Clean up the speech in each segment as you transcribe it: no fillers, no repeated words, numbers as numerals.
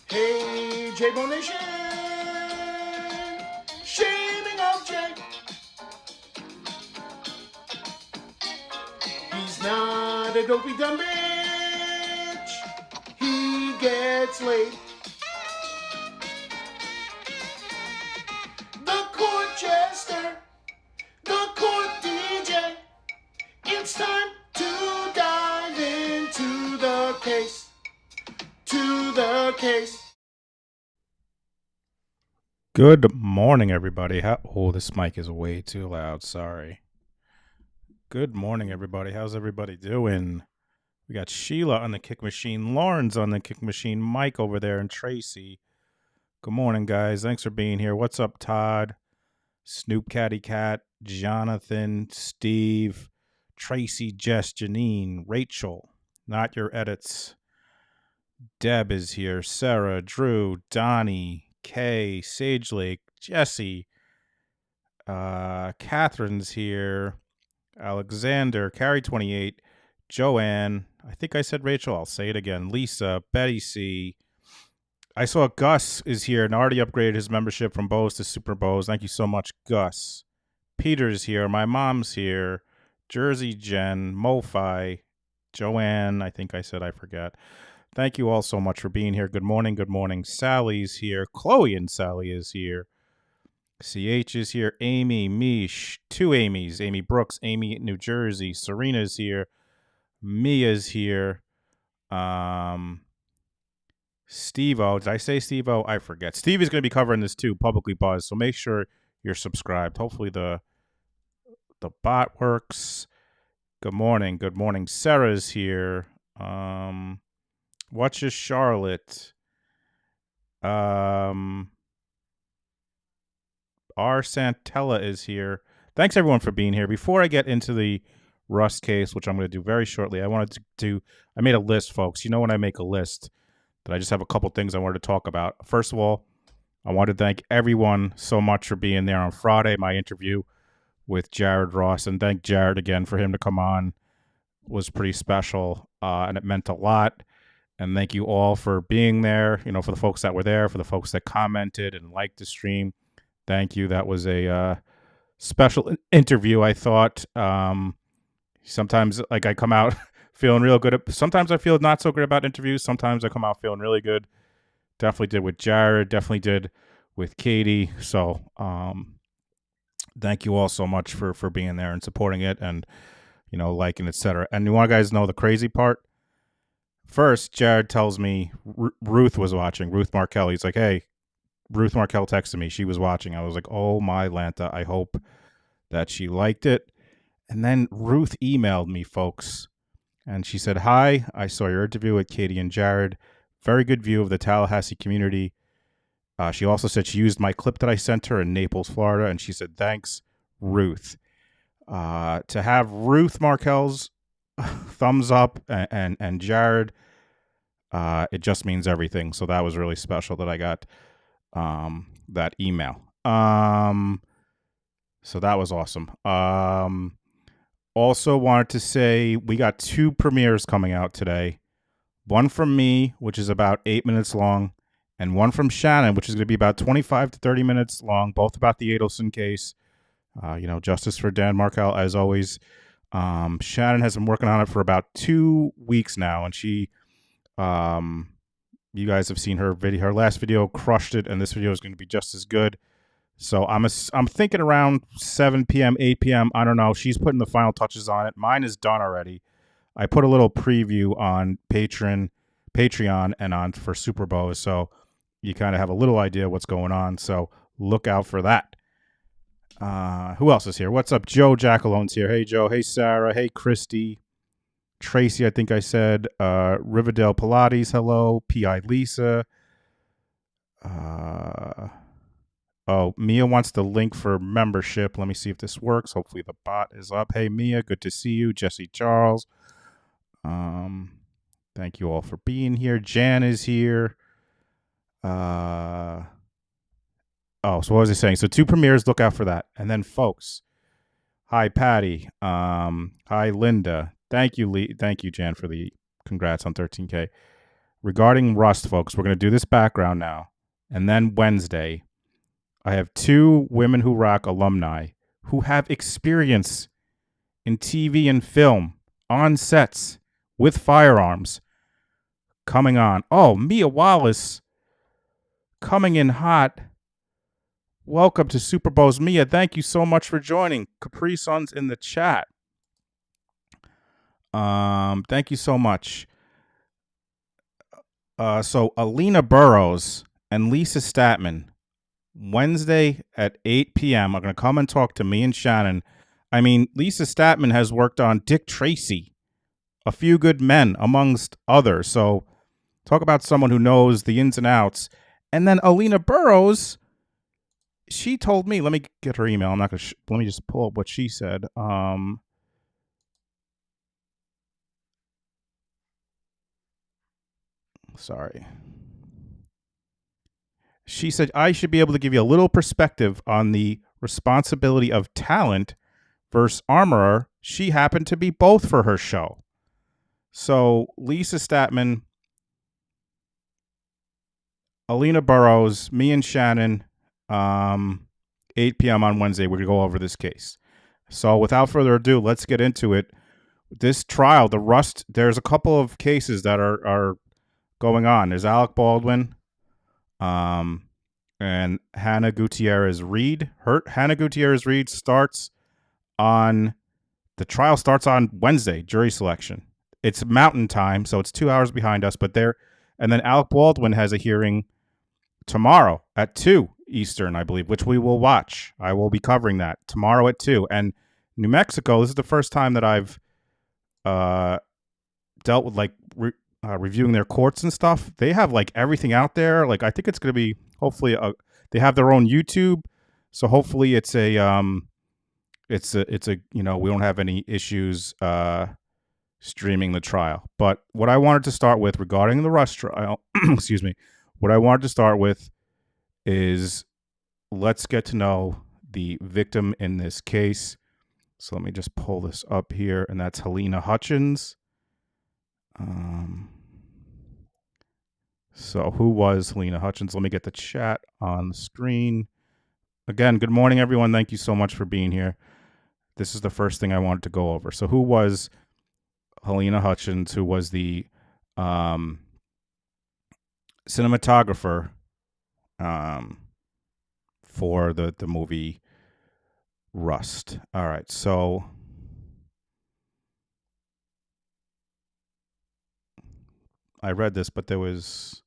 Hey, J-Bo Nation! Shaming of Jay. He's not a dopey dumb bitch. He gets laid. The court jester. The court DJ. It's time to dive into the case. To the case. Good morning, everybody. Oh, this mic is way too loud. Sorry. Good morning, everybody. How's everybody doing? We got Sheila on the kick machine, Lawrence on the kick machine, Mike over there, and Tracy. Good morning, guys. Thanks for being here. What's up, Todd? Snoop Catty Cat, Jonathan, Steve, Tracy, Jess, Janine, Rachel. Not your edits. Deb is here. Sarah, Drew, Donnie, Kay, Sage Lake, Jesse, Catherine's here, Alexander, Carrie 28, Joanne, I think I said Rachel, I'll say it again, Lisa, Betty C. I saw Gus is here and already upgraded his membership from Bose to Super Bose. Thank you so much, Gus. Peter's here, my mom's here, Jersey Jen, Mofi, Joanne, I think I said I forgot. Thank you all so much for being here. Good morning. Good morning. Sally's here. Chloe and Sally is here. CH is here. Amy, Mish, two Amy's. Amy Brooks, Amy in New Jersey. Serena's here. Mia's here. Steve-O. Did I say Steve-O? I forget. Steve is going to be covering this too, Publicly Buzzed. So make sure you're subscribed. Hopefully the bot works. Good morning. Good morning. Sarah's here. What's your Charlotte? R. Santella is here. Thanks everyone for being here. Before I get into the Rust case, which I'm going to do very shortly, I made a list, folks. You know when I make a list that I just have a couple things I wanted to talk about. First of all, I want to thank everyone so much for being there on Friday, my interview with Jared Ross, and thank Jared again for him to come on. It was pretty special, and it meant a lot. And thank you all for being there, for the folks that were there, for the folks that commented and liked the stream. Thank you. That was a special interview, I thought. Sometimes, I come out feeling real good. Sometimes I feel not so good about interviews. Sometimes I come out feeling really good. Definitely did with Jared. Definitely did with Katie. So thank you all so much for being there and supporting it and, liking, etc. And you want guys to know the crazy part? First, Jared tells me Ruth was watching. Ruth Markel. He's like, hey, Ruth Markel texted me. She was watching. I was like, oh, my Lanta. I hope that she liked it. And then Ruth emailed me, folks. And she said, hi, I saw your interview with Katie and Jared. Very good view of the Tallahassee community. She also said she used my clip that I sent her in Naples, Florida. And she said, thanks, Ruth. To have Ruth Markel's thumbs up and Jared, it just means everything. So that was really special that I got that email. So that was awesome. Also wanted to say we got 2 premieres coming out today. One from me, which is about 8 minutes long, and one from Shannon, which is going to be about 25 to 30 minutes long, both about the Adelson case. Justice for Dan Markel, as always. Shannon has been working on it for about 2 weeks now, and she, you guys have seen her video. Her last video crushed it, and this video is going to be just as good. So I'm thinking around 7 p.m., 8 p.m. I don't know. She's putting the final touches on it. Mine is done already. I put a little preview on Patreon and on for Super Bowl, so you kind of have a little idea what's going on. So look out for that. Who else is here? What's up? Joe Jackalone's here. Hey, Joe. Hey, Sarah. Hey, Christy. Tracy, I think I said. Riverdale Pilates, hello. P.I. Lisa. Mia wants the link for membership. Let me see if this works. Hopefully the bot is up. Hey, Mia, good to see you. Jesse Charles. Thank you all for being here. Jan is here. So what was I saying? So 2 premieres, look out for that. And then, folks, hi, Patty. Hi, Linda. Thank you, Jan, for the congrats on 13K. regarding Rust, folks, we're going to do this background now. And then Wednesday, I have 2 Women Who Rock alumni who have experience in TV and film on sets with firearms coming on. Oh, Mia Wallace coming in hot. Welcome to Super Bowls. Mia, thank you so much for joining. Capri Sun's in the chat. Thank you so much. So Alina Burrows and Lisa Statman, Wednesday at 8 p.m. are going to come and talk to me and Shannon. I mean, Lisa Statman has worked on Dick Tracy, A Few Good Men, amongst others. So talk about someone who knows the ins and outs. And then Alina Burrows, she told me, let me get her email. I'm not going to, let me just pull up what she said. Sorry. She said, I should be able to give you a little perspective on the responsibility of talent versus armorer. She happened to be both for her show. So Lisa Statman, Alina Burrows, me and Shannon, 8 p.m. on Wednesday, we're going to go over this case. So without further ado, let's get into it. This trial, the Rust, there's a couple of cases that are going on. There's Alec Baldwin and Hannah Gutierrez-Reed. Hannah Gutierrez-Reed the trial starts on Wednesday, jury selection. It's Mountain Time, so it's 2 hours behind us, and then Alec Baldwin has a hearing tomorrow at 2 Eastern, I believe, which we will watch. I will be covering that tomorrow at 2. And New Mexico, this is the first time that I've dealt with reviewing their courts and stuff. They have everything out there. I think it's going to be hopefully they have their own YouTube, so hopefully it's a we don't have any issues streaming the trial. But what I wanted to start with regarding the Rust trial, excuse me, what I wanted to start with is let's get to know the victim in this case. So let me just pull this up here, and that's Halyna Hutchins. So who was Halyna Hutchins? Let me get the chat on the screen. Again, good morning, everyone. Thank you so much for being here. This is the first thing I wanted to go over. So who was Halyna Hutchins, who was the cinematographer for the movie Rust? All right, so I read this, but there was...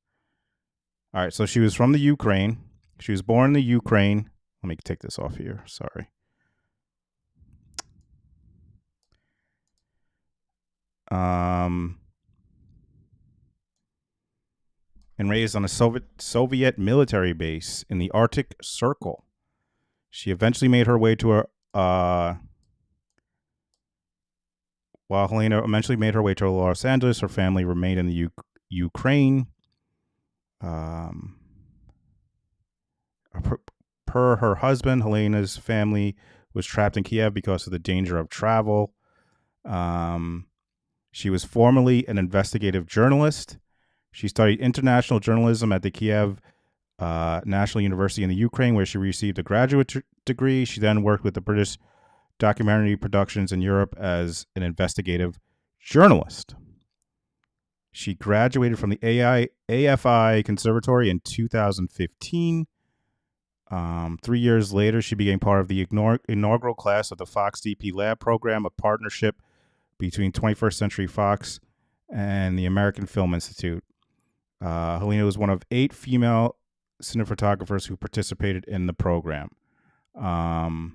All right, so she was from the Ukraine. She was born in the Ukraine. Let me take this off here. Sorry. And raised on a Soviet military base in the Arctic Circle. She eventually made her way to While Halyna eventually made her way to Los Angeles, her family remained in the Ukraine. Per her husband, Halyna's family was trapped in Kiev because of the danger of travel. She was formerly an investigative journalist. She studied international journalism at the Kiev National University in the Ukraine, where she received a graduate degree. She then worked with the British documentary productions in Europe as an investigative journalist. She graduated from the AFI Conservatory in 2015. 3 years later, she became part of the inaugural class of the Fox DP Lab program, a partnership between 21st Century Fox and the American Film Institute. Halyna was one of 8 female cinematographers who participated in the program. The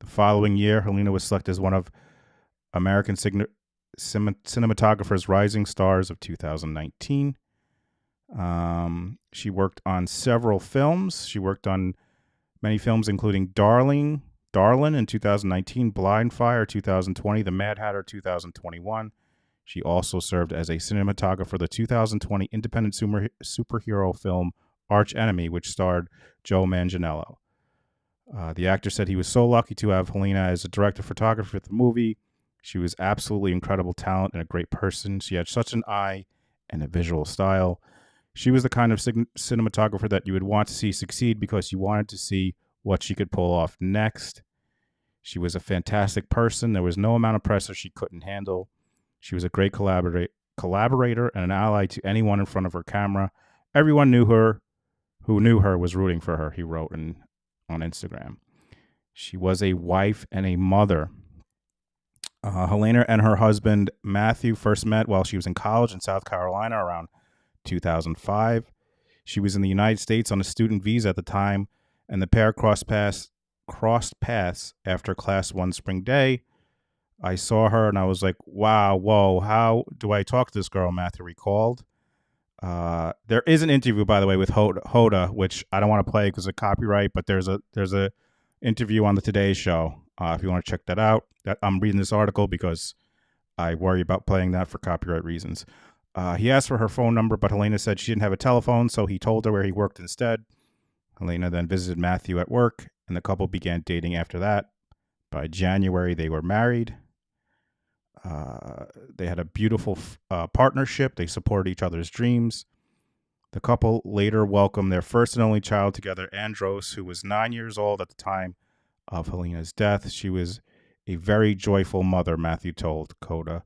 following year, Halyna was selected as one of American Cinematographers Rising Stars of 2019. She worked on several films. She worked on many films, including Darlin in 2019, Blind Fire 2020, The Mad Hatter 2021. She also served as a cinematographer for the 2020 independent superhero film Arch Enemy, which starred Joe Manganiello. The actor said he was so lucky to have Halyna as a director of photography for the movie. She was absolutely incredible talent and a great person. She had such an eye and a visual style. She was the kind of cinematographer that you would want to see succeed because you wanted to see what she could pull off next. She was a fantastic person. There was no amount of pressure she couldn't handle. She was a great collaborator and an ally to anyone in front of her camera. Everyone who knew her was rooting for her, he wrote on Instagram. She was a wife and a mother. Halyna and her husband Matthew first met while she was in college in South Carolina around 2005. She was in the United States on a student visa at the time, and the pair crossed paths after Class 1 spring day. I saw her and I was like, wow, whoa, how do I talk to this girl? Matthew recalled. There is an interview, by the way, with Hoda, which I don't want to play because of copyright, but there's a interview on the Today Show. If you want to check that out. I'm reading this article because I worry about playing that for copyright reasons. He asked for her phone number, but Halyna said she didn't have a telephone, so he told her where he worked instead. Halyna then visited Matthew at work, and the couple began dating after that. By January, they were married. They had a beautiful partnership. They supported each other's dreams. The couple later welcomed their first and only child together, Andros, who was 9 years old at the time of Halyna's death. She was a very joyful mother, Matthew told Coda.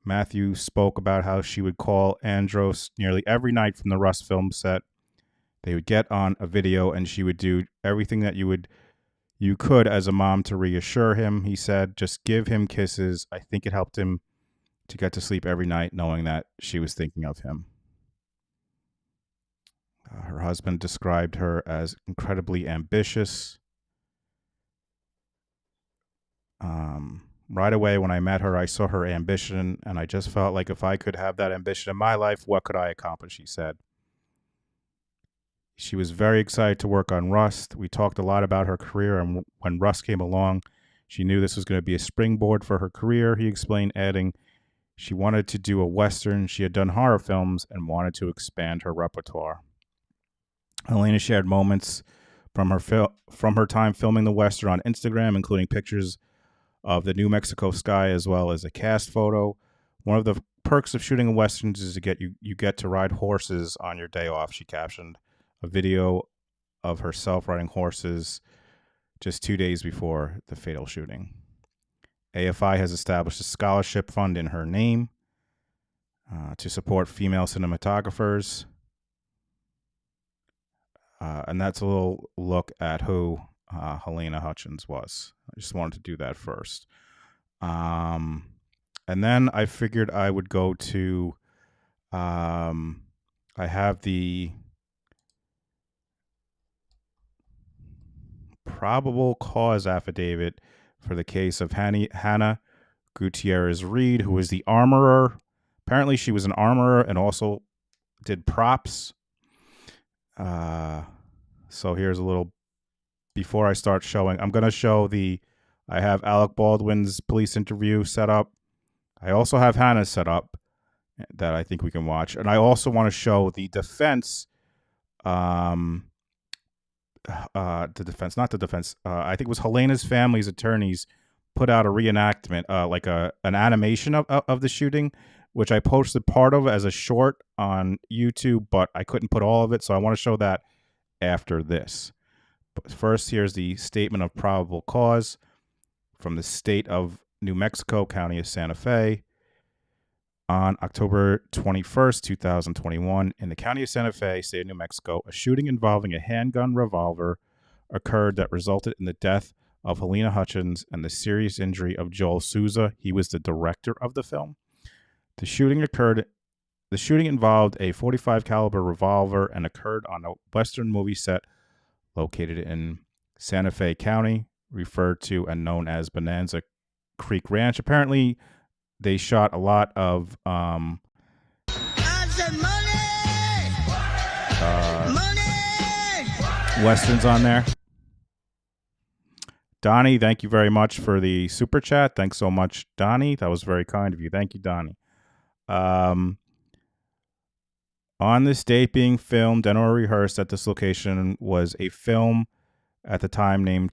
Matthew spoke about how she would call Andros nearly every night from the Rust film set. They would get on a video and she would do everything that you could as a mom to reassure him. He said, just give him kisses. I think it helped him to get to sleep every night knowing that she was thinking of him. Her husband described her as incredibly ambitious. Right away when I met her, I saw her ambition, and I just felt like if I could have that ambition in my life, what could I accomplish, he said. She was very excited to work on Rust. We talked a lot about her career, and when Rust came along, she knew this was going to be a springboard for her career, he explained, adding, she wanted to do a Western. She had done horror films and wanted to expand her repertoire. Halyna shared moments from her time filming the Western on Instagram, including pictures of the New Mexico sky as well as a cast photo. One of the perks of shooting a Western is to you get to ride horses on your day off, she captioned a video of herself riding horses just 2 days before the fatal shooting. AFI has established a scholarship fund in her name to support female cinematographers. And that's a little look at who Halyna Hutchins was. I just wanted to do that first. And then I figured I would go to, I have the probable cause affidavit for the case of Hannah Gutierrez-Reed, who was the armorer. Apparently she was an armorer and also did props. So here's a little, before I start showing, I'm going to show I have Alec Baldwin's police interview set up. I also have Hannah's set up that I think we can watch. And I also want to show the defense, I think it was Halyna's family's attorneys put out a reenactment, like an animation of the shooting, which I posted part of as a short on YouTube, but I couldn't put all of it. So I want to show that after this. But first, here's the statement of probable cause from the state of New Mexico, county of Santa Fe. On October 21st, 2021, in the county of Santa Fe, state of New Mexico, a shooting involving a handgun revolver occurred that resulted in the death of Halyna Hutchins and the serious injury of Joel Souza. He was the director of the film. The shooting involved a .45 caliber revolver and occurred on a Western movie set located in Santa Fe County, referred to and known as Bonanza Creek Ranch. Apparently, they shot a lot of Westerns on there. Donnie, thank you very much for the super chat. Thanks so much, Donnie. That was very kind of you. Thank you, Donnie. On this date being filmed and or rehearsed at this location was a film at the time named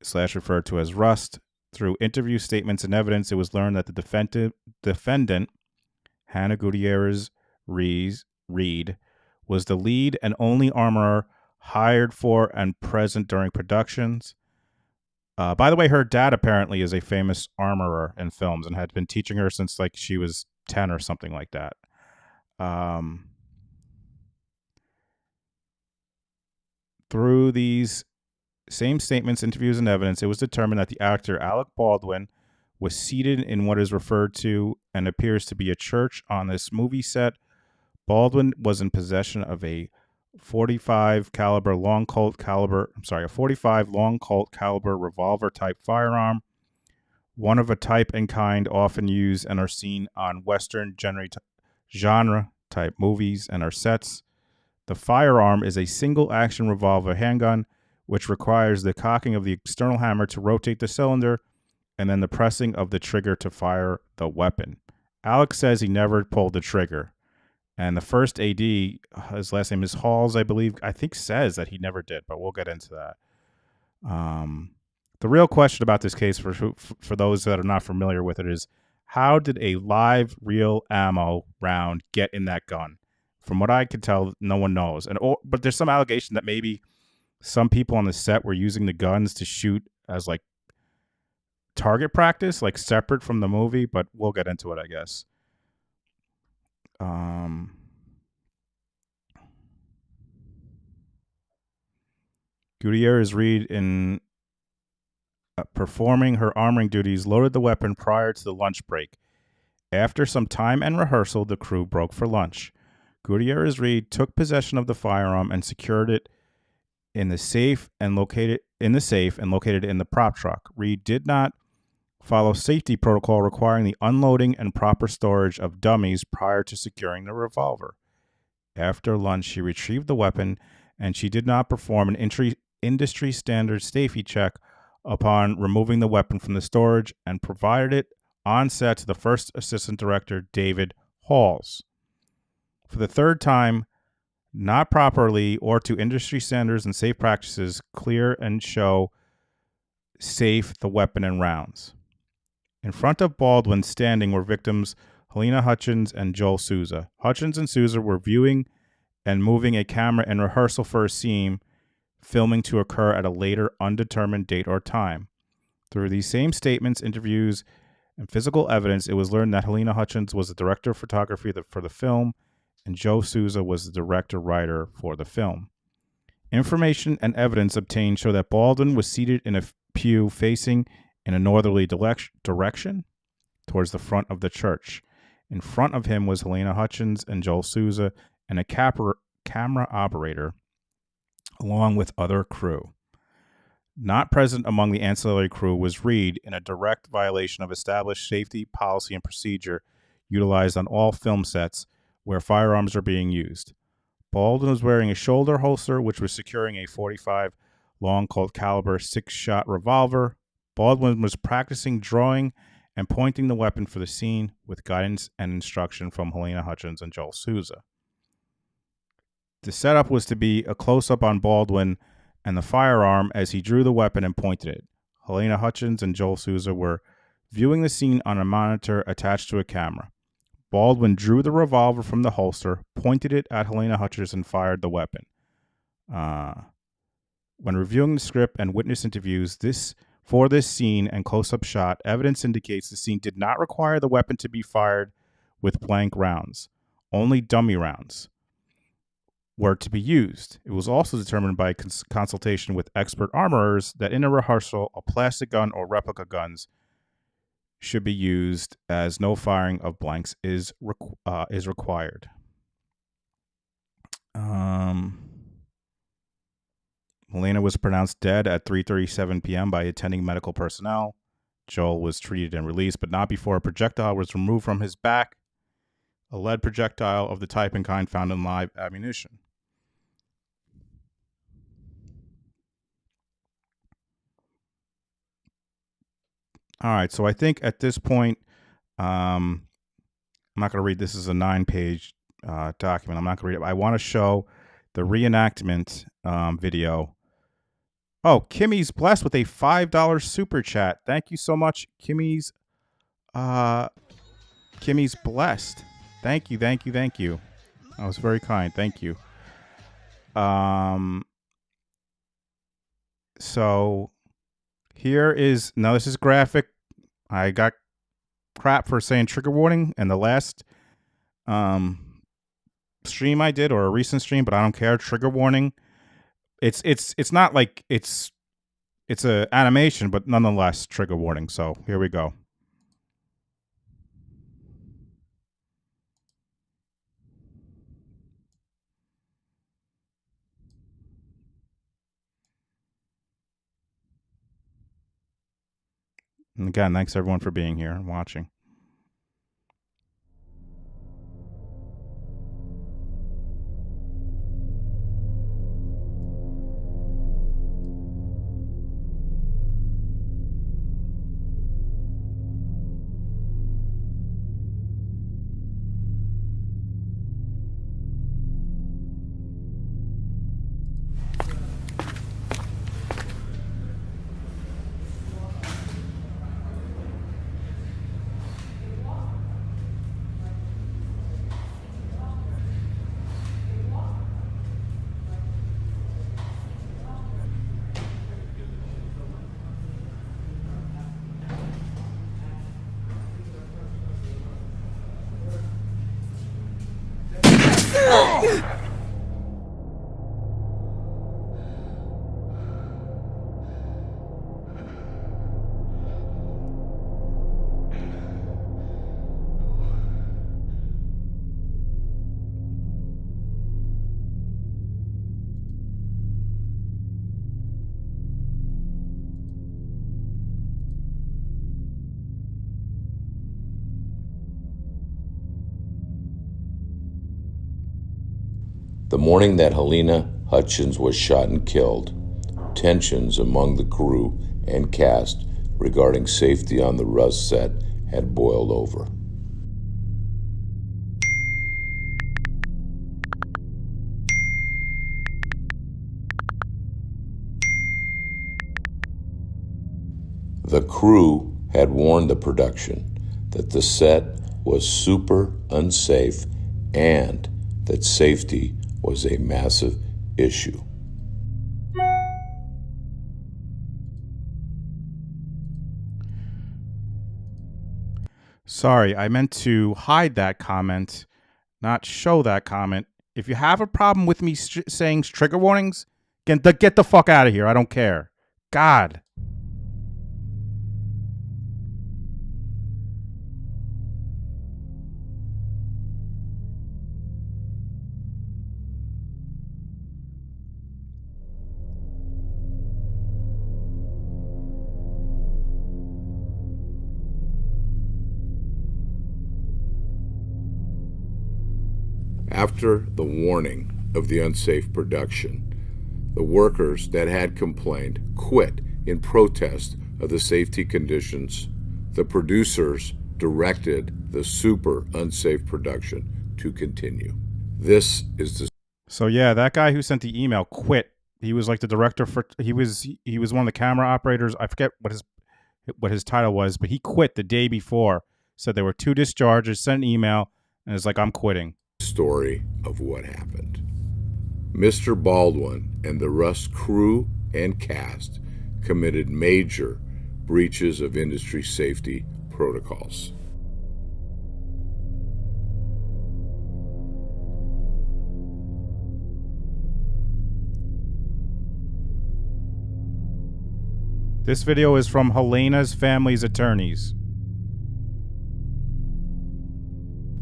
slash referred to as Rust. Through interview statements and evidence, it was learned that the defendant, Hannah Gutierrez-Reed, was the lead and only armorer hired for and present during productions. By the way, her dad apparently is a famous armorer in films and had been teaching her since like she was 10 or something like that. Through these same statements, interviews, and evidence, it was determined that the actor Alec Baldwin was seated in what is referred to and appears to be a church on this movie set. Baldwin was in possession of a 45 long Colt caliber revolver type firearm, one of a type and kind often used and are seen on Western genre type movies and our sets. The firearm is a single action revolver handgun, which requires the cocking of the external hammer to rotate the cylinder and then the pressing of the trigger to fire the weapon. Alex says he never pulled the trigger. And the first AD, his last name is Halls, I believe, I think says that he never did, but we'll get into that. The real question about this case, for those that are not familiar with it, is how did a live, real ammo round get in that gun? From what I could tell, no one knows. But there's some allegation that maybe some people on the set were using the guns to shoot as like target practice, like separate from the movie, but we'll get into it, I guess. Gutierrez-Reed, in performing her armoring duties, loaded the weapon prior to the lunch break. After some time and rehearsal, the crew broke for lunch. Gutierrez-Reed took possession of the firearm and secured it in the safe and located in the prop truck. Reed did not follow safety protocol requiring the unloading and proper storage of dummies prior to securing the revolver. After lunch, she retrieved the weapon, and she did not perform an industry standard safety check upon removing the weapon from the storage and provided it on set to the first assistant director, David Halls. For the third time, not properly or to industry standards and safe practices, clear and show safe the weapon and rounds. In front of Baldwin standing were victims Halyna, Hutchins, and Joel Souza. Hutchins and Souza were viewing and moving a camera in rehearsal for a scene, filming to occur at a later undetermined date or time. Through these same statements, interviews, and physical evidence, it was learned that Halyna Hutchins was the director of photography for the film, and Joe Souza was the director-writer for the film. Information and evidence obtained show that Baldwin was seated in a pew facing in a northerly direction towards the front of the church. In front of him was Halyna Hutchins and Joel Souza and a camera operator, along with other crew. Not present among the ancillary crew was Reed, in a direct violation of established safety, policy, and procedure utilized on all film sets where firearms are being used. Baldwin was wearing a shoulder holster, which was securing a 45 long Colt caliber 6-shot revolver. Baldwin was practicing drawing and pointing the weapon for the scene with guidance and instruction from Halyna Hutchins and Joel Souza. The setup was to be a close-up on Baldwin and the firearm as he drew the weapon and pointed it. Halyna Hutchins and Joel Souza were viewing the scene on a monitor attached to a camera. Baldwin drew the revolver from the holster, pointed it at Halyna Hutchins, and fired the weapon. When reviewing the script and witness interviews for this scene and close-up shot, evidence indicates the scene did not require the weapon to be fired with blank rounds. Only dummy rounds were to be used. It was also determined by consultation with expert armorers that in a rehearsal, a plastic gun or replica guns should be used, as no firing of blanks is required. Halyna was pronounced dead at 3:37 p.m. by attending medical personnel. Joel was treated and released, but not before a projectile was removed from his back, a lead projectile of the type and kind found in live ammunition. All right, so I think at this point, I'm not going to read. This is a 9-page document. I'm not going to read it. I want to show the reenactment video. Oh, Kimmy's blessed with a $5 super chat. Thank you so much, Kimmy's blessed. Thank you. That was very kind. Thank you. So here is, now this is graphic. I got crap for saying trigger warning in the last stream I did, or a recent stream, but I don't care. Trigger warning. It's not like it's a animation, but nonetheless trigger warning. So here we go. And again, thanks everyone for being here and watching. The morning that Halyna Hutchins was shot and killed, tensions among the crew and cast regarding safety on the Rust set had boiled over. The crew had warned the production that the set was super unsafe and that safety was a massive issue. Sorry, I meant to hide that comment, not show that comment. If you have a problem with me saying trigger warnings, get the fuck out of here. I don't care. God. After the warning of the unsafe production, the workers that had complained quit in protest of the safety conditions. The producers directed the super unsafe production to continue. This is the... So yeah, that guy who sent the email quit. He was like the director for, he was one of the camera operators. I forget what his title was, but he quit the day before. Said there were 2 discharges, sent an email, and it's like, I'm quitting. Story of what happened. Mr. Baldwin and the Rust crew and cast committed major breaches of industry safety protocols. This video is from Halyna's family's attorneys.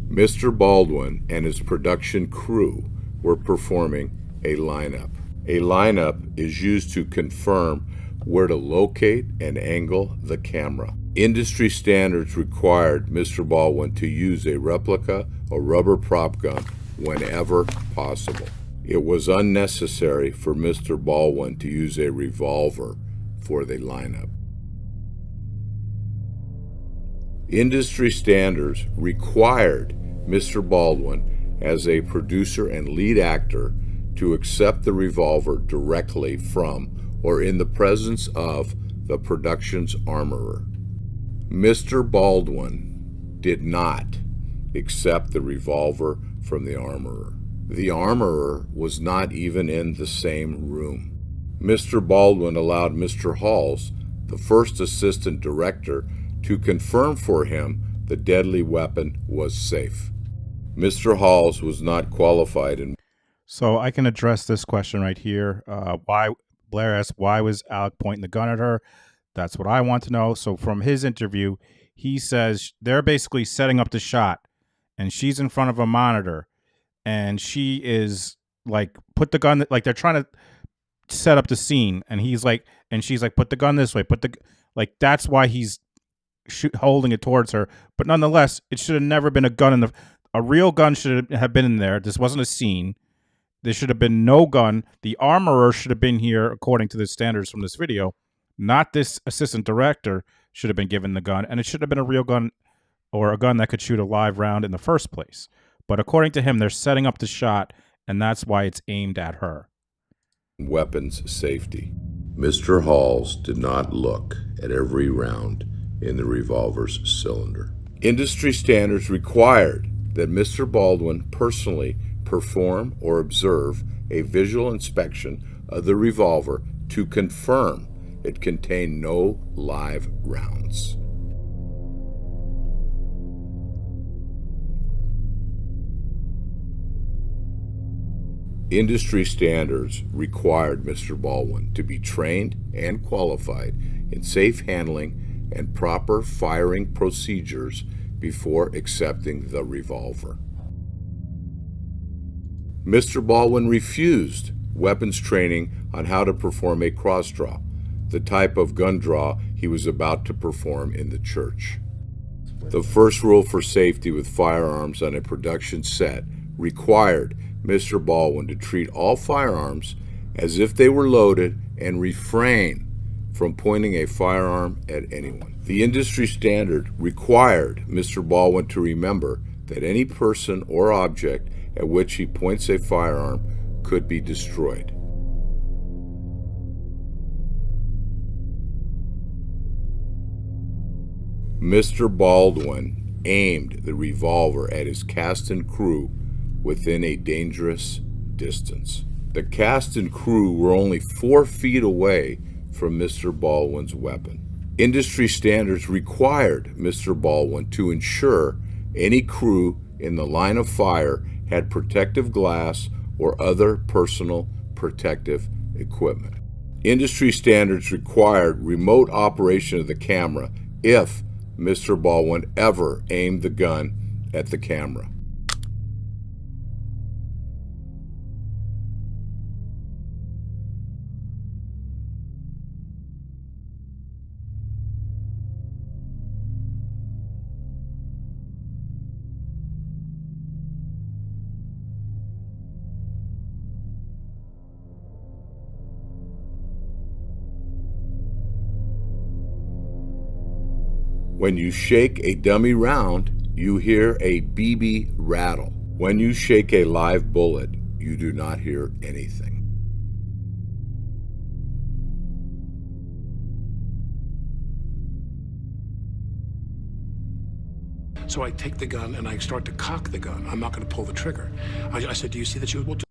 Mr. Baldwin and his production crew were performing a lineup. A lineup is used to confirm where to locate and angle the camera. Industry standards required Mr. Baldwin to use a replica or rubber prop gun whenever possible. It was unnecessary for Mr. Baldwin to use a revolver for the lineup. Industry standards required Mr. Baldwin, as a producer and lead actor, to accept the revolver directly from or in the presence of the production's armorer. Mr. Baldwin did not accept the revolver from the armorer. The armorer was not even in the same room. Mr. Baldwin allowed Mr. Halls, the first assistant director, to confirm for him the deadly weapon was safe. Mr. Halls was not qualified in... So I can address this question right here. Blair asked, why was Alec pointing the gun at her? That's what I want to know. So from his interview, he says they're basically setting up the shot, and she's in front of a monitor, and she is like, put the gun, like they're trying to set up the scene, and he's like, and she's like, put the gun this way, that's why he's holding it towards her. But nonetheless, it should have never been a real gun should have been in there. This wasn't a scene. There should have been no gun. The armorer should have been here according to the standards from this video. Not this assistant director should have been given the gun, and it should have been a real gun or a gun that could shoot a live round in the first place. But according to him, they're setting up the shot, and that's why it's aimed at her. Weapons safety. Mr. Halls did not look at every round in the revolver's cylinder. Industry standards required that Mr. Baldwin personally perform or observe a visual inspection of the revolver to confirm it contained no live rounds. Industry standards required Mr. Baldwin to be trained and qualified in safe handling and proper firing procedures before accepting the revolver. Mr. Baldwin refused weapons training on how to perform a cross draw, the type of gun draw he was about to perform in the church. The first rule for safety with firearms on a production set required Mr. Baldwin to treat all firearms as if they were loaded and refrain from pointing a firearm at anyone. The industry standard required Mr. Baldwin to remember that any person or object at which he points a firearm could be destroyed. Mr. Baldwin aimed the revolver at his cast and crew within a dangerous distance. The cast and crew were only 4 feet away from Mr. Baldwin's weapon. Industry standards required Mr. Baldwin to ensure any crew in the line of fire had protective glass or other personal protective equipment. Industry standards required remote operation of the camera if Mr. Baldwin ever aimed the gun at the camera. When you shake a dummy round, you hear a BB rattle. When you shake a live bullet, you do not hear anything. So I take the gun and I start to cock the gun. I'm not going to pull the trigger. I said, do you see that she will do?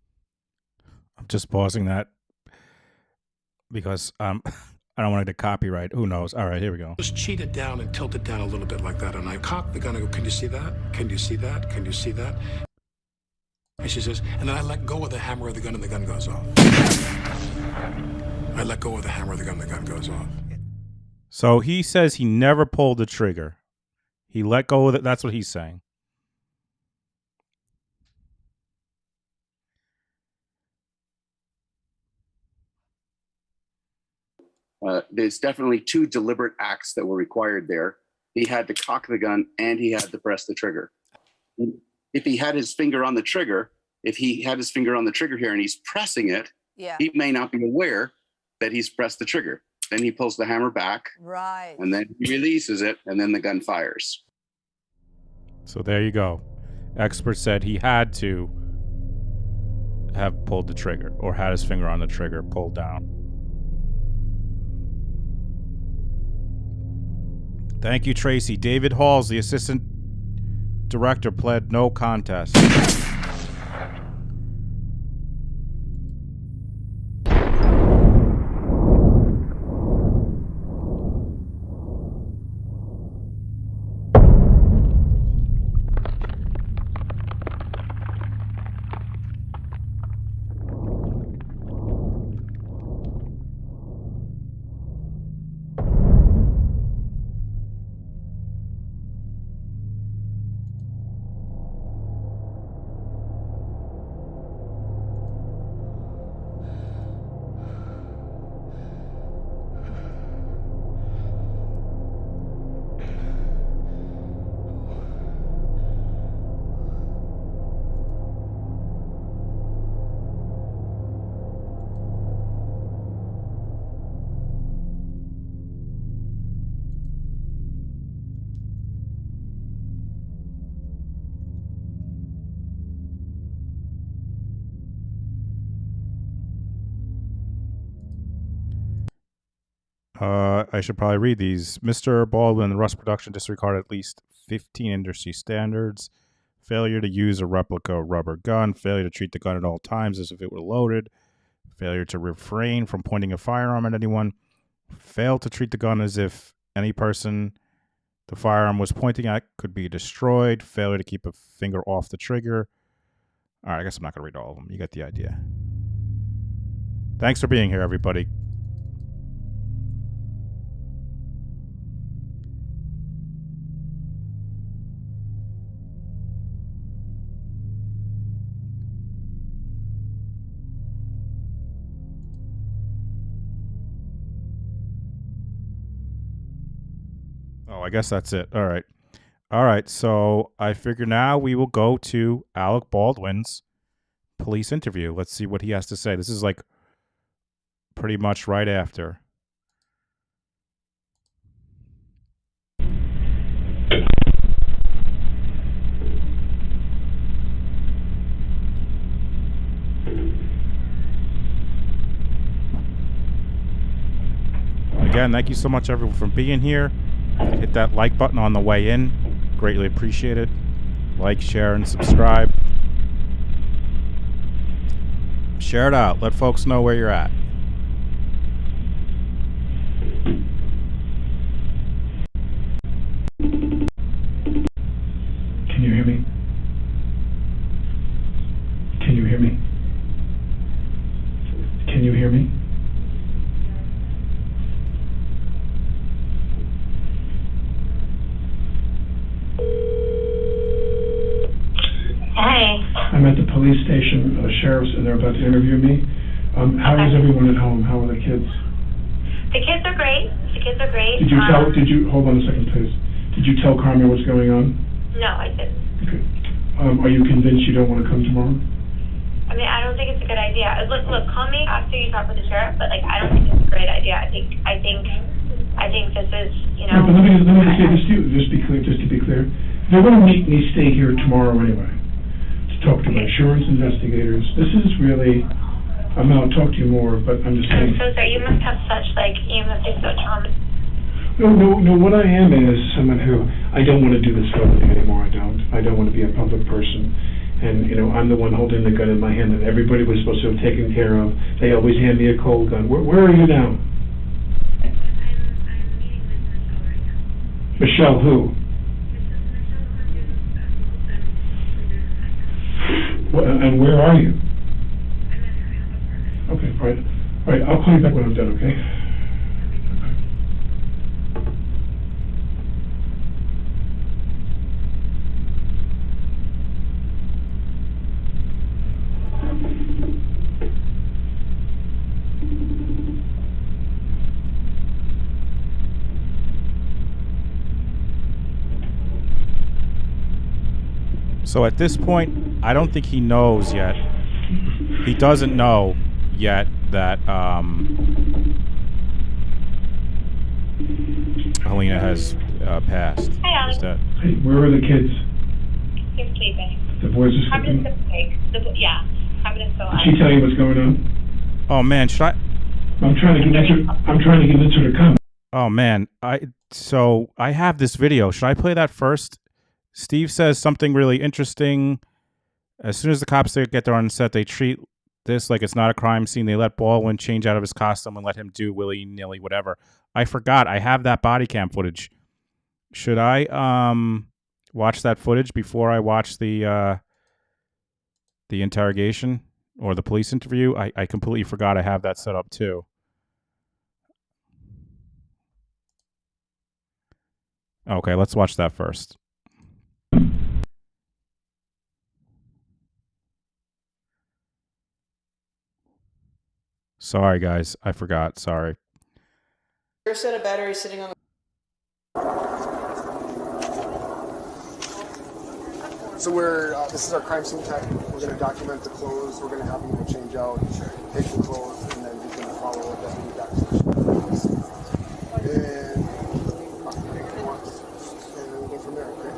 I'm just pausing that because I don't want to get copyright. Who knows? All right, here we go. Just cheat it down and tilt it down a little bit like that. And I cock the gun. I go, can you see that? Can you see that? Can you see that? And she says, and then I let go of the hammer of the gun and the gun goes off. I let go of the hammer of the gun and the gun goes off. So he says he never pulled the trigger. He let go of it. That's what he's saying. There's definitely 2 deliberate acts that were required there. He had to cock the gun and he had to press the trigger. If he had his finger on the trigger, here and he's pressing it, he may not be aware that he's pressed the trigger. Then he pulls the hammer back, right, and then he releases it, and then the gun fires. So there you go. Expert said he had to have pulled the trigger or had his finger on the trigger pulled down. Thank you, Tracy. David Halls, the assistant director, pled no contest. I should probably read these. Mr. Baldwin, the Rust production disregarded at least 15 industry standards. Failure to use a replica rubber gun. Failure to treat the gun at all times as if it were loaded. Failure to refrain from pointing a firearm at anyone. Failed to treat the gun as if any person the firearm was pointing at could be destroyed. Failure to keep a finger off the trigger. All right, I guess I'm not going to read all of them. You get the idea. Thanks for being here, everybody. Oh, I guess that's it. All right. All right. So I figure now we will go to Alec Baldwin's police interview. Let's see what he has to say. This is like pretty much right after. Again, thank you so much, everyone, for being here. Hit that like button on the way in. Greatly appreciate it. Like, share, and subscribe. Share it out. Let folks know where you're at. Can you hear me? Can you hear me? Can you hear me? Hey. I'm at the police station, sheriff's, and they're about to interview me. How is everyone at home? How are the kids? The kids are great. Did you, hold on a second, please. Did you tell Carmen what's going on? No, I didn't. Okay. Are you convinced you don't want to come tomorrow? I mean, I don't think it's a good idea. Look, call me after you talk with the sheriff, but like, I don't think it's a great idea. I think this is, you know. No, but let me just say this to you, just to be clear. They're going to make me stay here tomorrow anyway. Talk to my insurance investigators. This is really, I'll talk to you more, but I'm just saying. I'm so sorry. You must have such, you must be so traumatized. No, what I am is someone who, I don't want to do this for a living anymore. I don't want to be a public person. And, I'm the one holding the gun in my hand that everybody was supposed to have taken care of. They always hand me a cold gun. Where are you now? I'm meeting with Michelle right now. Michelle who? And where are you? Okay, all right. I'll call you back when I'm done, okay? So at this point, I don't think he knows yet. He doesn't know yet that Halyna has passed. Hi, Alec. Hey, where are the kids? He's sleeping. The boys are sleeping? Carmen's awake. Yeah, Carmen is still alive. Did she tell you what's going on? Oh man, should I? I'm trying to convince her to come. Oh man, I have this video. Should I play that first? Steve says something really interesting. As soon as the cops get there on set, they treat this like it's not a crime scene. They let Baldwin change out of his costume and let him do willy-nilly whatever. I forgot. I have that body cam footage. Should I watch that footage before I watch the interrogation or the police interview? I completely forgot I have that set up too. Okay, let's watch that first. Sorry, guys. I forgot. Sorry. There's a set of batteries sitting on the... So this is our crime scene tech. We're going to document the clothes. We're going to have them change out, take the clothes, and then we can follow up that back to the and we'll go from there, okay?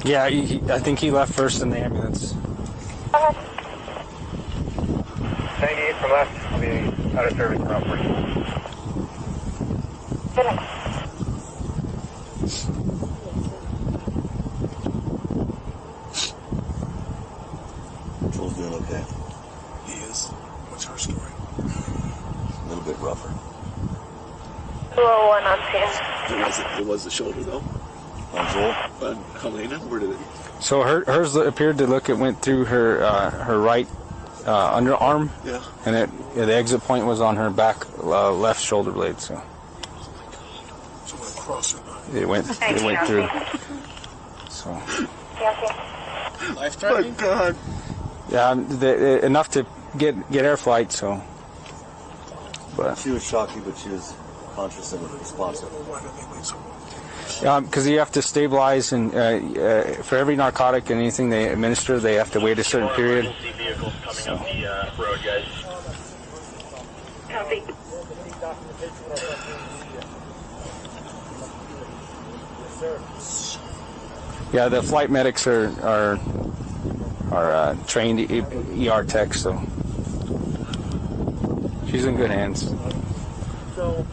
Yeah, I think he left first in the ambulance. 98 from left. I'll be out of service around 40. Joel's doing okay. He is. What's her story? A little bit rougher. 201 on scene. It was the shoulder though. On Joel? On Halyna? Where did it? So hers appeared to went through her her right underarm. Yeah. And the exit point was on her back left shoulder blade. So. So it went across her body. It went through. So. Life threatening? Oh God. Yeah, enough to get air flight. So. But. She was shocky, but she was conscious and responsive. Why did they wait so long? Because you have to stabilize, and for every narcotic and anything they administer, they have to wait a certain period. So. Copy. Yeah, the flight medics are trained ER techs, so she's in good hands. So,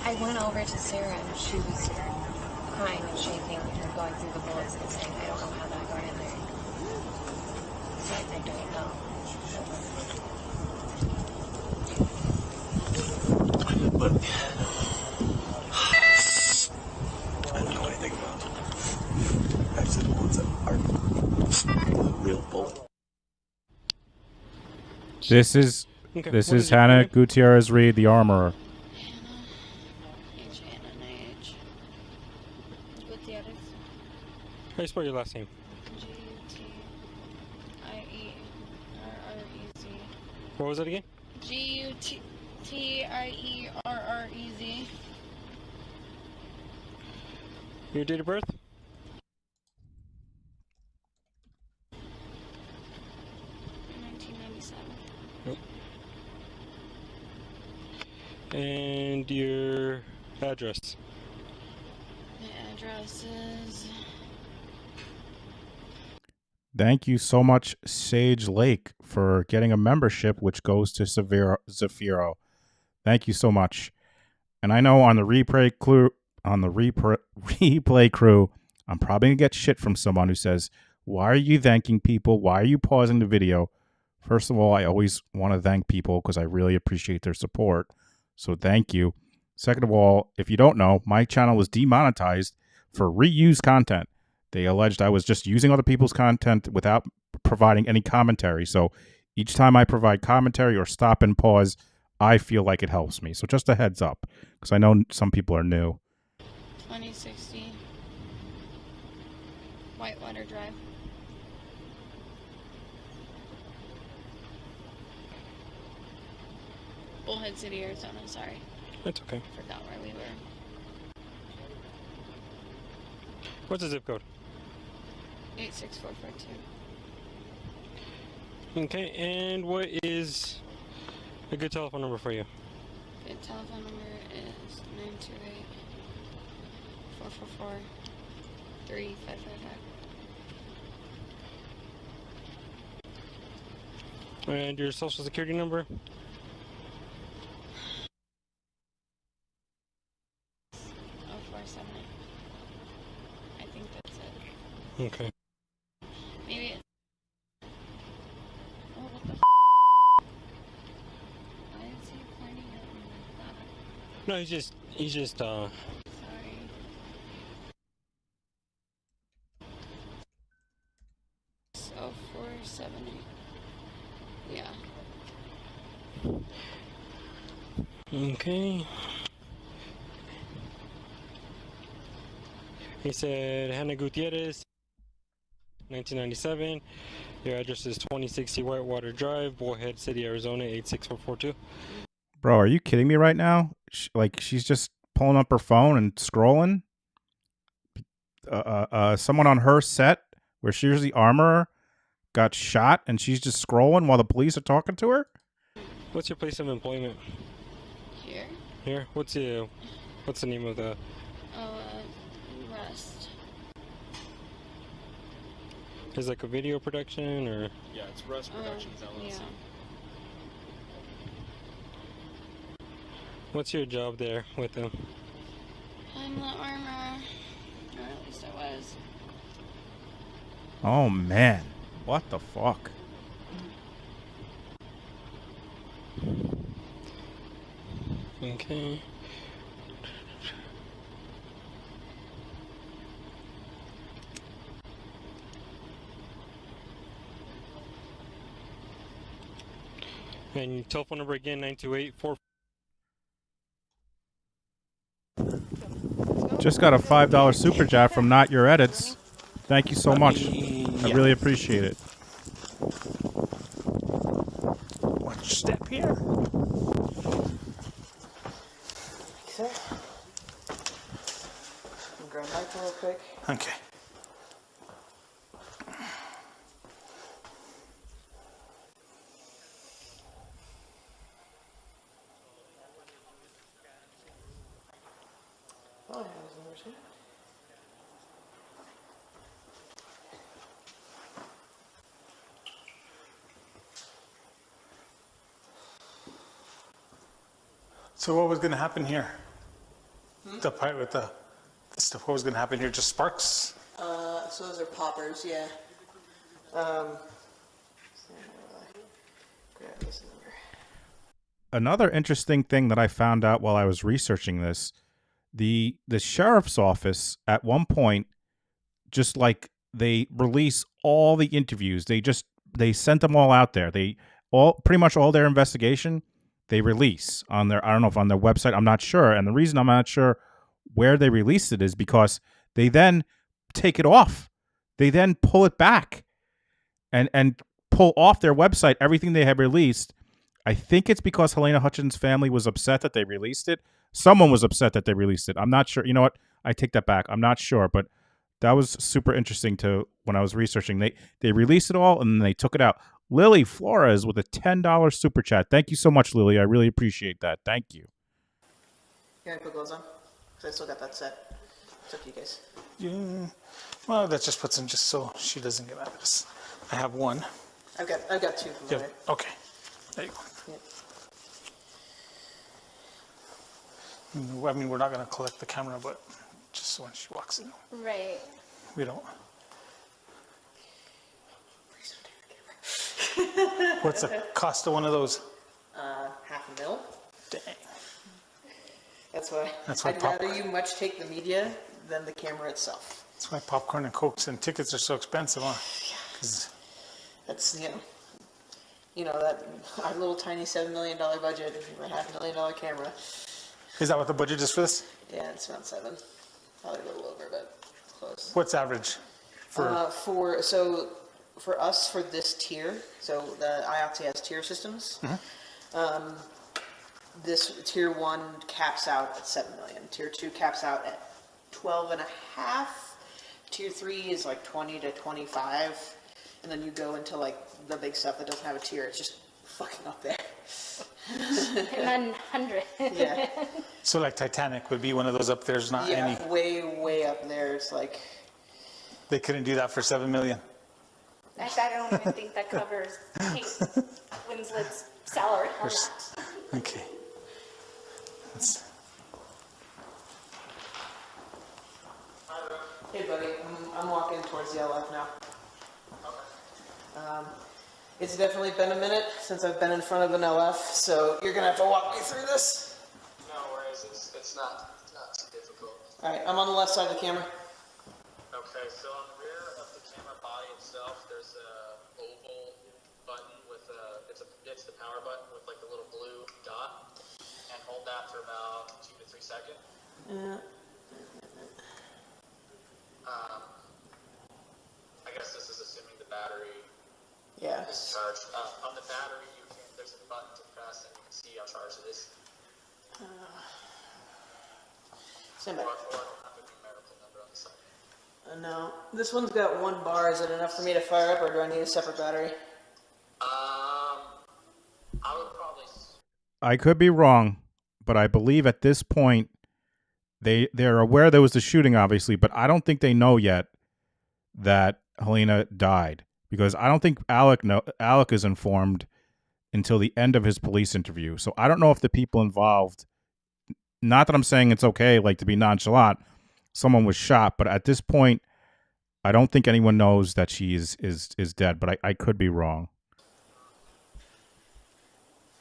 I went over to Sarah and she was crying and shaking and going through the bullets and saying, I don't know how that got in there. So I don't know. But I don't know anything about exit bullets that are real bullet. This is Hannah Gutierrez-Reed, the armorer. Gutierrez. how do you spell your last name? Gutierrez. What was it again? Gutierrez. Your date of birth? 1997. Nope. And your address? The address is... Thank you so much, Sage Lake, for getting a membership, which goes to Zafiro. Thank you so much. And I know on the replay crew, I'm probably gonna get shit from someone who says, "Why are you thanking people? Why are you pausing the video?" First of all, I always want to thank people because I really appreciate their support. So thank you. Second of all, if you don't know, my channel was demonetized for reused content. They alleged I was just using other people's content without providing any commentary. So each time I provide commentary or stop and pause, I feel like it helps me. So just a heads up, because I know some people are new. 2060 Whitewater Drive. Bullhead City, Arizona, sorry. That's okay. Forgot where we were. What's the zip code? 86442. Okay, and what is a good telephone number for you? Good telephone number is 928-444-3555. And your social security number? 0478. I think that's it. Okay. Maybe it's... Oh, what the Why is he pointing at me like that? No, he's just Sorry. So 478. Yeah. Okay. He said Hannah Gutierrez, 1997. Your address is 2060 Whitewater Drive, Bullhead City, Arizona, 86442. Bro, are you kidding me right now? She's just pulling up her phone and scrolling. Someone on her set, where she's the armorer, got shot, and she's just scrolling while the police are talking to her. What's your place of employment? Here? Here. What's the name of the? Rust. Is it like a video production or? Yeah, it's Rust Productions LLC. Yeah. What's your job there with them? I'm the armorer. Or at least I was. Oh man, what the fuck? Okay. And your telephone number again, 928-4. Just got a $5 super chat from Not Your Edits. Thank you so much. I really appreciate it. One step here. Okay. Grab my phone real quick. Okay. Oh, yeah, there's number 2. So what was going to happen here? The part with the stuff. What was going to happen here? Just sparks? So those are poppers, yeah. Grab this number. Another interesting thing that I found out while I was researching this, the sheriff's office at one point, just like they release all the interviews, they sent them all out there. Pretty much all their investigation they release on their, I don't know if on their website, I'm not sure. And the reason I'm not sure where they released it is because they then take it off. They then pull it back and pull off their website everything they have released. I think it's because Halyna Hutchins' family was upset that they released it. Someone was upset that they released it. I'm not sure. You know what? I take that back. I'm not sure, but that was super interesting to when I was researching. They released it all and then they took it out. Lily Flores with a $10 super chat. Thank you so much, Lily. I really appreciate that. Thank you. You want to put gloves on? Because I still got that set. It's up to you guys. Yeah. Well, that just puts in just so she doesn't get mad at us. I have one. I've got 2 from there. Okay. There you go. Yep. I mean, we're not going to collect the camera, but just when she walks in. Right. We don't. What's the cost of one of those? $500,000. Dang. That's why I'd rather you much take the media than the camera itself. That's why popcorn and cokes and tickets are so expensive, huh? That's, that our little tiny $7 million budget, a $500,000 camera. Is that what the budget is for this? Yeah, it's around 7. Probably a little over, but close. What's average? For us, for this tier, so the IOTS has tier systems. this tier 1 caps out at 7 million. Tier 2 caps out at 12.5. Tier 3 is like 20 to 25, and then you go into like the big stuff that doesn't have a tier. It's just fucking up there. And then 100. Yeah. So like Titanic would be one of those up there's not any. way up there. It's like They couldn't do that for $7 million. Actually, I don't even think that covers Kate Winslet's salary on that. Okay. Hey, buddy, I'm walking towards the LF now. It's definitely been a minute since I've been in front of an LF, so you're gonna have to walk me through this. No worries, it's not too difficult. All right, I'm on the left side of the camera. Okay, so on the rear of the camera body itself, there's a oval button with it's the power button with like the little blue dot, and hold that for about 2 to 3 seconds. Yeah. I guess this is assuming the battery Yeah. is charged. On the battery, there's a button to press, and you can see how charged it is. Stand back. Or have a numerical number on the side. No, this one's got 1 bar. Is it enough for me to fire up, or do I need a separate battery? I would probably. I could be wrong, but I believe at this point they're aware there was the shooting, obviously, but I don't think they know yet that Halyna died, because I don't think Alec is informed until the end of his police interview. So I don't know if the people involved, not that I'm saying it's okay like to be nonchalant, someone was shot, but at this point I don't think anyone knows that she is dead, but I could be wrong.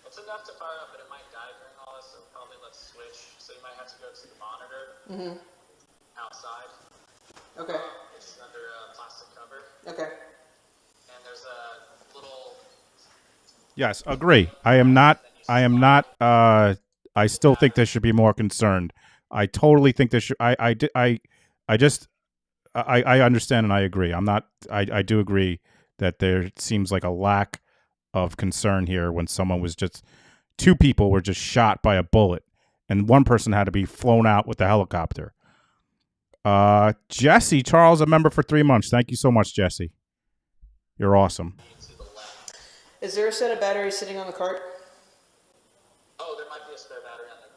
It's enough to fire up, but it might die during all this, so probably let's switch. So you might have to go to the monitor outside. Okay. It's under a plastic cover. Okay. And there's a little. Yes, agree. I am not. I still think they should be more concerned. I totally think they should. I understand and I agree. I'm not. I do agree that there seems like a lack of concern here when someone was just 2 people were just shot by a bullet, and 1 person had to be flown out with the helicopter. Jesse Charles, a member for 3 months. Thank you so much, Jesse. You're awesome. Is there a set of batteries sitting on the cart? Oh, there might be a spare battery on the.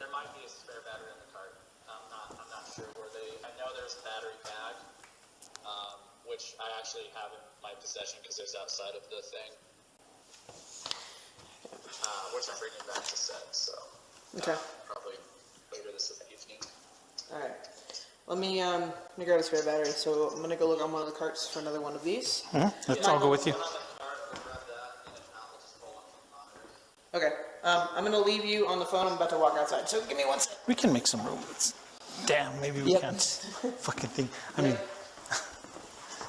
There might be a spare battery on the cart. I'm not sure where they. I know there's a battery bag, which I actually have in my possession because it's outside of the thing, which I'm bringing back to set. So. Okay. Probably later this evening. All right. Let me grab a spare battery. So I'm gonna go look on one of the carts for another one of these. I'll go with you. Okay. I'm gonna leave you on the phone. I'm about to walk outside. So give me 1 second. We can make some room. Damn, maybe we can't. Fucking thing. I mean,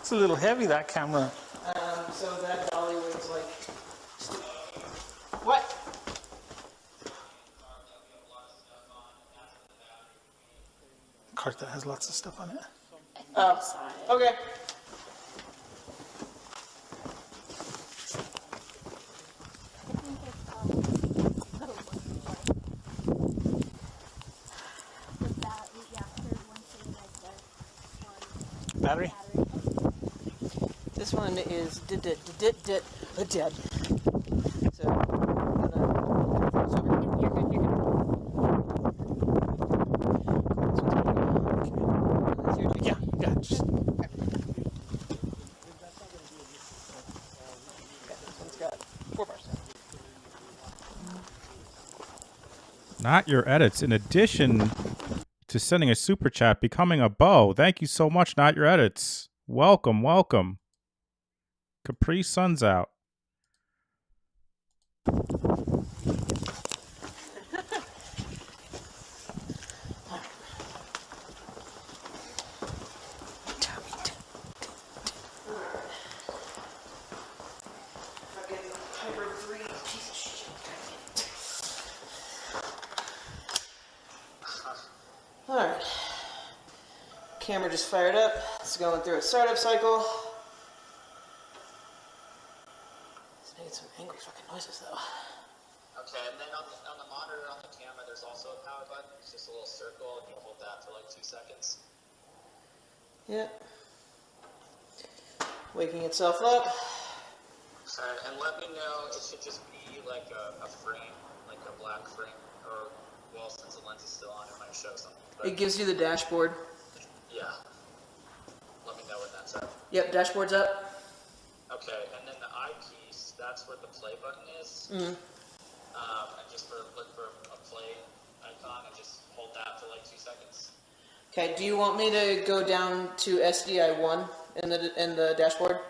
it's a little heavy, that camera. So that dolly weighs like. What? Cart that has lots of stuff on it. Oh. Okay. Battery? This one is dead. So, you're good. Yeah, just. Okay, this one's got 4 bars. Not your edits. In addition to sending a super chat, becoming a beau. Thank you so much, Not Your Edits. Welcome. Capri Sun's out. Alright. Camera just fired up. It's going through a startup cycle. It's making some angry fucking noises though. Okay, and then on the monitor on the camera, there's also a power button. It's just a little circle, and you hold that for like 2 seconds. Yep. Waking itself up. Alright, and let me know. It should just be like a frame, like a black frame, or well, since the lens is still on, it might show something. But It gives you the dashboard. yeah. Let me know when that's up. Yep, dashboard's up. Okay, and then the eyepiece, that's where the play button is. Mm-hmm. And just look for a play icon and just hold that for like 2 seconds. Okay, do you want me to go down to SDI 1 in the dashboard?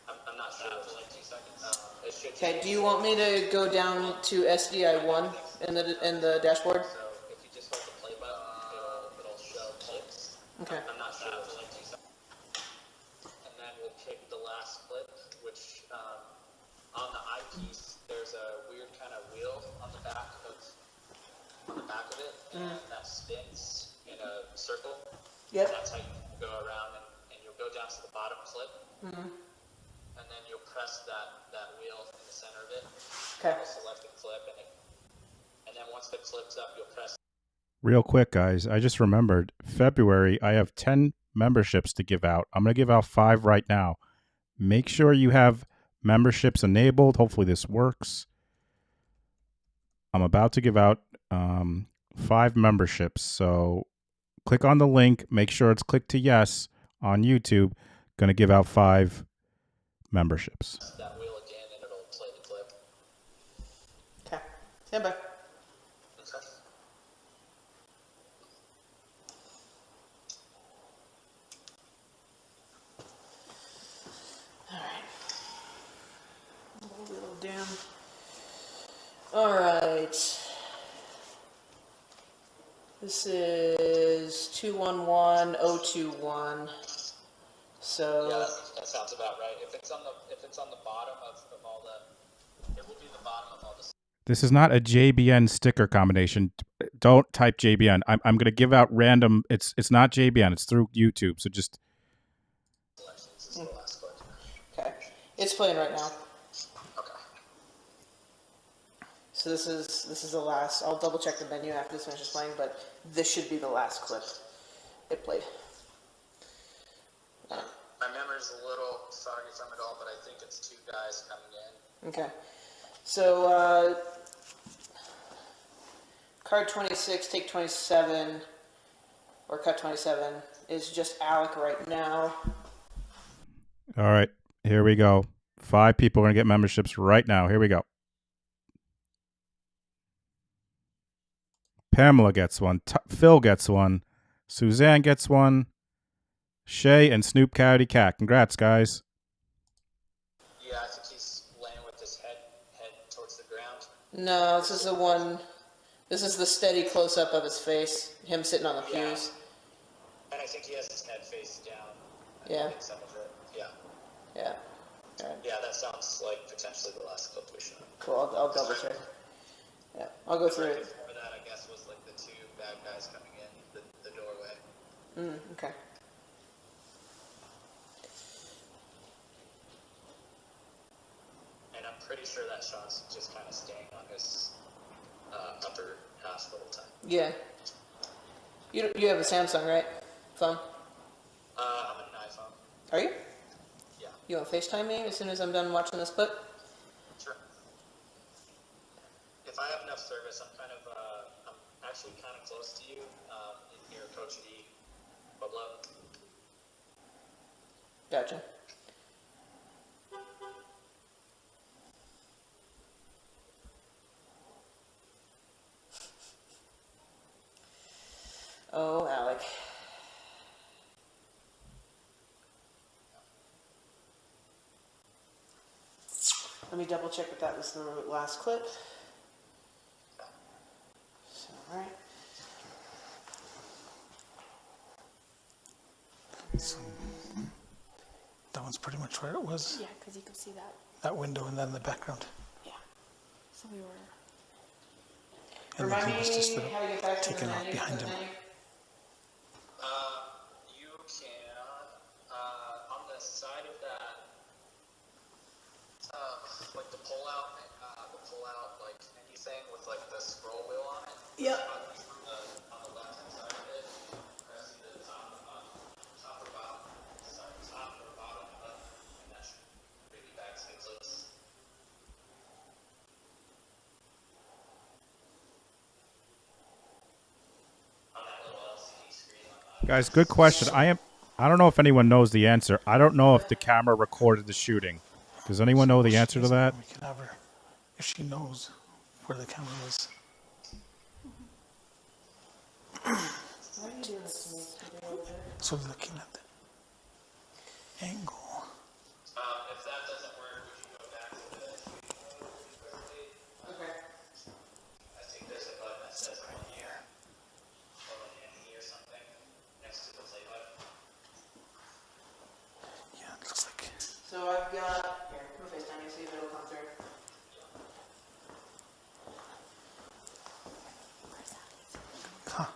I'm not sure for like 2 seconds. It should Okay, do you want me to go down to SDI 1 in the dashboard? So if you just hold the play button, it'll show clips. Okay. I'm not sure for like 2 seconds. And then we'll pick the last clip, which on the eyepiece, there's a weird kind of wheel on the back of it, and that spins in a circle. Yep. That's how you go around, and you'll go down to the bottom clip, and then you'll press that wheel in the center of it. Okay. You'll select the clip, and then once the clip's up, you'll press. Real quick, guys, I just remembered February, I have 10 memberships to give out. I'm going to give out 5 right now. Make sure you have memberships enabled. Hopefully this works. I'm about to give out 5 memberships. So click on the link. Make sure it's click to yes on YouTube. Going to give out 5 memberships. That wheel again, and it'll play the clip. Okay. Stand by. Okay. Hold it all down. All right. This is 211021. So Yeah, that sounds about right. If it's on the bottom of all the, it will be the bottom of all the. This is not a JBN sticker combination. Don't type JBN. I'm going to give out random. It's not JBN. It's through YouTube. So just. Selections is the last clip. okay, it's playing right now. Okay. So this is the last. I'll double check the menu after this finishes playing, but this should be the last clip it played. My memory's a little foggy from it all, but I think it's 2 guys coming in. Okay, so card 26, take 27, or cut 27 is just Alec right now. All right. Here we go. 5 people are going to get memberships right now. Here we go. Pamela gets one. Phil gets one. Suzanne gets one. Shay and Snoop Coyote Cat. Congrats, guys. Yeah, I think he's laying with his head towards the ground. No, this is the one. This is the steady close up of his face. Him sitting on the pews. Yeah. And I think he has his head face down. Yeah. In some of it. Yeah. Yeah. All right. Yeah, that sounds like potentially the last clip we should. Cool. I'll double check. Yeah, I'll go through it. Before that, I guess, was like the 2 bad guys coming in the doorway. Okay. And I'm pretty sure that shot's just kind of staying on his upper half the whole time. Yeah. You have a Samsung, right? Phone? I'm an iPhone. Are you? Yeah. You want to FaceTime me as soon as I'm done watching this clip? Sure. If I have enough service, I'm actually kind of close to you, in near Coach D, Pueblo. Gotcha. Oh, Alec. Let me double check if that was the last clip. Alright. So, that one's pretty much where it was. Yeah, because you could see that. That window and then the background. Yeah. So we were. And then Remind he was just me how to get back to taken the off menu. behind him. You can, on the side of that, Yep. On the left-hand side of it, press either the top or bottom button, and that should bring you back to the clips. On that little LCD screen on the Guys, good question. I don't know if anyone knows the answer. I don't know if the camera recorded the shooting. Does anyone know the answer to that? We can have her, if she knows where the camera is. So looking at the angle. if that doesn't work, we can go back to the Okay. I think there's a button that says right here. Or or something next to the play button. Yeah, it looks like. So I've got, here, we'll FaceTime you, see if it'll come through. Huh.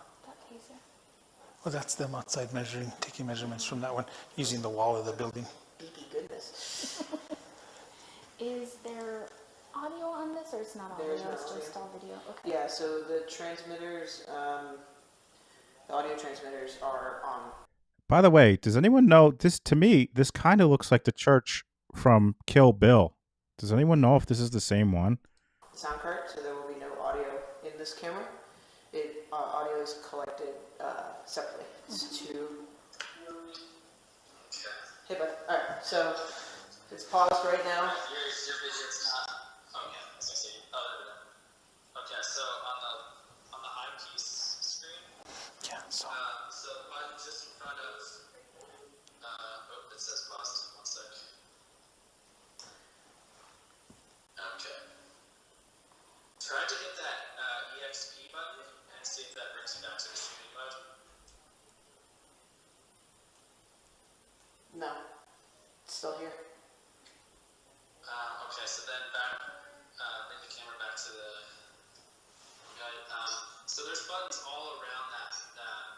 Well, that's them outside measuring, taking measurements from that one, using the wall of the building. Goodness. Is there audio on this, or it's not audio? There's no It's audio. just all video. Okay. Yeah, so the transmitters, the audio transmitters are on. By the way, does anyone know this? To me, this kind of looks like the church from Kill Bill. Does anyone know if this is the same one? Sound card, so there will be no audio in this camera. Audio is collected separately. It's two. Hey, bud. All right, so it's paused right now. Your video's not. Oh yeah, as I say. Okay, so on the eyepiece screen. Yeah. So. So button just in front of. It says paused. 1 sec. Okay. Try to hit that EXP button and see if that brings you back to the shooting mode. No, it's still here. Okay, so then bring the camera back to the. Okay, so there's buttons all around that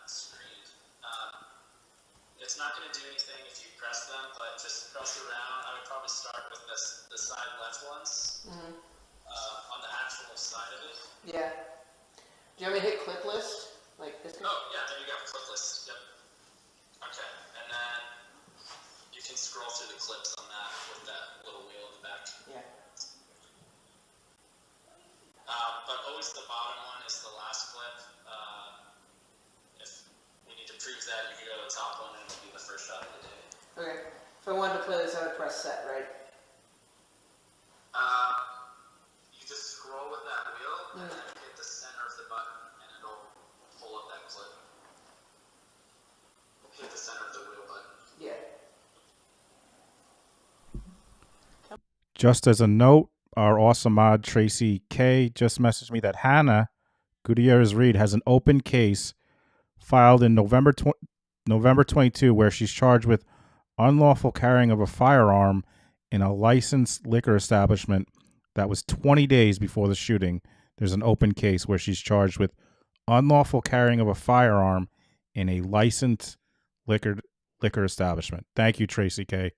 screen. It's not going to do anything if you press them, but just press around. I would probably start with the side left ones. Mm-hmm. On the actual side of it. Yeah. Do you want me to hit clip list? Like this? Oh, yeah, there you go, clip list. Yep. Okay, and then you can scroll through the clips on that with that little wheel in the back. Yeah. But always the bottom one is the last clip. If we need to prove that, you can go to the top one and it'll be the first shot of the day. Okay. If I wanted to play this, I would press set, right? You just scroll with that wheel and then hit the center of the button and it'll pull up that clip. Hit the center of the wheel button. Yeah. Just as a note, our awesome mod Tracy K just messaged me that Hannah Gutierrez-Reed has an open case filed in November 22 where she's charged with unlawful carrying of a firearm in a licensed liquor establishment. That was 20 days before the shooting. There's an open case where she's charged with unlawful carrying of a firearm in a licensed liquor establishment. Thank you, Tracy K.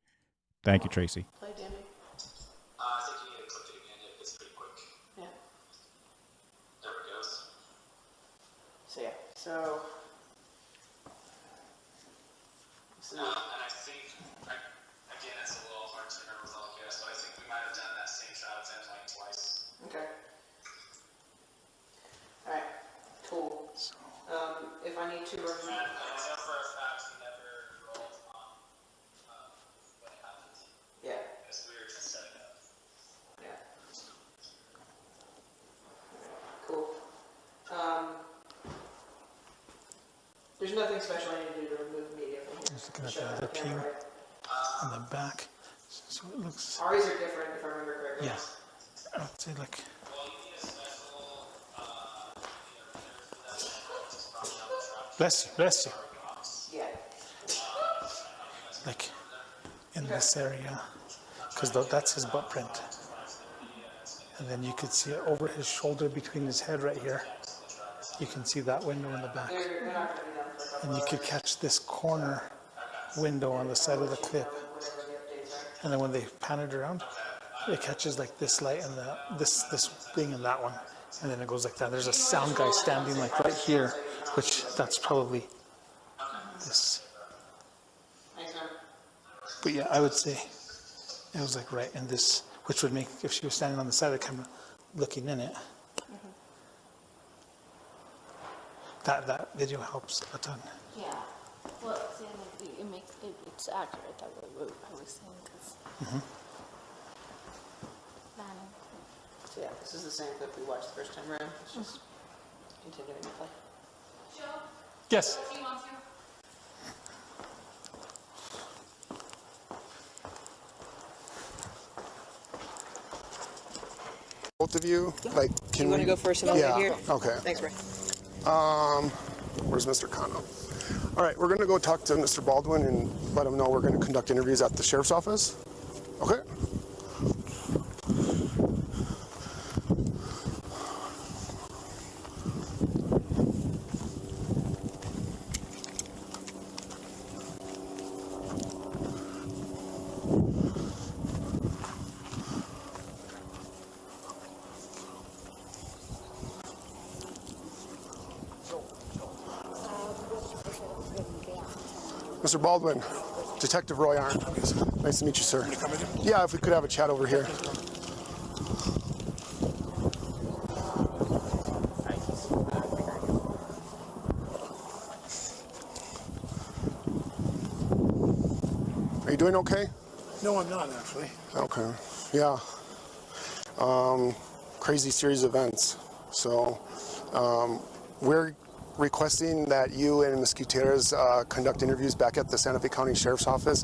Thank you, Tracy. Play, Danny. I think you need to click it again. It's pretty quick. Yeah. There it goes. So yeah. So. And I think, again, it's a little hard to remember with all the chaos, but I think we might have done that same shot of him like twice. Okay. All right. Cool. If I need to remove. And I know for a fact we never rolled on what happened. Yeah. Because we were just setting up. Yeah. Cool. There's nothing special I need to do to remove media from here. Just looking at the other pew on the back. So it looks. Ours are different, if I remember correctly. Yeah. I would say like. Bless you, bless you. Yeah. Like in this area, because that's his butt print. And then you could see it over his shoulder between his head right here. You can see that window in the back. And you could catch this corner window on the side of the clip. And then when they pan it around, it catches like this light and this thing and that one. and then it goes like that. There's a sound guy standing like right here, which that's probably this. But yeah, I would say it was like right in this, which would make, if she was standing on the side of the camera looking in it, that video helps a ton. Yeah. Well, see, it makes it's accurate that what I was saying because. So yeah, this is the same clip we watched the first time around. It's just continuing to play. Yes. Both of you, like, can you want to go first and I'll yeah, get here? Okay. Thanks, Ray. Where's Mr. Kano? All right, we're going to go talk to Mr. Baldwin and let him know we're going to conduct interviews at the sheriff's office. Okay. Mr. Baldwin, Detective Roy Arndt. Nice to meet you, sir. Yeah, if we could have a chat over here. Are you doing okay? No, I'm not actually. Okay. Yeah. Crazy series of events. So, we're requesting that you and Ms. Gutierrez conduct interviews back at the Santa Fe County Sheriff's Office.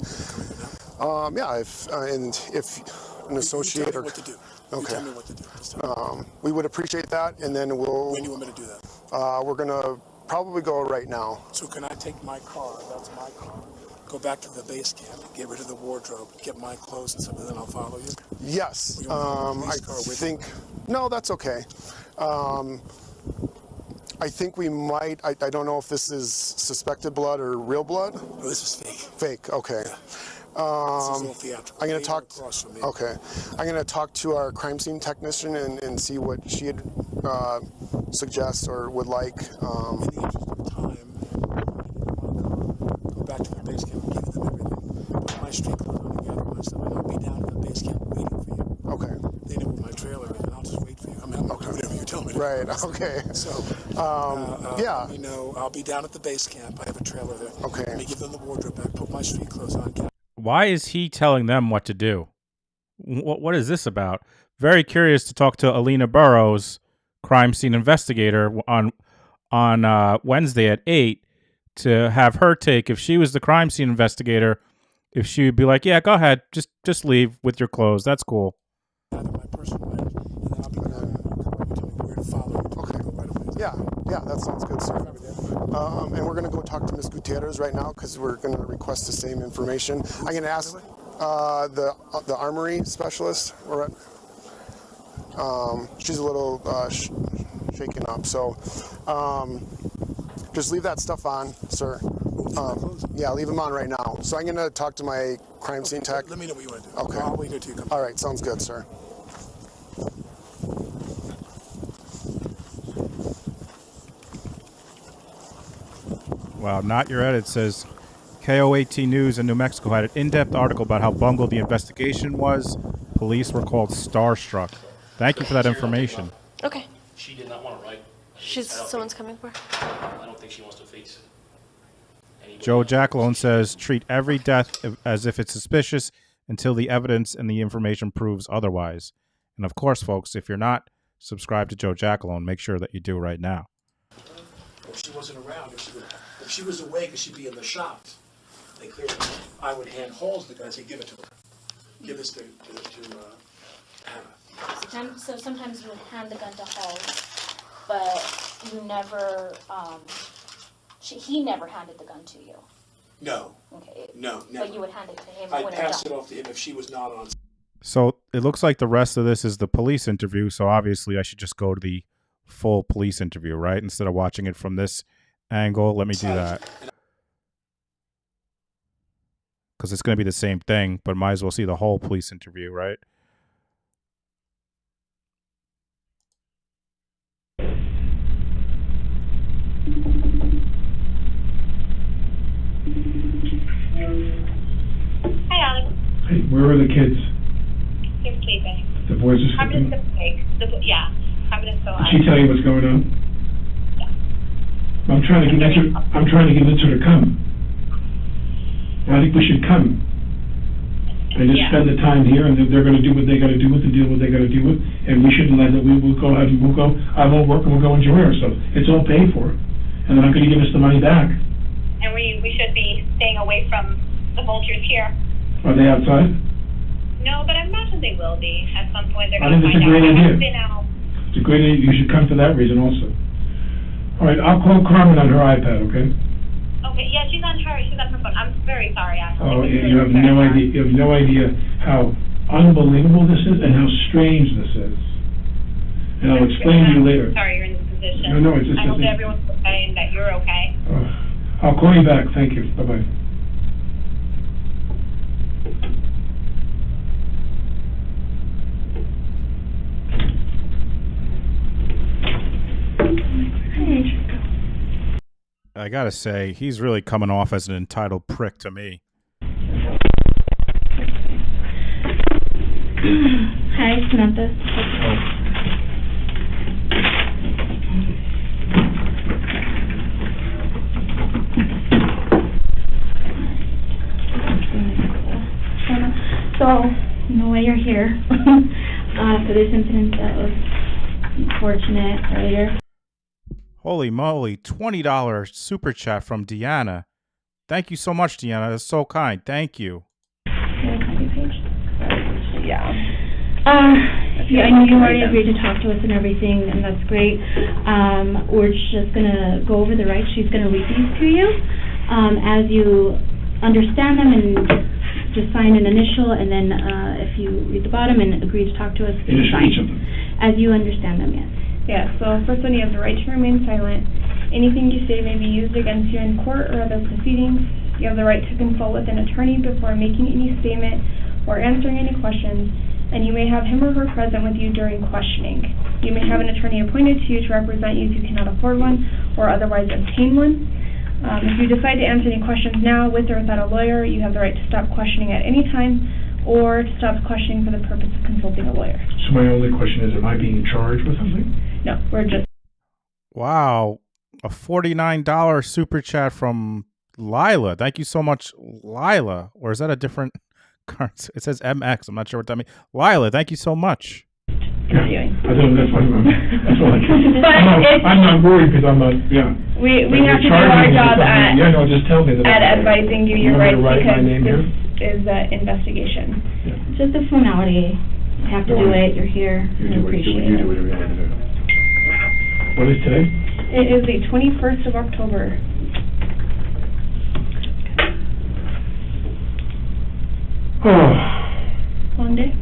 Yeah, if an associate or what to do. okay, You tell me what to do. we would appreciate that, and then we'll. When do you want me to do that? We're gonna probably go right now. So can I take my car? That's my car. Go back to the base camp, get rid of the wardrobe, get my clothes and stuff, and then I'll follow you. Yes. I think. No, that's okay. I think we might, I don't know if this is suspected blood or real blood. No, this is fake. Fake, okay. Yeah. This is all theatrical. I'm going to talk, okay. I'm going to talk to our crime scene technician and see what she'd suggest or would like. In the interest of time, go back to the base camp and give them everything. Put my street clothes on and gather my stuff, and I'll be down at the base camp waiting for you. Okay. They know where my trailer is, and I'll just wait for you. I mean, I'll do whatever you tell me to do. Right, okay. So, yeah. You know, I'll be down at the base camp. I have a trailer there. Okay. Let me give them the wardrobe back, put my street clothes on. Why is he telling them what to do? What is this about? Very curious to talk to Halyna Burrows, crime scene investigator, on Wednesday at 8 to have her take, if she was the crime scene investigator, if she would be like, yeah, go ahead, just leave with your clothes. That's cool. Yeah, that sounds good, sir. And we're going to go talk to Ms. Gutierrez right now because we're going to request the same information. I'm going to ask the armory specialist. She's a little shaken up, so just leave that stuff on, sir. Yeah, leave them on right now. So I'm going to talk to my crime scene tech. Let me know what you want to do. Okay. I'll wait until you come. All right, sounds good, sir. Wow, Not Your Edit says KOAT News in New Mexico had an in-depth article about how bungled the investigation was. Police were called starstruck. Thank you for that information. Okay. She did not want to write. Someone's coming for her. I don't think she wants to face anybody. Joe Jackalone says treat every death as if it's suspicious until the evidence and the information proves otherwise. And of course, folks, if you're not subscribed to Joe Jackalone, make sure that you do right now. If she wasn't around, if she was awake, she'd be in the shop. They cleared it. I would hand Halls the gun and say, give it to her. Give this to Hannah. So sometimes you would hand the gun to Halls, but you never, he never handed the gun to you. No. Okay. No, never. But you would hand it to him. I'd pass it off to him if she was not on. So it looks like the rest of this is the police interview, so obviously I should just go to the full police interview, right? Instead of watching it from this angle, let me do that. Because it's going to be the same thing, but might as well see the whole police interview, right? Hi, Alec. Hey, where are the kids? They're sleeping. The boys are Carmen sleeping? is awake. Yeah, Carmen is still Did she tell you what's going on? I'm trying to convince her to come. I think we should come. And just spend the time here, and they're going to do what they got to do with and deal with what they got to deal with. And we shouldn't let it. We'll go. I won't work, and we'll go enjoy ourselves. It's all paid for, and they're not going to give us the money back. And we should be staying away from the vultures here. Are they outside? No, but I imagine they will be at some point. They're I going to think it's find a great out. idea. I've been out. It's a great idea. You should come for that reason also. All right, I'll call Carmen on her iPad, okay? Okay, yeah, she's on her phone. I'm very sorry, actually. Oh, you have no idea. You have no idea how unbelievable this is and how strange this is. And I'll explain to you later. Sorry you're in this position. No, it's just. I hope that everyone's okay and that you're okay. I'll call you back. Thank you. Bye-bye. I gotta say, he's really coming off as an entitled prick to me. Hi, Samantha. So, in the way you're here, for this incident that was unfortunate earlier. Holy moly, $20 super chat from Deanna. Thank you so much, Deanna. That's so kind. Thank you. Yeah. I know you already agreed to talk to us and everything, and that's great. We're just going to go over the rights. She's going to read these to you as you understand them, and just sign an initial, and then if you read the bottom and agree to talk to us, Initial sign. each of them. As you understand them, yes. Yeah, so first one, you have the right to remain silent. Anything you say may be used against you in court or other proceedings. You have the right to consult with an attorney before making any statement or answering any questions, and you may have him or her present with you during questioning. You may have an attorney appointed to you to represent you if you cannot afford one or otherwise obtain one. If you decide to answer any questions now with or without a lawyer, you have the right to stop questioning at any time or to stop questioning for the purpose of consulting a lawyer. So my only question is, am I being charged with something? No, we're just... Wow. A $49 super chat from Lila. Thank you so much, Lila. Or is that a different currency? It says MX. I'm not sure what that means. Lila, thank you so much. Yeah, I don't know. That's all I can. I'm not worried because I'm not, yeah. We have to do our job at... Yeah, no, just tell me that. At advising you your rights because this is an investigation. Yeah. Just a formality. You have to do it. You're here. You do appreciate it. You it. do whatever you want to do. What is today? It is the 21st of October. Oh. Long day?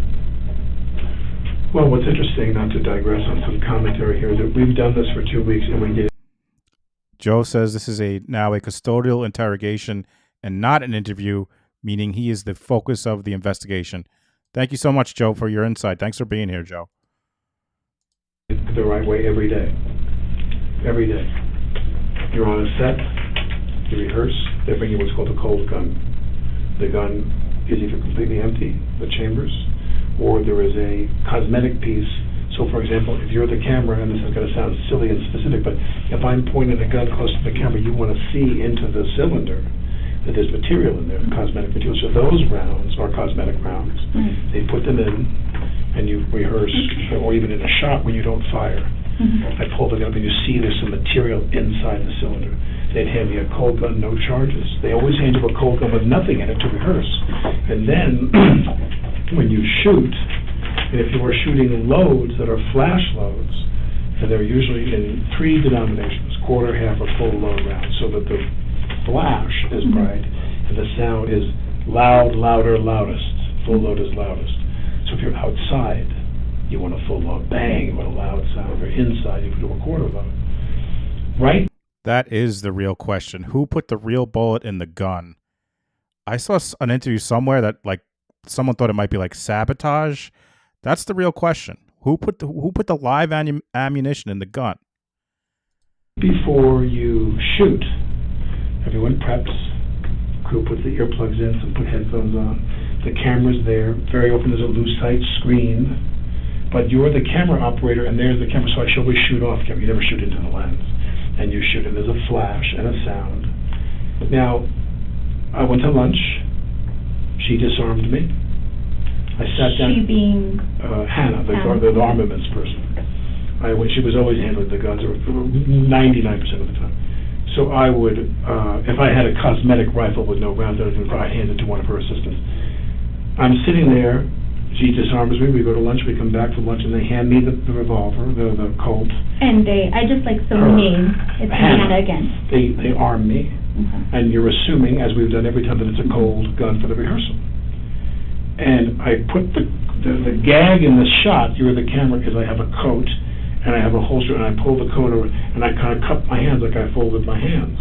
Well, what's interesting, not to digress on some commentary here, is that we've done this for 2 weeks and we did. Joe says this is now a custodial interrogation and not an interview, meaning he is the focus of the investigation. Thank you so much, Joe, for your insight. Thanks for being here, Joe. The right way every day. Every day. You're on a set, you rehearse, they bring you what's called a cold gun. The gun is either completely empty, the chambers, or there is a cosmetic piece. So, for example, if you're the camera, and this is going to sound silly and specific, but if I'm pointing a gun close to the camera, you want to see into the cylinder that there's material in there, cosmetic material. So those rounds are cosmetic rounds. They put them in, and you rehearse, or even in a shot when you don't fire. I pull the gun up and you see there's some material inside the cylinder. They'd hand me a cold gun, no charges. They always hand you a cold gun with nothing in it to rehearse. And then, when you shoot, and if you are shooting loads that are flash loads, and they're usually in 3 denominations, quarter, half, or full load rounds, so that the flash is bright, and the sound is loud, louder, loudest. Full load is loudest. So if you're outside, you want a full load bang, you want a loud sound. If you're inside, you can do a quarter load. Right? That is the real question. Who put the real bullet in the gun? I saw an interview somewhere that someone thought it might be like sabotage. That's the real question. Who put the live ammunition in the gun? Before you shoot, everyone preps, crew puts the earplugs in, some put headphones on. The camera's there. Very often there's a lucite screen, but you're the camera operator, and there's the camera. So I should always shoot off camera. You never shoot into the lens, and you shoot, and there's a flash and a sound. Now, I went to lunch. She disarmed me. I sat down. She being Hannah, the armaments person. She was always handling the guns, or 99% of the time. So I would, if I had a cosmetic rifle with no rounds, I would probably hand it to one of her assistants. I'm sitting there. She disarms me. We go to lunch. We come back from lunch, and they hand me the revolver, the Colt. And I just like the name. It's Hannah again. They arm me, and you're assuming, as we've done every time, that it's a cold gun for the rehearsal. And I put the gag in the shot. You're the camera because I have a coat, and I have a holster, and I pull the coat over, and I kind of cup my hands like I folded my hands.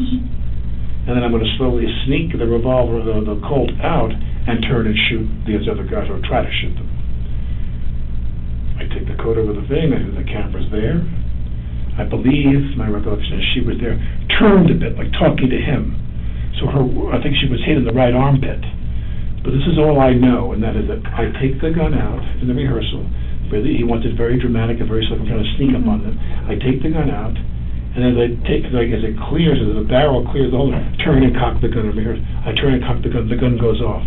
And then I'm going to slowly sneak the revolver, the Colt out, and turn and shoot these other guys, or try to shoot them. I take the coat over the thing, the camera's there. I believe, my recollection is she was there, turned a bit, like talking to him. So I think she was hit in the right armpit. But this is all I know, and that is that I take the gun out in the rehearsal. Really, he wants it very dramatic and very slick. I'm trying to sneak up on them. I take the gun out, and as as it clears, as the barrel clears the hole, turn and cock the gun over here. I turn and cock the gun goes off.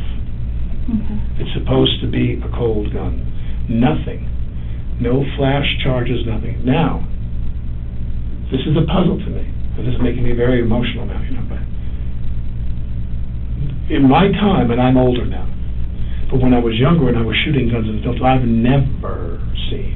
It's supposed to be a cold gun. Nothing. No flash charges, nothing. Now, this is a puzzle to me, and this is making me very emotional now, but in my time, and I'm older now, but when I was younger and I was shooting guns in films, I've never seen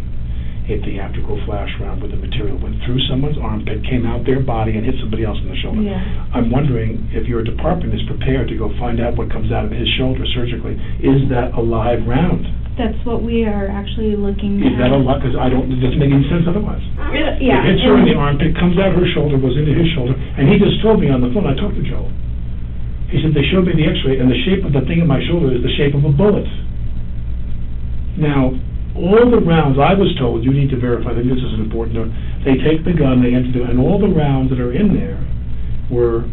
a theatrical flash round where the material went through someone's armpit, came out their body, and hit somebody else in the shoulder. Yeah. I'm wondering if your department is prepared to go find out what comes out of his shoulder surgically. Is that a live round? That's what we are actually looking Is at. that a lot? Because it doesn't make any sense otherwise. Yeah. It hits her in the armpit, comes out her shoulder, goes into his shoulder, and he just told me on the phone, I talked to Joe. He said they showed me the x-ray, and the shape of the thing in my shoulder is the shape of a bullet. Now, all the rounds, I was told, you need to verify, I think this is important, they take the gun, they enter and all the rounds that are in there were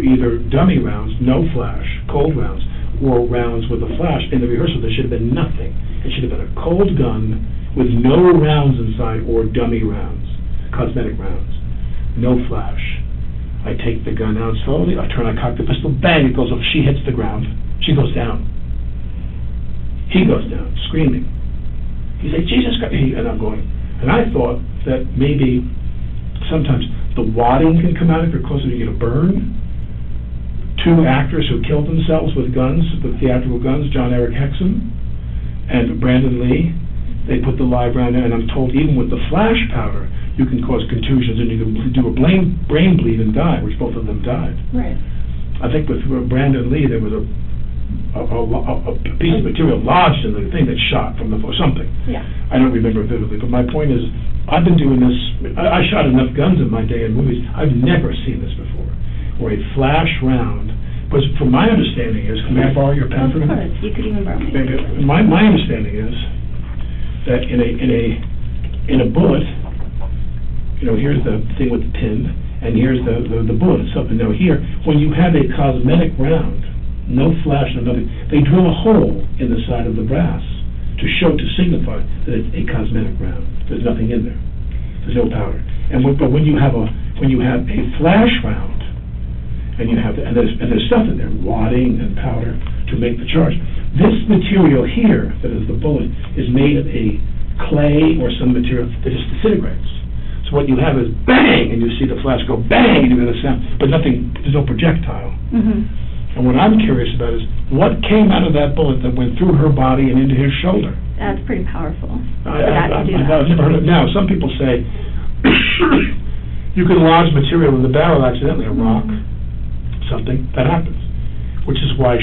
either dummy rounds, no flash, cold rounds, or rounds with a flash. In the rehearsal, there should have been nothing. It should have been a cold gun with no rounds inside, or dummy rounds, cosmetic rounds, no flash. I take the gun out slowly, I turn, I cock the pistol, bang, it goes off, she hits the ground, she goes down. He goes down, screaming. He said, Jesus Christ, and I'm going. And I thought that maybe sometimes the wadding can come out if you're closer to get a burn. Two actors who killed themselves with guns, with theatrical guns, John Eric Hexum and Brandon Lee, they put the live round in, and I'm told even with the flash powder, you can cause contusions and you can do a brain bleed and die, which both of them died. Right. I think with Brandon Lee, there was a piece of material lodged in the thing that shot from or something. Yeah. I don't remember vividly, but my point is, I've been doing this, I shot enough guns in my day in movies, I've never seen this before, where a flash round, but from my understanding is, may I borrow your pen for a minute? Of course, you could even borrow my My understanding is that in a bullet, here's the thing with the pin, and here's the bullet itself. And now here, when you have a cosmetic round, no flash, no nothing, they drill a hole in the side of the brass to signify that it's a cosmetic round. There's nothing in there. There's no powder. But when you have a flash round, and there's stuff in there, wadding and powder to make the charge. This material here, that is the bullet, is made of a clay or some material that just disintegrates. So what you have is bang, and you see the flash go bang, and you hear the sound, but nothing, there's no projectile. And what I'm curious about is what came out of that bullet that went through her body and into his shoulder. That's pretty powerful. I've never heard of it. Now, some people say you can lodge material in the barrel accidentally, a rock, something, that happens. Which is why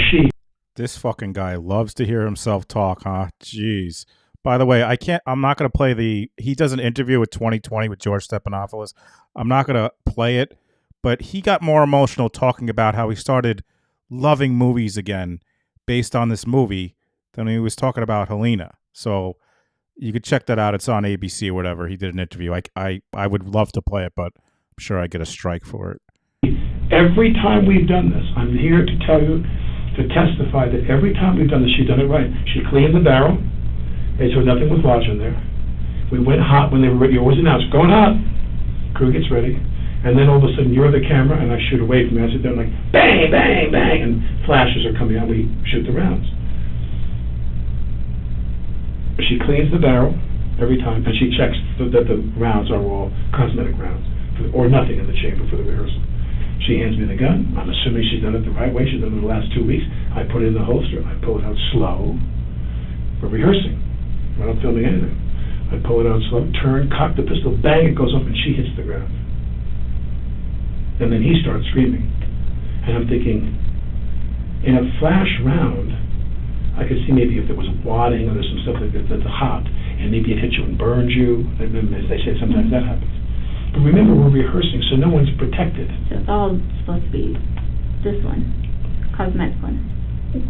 This fucking guy loves to hear himself talk, huh? Jeez. By the way, I'm not going to play he does an interview with 2020 with George Stephanopoulos. I'm not going to play it, but he got more emotional talking about how he started loving movies again based on this movie than he was talking about Halyna. So you could check that out. It's on ABC or whatever. He did an interview. I would love to play it, but I'm sure I get a strike for it. Every time we've done this, I'm here to tell you, to testify that every time we've done this, she's done it right. She cleaned the barrel, made sure nothing was lodged in there. We went hot when they were ready. You always announce, going hot. Crew gets ready. And then all of a sudden, you're the camera, and I shoot away from you. I sit there and like, bang, bang, bang, and flashes are coming out. We shoot the rounds. She cleans the barrel every time, and she checks that the rounds are all cosmetic rounds, or nothing in the chamber for the rehearsal. She hands me the gun. I'm assuming she's done it the right way. She's done it the last 2 weeks. I put it in the holster. I pull it out slow. We're rehearsing. We're not filming anything. I pull it out slow, turn, cock the pistol, bang, it goes up, and she hits the ground. And then he starts screaming. And I'm thinking, in a flash round, I could see maybe if there was wadding or there's some stuff that's hot, and maybe it hits you and burns you. And then, as they say, sometimes that happens. But remember, we're rehearsing, so no one's protected. So it's all supposed to be this one, cosmetic one.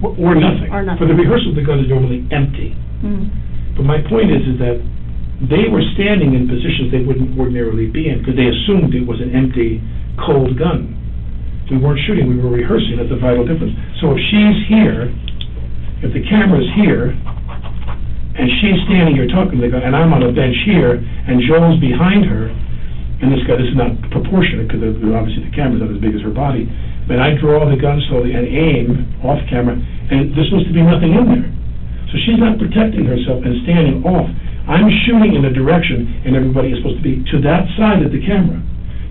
Or nothing. Or nothing. For the rehearsal, the gun is normally empty. But my point is that they were standing in positions they wouldn't ordinarily be in because they assumed it was an empty, cold gun. We weren't shooting, we were rehearsing. That's a vital difference. So if she's here, if the camera's here, and she's standing here talking to the gun, and I'm on a bench here, and Joel's behind her, and this is not proportionate because obviously the camera's not as big as her body, but I draw the gun slowly and aim off camera, and there's supposed to be nothing in there. So she's not protecting herself and standing off. I'm shooting in a direction, and everybody is supposed to be to that side of the camera.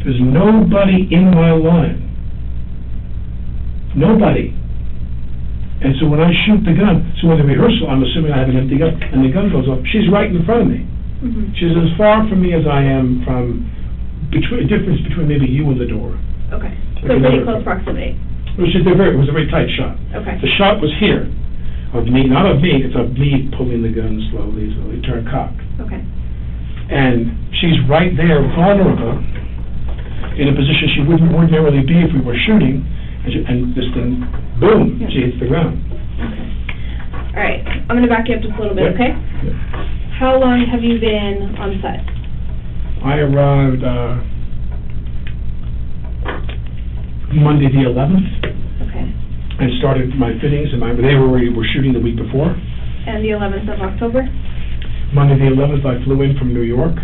There's nobody in my line. Nobody. And so when I shoot the gun, so in the rehearsal, I'm assuming I have an empty gun, and the gun goes off. She's right in front of me. She's as far from me as I am from a difference between maybe you and the door. Okay. So pretty close proximity. It was a very tight shot. Okay. The shot was here. Of me, not of me, it's of me pulling the gun slowly, turn cock. Okay. And she's right there, vulnerable, in a position she wouldn't ordinarily be if we were shooting, and this thing, boom, she hits the ground. Okay. All right, I'm going to back you up just a little bit, okay? Yep. How long have you been on set? I arrived Monday the 11th. Okay. And started my fittings, and they were shooting the week before. And the 11th of October? Monday the 11th, I flew in from New York.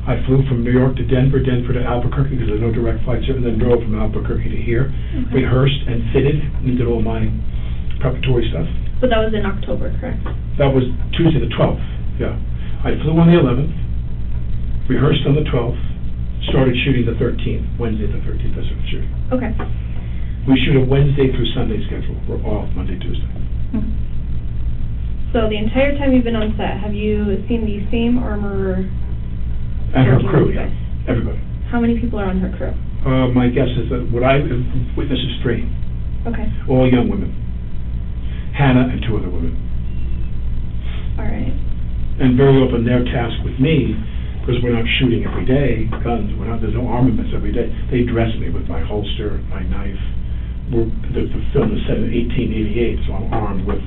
I flew from New York to Denver to Albuquerque because there's no direct flights here, and then drove from Albuquerque to here. Okay. Rehearsed and fitted and did all my preparatory stuff. But that was in October, correct? That was Tuesday the 12th, yeah. I flew on the 11th, rehearsed on the 12th, started shooting the 13th, Wednesday the 13th, I started shooting. Okay. We shoot a Wednesday through Sunday schedule. We're off Monday, Tuesday. So the entire time you've been on set, have you seen the same armorer? And her crew, yeah. Everybody. How many people are on her crew? My guess is that what I witnessed is 3. Okay. All young women. Hannah and 2 other women. All right. And very often their task with me, because we're not shooting every day, guns, there's no armaments every day. They dress me with my holster, my knife. The film is set in 1888, so I'm armed with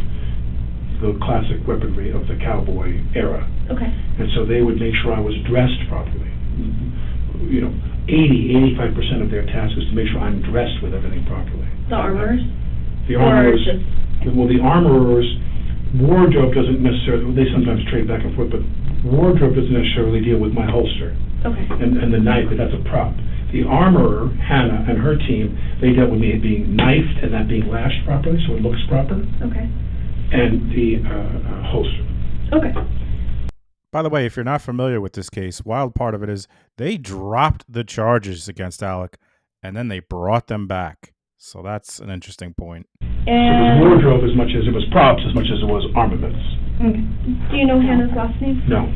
the classic weaponry of the cowboy era. Okay. And so they would make sure I was dressed properly. 85% of their task is to make sure I'm dressed with everything properly. The armorers? The armorers. Well, the armorers, wardrobe doesn't necessarily, they sometimes trade back and forth, but wardrobe doesn't necessarily deal with my holster. Okay. And the knife, but that's a prop. The armorer, Hannah, and her team, they dealt with me being knifed and that being lashed properly, so it looks proper. Okay. And the holster. Okay. By the way, if you're not familiar with this case, wild part of it is they dropped the charges against Alec, and then they brought them back. So that's an interesting point. So it was wardrobe as much as it was props, as much as it was armaments. Okay. Do you know Hannah's last name? No.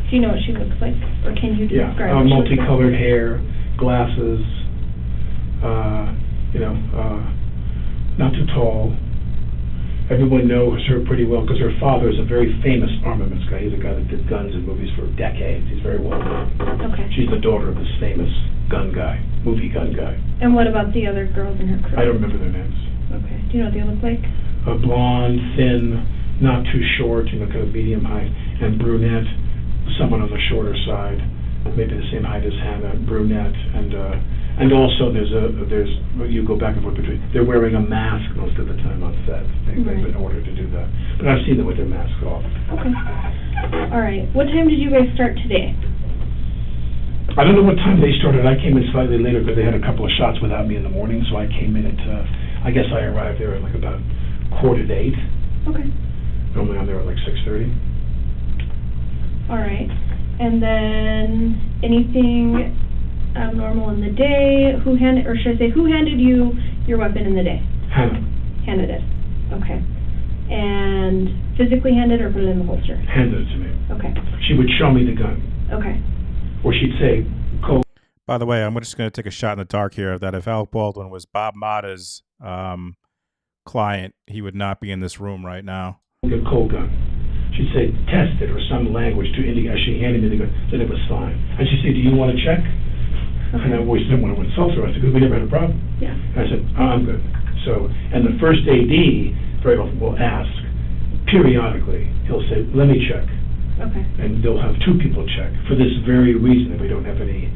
Do you know what she looks like? Or can you describe what she looks like? Multicolored hair, glasses, not too tall. Everyone knows her pretty well because her father is a very famous armaments guy. He's a guy that did guns in movies for decades. He's very well known. Okay. She's the daughter of this famous gun guy, movie gun guy. And what about the other girls in her crew? I don't remember their names. Okay. Do you know what they look like? A blonde, thin, not too short, kind of medium height, and brunette, someone on the shorter side, maybe the same height as Hannah, brunette, and And also, you go back and forth between, they're wearing a mask most of the time on set. They've been ordered to do that. But I've seen them with their masks off. Okay. All right. What time did you guys start today? I don't know what time they started. I came in slightly later because they had a couple of shots without me in the morning, so I came in at, I guess I arrived there at like about 7:45. Okay. Normally I'm there at like 6:30. All right. And then anything abnormal in the day? Who handed you your weapon in the day? Hannah. Hannah did. Okay. And physically handed or put it in the holster? Handed it to me. Okay. She would show me the gun. Okay. Or she'd say, "Cole." By the way, I'm just going to take a shot in the dark here that if Alec Baldwin was Bob Mata's client, he would not be in this room right now. A cold gun. She'd say, "Test it," or some language to indicate. She handed me the gun, then it was fine. And she'd say, "Do you want to check?" Okay. And I always didn't want to insult her. I said, "Because we never had a problem." Yeah. And I said, "I'm good." So, and the first AD very often will ask, periodically, he'll say, "Let me check." Okay. And they'll have two people check for this very reason. If we don't have any,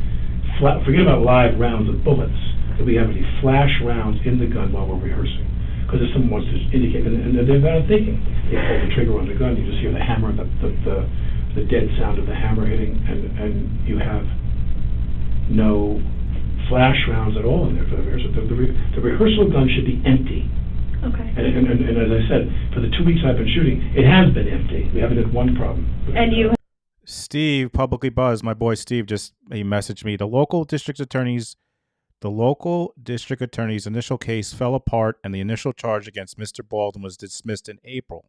forget about live rounds of bullets, if we have any flash rounds in the gun while we're rehearsing. Because if someone wants to indicate, and they're not thinking, they pull the trigger on the gun, you just hear the hammer, the dead sound of the hammer hitting, and you have no flash rounds at all in there for the rehearsal. The rehearsal gun should be empty. Okay. And as I said, for the 2 weeks I've been shooting, it has been empty. We haven't had one problem. And you? Steve, Publicly Buzzed, my boy Steve, he messaged me. The local district attorney's initial case fell apart and the initial charge against Mr. Baldwin was dismissed in April.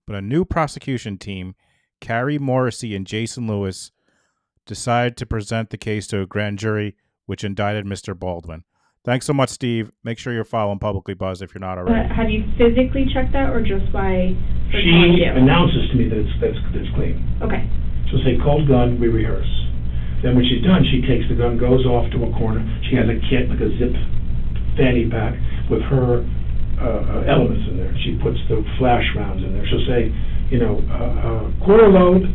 But a new prosecution team, Carrie Morrissey and Jason Lewis, decided to present the case to a grand jury, which indicted Mr. Baldwin. Thanks so much, Steve. Make sure you're following Publicly Buzzed if you're not already. Have you physically checked that or just by She announces to me that it's clean. Okay. She'll say, "Cold gun, we rehearse." Then when she's done, she takes the gun, goes off to a corner. She has a kit, like a zip fanny pack, with her elements in there. She puts the flash rounds in there. She'll say, quarter load,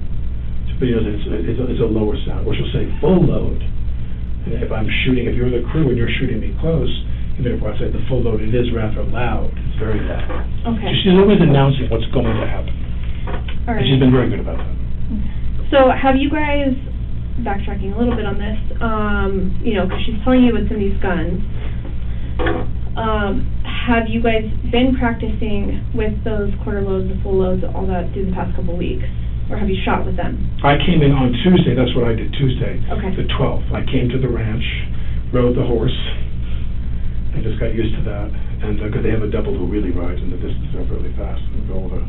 but it's a lower sound. Or she'll say full load. And if you're the crew and you're shooting me close, even if I say the full load, it is rather loud. It's very loud. Okay. So she's always announcing what's going to happen. All right. And she's been very good about that. So have you guys, backtracking a little bit on this, because she's telling you what's in these guns, have you guys been practicing with those quarter loads, the full loads, all that through the past couple weeks? Or have you shot with them? I came in on Tuesday. That's what I did Tuesday, okay. The 12th. I came to the ranch, rode the horse. I just got used to that. And because they have a double who really rides in the distance up really fast. And all the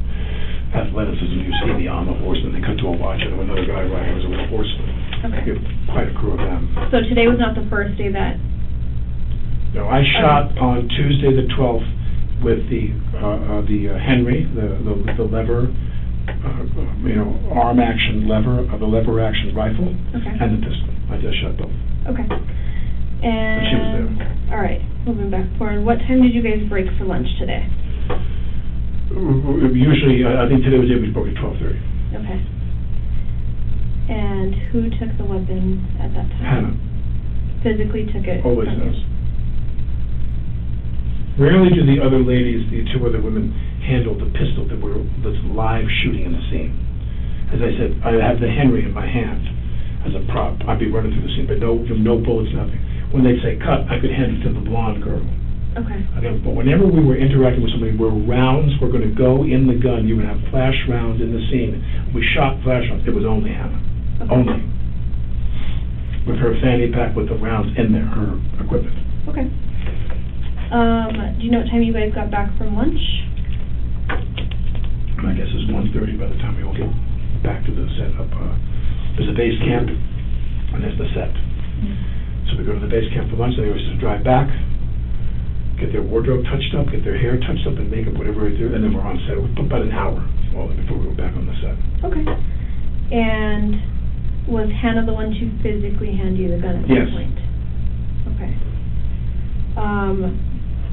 athleticism you see on the horse. And they cut to a watch and another guy riding was a little horseman. Okay. We have quite a crew of them. So today was not the first day that... No, I shot on Tuesday the 12th with the Henry, the lever, arm action lever, the lever action rifle, okay. And the pistol. I just shot both. Okay. But she was there. All right, moving back forward. What time did you guys break for lunch today? Usually, I think today we broke at 12:30. Okay. And who took the weapon at that time? Hannah. Physically took it? Always does. Rarely do the other ladies, the two other women, handle the pistol that's live shooting in the scene. As I said, I have the Henry in my hand as a prop. I'd be running through the scene, but no bullets, nothing. When they say cut, I could hand it to the blonde girl. Okay. But whenever we were interacting with somebody where rounds were going to go in the gun, you would have flash rounds in the scene. We shot flash rounds. It was only Hannah. Okay. Only. With her fanny pack with the rounds in there, her equipment. Okay. Do you know what time you guys got back from lunch? I guess it's 1:30 by the time we all get back to the set up. There's a base camp, and there's the set. Mm-hmm. So we go to the base camp for lunch, they always just drive back, get their wardrobe touched up, get their hair touched up and makeup, whatever we do, and then we're on set. We put about an hour before we go back on the set. Okay. And was Hannah the one to physically hand you the gun at Yes. that point? Okay.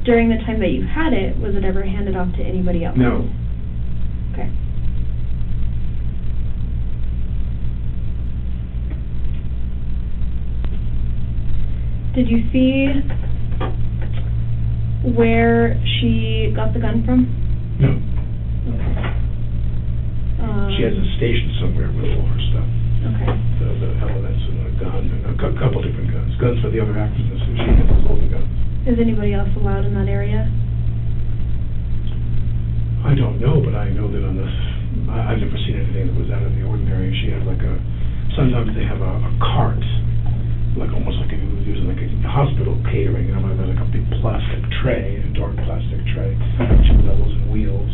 During the time that you had it, was it ever handed off to anybody else? No. Okay. Did you see where she got the gun from? No. Okay. She has a station somewhere with all her stuff. Okay. The elements and a gun and a couple different guns. Guns for the other actors, and she handles all the guns. Is anybody else allowed in that area? I don't know, but I know that on this, I've never seen anything that was out of the ordinary. She had like sometimes they have a cart, like almost like if you were using like a hospital catering, you know, there's like a big plastic tray, a dark plastic tray, 2 levels and wheels.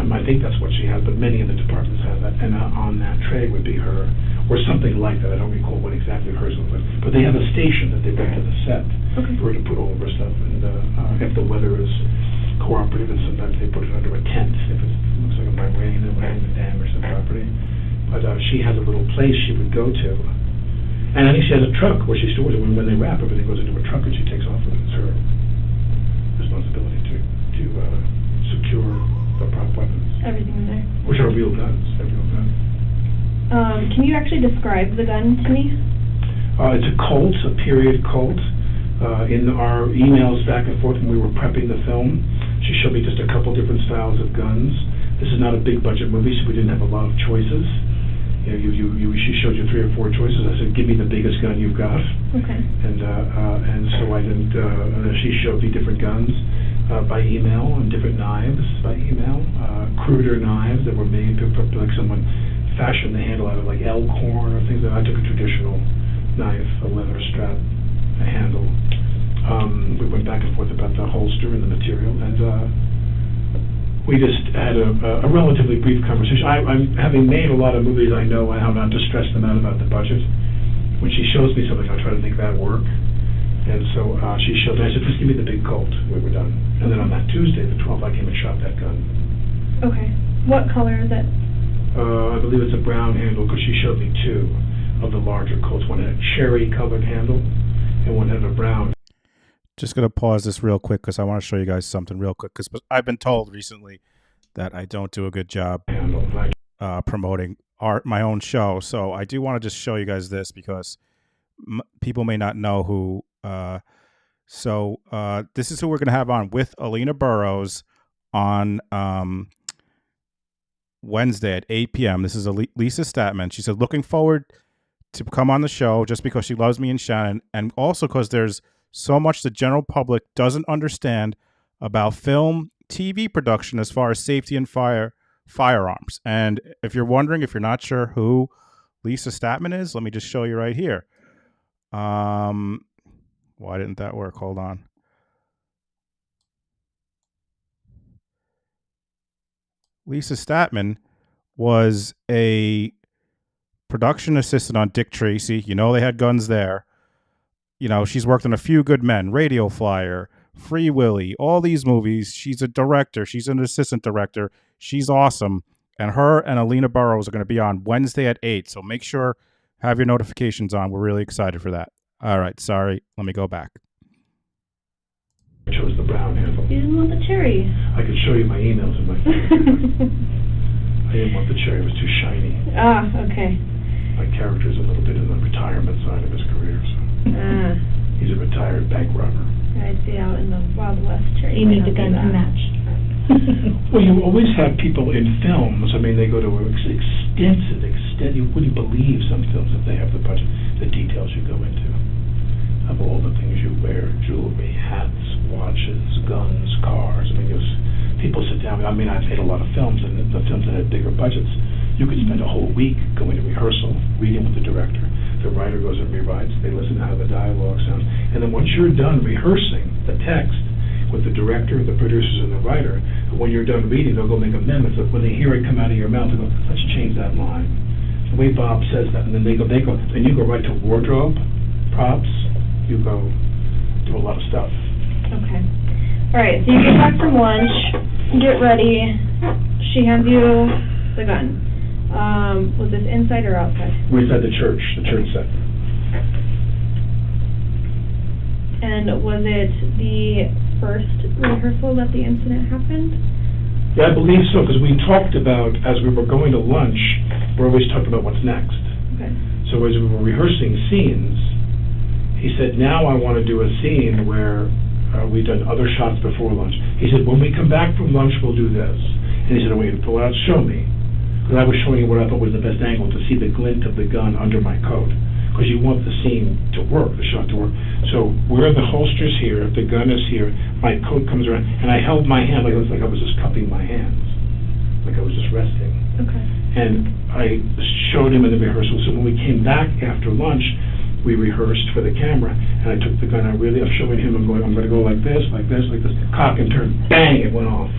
I think that's what she has, but many of the departments have that, and on that tray would be her, or something like that. I don't recall what exactly hers was, but they have a station that they bring to the set for her to put all of her stuff, and if the weather is cooperative, and sometimes they put it under a tent if it looks like it might rain and rain and damage the property. But she has a little place she would go to, and I think she has a truck where she stores it. When they wrap, everything goes into a truck and she takes off with it. It's her responsibility to secure the prop weapons. Everything in there. Which are real guns. They're real guns. Can you actually describe the gun to me? It's a Colt, a period Colt. In our emails back and forth when we were prepping the film, she showed me just a couple different styles of guns. This is not a big budget movie, so we didn't have a lot of choices. You know, she showed you 3 or 4 choices. I said, give me the biggest gun you've got. Okay. And so I didn't. She showed me different guns by email and different knives by email, cruder knives that were made like someone fashioned the handle out of like elkhorn or things. I took a traditional knife, a leather strap, a handle. We went back and forth about the holster and the material, and we just had a relatively brief conversation. I'm having made a lot of movies, I know how not to stress them out about the budget. When she shows me something, I try to make that work. And so she showed me, I said, just give me the big Colt. We were done. And then on that Tuesday, the 12th, I came and shot that gun. Okay. What color is it? I believe it's a brown handle, because she showed me 2 of the larger Colts. One had a cherry-colored handle, and one had a brown. Just going to pause this real quick because I want to show you guys something real quick, because I've been told recently that I don't do a good job promoting my own show. So I do want to just show you guys this because people may not know who. This is who we're going to have on with Halyna Burroughs on Wednesday at 8 p.m. This is Lisa Statman. She said, looking forward to come on the show just because she loves me and Shannon, and also because there's so much the general public doesn't understand about film, TV production as far as safety and firearms. And if you're wondering, if you're not sure who Lisa Statman is, let me just show you right here. Why didn't that work? Hold on. Lisa Statman was a production assistant on Dick Tracy. You know, they had guns there. You know, she's worked on A Few Good Men, Radio Flyer, Free Willy, all these movies. She's a director. She's an assistant director. She's awesome. And her and Halyna Burroughs are going to be on Wednesday at 8. So make sure, have your notifications on. We're really excited for that. All right. Sorry. Let me go back. I chose the brown handle. You didn't want the cherry. I could show you my emails and my phone. I didn't want the cherry. It was too shiny. Ah, okay. My character's a little bit in the retirement side of his career. So. He's a retired bank robber. I'd see out in the Wild West cherry. You need the gun to match. Well, you always have people in films. I mean, they go to extensive. You wouldn't believe some films if they have the budget, the details you go into, of all the things you wear, jewelry, hats, watches, guns, cars. I mean, people sit down. I mean, I've made a lot of films, and the films that had bigger budgets, you could spend a whole week going to rehearsal, reading with the director. The writer goes and rewrites. They listen to how the dialogue sounds. And then once you're done rehearsing the text with the director, the producers, and the writer, when you're done reading, they'll go make amendments. When they hear it come out of your mouth, they go, let's change that line. The way Bob says that. And then then you go right to wardrobe, props. You go do a lot of stuff. Okay. All right, so you get back from lunch, get ready. She hands you the gun. Was this inside or outside? We're inside the church set. And was it the first rehearsal that the incident happened? Yeah, I believe so, because we talked about, as we were going to lunch, we're always talking about what's next. Okay. So as we were rehearsing scenes, He said, now I want to do a scene where we've done other shots before lunch. He said, when we come back from lunch, we'll do this. And he said, I want you to pull it out, show me. Because I was showing you what I thought was the best angle to see the glint of the gun under my coat. Because you want the scene to work, the shot to work. So where the holster's here, if the gun is here, my coat comes around, and I held my hand like it was like I was just cupping my hands, like I was just resting. Okay. And I showed him in the rehearsal. So when we came back after lunch, we rehearsed for the camera, and I took the gun. I'm showing him. I'm going to go like this, like this, like this. Cock and turn. Bang! It went off.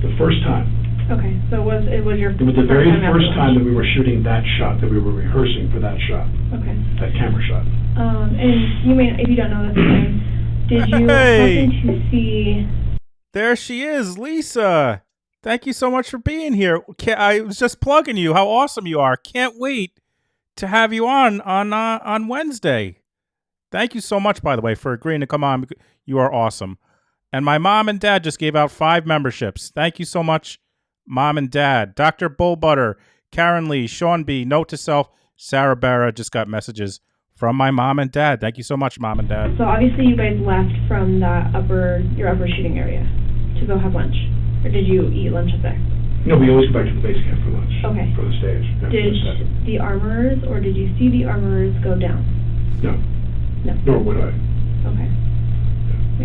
The first time. Okay, so it was your. It was the very first time that we were shooting that shot, that we were rehearsing for that shot. Okay. That camera shot. And you may, if you don't know this thing, did you happen to see? There she is, Lisa. Thank you so much for being here. I was just plugging you. How awesome you are. Can't wait to have you on Wednesday. Thank you so much, by the way, for agreeing to come on. You are awesome. And my mom and dad just gave out 5 memberships. Thank you so much, Mom and Dad. Dr. Bullbutter, Karen Lee, Sean B, Note to Self, Sarah Barra just got messages from my mom and dad. Thank you so much, Mom and Dad. So obviously you guys left from your upper shooting area to go have lunch. Or did you eat lunch up there? No, we always go back to the base camp for lunch. Okay. For the stage. Did the armorers, or did you see the armorers go down? No. No. Nor would I. Okay.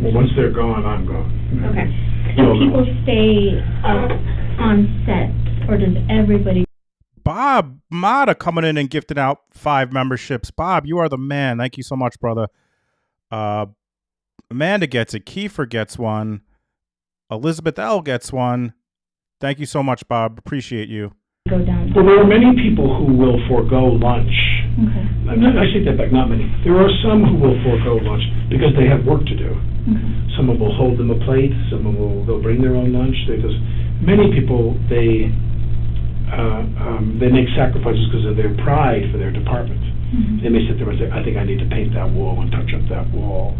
Well, once they're gone, I'm gone. Okay. Do people stay up on set, or does everybody? Bob Mata coming in and gifting out 5 memberships. Bob, you are the man. Thank you so much, brother. Amanda gets it. Kiefer gets one. Elizabeth L gets one. Thank you so much, Bob. Appreciate you. Go down. Well, there are many people who will forego lunch. Okay. I take that back, not many. There are some who will forego lunch because they have work to do. Okay. Someone will hold them a plate. Someone they'll bring their own lunch. Many people, they make sacrifices because of their pride for their department. Mm-hmm. They may sit there and say, I think I need to paint that wall and touch up that wall.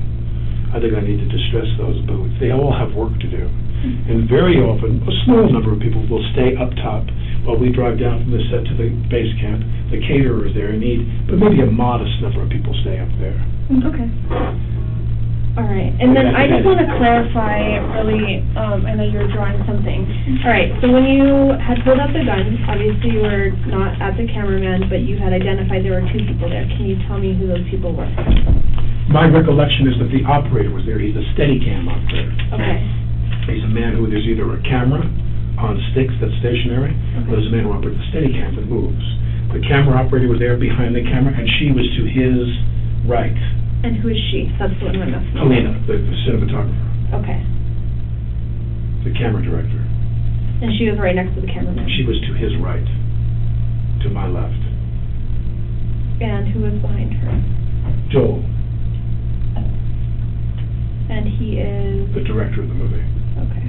I think I need to distress those boots. They all have work to do. And very often, a small number of people will stay up top while we drive down from the set to the base camp. The caterer is there in need, but maybe a modest number of people stay up there. Okay. All right. And then I just want to clarify, really, I know you were drawing something. All right. So when you had pulled out the gun, obviously you were not at the cameraman, but you had identified there were 2 people there. Can you tell me who those people were? My recollection is that the operator was there. He's a Steadicam operator. Okay. He's a man who there's either a camera on sticks that's stationary, or there's a man who operates the Steadicam that moves. The camera operator was there behind the camera, and she was to his right. And who is she? That's the one I'm asking. Halyna, the cinematographer. Okay. The camera director. And she was right next to the cameraman. She was to his right, to my left. And who was behind her? Joel. And he is? The director of the movie. Okay.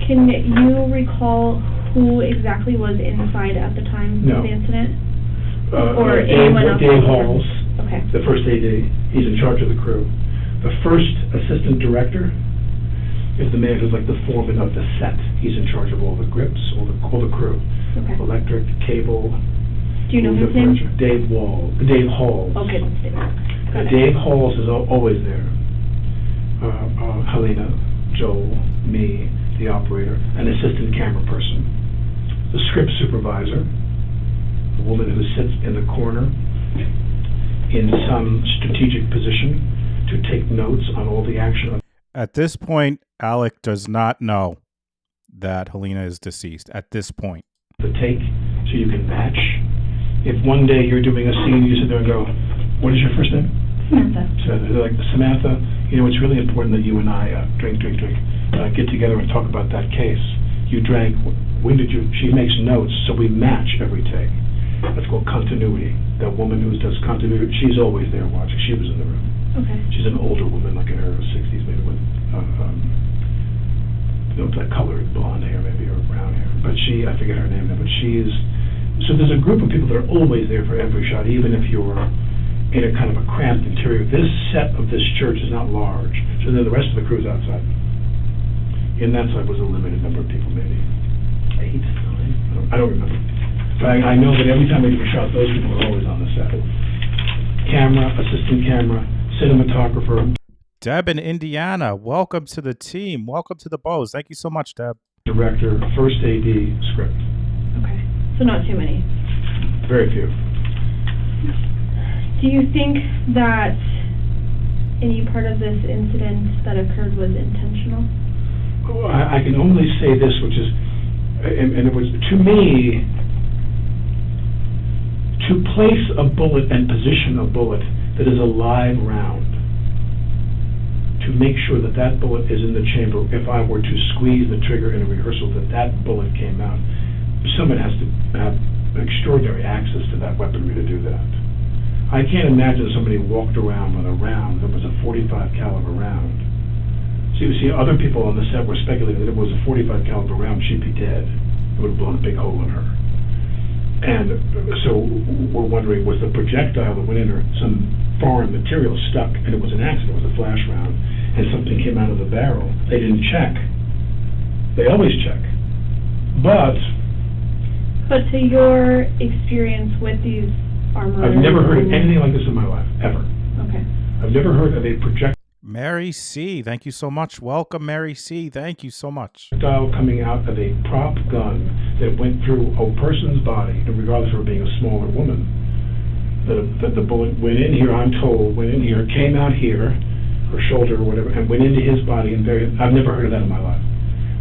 Can you recall who exactly was inside at the time of the incident? Or anyone else? Dave Halls, Okay. the first AD. He's in charge of the crew. The first assistant director is the man who's like the foreman of the set. He's in charge of all the grips, all the crew. Okay. Electric, cable. Do you know his name? Dave Halls. Okay, let's see. Dave Halls is always there. Halyna, Joel, me, the operator, an assistant camera person, the script supervisor, a woman who sits in the corner in some strategic position to take notes on all the action. At this point, Alec does not know that Halyna is deceased. At this point. The take, so you can match. If one day you're doing a scene, you sit there and go, what is your first name? Samantha. So they're like, Samantha, it's really important that you and I get together and talk about that case. You drank, when did you, she makes notes, so we match every take. That's called continuity. That woman who does continuity, she's always there watching. She was in the room. Okay. She's an older woman, like in her 60s, maybe with, that colored blonde hair, maybe, or brown hair. But I forget her name now, but so there's a group of people that are always there for every shot, even if you're in a kind of a cramped interior. This set of this church is not large, so then the rest of the crew's outside. In that side was a limited number of people, maybe 8, 9. I don't remember. But I know that every time we do a shot, those people are always on the set. Camera, assistant camera, cinematographer. Deb in Indiana, welcome to the team. Welcome to the Bows. Thank you so much, Deb. Director, first AD, script. Okay, so not too many. Very few. Do you think that any part of this incident that occurred was intentional? I can only say this, which is, and it was, to me, to place a bullet and position a bullet that is a live round, to make sure that that bullet is in the chamber, if I were to squeeze the trigger in a rehearsal, that bullet came out, someone has to have extraordinary access to that weaponry to do that. I can't imagine somebody walked around with a round that was a .45 caliber round. So you see, other people on the set were speculating that if it was a .45 caliber round, she'd be dead. It would have blown a big hole in her. And so we're wondering, was the projectile that went in her some foreign material stuck, and it was an accident, it was a flash round, and something came out of the barrel. They didn't check. They always check. But to your experience with these armor... I've never heard of anything like this in my life, ever. Okay. I've never heard of a projectile... Mary C., thank you so much. Welcome, Mary C., thank you so much. Coming out of a prop gun that went through a person's body, and regardless of her being a smaller woman, that the bullet went in here, I'm told, went in here, came out here, her shoulder or whatever, and went into his body. And I've never heard of that in my life.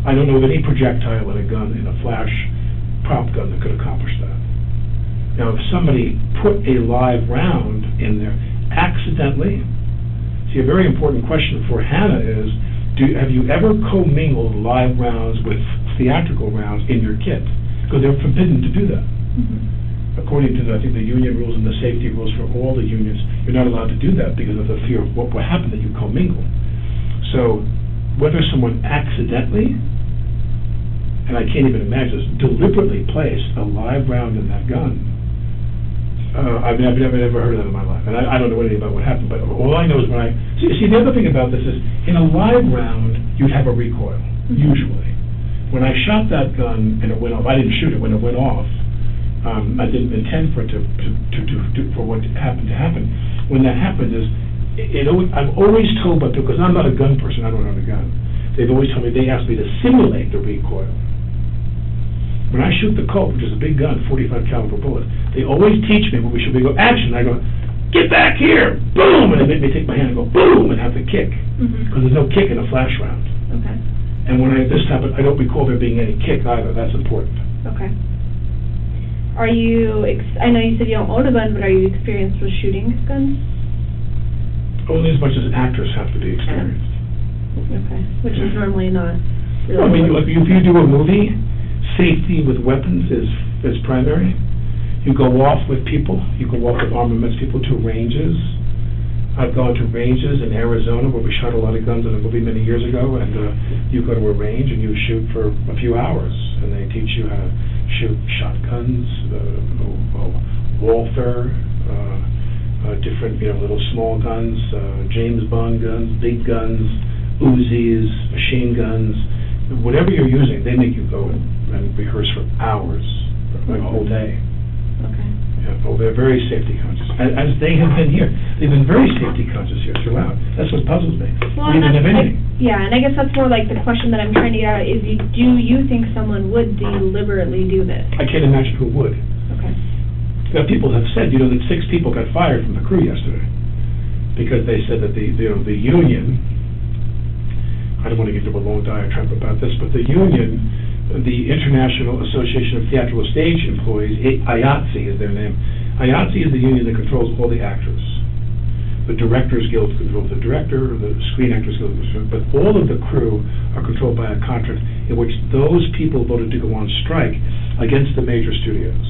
I don't know of any projectile in a gun, in a flash prop gun, that could accomplish that. Now, if somebody put a live round in there accidentally, see, a very important question for Hannah is, have you ever commingled live rounds with theatrical rounds in your kit? Because they're forbidden to do that. According to, I think, the union rules and the safety rules for all the unions, you're not allowed to do that because of the fear of what will happen that you commingle. So, whether someone accidentally, and I can't even imagine this, deliberately placed a live round in that gun, I've never heard of that in my life, and I don't know anything about what happened, but all I know is when I... See, the other thing about this is, in a live round, you'd have a recoil, usually. When I shot that gun and it went off, I didn't shoot it when it went off. I didn't intend for it for what happened to happen. When that happened is, I'm always told, but because I'm not a gun person, I don't own a gun, they've always told me, they asked me to simulate the recoil. When I shoot the Colt, which is a big gun, 45 caliber bullet, they always teach me when we should go action. I go, get back here, boom, and they make me take my hand and go boom and have the kick, because there's no kick in a flash round. Okay. And when this happened, I don't recall there being any kick either. That's important. Okay. Are you? I know you said you don't own a gun, but are you experienced with shooting guns? Only as much as actors have to be experienced. Okay. Which is normally not. Really I mean, like, if you do a movie, safety with weapons is primary. You go off with people. You go off with armaments people to ranges. I've gone to ranges in Arizona where we shot a lot of guns in a movie many years ago, and you go to a range and you shoot for a few hours, and they teach you how to shoot shotguns, Walther, different, little small guns, James Bond guns, big guns, Uzis, machine guns, whatever you're using, they make you go and rehearse for hours, like a whole day. Okay. Yeah, well, they're very safety conscious, as they have been here. They've been very safety conscious here throughout. That's what puzzles me. Well, We didn't have anything. Yeah, and I guess that's more like the question that I'm trying to get at is, do you think someone would deliberately do this? I can't imagine who would. Okay. Now, people have said, that 6 people got fired from the crew yesterday because they said that the union, I don't want to get into a long diatribe about this, but the union, the International Association of Theatrical Stage Employees, IATSE is their name. IATSE is the union that controls all the actors. The Directors Guild controls the director, the Screen Actors Guild, but all of the crew are controlled by a contract in which those people voted to go on strike against the major studios,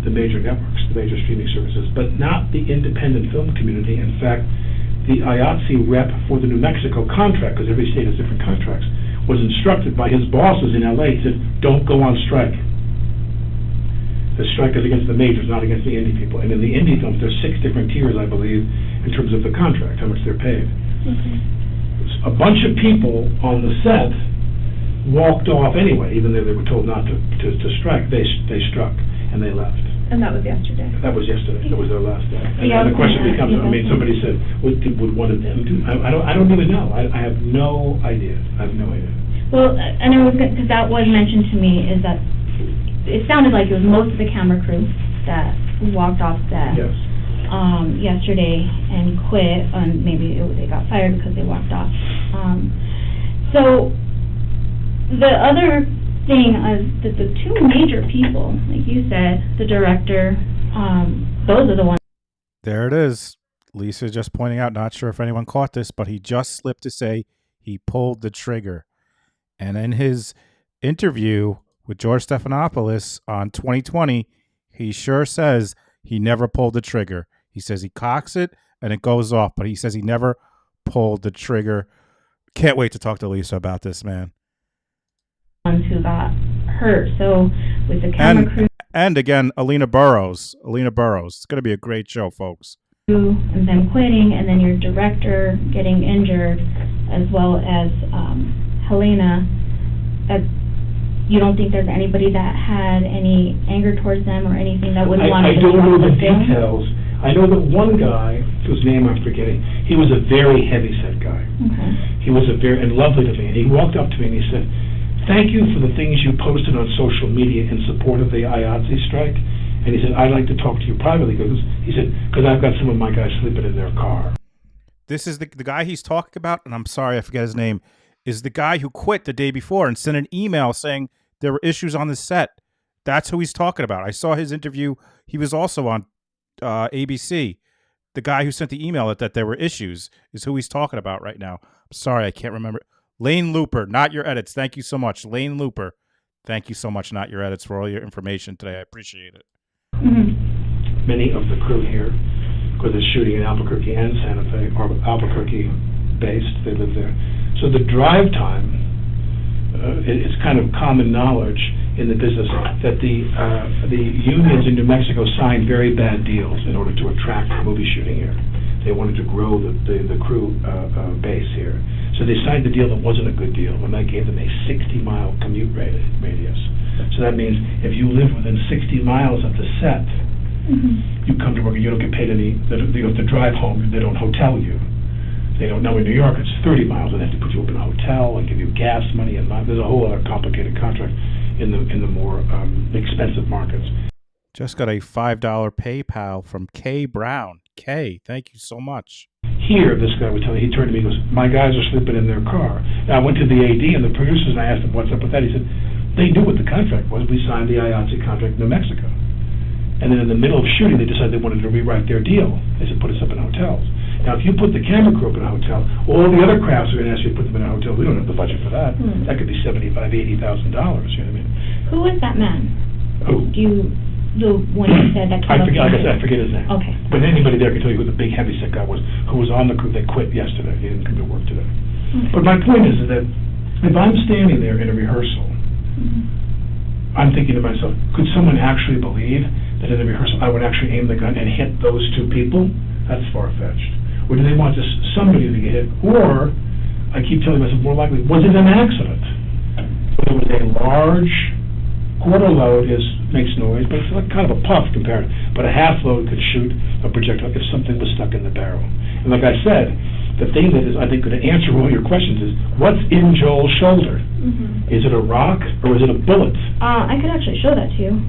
the major networks, the major streaming services, but not the independent film community. In fact, the IATSE rep for the New Mexico contract, because every state has different contracts, was instructed by his bosses in LA, said, don't go on strike. The strike is against the majors, not against the indie people. And in the indie films, there's 6 different tiers, I believe, in terms of the contract, how much they're paid. Okay. A bunch of people on the set walked off anyway, even though they were told not to strike. They struck, and they left. And that was yesterday. That was yesterday. That was their last day. And Yeah, the question becomes, yeah. I mean, somebody said, would one of them do? I don't really know. I have no idea. I have no idea. Well, and I was because that was mentioned to me, is that it sounded like it was most of the camera crew that walked off set yesterday and quit, and maybe they got fired because they walked off. So the other thing is that the two major people, like you said, the director, those are the ones. There it is. Lisa just pointing out, not sure if anyone caught this, but he just slipped to say he pulled the trigger. And in his interview with George Stephanopoulos on 2020, he sure says he never pulled the trigger. He says he cocks it and it goes off, but he says he never pulled the trigger. Can't wait to talk to Lisa about this, man. Who got hurt. So with the camera crew and again, Halyna Burrows. It's going to be a great show, folks. And them quitting, and then your director getting injured, as well as Halyna. You don't think there's anybody that had any anger towards them or anything that would want to? I don't know the details. I know that one guy, whose name I'm forgetting, he was a very heavy-set guy. Okay. He was and lovely to me. And he walked up to me and he said, "Thank you for the things you posted on social media in support of the IATSE strike." And he said, "I'd like to talk to you privately," because he said, "because I've got some of my guys sleeping in their car." This is the guy he's talking about, and I'm sorry I forget his name, is the guy who quit the day before and sent an email saying there were issues on the set. That's who he's talking about. I saw his interview. He was also on ABC. The guy who sent the email that there were issues is who he's talking about right now. I'm sorry, I can't remember. Lane Looper, Not Your Edits. Thank you so much. Lane Looper, thank you so much, Not Your Edits, for all your information today. I appreciate it. Mm-hmm. Many of the crew here, because it's shooting in Albuquerque and Santa Fe, or Albuquerque based, they live there. So the drive time, it's kind of common knowledge in the business that the unions in New Mexico signed very bad deals in order to attract movie shooting here. They wanted to grow the crew base here. So they signed a deal that wasn't a good deal, and that gave them a 60-mile commute radius. So that means if you live within 60 miles of the set, you come to work and you don't get paid any, you have to drive home, they don't hotel you. They don't know in New York it's 30 miles, and they have to put you up in a hotel and give you gas money, and there's a whole other complicated contract in the more expensive markets. Just got a $5 PayPal from Kay Brown. Kay, thank you so much. Here, this guy was telling me, he turned to me and goes, "My guys are sleeping in their car." Now, I went to the AD and the producers and I asked them, "What's up with that?" He said, "They knew what the contract was. We signed the IATSE contract in New Mexico." And then in the middle of shooting, they decided they wanted to rewrite their deal. They said, "Put us up in hotels." Now, if you put the camera crew up in a hotel, all the other crafts are going to ask you to put them in a hotel. We don't have the budget for that. That could be $75,000, $80,000. You know what I mean? Who was that man? Who? The one you said that came I forget his name. Okay. But anybody there can tell you who the big heavyset guy was, who was on the crew. They quit yesterday. He didn't come to work today. Okay. But my point is that if I'm standing there in a rehearsal, I'm thinking to myself, could someone actually believe that in a rehearsal I would actually aim the gun and hit those two people? That's far-fetched. Or do they want just somebody to get hit? Or, I keep telling myself, more likely, was it an accident? It was a large quarter load makes noise, but it's like kind of a puff compared. But a half load could shoot a projectile if something was stuck in the barrel. And like I said, the thing that is, I think, going to answer all your questions is, what's in Joel's shoulder? Is it a rock or is it a bullet? I could actually show that to you.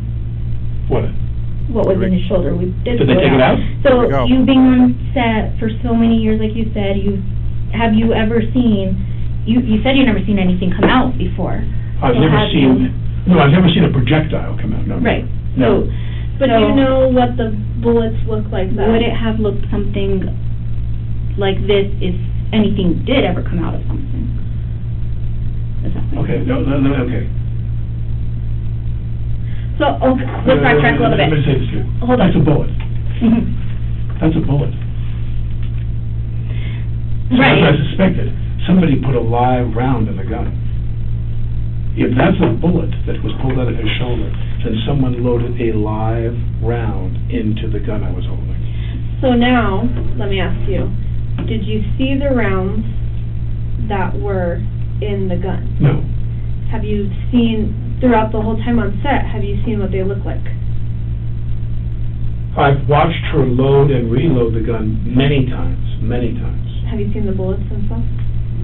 What? What was in his shoulder? We did they take it out? So you being on set for so many years, like you said, have you ever seen? You said you've never seen anything come out before. I've never seen a projectile come out. No. Right. No. But do you know what the bullets look like? Would it have looked something like this if anything did ever come out of something? Okay. No. Okay. So let's backtrack a little bit. Let me say this to you. Hold on. That's a bullet. That's a bullet. So Right. as I suspected, somebody put a live round in the gun. If that's a bullet that was pulled out of his shoulder, then someone loaded a live round into the gun I was holding. So now, let me ask you, did you see the rounds that were in the gun? No. Have you seen, throughout the whole time on set, have you seen what they look like? I've watched her load and reload the gun many times. Have you seen the bullets themselves?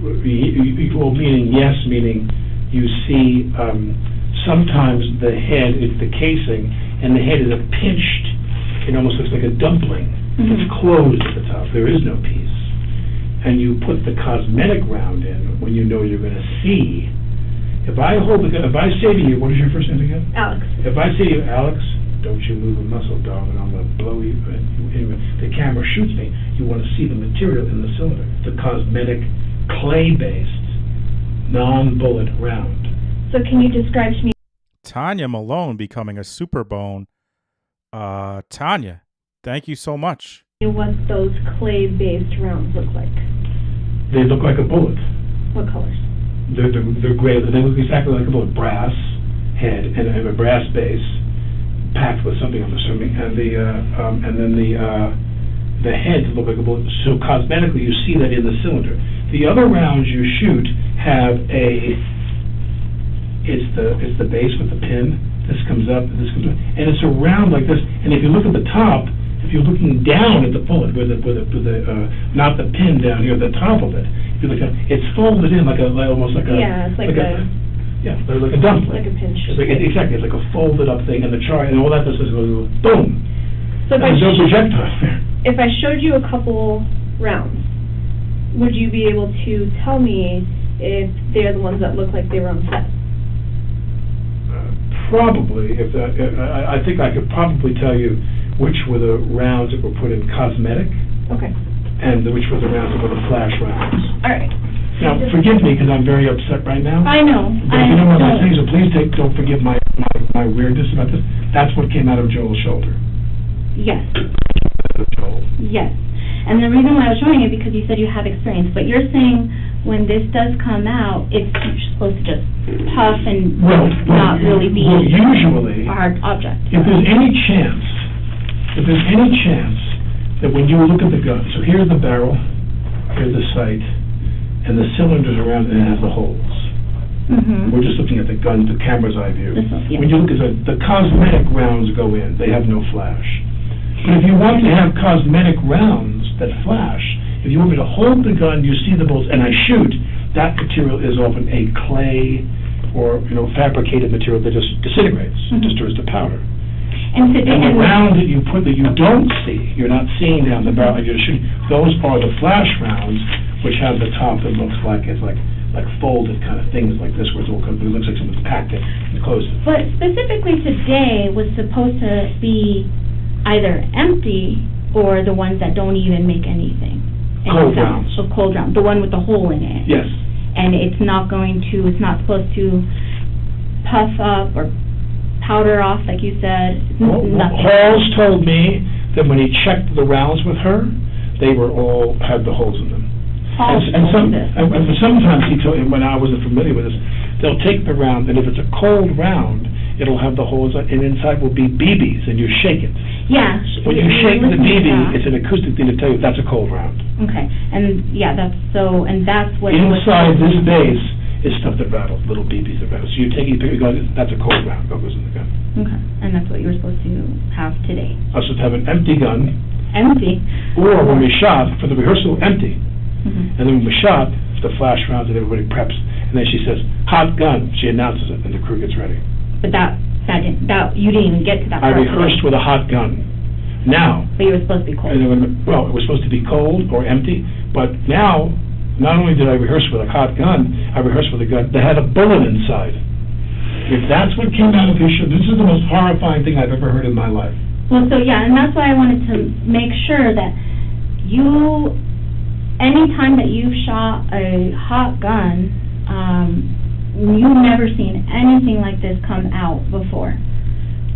Well, meaning yes, meaning you see sometimes the head is the casing, and the head is pinched. It almost looks like a dumpling. It's closed at the top. There is no piece. And you put the cosmetic round in when you know you're going to see. If I hold the gun, if I say to you, what is your first name again? Alex. If I say to you, Alex, don't you move a muscle, darling, I'm going to blow you. Anyway, the camera shoots me. You want to see the material in the cylinder. The cosmetic, clay-based, non-bullet round. So can you describe to me Tanya Malone becoming a super bone. Tanya, thank you so much. what those clay-based rounds look like? They look like a bullet. What colors? They're gray. They look exactly like a bullet. Brass head and a brass base, packed with something, I'm assuming, and the heads look like a bullet. So cosmetically, you see that in the cylinder. The other rounds you shoot have it's the base with the pin. This comes up, this comes up, and it's a round like this. And if you look at the top, if you're looking down at the bullet, with not the pin down here, the top of it, if you look at it's folded in almost like a like a dumpling, like a pinch. Exactly, it's like a folded up thing, and the char and all that does is go boom. So there's no projectile there. If I showed you a couple rounds, would you be able to tell me if they're the ones that look like they were on set? Probably. I think I could probably tell you which were the rounds that were put in cosmetic. Okay. And which were the rounds that were the flash rounds. All right. Now, forgive me because I'm very upset right now. I know. But if you know what I'm saying, so please don't forgive my weirdness about this. That's what came out of Joel's shoulder. Yes. Joel. Yes. And the reason why I was showing it because you said you have experience, but you're saying when this does come out, it's supposed to just puff and not really be usually a hard object. If there's any chance that when you look at the gun, so here's the barrel, here's the sight, and the cylinders around it, and it has the holes. We're just looking at the gun, the camera's eye view. When you look at the cosmetic rounds go in, they have no flash. But if you want to have cosmetic rounds that flash, if you want me to hold the gun, you see the bullets, and I shoot, that material is often a clay or fabricated material that just disintegrates, just turns to powder. And the round that you put that you don't see, you're not seeing down the barrel, you're shooting, those are the flash rounds, which have the top that looks like it's like folded kind of things like this, where it looks like someone's packed it and closed it. But specifically today was supposed to be either empty or the ones that don't even make anything. Cold rounds. So cold round, the one with the hole in it. Yes. And it's not supposed to puff up or powder off, like you said. Nothing. Halls told me that when he checked the rounds with her, they were all had the holes in them. And sometimes he told me, when I wasn't familiar with this, they'll take the round, and if it's a cold round, it'll have the holes, and inside will be BBs, and you shake it. Yeah. When you shake the BB, it's an acoustic thing to tell you that's a cold round. Okay, and that's what. Inside this base is stuff that rattles, little BBs that rattle. So you take it, pick a gun, that's a cold round, that goes in the gun. Okay, and that's what you were supposed to have today. I was supposed to have an empty gun. Empty. Or when we shot, for the rehearsal, empty. And then when we shot, the flash rounds and everybody preps, and then she says, "Hot gun." She announces it, and the crew gets ready. But you didn't even get to that part. I rehearsed with a hot gun. Now. But you were supposed to be cold. Well, it was supposed to be cold or empty, but now, not only did I rehearse with a hot gun, I rehearsed with a gun that had a bullet inside. If that's what came out of his show, this is the most horrifying thing I've ever heard in my life. Well, so yeah, and that's why I wanted to make sure that anytime that you've shot a hot gun, you've never seen anything like this come out before.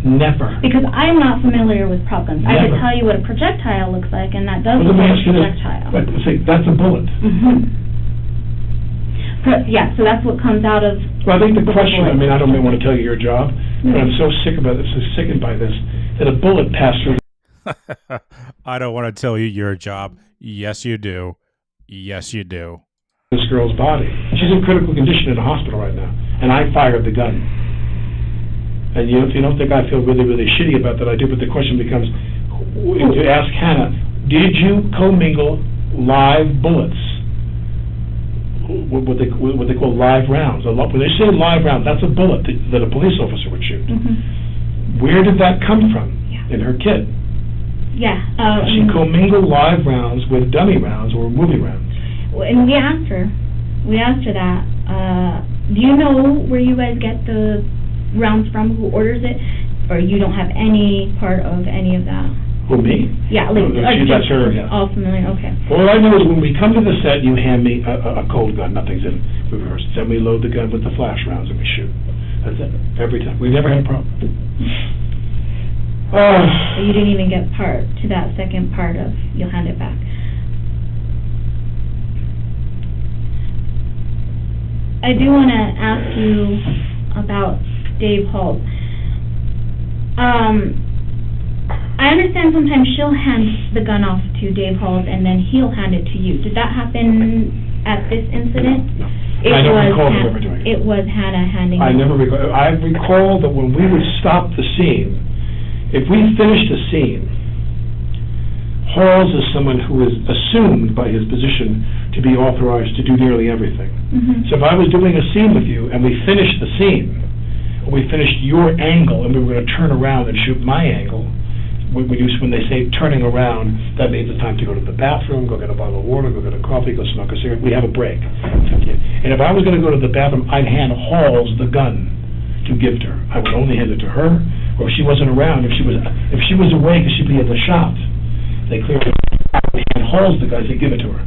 Never. Because I'm not familiar with prop guns. Never. I could tell you what a projectile looks like, and that does look like a projectile. But see, that's a bullet. Yeah, so that's what comes out of. Well, I think the question. I mean, I don't want to tell you your job, but I'm so sickened by this that a bullet passed through. I don't want to tell you your job. Yes, you do. Yes, you do. this girl's body. She's in critical condition in a hospital right now, and I fired the gun. And if you don't think I feel really, really shitty about that, I do, but the question becomes, to ask Hannah, did you commingle live bullets? What they call live rounds. When they say live rounds, that's a bullet that a police officer would shoot. Where did that come from in her kit? Yeah. She commingled live rounds with dummy rounds or movie rounds. And we asked her that. Do you know where you guys get the rounds from? Who orders it? Or you don't have any part of any of that? Who, me? Yeah, like, that's her, yeah. All familiar, okay. All I know is when we come to the set, you hand me a cold gun, nothing's in reverse. Then we load the gun with the flash rounds and we shoot. That's it, every time. We've never had a problem. So you didn't even get to that second part of you'll hand it back. I do want to ask you about Dave Hall. I understand sometimes she'll hand the gun off to Dave Halls and then he'll hand it to you. Did that happen at this incident? No. I don't recall them ever doing It it. was Hannah handing it. I recall that when we would stop the scene, if we finished a scene, Halls is someone who is assumed by his position to be authorized to do nearly everything. So if I was doing a scene with you and we finished the scene, or we finished your angle and we were going to turn around and shoot my angle, when they say turning around, that means it's time to go to the bathroom, go get a bottle of water, go get a coffee, go smoke a cigarette. We have a break. And if I was going to go to the bathroom, I'd hand Halls the gun to give to her. I would only hand it to her, or if she wasn't around, if she was away because she'd be at the shop, they clearly hand Halls the gun, say give it to her.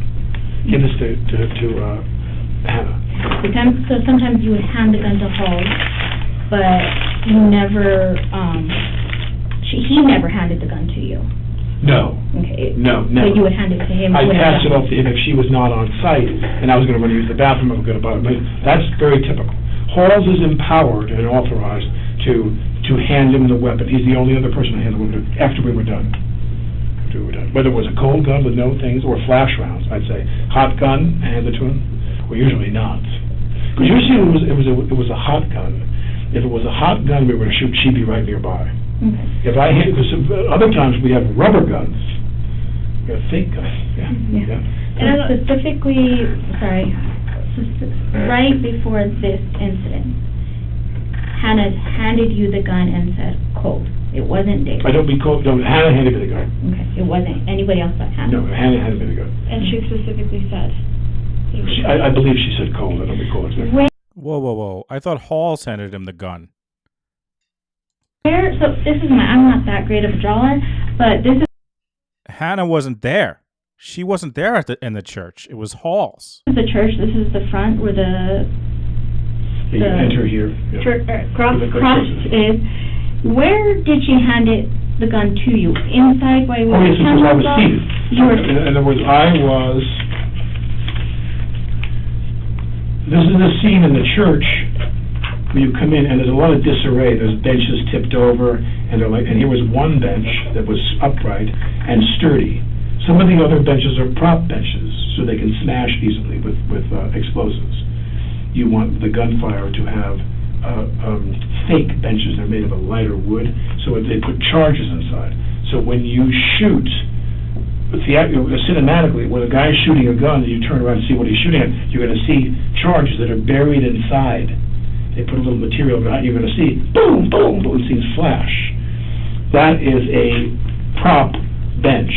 Give this to Hannah. So sometimes you would hand the gun to Halls, but you never, he never handed the gun to you. No. Okay. No, never. So you would hand it to him. I'd pass it off to him if she was not on site, and I was going to run to use the bathroom. I was going to buy it. That's very typical. Halls is empowered and authorized to hand him the weapon. He's the only other person to hand the weapon after we were done. Whether it was a cold gun with no things or flash rounds, I'd say hot gun, hand it to him. Well, usually not, because usually it was a hot gun. If it was a hot gun we were going to shoot, she'd be right nearby. If I hit, because other times we have rubber guns, we have fake guns. And specifically, right before this incident, Hannah handed you the gun and said cold. It wasn't Dave. I don't be cold. No, Hannah handed me the gun. Okay, it wasn't anybody else but Hannah. No, Hannah handed me the gun. And she specifically said. I believe she said cold. I don't recall exactly. Whoa. I thought Halls handed him the gun. So this is I'm not that great of a drawer, but this is. Hannah wasn't there. She wasn't there in the church. It was Halls. This is the church. This is the front where the you enter here. Yeah. Church, cross is. Where did she hand the gun to you? Inside where you were? Yes, because I was seated. You were. In other words, this is a scene in the church where you come in and there's a lot of disarray. There's benches tipped over, and here was one bench that was upright and sturdy. Some of the other benches are prop benches, so they can smash easily with explosives. You want the gunfire to have fake benches. They're made of a lighter wood, so they put charges inside. So when you shoot, cinematically, when a guy's shooting a gun and you turn around and see what he's shooting at, you're going to see charges that are buried inside. They put a little material behind. You're going to see boom, boom, boom, scenes flash. That is a prop bench.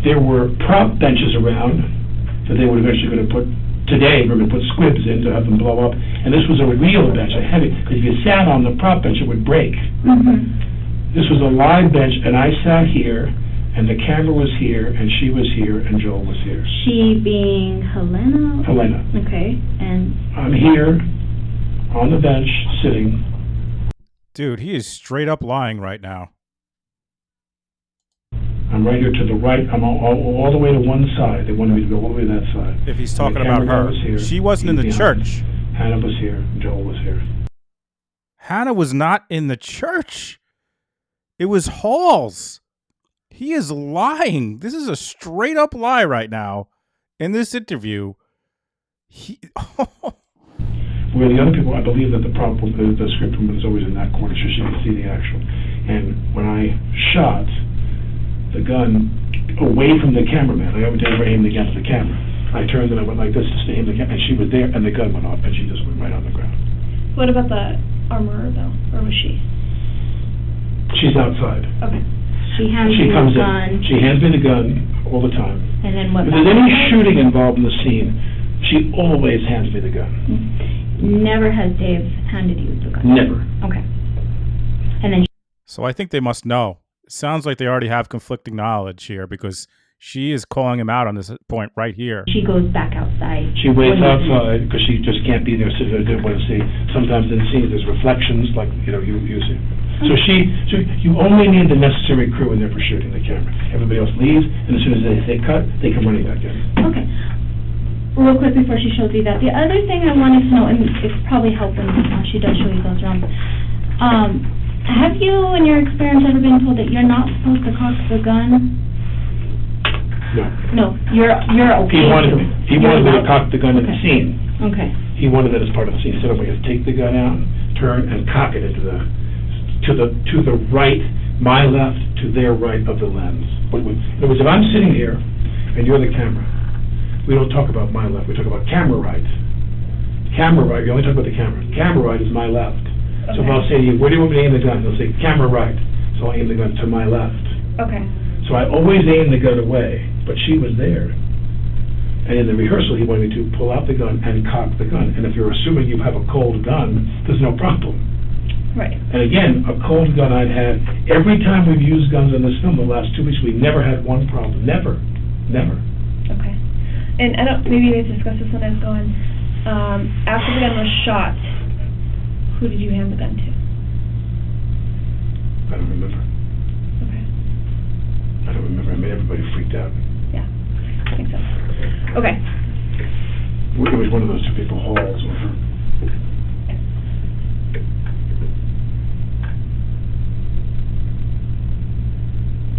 There were prop benches around that they were eventually going to put. Today, we're going to put squibs in to have them blow up. And this was a real bench, a heavy, because if you sat on the prop bench, it would break. This was a live bench, and I sat here, and the camera was here, and she was here, and Joel was here. She being Halyna? Halyna. Okay, and... I'm here, on the bench, sitting. Dude, he is straight up lying right now. I'm right here to the right. I'm all the way to one side. They wanted me to go all the way to that side. If he's talking about her, she wasn't in the church. Hannah was here. Joel was here. Hannah was not in the church. It was Halls. He is lying. This is a straight up lie right now. In this interview, Where the other people, I believe that the script woman is always in that corner so she can see the actual. And when I shot the gun away from the cameraman, I would never aim the gun at the camera. I turned and I went like this to aim the camera, and she was there, and the gun went off, and she just went right on the ground. What about the armorer, though? Or was she? She's outside. Okay. She hands She you comes the gun, in. She hands me the gun all the time. and then what? If there's any shooting involved in the scene, she always hands me the gun. Never has Dave handed you the gun? Never. Okay. And then So I think they must know. It sounds like they already have conflicting knowledge here because she is calling him out on this point right here. she goes back outside. She waits outside because she just can't be there, so they didn't want to see. Sometimes in scenes there's reflections, like you see. So you only need the necessary crew in there for shooting the camera. Everybody else leaves, and as soon as they cut, they come running back in. Okay. Real quick before she shows you that, the other thing I wanted to know, and it's probably helping she does show you those rounds. Have you, in your experience, ever been told that you're not supposed to cock the gun? No. No, you're okay. He wanted me to cock the gun in the scene. Okay. He wanted that as part of the scene. He said, "I'm going to take the gun out, turn, and cock it into to the right, my left, to their right of the lens." In other words, if I'm sitting here and you're the camera, we don't talk about my left. We talk about camera right. Camera right. We only talk about the camera. Camera right is my left. So if I'll say to you, "Where do you want me to aim the gun?" They'll say, "Camera right." So I'll aim the gun to my left. Okay. So I always aim the gun away, but she was there. And in the rehearsal, he wanted me to pull out the gun and cock the gun. And if you're assuming you have a cold gun, there's no problem. Right. And again, a cold gun I'd had, every time we've used guns in this film the last 2 weeks, we never had one problem. Never. Never. Okay. And I don't, maybe you guys discussed this when I was going, after the gun was shot, who did you hand the gun to? I don't remember. Okay. I don't remember. I made everybody freaked out. Yeah. Makes sense. Okay. It was one of those two people, Halls or her.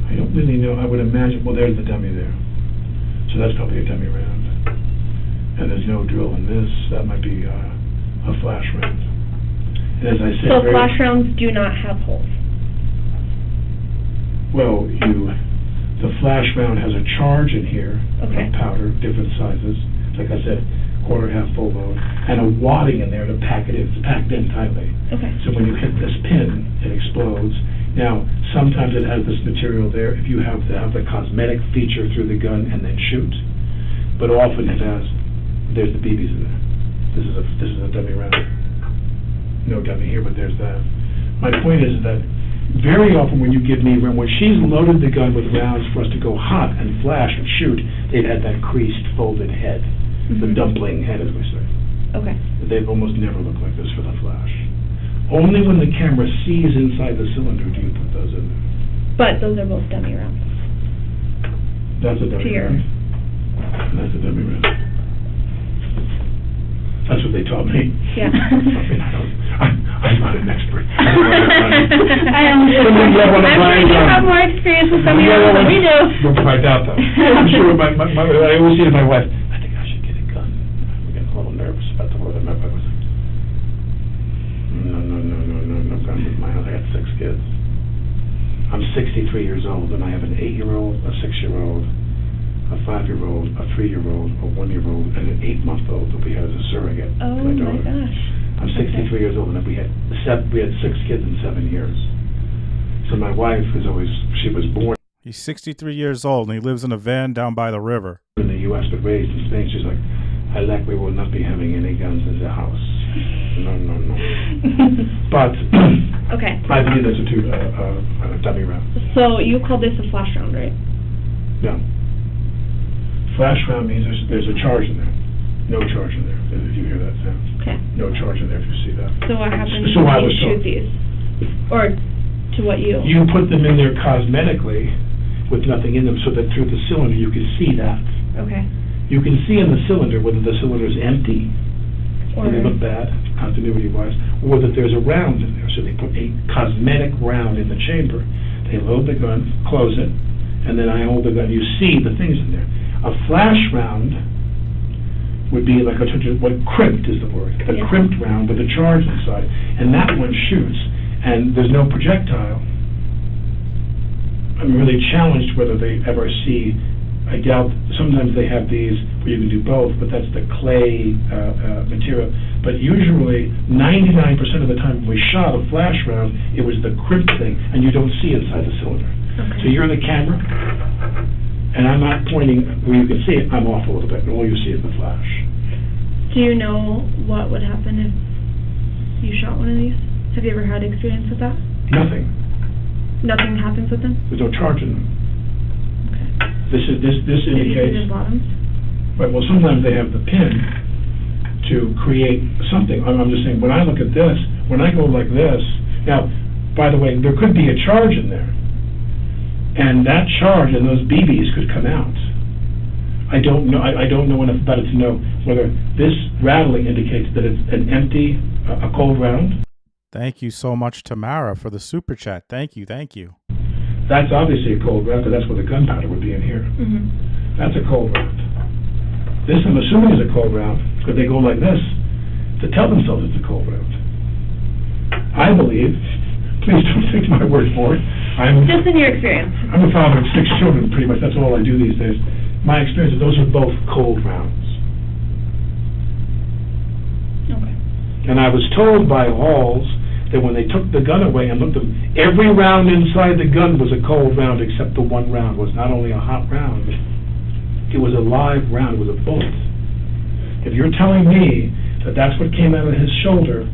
I don't really know. I would imagine, well, there's the dummy there. So that's probably a dummy round. And there's no drill in this. That might be a flash round. And as I said, So flash rounds do not have holes? Well, the flash round has a charge in here of powder, different sizes. Like I said, quarter, half, full load, and a wadding in there to pack it in. It's packed in tightly. Okay. So when you hit this pin, it explodes. Now, sometimes it has this material there if you have to have the cosmetic feature through the gun and then shoot. But often it has, there's the BBs in there. This is a dummy round. No dummy here, but there's that. My point is that very often when you give me, when she's loaded the gun with rounds for us to go hot and flash and shoot, they've had that creased, folded head. The dumpling head, as we say. Okay. They've almost never looked like this for the flash. Only when the camera sees inside the cylinder do you put those in there. But those are both dummy rounds. That's a dummy round. That's a dummy round. That's what they taught me. Yeah. I'm not an expert. I have more experience with dummy rounds than we do. I doubt that. I'm sure I always say to my wife, I think I should get a gun. I'm getting a little nervous about the word. I was no gun in my house. I got 6 kids. I'm 63 years old, and I have an 8-year-old, a 6-year-old, a 5-year-old, a 3-year-old, a 1-year-old, and an 8-month-old that we had as a surrogate. Oh my daughter. gosh. I'm 63 years old, and we had 6 kids in 7 years. So my wife she was born. He's 63 years old, and he lives in a van down by the river. In the U.S., but raised in Spain. She's like, Alec, we will not be having any guns in the house. No. But okay. I believe that's a dummy round. So you called this a flash round, right? No. Flash round means there's a charge in there. No charge in there, if you hear that sound. Okay. No charge in there if you see that. So what happens So when you shoot these? Or to what you? You put them in there cosmetically with nothing in them so that through the cylinder you can see that. Okay. You can see in the cylinder whether the cylinder is empty, or they look bad, continuity-wise, or that there's a round in there. So they put a cosmetic round in the chamber. They load the gun, close it, and then I hold the gun. You see the things in there. A flash round would be like what crimped is the word, a Yeah. crimped round with a charge inside, and that one shoots, and there's no projectile. I'm really challenged whether they ever see. I doubt. Sometimes they have these where you can do both, but that's the clay material. But usually, 99% of the time when we shot a flash round, it was the crimped thing, and you don't see inside the cylinder. Okay. So you're the camera, and I'm not pointing where you can see it. I'm off a little bit, and all you see is the flash. Do you know what would happen if you shot one of these? Have you ever had experience with that? Nothing. Nothing happens with them? There's no charge in them. Okay. This Did you see indicates. the bottoms? Right, well, sometimes they have the pin to create something. I'm just saying, when I look at this, when I go like this, now, by the way, there could be a charge in there. And that charge and those BBs could come out. I don't know. I don't know enough about it to know whether this rattling indicates that it's an empty, a cold round. Thank you so much, Tamara, for the super chat. Thank you, thank you. That's obviously a cold round, because that's where the gunpowder would be in here. Mm-hmm. That's a cold round. This, I'm assuming, is a cold round, because they go like this to tell themselves it's a cold round. I believe, please don't take my word for it, Just in your experience. I'm a father of 6 children, pretty much. That's all I do these days. My experience is those are both cold rounds. Okay. And I was told by Halls that when they took the gun away and looked at them, every round inside the gun was a cold round except the one round was not only a hot round, it was a live round, it was a bullet. If you're telling me that that's what came out of his shoulder,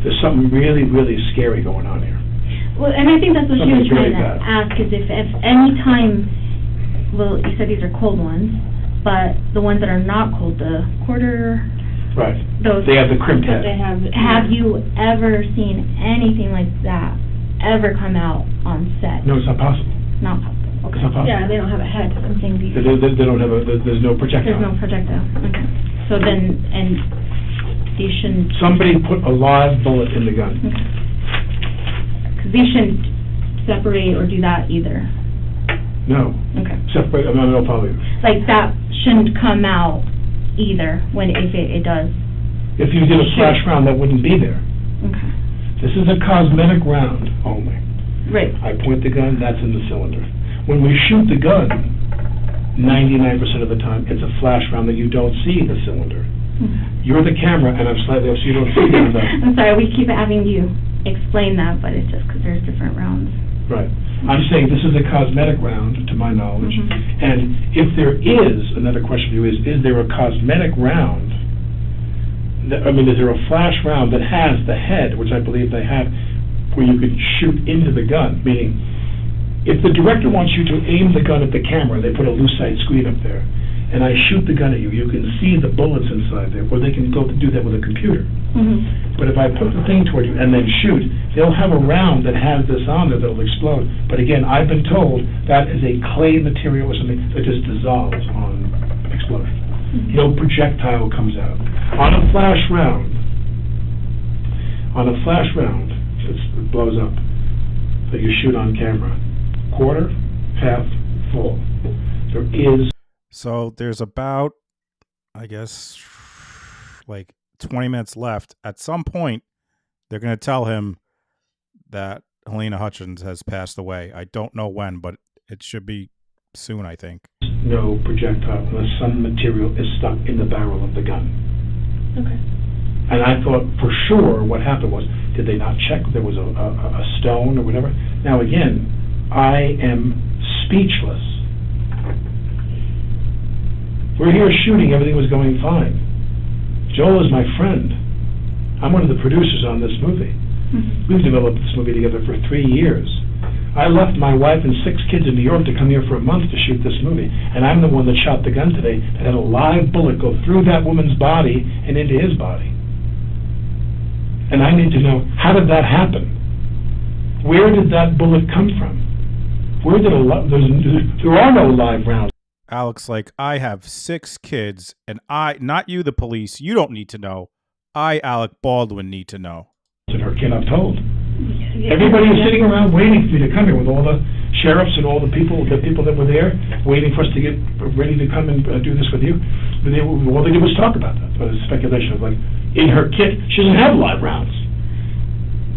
there's something really, really scary going on here. Well, and I think that's what she was Something's trying really to bad. ask, is if any time, well, you said these are cold ones, but the ones that are not cold, the quarter, Right. those. They have the crimped head. Have you ever seen anything like that ever come out on set? No, it's not possible. Not possible. It's not possible. Yeah, they don't have a head. I'm saying these. They don't have there's no projectile. There's no projectile. Okay. So then, and these shouldn't. Somebody put a live bullet in the gun. Okay. Because these shouldn't separate or do that either. No. Okay. Separate, no, probably. Like that shouldn't come out either when if it does. If you did a flash round, that wouldn't be there. Okay. This is a cosmetic round only. Right. I point the gun, that's in the cylinder. When we shoot the gun, 99% of the time, it's a flash round that you don't see the cylinder. You're the camera, and I'm slightly off, so you don't see the I'm sorry, we keep having you explain that, but it's just because there's different rounds. Right. I'm saying this is a cosmetic round, to my knowledge. And if there is, another question for you is there a cosmetic round, is there a flash round that has the head, which I believe they have, where you could shoot into the gun? Meaning, if the director wants you to aim the gun at the camera, they put a lucite screen up there, and I shoot the gun at you, you can see the bullets inside there, or they can go to do that with a computer. But if I put the thing toward you and then shoot, they'll have a round that has this on there that'll explode. But again, I've been told that is a clay material or something that just dissolves on explosion. No projectile comes out. On a flash round, it blows up that you shoot on camera. Quarter, half, full. There is. So there's about, I guess, like 20 minutes left. At some point, they're going to tell him that Halyna Hutchins has passed away. I don't know when, but it should be soon, I think. No projectile unless some material is stuck in the barrel of the gun. Okay. And I thought for sure what happened was, did they not check if there was a stone or whatever? Now again, I am speechless. We're here shooting, everything was going fine. Joel is my friend. I'm one of the producers on this movie. We've developed this movie together for 3 years. I left my wife and 6 kids in New York to come here for a month to shoot this movie, and I'm the one that shot the gun today that had a live bullet go through that woman's body and into his body. And I need to know, how did that happen? Where did that bullet come from? Where did there are no live rounds. Alec's like, I have 6 kids, and not you, the police, you don't need to know. I, Alec Baldwin, need to know. And her kid, I'm told. Everybody is sitting around waiting for me to come here with all the sheriffs and all the people that were there, waiting for us to get ready to come and do this with you. All they did was talk about that. It was speculation of like, in her kit, she doesn't have live rounds.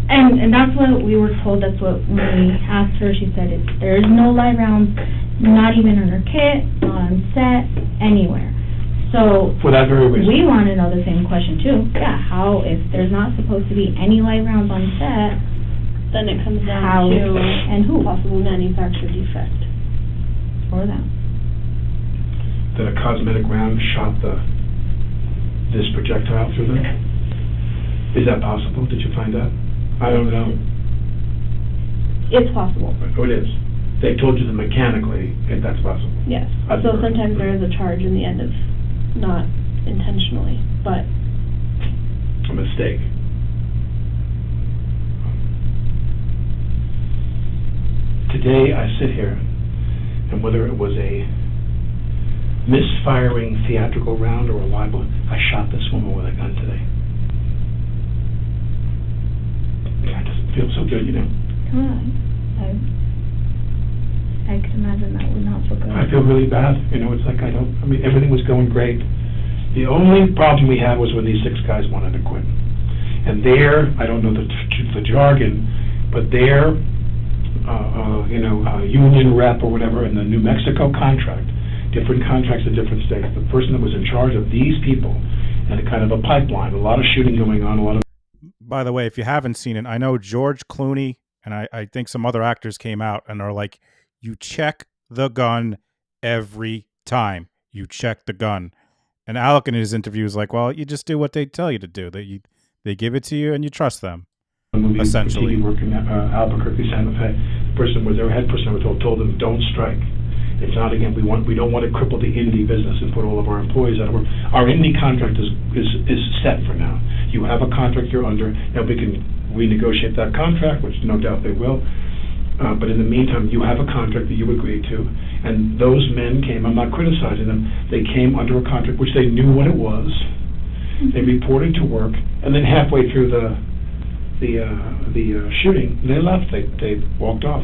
And that's what we were told. That's what when we asked her, she said there's no live rounds, not even in her kit, not on set, anywhere. So for that very reason, we want to know the same question too. Yeah, how if there's not supposed to be any live rounds on set, then it comes down how to and who possible manufacturer defect for them. That a cosmetic round shot this projectile through them. Is that possible? Did you find out? I don't know. It's possible. Oh, it is. They told you that mechanically, if that's possible. Yes. So sometimes there is a charge in the end of not intentionally, but a mistake. Today I sit here, and whether it was a misfiring theatrical round or a live one, I shot this woman with a gun today. God, it doesn't feel so good, you know. I can imagine that would not feel good. I feel really bad. You know, it's like everything was going great. The only problem we had was when these 6 guys wanted to quit. And there, I don't know the jargon, but their, union rep or whatever in the New Mexico contract, different contracts in different states, the person that was in charge of these people had a kind of a pipeline, a lot of shooting going on, a lot of... By the way, if you haven't seen it, I know George Clooney and I think some other actors came out and are like, you check the gun every time. You check the gun. And Alec in his interview is like, well, you just do what they tell you to do. They give it to you and you trust them, essentially. Working at Albuquerque, Santa Fe. Their head person was told them, don't strike. It's not again. We don't want to cripple the indie business and put all of our employees out of work. Our indie contract is set for now. You have a contract you're under. Now we can renegotiate that contract, which no doubt they will. But in the meantime, you have a contract that you agreed to, and those men came. I'm not criticizing them. They came under a contract which they knew what it was. They reported to work, and then halfway through the shooting, they left. They walked off.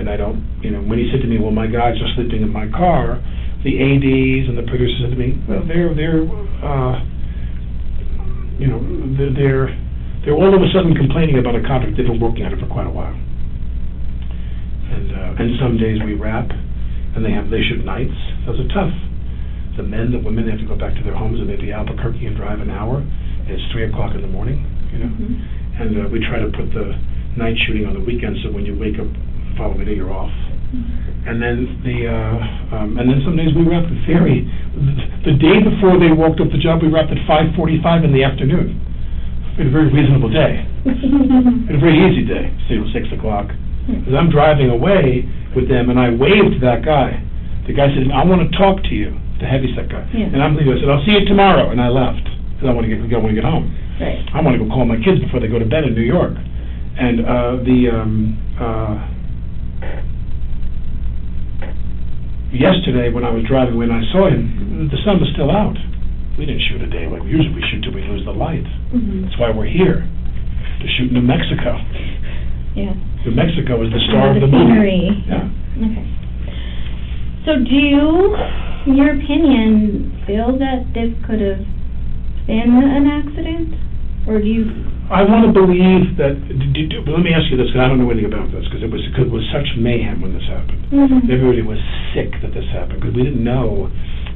And I don't, when he said to me, well, my guys are sleeping in my car, the ADs and the producers said to me, well, they're all of a sudden complaining about a contract. They've been working on it for quite a while. And some days we wrap, and they shoot nights. Those are tough. The women, they have to go back to their homes and maybe Albuquerque and drive an hour. And it's 3 o'clock in the morning, Mm-hmm. And we try to put the night shooting on the weekend, so when you wake up the following day, you're off. Mm-hmm. And then and then some days we wrap the theory. The day before they walked up the job, we wrapped at 5:45 in the afternoon. We had a very reasonable day. And a very easy day. 6 o'clock. As I'm driving away with them, and I waved to that guy. The guy said, I want to talk to you, the heavyset guy. Yeah. And I'm leaving. I said, I'll see you tomorrow. And I left, because I want to get home. Right. I want to go call my kids before they go to bed in New York. And yesterday, when I was driving, when I saw him, the sun was still out. We didn't shoot a day like we usually shoot till we lose the light. Mm-hmm. That's why we're here, to shoot New Mexico. Yeah. New Mexico is the star of the movie. Yeah. Okay. So do you, in your opinion, feel that this could have been an accident? Or do you... I want to believe that... let me ask you this, because I don't know anything about this, because it was such mayhem when this happened. Mm-hmm. Everybody was sick that this happened, because we didn't know.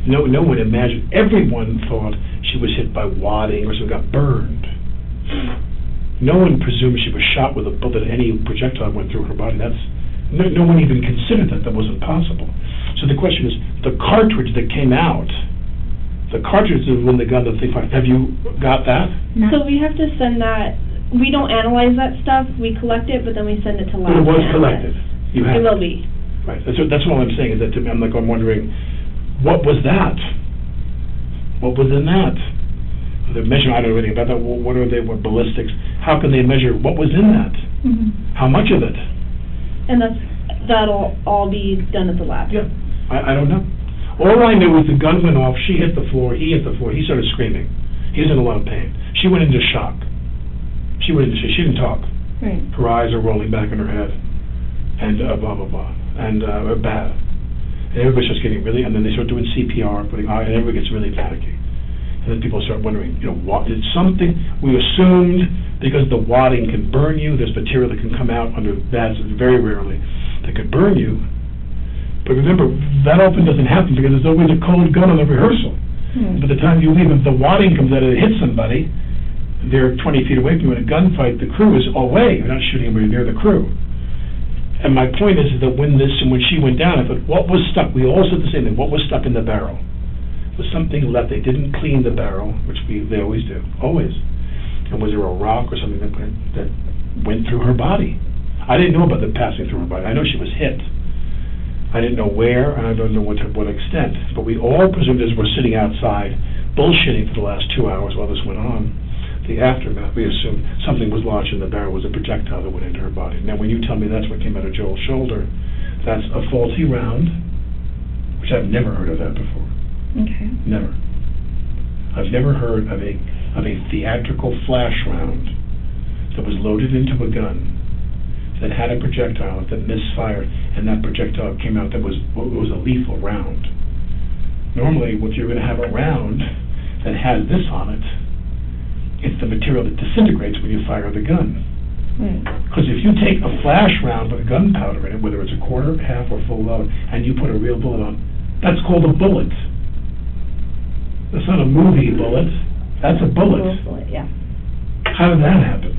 No one imagined. Everyone thought she was hit by wadding or something, got burned. No one presumed she was shot with a bullet. Any projectile went through her body. No one even considered that. That wasn't possible. So the question is, the cartridge that came out, the cartridge is when the gun that they fired. Have you got that? No. So we have to send that. We don't analyze that stuff. We collect it, but then we send it to labs. But it was collected. You have it. Will be. Right. That's all I'm saying. Is that to me, I'm wondering, what was that? What was in that? The measure, I don't know anything about that. What are they? What ballistics? How can they measure what was in that? Mm-hmm. How much of it? And that'll all be done at the lab. Yeah, I don't know. All I knew was the gun went off. She hit the floor. He hit the floor. He started screaming. He was in a lot of pain. She went into shock. She didn't talk. Right. Her eyes are rolling back in her head. and blah, blah, blah, and bad. And everybody starts getting really, and then they start doing CPR, and everybody gets really panicky. And then people start wondering, what did something, we assumed because the wadding can burn you, there's material that can come out under that, very rarely, that could burn you. But remember, that often doesn't happen because there's always a cold gun on the rehearsal. By the time you leave, if the wadding comes out and it hits somebody, they're 20 feet away from you in a gunfight, the crew is away. You're not shooting anybody, they're the crew. And my point is that when she went down, I thought, what was stuck? We all said the same thing. What was stuck in the barrel? Was something left. They didn't clean the barrel, which they always do, always. And was there a rock or something that went through her body? I didn't know about the passing through her body. I know she was hit. I didn't know where, and I don't know to what extent. But we all presumed, as we're sitting outside, bullshitting for the last 2 hours while this went on, the aftermath, we assumed something was lodged in the barrel, was a projectile that went into her body. Now, when you tell me that's what came out of Joel's shoulder, that's a faulty round, which I've never heard of that before. Okay. Never. I've never heard of a theatrical flash round that was loaded into a gun that had a projectile that misfired, and that projectile came out that was a lethal round. Normally, if you're going to have a round that has this on it, it's the material that disintegrates when you fire the gun. Because if you take a flash round with gunpowder in it, whether it's a quarter, half, or full load, and you put a real bullet on, that's called a bullet. That's not a movie bullet. That's a bullet. Yeah. How did that happen?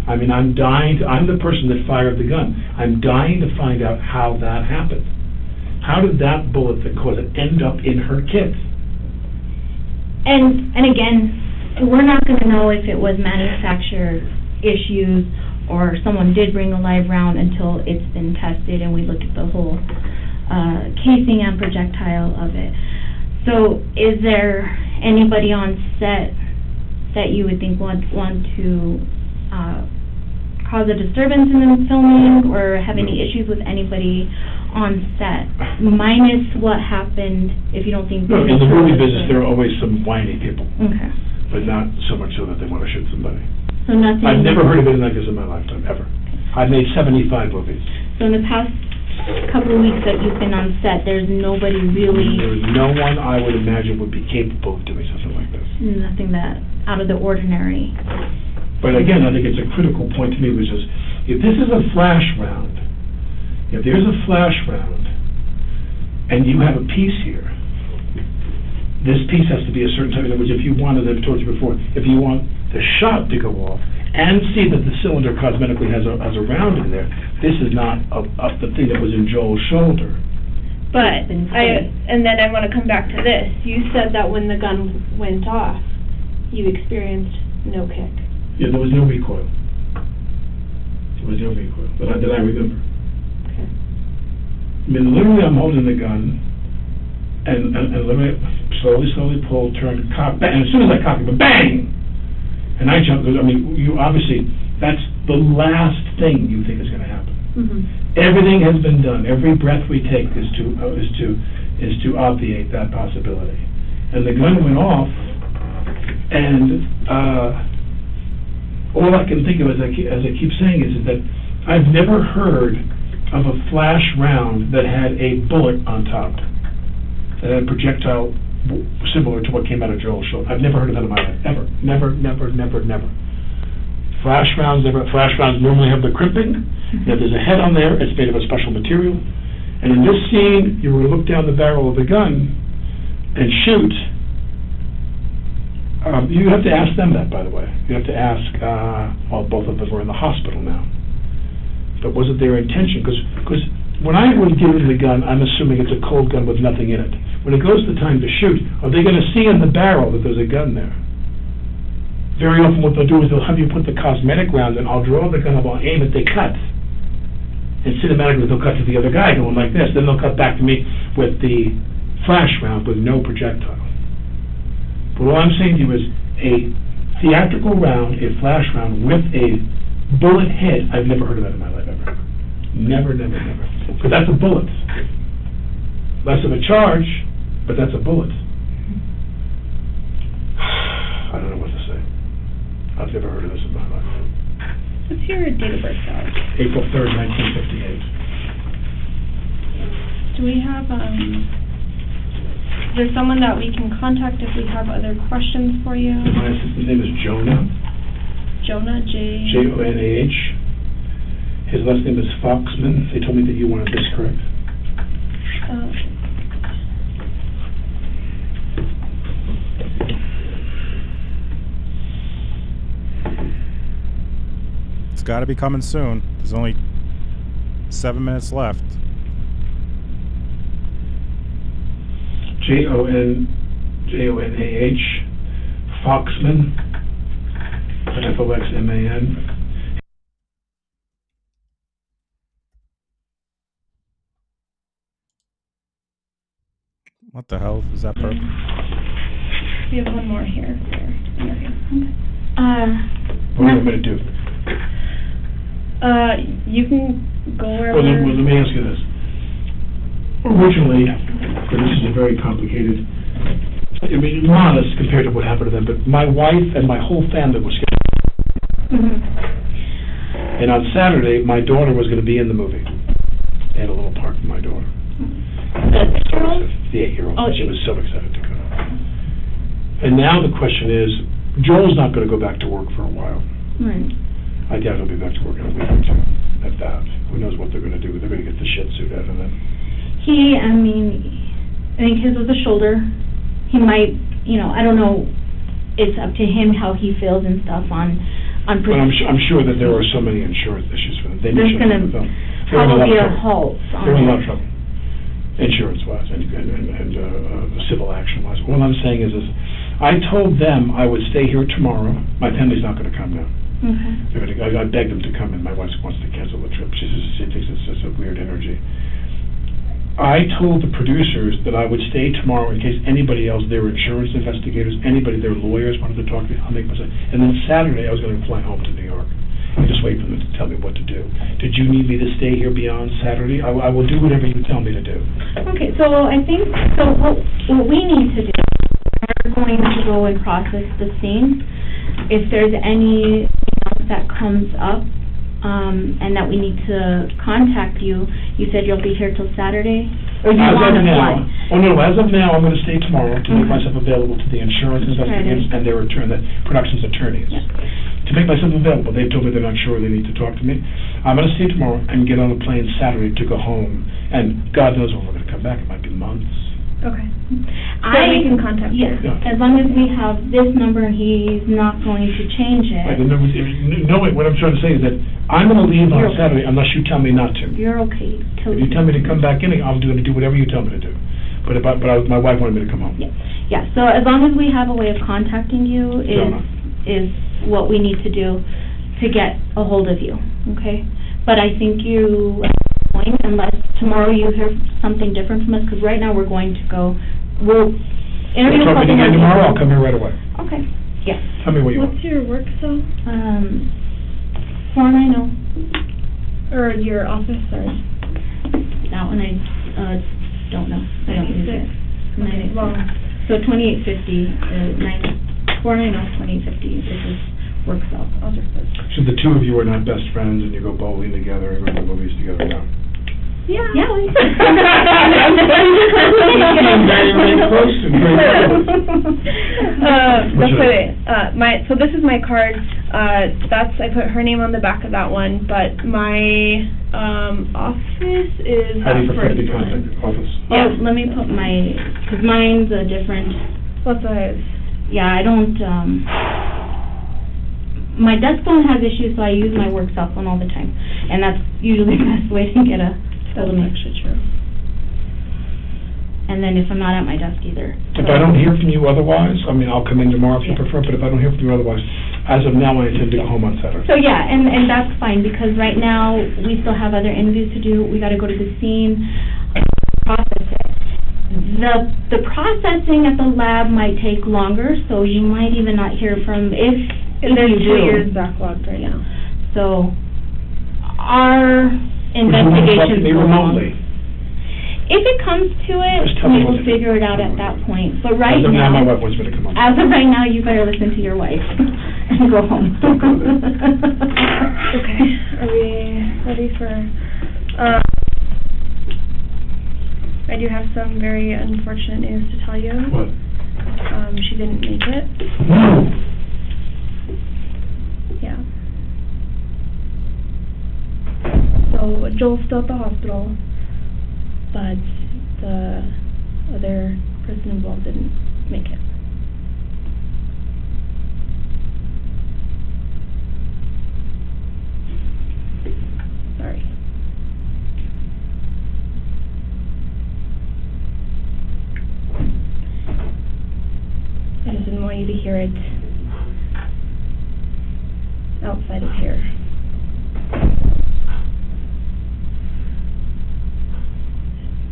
I mean, I'm the person that fired the gun. I'm dying to find out how that happened. How did that bullet that caused it end up in her kit? And again, we're not going to know if it was manufacturer issues or someone did bring a live round until it's been tested and we look at the whole casing and projectile of it. So is there anybody on set that you would think want to cause a disturbance in the filming or have any issues with anybody on set, minus what happened, if you don't think... No, in the movie business, there are always some whiny people. Okay. But not so much so that they want to shoot somebody. So nothing... I've never heard of anything like this in my lifetime, ever. I've made 75 movies. So in the past couple of weeks that you've been on set, there's nobody really... There's no one I would imagine would be capable of doing something like this. Nothing that out of the ordinary. But again, I think it's a critical point to me, which is, if this is a flash round, if there's a flash round, and you have a piece here, this piece has to be a certain type. In other words, if you want, as I've told you before, if you want the shot to go off and see that the cylinder cosmetically has a round in there, this is not the thing that was in Joel's shoulder. But and then I want to come back to this. You said that when the gun went off, you experienced no kick. Yeah, there was no recoil. There was no recoil that I remember. Okay. I mean, literally, I'm holding the gun, and let me slowly pull, turn, cock, bang, and as soon as I cock it, bang! And I jump. I mean, you obviously, that's the last thing you think is going to happen. Mm-hmm. Everything has been done. Every breath we take is to obviate that possibility. And the gun went off, and all I can think of, as I keep saying, is that I've never heard of a flash round that had a bullet on top, that had a projectile similar to what came out of Joel's shoulder. I've never heard of that in my life, ever. Never. Flash rounds normally have the crimping. If there's a head on there, it's made of a special material. And in this scene, you were to look down the barrel of the gun and shoot. You have to ask them that, by the way. You have to ask, both of them are in the hospital now. But was it their intention? Because when I would give them the gun, I'm assuming it's a cold gun with nothing in it. When it goes to time to shoot, are they going to see in the barrel that there's a gun there? Very often what they'll do is they'll have you put the cosmetic round in, I'll draw the gun up, I'll aim it, they cut. And cinematically they'll cut to the other guy going like this, then they'll cut back to me with the flash round with no projectile. But all I'm saying to you is a theatrical round, a flash round with a bullet head, I've never heard of that in my life, ever. Never. Because that's a bullet. Less of a charge, but that's a bullet. I don't know what to say. I've never heard of this in my life. your date of birth, Alex? April 3rd, 1958. Do we have, is there someone that we can contact if we have other questions for you? My assistant's name is Jonah. Jonah, Jonah. His last name is Foxman. They told me that you wanted this correct. It's got to be coming soon. There's only 7 minutes left. Jonah, Foxman, Foxman. What the hell is that purple? We have one more here. What do you want me to do? You can go wherever. Well, let me ask you this. Originally, and this is a very complicated, I mean, modest compared to what happened to them, but my wife and my whole family was scared. And on Saturday, my daughter was going to be in the movie. They had a little part for my daughter. The 6-year-old? The 8-year-old. Oh, she was so excited to go. And now the question is, Joel's not going to go back to work for a while. Right. I doubt he'll be back to work in a week or two. At that. Who knows what they're going to do? They're going to get the shit suit out of them. I think his was a shoulder. He might, I don't know. It's up to him how he feels and stuff on. But I'm sure that there are so many insurance issues for them. There's going to probably be a halt. They're in a lot of trouble, insurance-wise and civil action-wise. What I'm saying is I told them I would stay here tomorrow. My family's not going to come now. Okay. I begged them to come in. My wife wants to cancel the trip. She thinks it's just a weird energy. I told the producers that I would stay tomorrow in case anybody else, their insurance investigators, anybody, their lawyers wanted to talk to me. I'll make myself. And then Saturday I was going to fly home to New York and just wait for them to tell me what to do. Did you need me to stay here beyond Saturday? I will do whatever you tell me to do. Okay, so I think what we need to do, we're going to go and process the scene. If there's anything else that comes up, and that we need to contact you. You said you'll be here till Saturday? Or you want to fly? Oh, no, as of now, I'm going to stay tomorrow to make myself available to the insurance investigators and their the production's attorneys. Yeah. To make myself available. They've told me they're not sure they need to talk to me. I'm going to stay tomorrow and get on a plane Saturday to go home. And God knows when we're going to come back. It might be months. Okay. So we can contact you. Yeah. As long as we have this number and he's not going to change it. Right, what I'm trying to say is that I'm going to leave on Saturday unless you tell me not to. You're okay. If you tell me to come back in, I'm going to do whatever you tell me to do. But my wife wanted me to come home. Yeah. So as long as we have a way of contacting you is what we need to do to get a hold of you. Okay. But I think you. Unless tomorrow you hear something different from us, because right now we'll interview a couple more tomorrow, I'll come here right away. Okay. Yeah. Tell me what you want. What's your work cell? 490. Or your office, sorry. That one I don't know. I don't use it. Okay, well. So 2850, 490, 2850 is his work cell. I'll just put. So the two of you are not best friends and you go bowling together and go to the movies together now? Yeah. Very close and very so this is my card. I put her name on the back of that one, but my office is. How do you prefer to be contacted? Office. Yeah. Let me put because mine's a different. What size? Yeah, I don't. My desk phone has issues, so I use my work cell phone all the time, and that's usually the best way to get a. That's actually true. And then if I'm not at my desk either. If I don't hear from you otherwise, I'll come in tomorrow if you prefer, but if I don't hear from you otherwise, as of now, I intend to go home on Saturday. So yeah, and that's fine, because right now, we still have other interviews to do. We gotta go to the scene, process it. The processing at the lab might take longer, so you might even not hear from, if there's you 2 years backlogged right now. So, our investigations go long. If it comes to it, we will figure it out at that point. But right now, my wife wants me to come on. As of right now, you better listen to your wife. Go home. Okay, are we ready for, I do have some very unfortunate news to tell you. What? She didn't make it. Yeah. So Joel's still at the hospital, but the other person involved didn't make it. Sorry. I just didn't want you to hear it outside of here.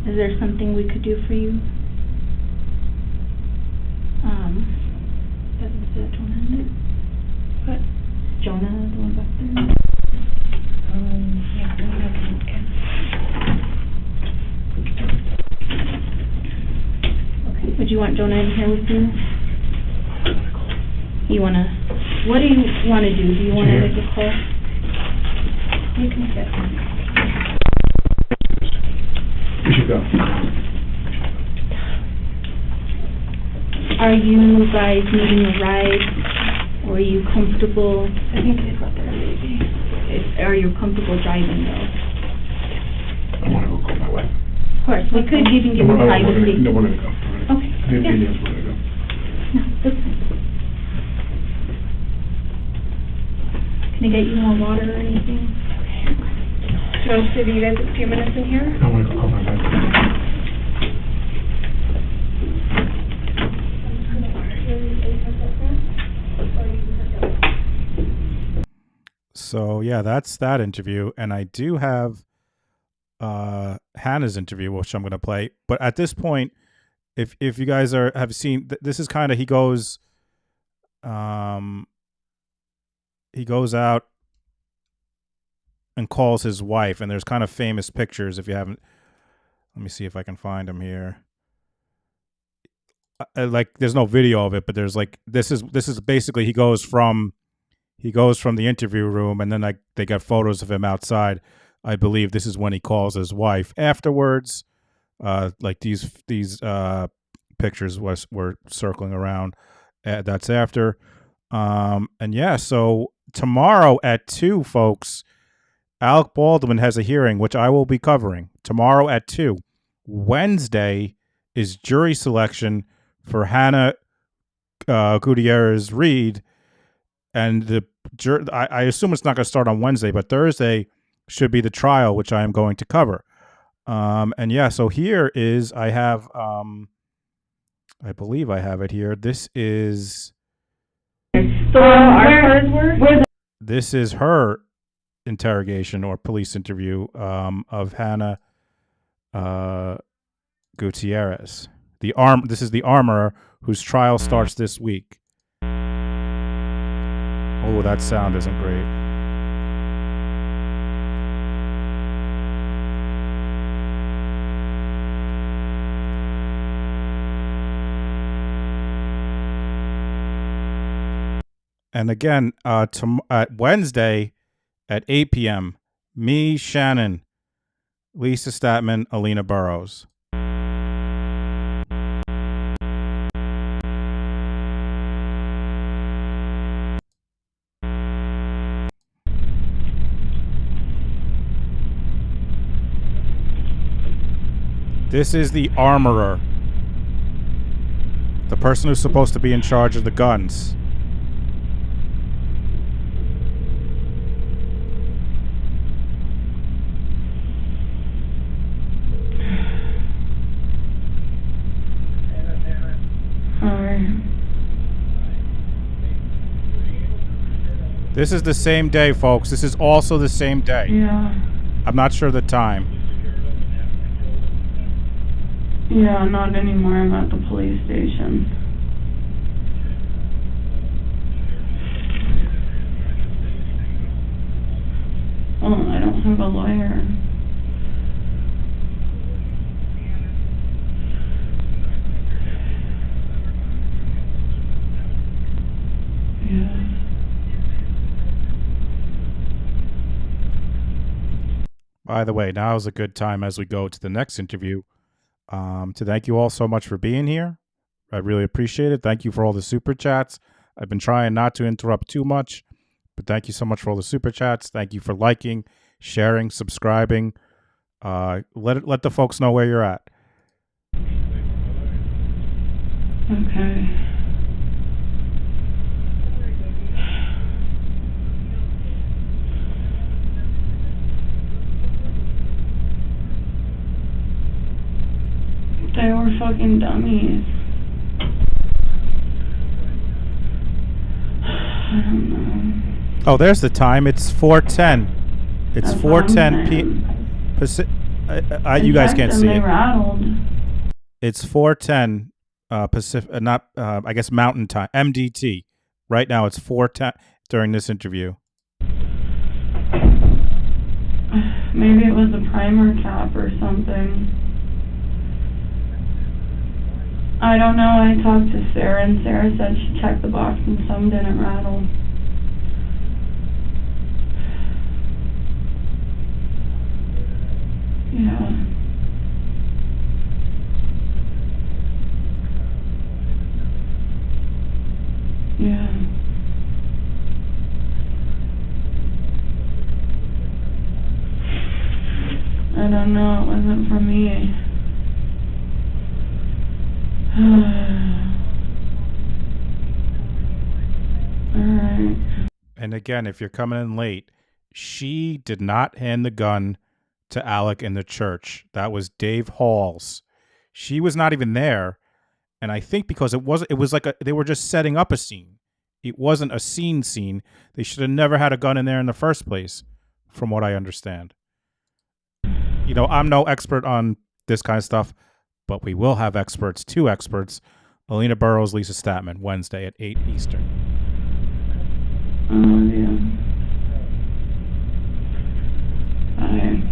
Is there something we could do for you? Is that Jonah in it? What? Jonah, the one back there? Yeah, let me go Okay. Would you want Jonah in here with you? You wanna, what do you wanna do? Do you wanna make a call? You can sit. We should go. Are you guys needing a ride? Or are you comfortable? I think they've got their baby. Are you comfortable driving though? I want to go my wife. Of course, we could even give you privacy. No, we're gonna go. Okay. The Yeah. Indians, we're gonna go. No, that's fine. Can I get you more water or anything? Should I give you guys a few minutes in here? I want to go call my wife. So yeah, that's that interview, and I do have Hannah's interview, which I'm going to play. But at this point, if you guys have seen, this is kind of he goes out and calls his wife, and there's kind of famous pictures. If you haven't, let me see if I can find them here. Like there's no video of it, but there's like this is basically he goes from the interview room, and then like they got photos of him outside. I believe this is when he calls his wife afterwards. Like these pictures were circling around. That's after. And yeah, so tomorrow at 2, folks, Alec Baldwin has a hearing, which I will be covering tomorrow at 2. Wednesday is jury selection for Halyna Gutierrez-Reed, and I assume it's not going to start on Wednesday, but Thursday should be the trial, which I am going to cover. And yeah, so here is I have I believe I have it here. This is this is her interrogation or police interview of Halyna Gutierrez. This is the armorer whose trial starts this week. Oh, that sound isn't great. And again, Wednesday at 8 p.m., me, Shannon, Lisa Statman, Alina Burrows. This is the armorer. The person who's supposed to be in charge of the guns. This is the same day, folks. This is also the same day. Yeah. I'm not sure the time. Yeah, not anymore. I'm at the police station. Oh, I don't have a lawyer. Yeah. By the way, now is a good time as we go to the next interview to thank you all so much for being here. I really appreciate it. Thank you for all the super chats. I've been trying not to interrupt too much, but thank you so much for all the super chats. Thank you for liking, sharing, subscribing. Let the folks know where you're at. Okay. They were fucking dummies. I don't know. Oh, there's the time. It's 4:10. It's 4:10 p.m. You guys can't see they it. rattled. It's 4:10 Pacific, I guess Mountain Time, MDT. Right now, it's 4:10 during this interview. Maybe it was a primer cap or something. I don't know. I talked to Sarah, and Sarah said she checked the box and some didn't rattle. Yeah. Yeah. I don't know. It wasn't for me. Alright. And again, if you're coming in late, she did not hand the gun to Alec in the church. That was Dave Hall's. She was not even there. And I think because it was like they were just setting up a scene. It wasn't a scene. They should have never had a gun in there in the first place, from what I understand. You know, I'm no expert on this kind of stuff, but we will have experts, 2 experts, Halyna Burrows, Lisa Statman, Wednesday at 8 Eastern. Oh, yeah. Bye.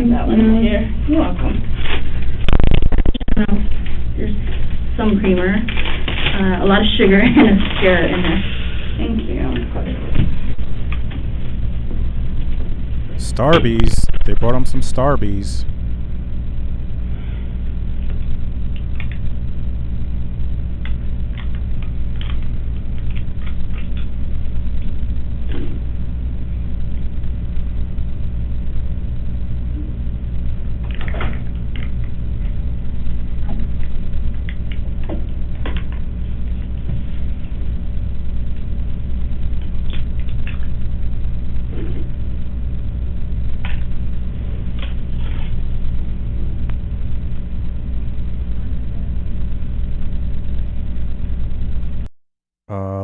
That one here. You're welcome. There's some creamer, a lot of sugar, and a carrot in there. Thank you. Starbies. They brought them some Starbies.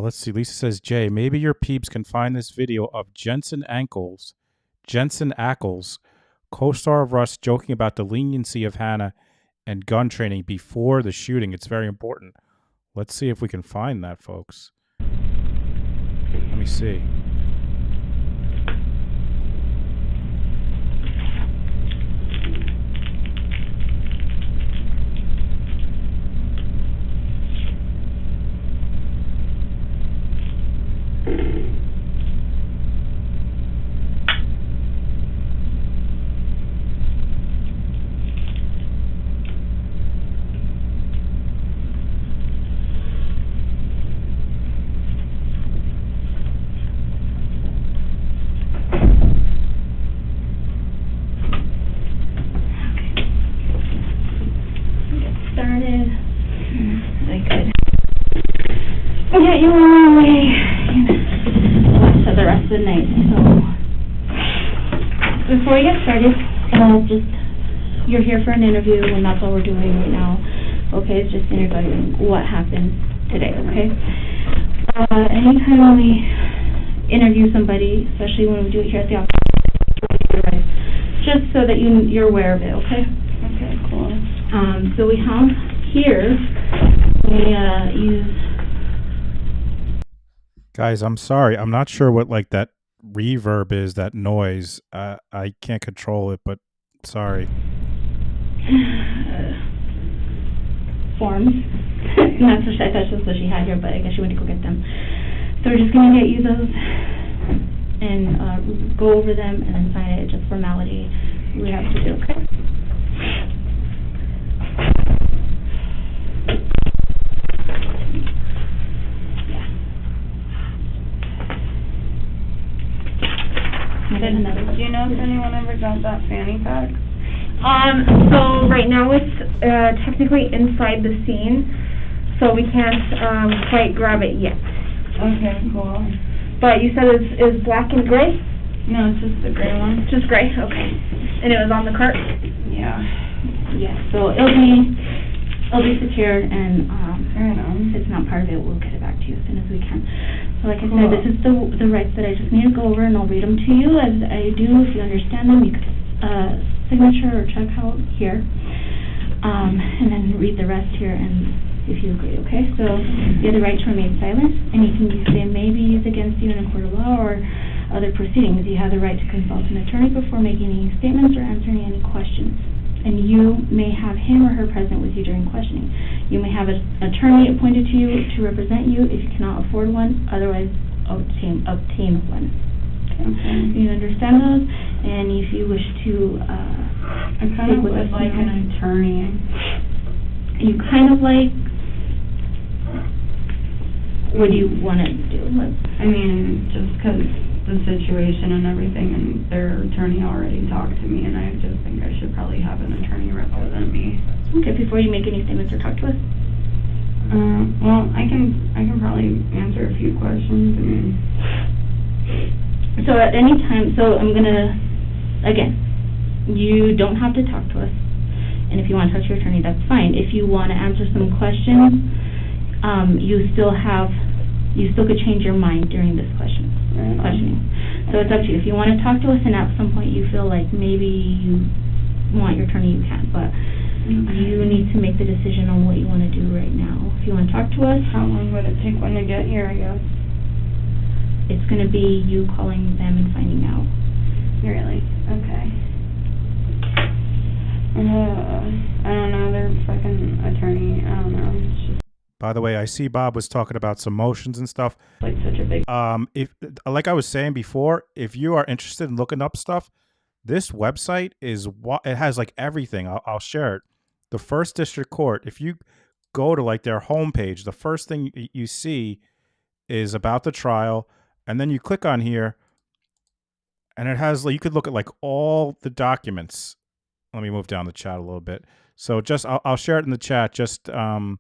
Let's see. Lisa says, Jay, maybe your peeps can find this video of Jensen Ackles, co-star of Russ, joking about the leniency of Hannah and gun training before the shooting. It's very important. Let's see if we can find that, folks. Let me see. So, before we get started, you're here for an interview, and that's all we're doing right now. Okay, it's just interviewing what happened today, okay? Anytime we interview somebody, especially when we do it here at the office, just so that you're aware of it, okay? Okay, cool. So we have here, we use... Guys, I'm sorry. I'm not sure what like that reverb is, that noise. I can't control it, but sorry. Forms. And that's what that's what she had here, but I guess she went to go get them. So we're just going to get you those and go over them and then sign it. Just formality we have to do, okay? Do you know if anyone ever got that fanny pack? So right now it's technically inside the scene, so we can't quite grab it yet. Okay, cool. But you said it's black and gray? No, it's just the gray one. Just gray, okay. And it was on the cart? Yeah. Yeah, so it'll be secured, and if it's not part of it, we'll get it back to you as soon as we can. So like I said, this is the rights that I just need to go over, and I'll read them to you as I do. If you understand them, you could signature or check out here, and then read the rest here, and if you agree, okay? So you have the right to remain silent. Anything you say may be used against you in a court of law or other proceedings. You have the right to consult an attorney before making any statements or answering any questions. And you may have him or her present with you during questioning. You may have an attorney appointed to you to represent you if you cannot afford one, otherwise obtain one. Okay. You understand those? And if you wish to I kind of would like an attorney. You kind of like, what do you want to do? I mean, just because the situation and everything, and their attorney already talked to me, and I just think I should probably have an attorney represent me. Okay, before you make any statements or talk to us? Well, I can probably answer a few questions. I mean, so at any time, so I'm gonna, again, you don't have to talk to us, and if you want to talk to your attorney, that's fine. If you want to answer some questions, you still could change your mind during this questioning. So it's up to you. If you want to talk to us and at some point you feel like maybe you want your attorney, you can, but you need to make the decision on what you want to do right now. If you want to talk to us... How long would it take when to get here, I guess? It's going to be you calling them and finding out. Really? Okay. I don't know, their fucking attorney, I don't know. It's just... By the way, I see Bob was talking about some motions and stuff. Like such a big... If like I was saying before, if you are interested in looking up stuff, this website it has like everything. I'll share it. The First District Court, if you go to like their homepage, the first thing you see is about the trial, and then you click on here, and it has, you could look at like all the documents. Let me move down the chat a little bit. So just I'll share it in the chat. Just in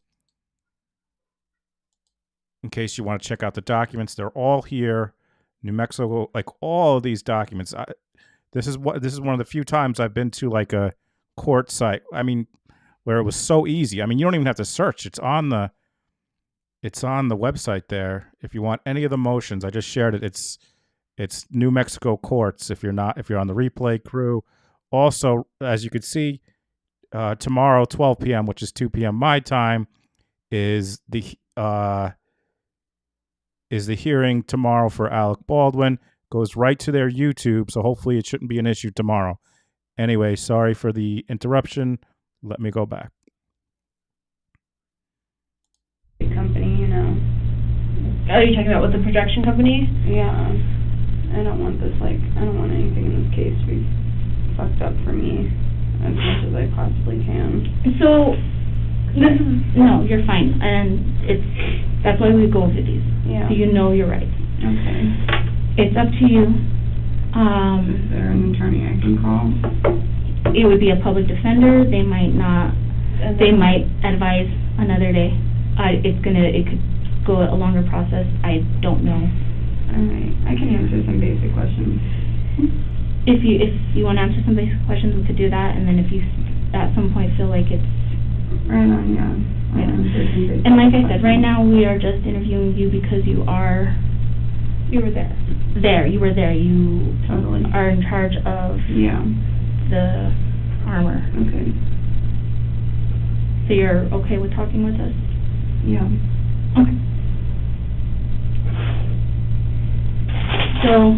case you want to check out the documents, they're all here. New Mexico, like all of these documents. This is one of the few times I've been to like a court site. I mean, where it was so easy. I mean, you don't even have to search. It's on the website there. If you want any of the motions, I just shared it. It's New Mexico courts. If you're on the replay crew. Also, as you could see, tomorrow 12 p.m., which is 2 p.m. my time, is the hearing tomorrow for Alec Baldwin. Goes right to their YouTube, so hopefully it shouldn't be an issue tomorrow. Anyway, sorry for the interruption. Let me go back. Company, you know. Are you talking about with the projection company? Yeah. I don't want anything in this case to be fucked up for me as much as I possibly can. So, no, you're fine, and that's why we go over these. Yeah. So you know your rights. Okay. It's up to you. Is there an attorney I can call? It would be a public defender. They might not. They might advise another day. It could go a longer process. I don't know. Alright, I can answer some basic questions. If you want to answer some basic questions, we could do that, and then if you at some point feel like it's Right on, yeah. I'll answer some basic and like I said, questions. right now we are just interviewing you because you were there. You were there. You Totally. are in charge of Yeah. the armor. Okay. So you're okay with talking with us? Yeah. Okay. So,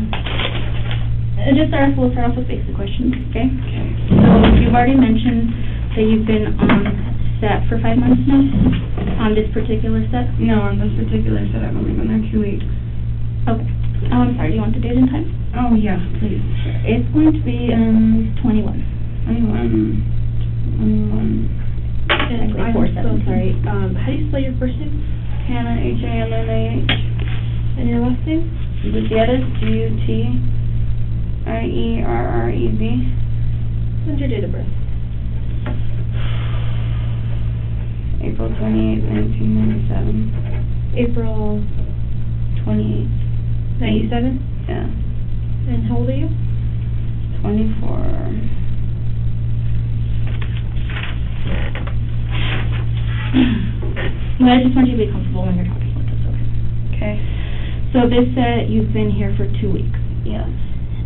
we'll start off with basic questions, okay? Okay. So, you've already mentioned that you've been on set for 5 months now? On this particular set? No, on this particular set, I've only been there 2 weeks. Okay. Oh, I'm sorry, do you want the date and time? Oh, yeah, please. It's going to be, 21. 21. Actually, I'm 4/7, so sorry. How do you spell your first name? Hannah, H-A-N-N-A-H. And your last name? Gutierrez, G-U-T-I-E-R-R-E-Z. When's your date of birth? April 28, 1997. April 28. 97? Yeah. And how old are you? 24. Well, I just want you to be comfortable when you're talking with us, okay? Okay. So this set, you've been here for 2 weeks. Yes.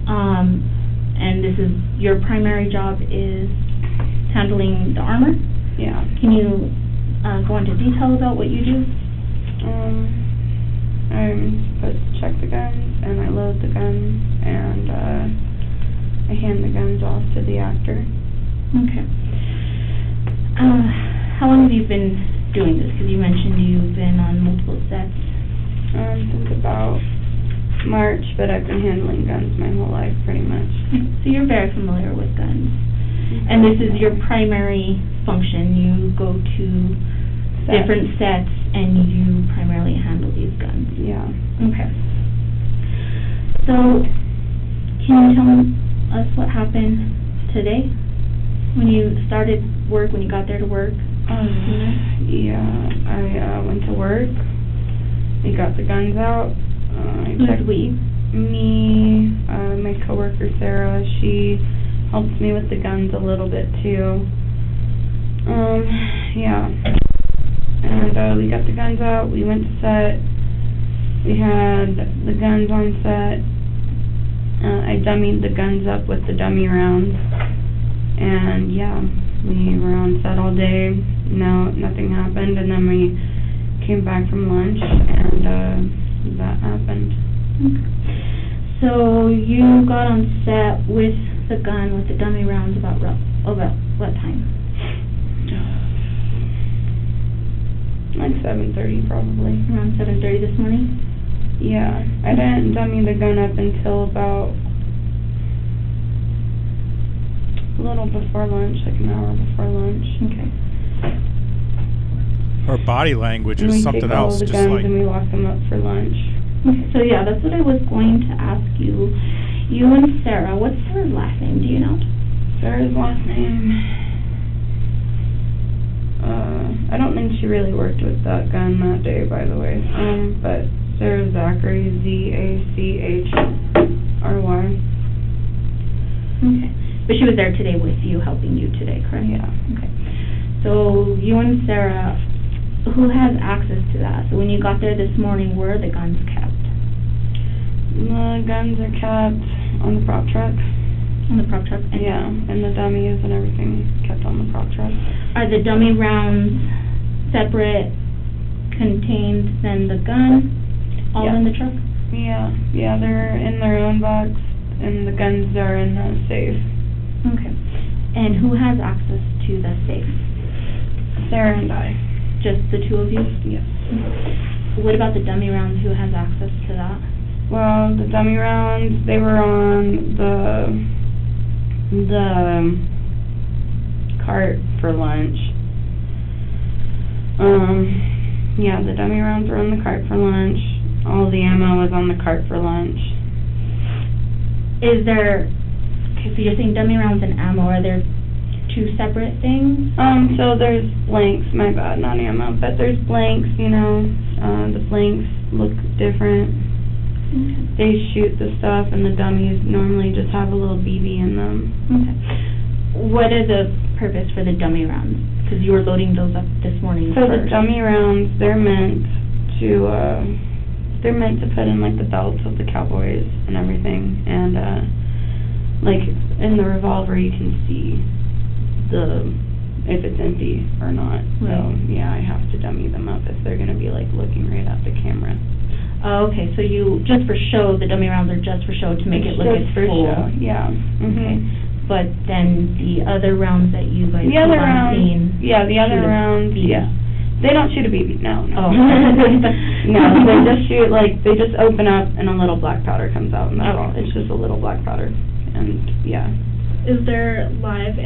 And this is, your primary job is handling the armor? Yeah. Can you go into detail about what you do? I'm supposed to check the guns, and I load the guns, and I hand the guns off to the actor. Okay. How long have you been doing this? Because you mentioned you've been on multiple sets. Since about March, but I've been handling guns my whole life, pretty much. So you're very familiar with guns. And this is your primary function. You go to different sets and you primarily handle these guns. Yeah. Okay. So, can you tell us what happened today? When you started work, when you got there to work? Yeah, I went to work. We got the guns out. Who's we? Me, my coworker Sarah, she helps me with the guns a little bit too. Yeah. And we got the guns out, we went to set, we had the guns on set. I dummied the guns up with the dummy rounds. And yeah, we were on set all day, nothing happened, and then we came back from lunch, and that happened. Okay. So you got on set with the gun, with the dummy rounds about what time? Like 7:30 probably. Around 7:30 this morning? Yeah, I didn't dummy the gun up until about a little before lunch, like an hour before lunch. Okay. Her body language And is we something take all else. the Just guns like and we lock them up for lunch. Okay, so yeah, that's what I was going to ask you. You and Sarah, what's Sarah's last name? Do you know? Sarah's last name, I don't think she really worked with that gun that day, by the way. But Sarah Zachary, Z-A-C-H-R-Y. Okay. But she was there today with you, helping you today, correct? Yeah. Okay. So you and Sarah, who has access to that? So when you got there this morning, where are the guns kept? The guns are kept on the prop truck. On the prop truck? And yeah, and the dummies and everything kept on the prop truck. Are the dummy rounds separate, contained than the gun, all in the truck? Yeah, they're in their own box, and the guns are in the safe. Okay. And who has access to the safe? Sarah and I. Just the two of you? Yes. Okay. What about the dummy rounds? Who has access to that? Well, the dummy rounds, they were on the cart for lunch. Yeah, the dummy rounds were on the cart for lunch. All the ammo was on the cart for lunch. Is there, okay, so you're saying dummy rounds and ammo, are there two separate things? So there's blanks, my bad, not ammo, but there's blanks, you know, the blanks look different. They shoot the stuff, and the dummies normally just have a little BB in them. Okay. What is the purpose for the dummy rounds? Because you were loading those up this morning. So the dummy rounds, they're meant to put in like the belts of the cowboys and everything, and like in the revolver you can see if it's empty or not. Right. So yeah, I have to dummy them up if they're gonna be like looking right at the camera. Oh, okay, so you, just for show, the dummy rounds are just for show to make it look Just it's for full. show, yeah. Okay, but then the other rounds that you guys The keep other on rounds, seeing yeah, the other shoot a rounds, BB. yeah. They don't shoot a BB, no. Oh. No, they just shoot, like, they just open up and a little black powder comes out, and that's all. It's just a little black powder, and yeah. Is there live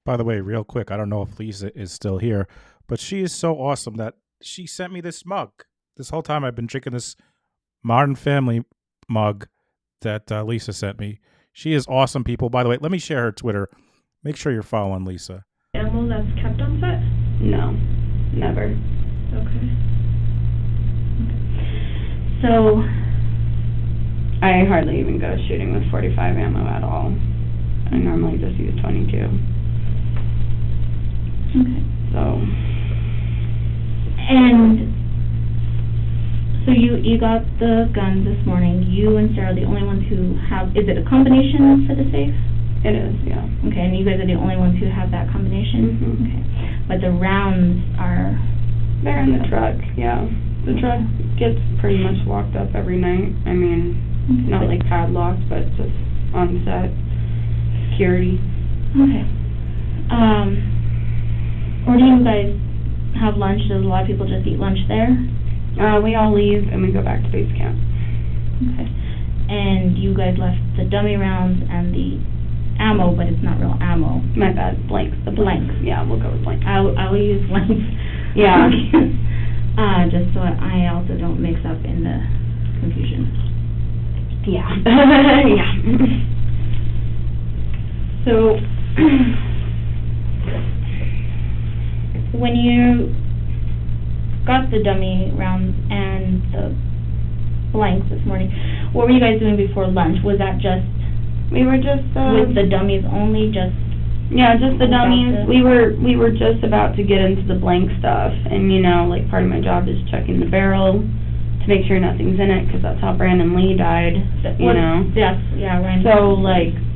By the way, real quick, I don't know if Lisa is still here, but she is so awesome that she sent me this mug. This whole time I've been drinking this Modern Family mug that Lisa sent me. She is awesome, people. By the way, let me share her Twitter. Make sure you're following Lisa. ammo that's kept on set? No, never. Okay. So, I hardly even go shooting with 45 ammo at all. I normally just use 22. okay. So, And so you got the gun this morning. You and Sarah are the only ones who have, is it a combination for the safe? it is, yeah. Okay, and you guys are the only ones who have that combination? Okay. But the rounds are... They're in the truck, yeah. The truck gets pretty much locked up every night. I mean, not like padlocked, but just on set. Security. Okay. Or do you guys have lunch? Does a lot of people just eat lunch there? We all leave and we go back to base camp. Okay. And you guys left the dummy rounds and the ammo, but it's not real ammo. My bad, blanks. The blanks. Yeah, we'll go with blanks. I'll use blanks. Yeah. Just so I also don't mix up in the confusion. Yeah. Yeah. So, when you got the dummy rounds and the blanks this morning, what were you guys doing before lunch? Was that just we were just with the dummies only? Just just the dummies. We were just about to get into the blank stuff, and like part of my job is checking the barrel to make sure nothing's in it, because that's how Brandon Lee died. Yes, yeah, right. So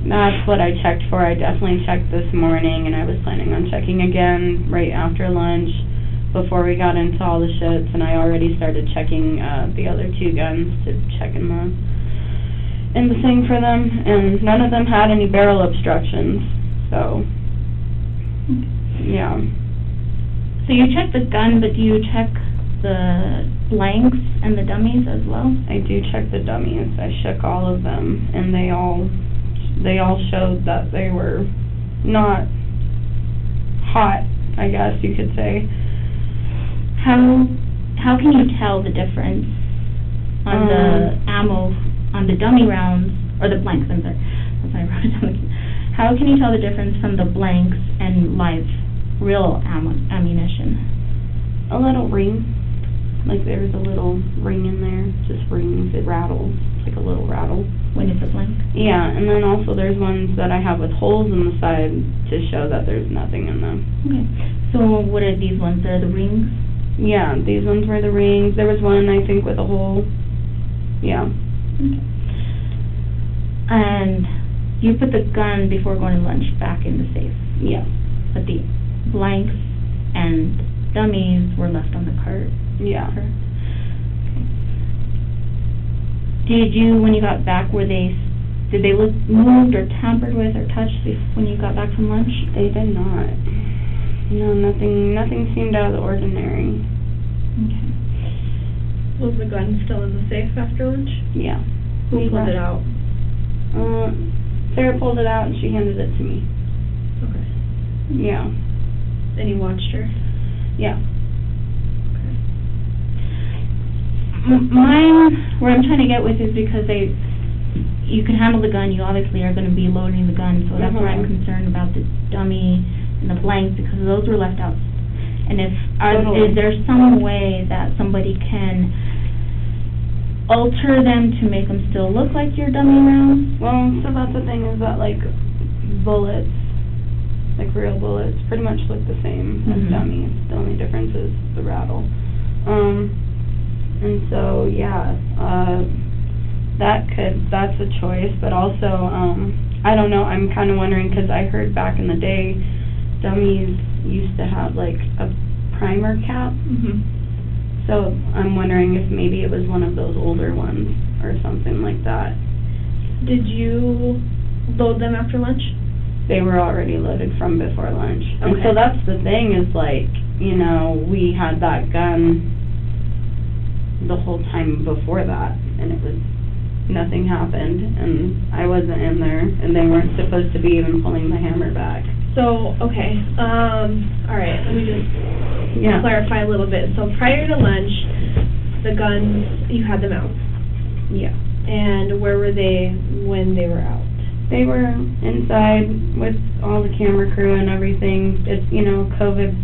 that's what I checked for. I definitely checked this morning, and I was planning on checking again right after lunch before we got into all the shits, and I already started checking the other two guns to check in the thing for them, and none of them had any barrel obstructions. So, yeah. So you check the gun, but do you check the blanks and the dummies as well? I do check the dummies. I shook all of them, and they all showed that they were not hot, I guess you could say. How can you tell the difference on the ammo, on the dummy rounds, or the blanks, I'm sorry. That's why I wrote it down. How can you tell the difference from the blanks and live, real ammunition? A little ring. Like there's a little ring in there, just rings, it rattles. It's like a little rattle. When it's a blank? Yeah, and then also there's ones that I have with holes in the side to show that there's nothing in them. Okay. So what are these ones? They're the rings? Yeah, these ones were the rings. There was one, I think, with a hole. Yeah. Okay. And you put the gun before going to lunch back in the safe? Yeah. But the blanks and dummies were left on the cart? Yeah. Okay. Did you, when you got back, did they look moved or tampered with or touched when you got back from lunch? They did not. No, nothing seemed out of the ordinary. Okay. Was the gun still in the safe after lunch? Yeah. Who pulled it out? Sarah pulled it out and she handed it to me. Okay. Yeah. And you watched her? Yeah. Okay. Mine, where I'm trying to get with is because you can handle the gun, you obviously are going to be loading the gun, so that's where I'm concerned about the dummy and the blanks, because those were left out. And is there some way that somebody can alter them to make them still look like your dummy rounds? Well, so that's the thing is that like bullets, like real bullets, pretty much look the same as dummies. The only difference is the rattle. And so yeah, that's a choice, but also I don't know. I'm kind of wondering because I heard back in the day, dummies used to have like a primer cap. So I'm wondering if maybe it was one of those older ones or something like that. Did you load them after lunch? They were already loaded from before lunch. And Okay. so that's the thing is like, you know, we had that gun the whole time before that and it was, nothing happened and I wasn't in there and they weren't supposed to be even pulling the hammer back. So, okay, all right, let me just Yeah. clarify a little bit. So prior to lunch, the guns, you had them out. Yeah. And where were they when they were out? They were inside with all the camera crew and everything. It's, you know, COVID,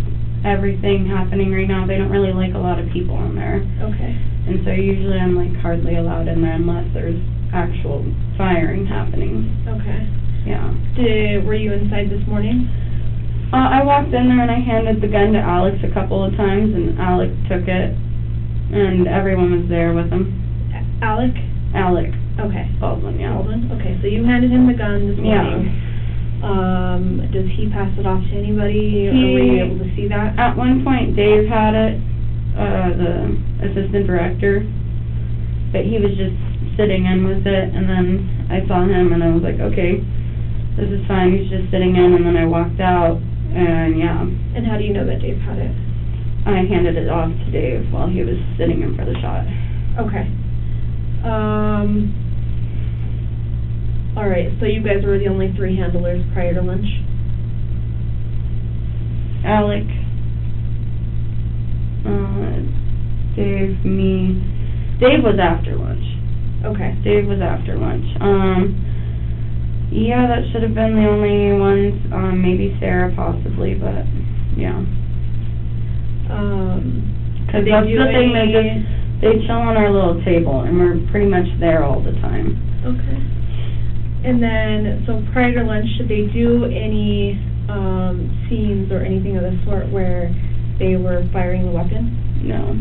everything happening right now. They don't really like a lot of people in there. Okay. And so usually I'm like hardly allowed in there unless there's actual firing happening. Okay. Yeah. Were you inside this morning? I walked in there and I handed the gun to Alex a couple of times and Alec took it and everyone was there with him. Alec? Alec. Okay. Baldwin, yeah. Baldwin? Okay, so you handed him the gun this morning. Does he pass it off to anybody, or were you able to see that? At one point, Dave had it, the assistant director, but he was just sitting in with it, and then I saw him, and I was like, okay, this is fine, he's just sitting in, and then I walked out, and yeah. And how do you know that Dave had it? I handed it off to Dave while he was sitting in for the shot. Okay. All right, so you guys were the only three handlers prior to lunch? Alec, Dave, me. Dave was after lunch. Okay. Dave was after lunch. Yeah, that should have been the only ones. Maybe Sarah, possibly, but yeah. Because that's the thing. They chill on our little table, and we're pretty much there all the time. Okay. And then, so prior to lunch, did they do any scenes or anything of the sort where they were firing the weapon? No.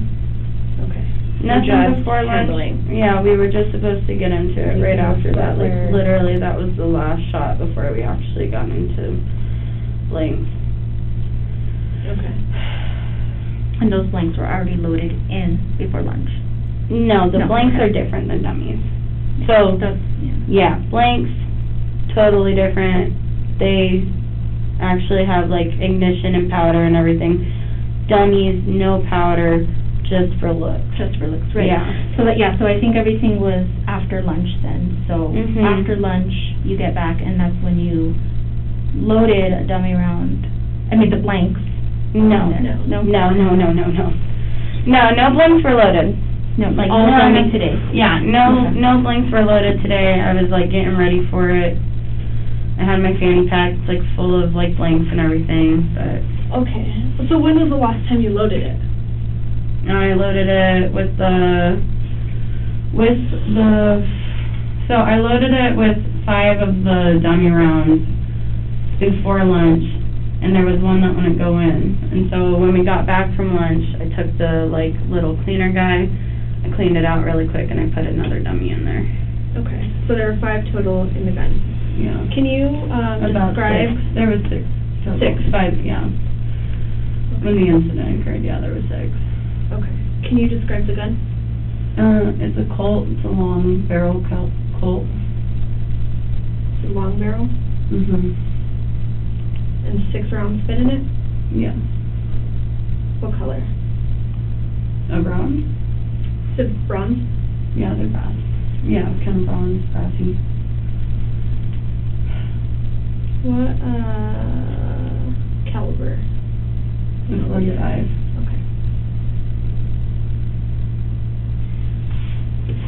Okay. Nothing Just before lunch. handling. Yeah, we were just supposed to get into it right after that. Like, literally, that was the last shot before we actually got into blanks. Okay. And those blanks were already loaded in before lunch? No, the blanks are different than dummies. So, yeah, blanks, totally different. They actually have, like, ignition and powder and everything. Dummies, no powder, just for looks. Just for looks, right. Yeah. So so I think everything was after lunch then. So after lunch, you get back, and that's when you loaded a dummy round. I mean, the blanks. No blanks were loaded. No, like all dummy today. Yeah, no blanks were loaded today. I was like getting ready for it. I had my fanny pack like full of like blanks and everything. But Okay. So when was the last time you loaded it? I loaded it with the. So I loaded it with 5 of the dummy rounds before lunch. And there was one that wouldn't go in. And so when we got back from lunch, I took the, like, little cleaner guy, I cleaned it out really quick, and I put another dummy in there. Okay. So there were 5 total in the gun. Yeah. Can you describe? 6. There was 6. Total. 5, yeah. When the incident occurred, yeah, there was 6. Okay. Can you describe the gun? It's a Colt. It's a long barrel Colt. It's a long barrel? Mm-hmm. And 6 rounds fit in it? Yeah. What color? A bronze? Is it bronze? Yeah, they're brass. Yeah, kind of bronze, brassy. What, caliber? 45. Okay.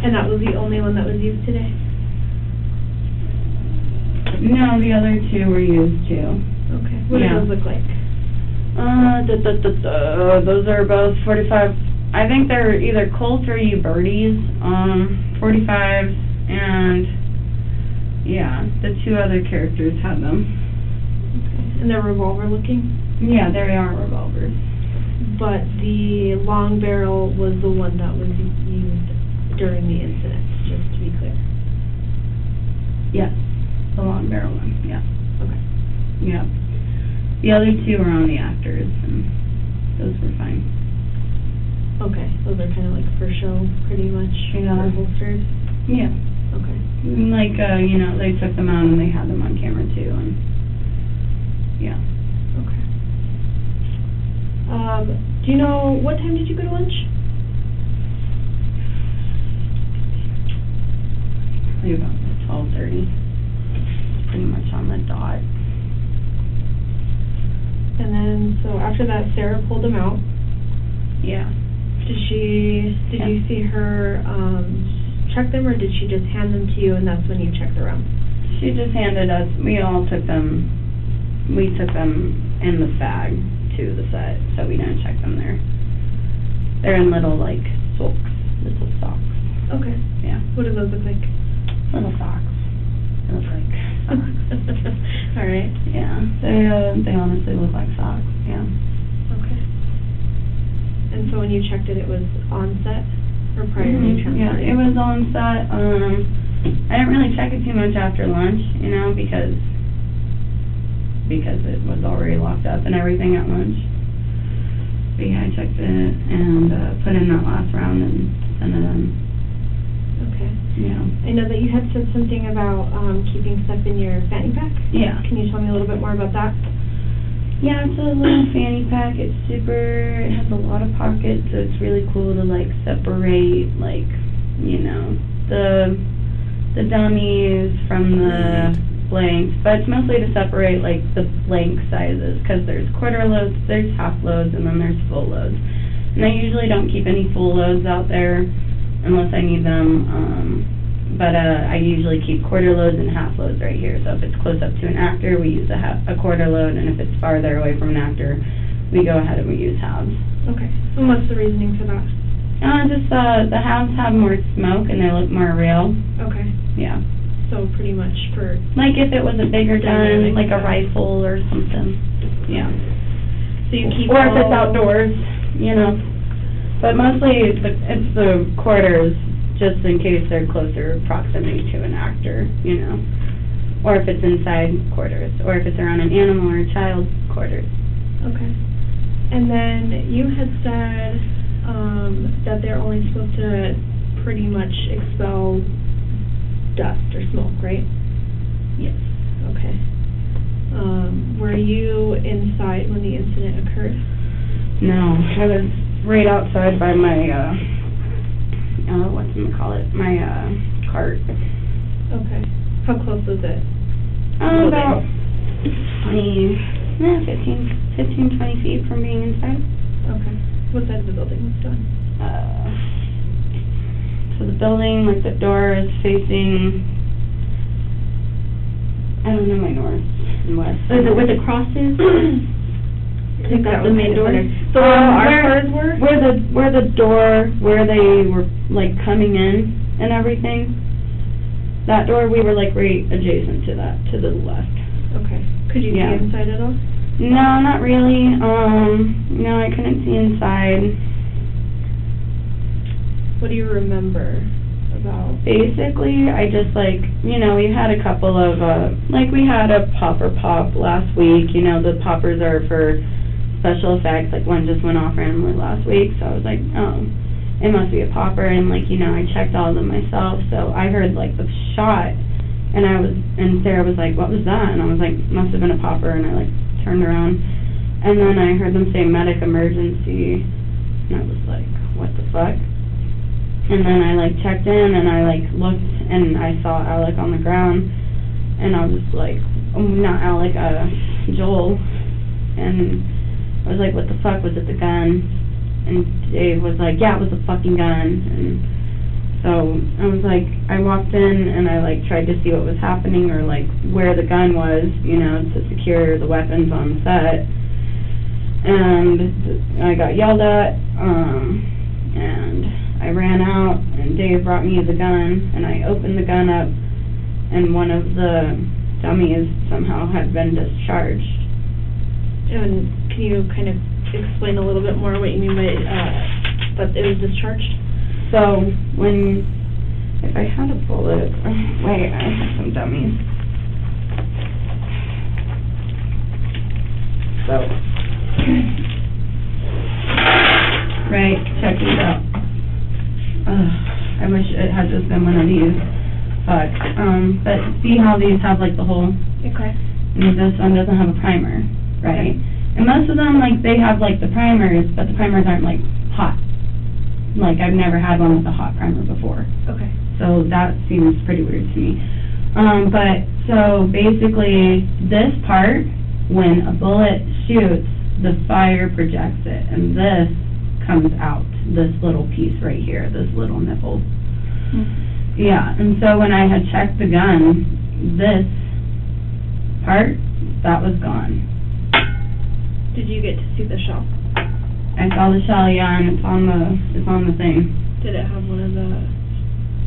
And that was the only one that was used today? No, the other 2 were used too. Okay. What do those look like? Those are both 45 I think they're either Colts or U-Birdies, 45s, and yeah, the two other characters had them. Okay. And they're revolver looking? Yeah, they are revolvers. But the long barrel was the one that was used during the incident, just to be clear. Yes, the long barrel one, yeah. Okay. Yeah. The other two were on the actors, and those were fine. Okay, those are kind of like for show, pretty much, Yeah. for holsters? Yeah. Okay. Like, you know, they took them out and they had them on camera too, and yeah. Okay. Do you know, what time did you go to lunch? Probably about 12:30. Pretty much on the dot. And then, so after that, Sarah pulled them out. Yeah. Did you see her, check them, or did she just hand them to you and that's when you checked around? She just handed us, we took them in the bag to the set, so we didn't check them there. They're in little, like, little socks. Okay. Yeah. What do those look like? Little socks. They look like socks. Alright. Yeah. They honestly look like socks, yeah. Okay. And so when you checked it, it was on set, or prior to you transporting? Yeah, it was on set. I didn't really check it too much after lunch, you know, because it was already locked up and everything at lunch. But yeah, I checked it and put in that last round and sent it in. Okay. Yeah. I know that you had said something about keeping stuff in your fanny pack. Yeah. Can you tell me a little bit more about that? Yeah, it's a little fanny pack. It has a lot of pockets, so it's really cool to, like, separate, like, you know, the dummies from the blanks, but it's mostly to separate, like, the blank sizes, because there's quarter loads, there's half loads, and then there's full loads. And I usually don't keep any full loads out there unless I need them, but I usually keep quarter loads and half loads right here. So if it's close up to an actor, we use a quarter load, and if it's farther away from an actor, we go ahead and we use halves. Okay. And what's the reasoning for that? Just the halves have more smoke and they look more real. Okay. Yeah. So pretty much for... Like if it was a bigger gun, like a rifle or something. Yeah. So you keep or if it's outdoors, you know. But mostly it's the quarters, just in case they're closer proximity to an actor, you know. Or if it's inside quarters, or if it's around an animal or a child, quarters. Okay. And then you had said that they're only supposed to pretty much expel dust or smoke, right? Yes. Okay. Were you inside when the incident occurred? No, I was right outside by my, my cart. Okay. How close was it? About 15, 20 feet from being inside. Okay. What side of the building was done? So the building, like the door is facing, I don't know my north and west. Is it where the cross is? Is that the main door? So our cars were? Where the door, where they were like coming in and everything, that door, we were like right adjacent to that, to the left. Okay. Could you see inside at all? No, not really. No, I couldn't see inside. What do you remember about? Basically, I just like, you know, we had a couple of, like we had a popper pop last week. You know, the poppers are for special effects. Like one just went off randomly last week, so I was like, oh, it must be a popper. And like, you know, I checked all of them myself, so I heard like the shot, and Sarah was like, what was that? And I was like, must have been a popper, and I like turned around, and then I heard them say medic emergency, and I was like, what the fuck? And then I like checked in, and I like looked, and I saw Alec on the ground, and I was like, oh, not Alec, Joel, and I was like, what the fuck, was it the gun? And Dave was like, yeah, it was the fucking gun. And so I was like, I walked in and I like tried to see what was happening, or like where the gun was, you know, to secure the weapons on set. And I got yelled at, and I ran out, and Dave brought me the gun, and I opened the gun up, and one of the dummies somehow had been discharged. And can you kind of explain a little bit more what you mean by that it was discharged? So if I had a bullet, wait, I have some dummies. So, right, check these out. I wish it had just been one of these. But see how these have like the hole? Okay. And this one doesn't have a primer, right? And most of them, like, they have like the primers, but the primers aren't like hot. Like, I've never had one with a hot primer before. Okay. So that seems pretty weird to me. But so basically this part, when a bullet shoots, the fire projects it, and this comes out, this little piece right here, this little nipple. Mm-hmm. Yeah, and so when I had checked the gun, this part, that was gone. Did you get to see the shell? I saw the shell, yeah, and it's on the thing. Did it have one of the,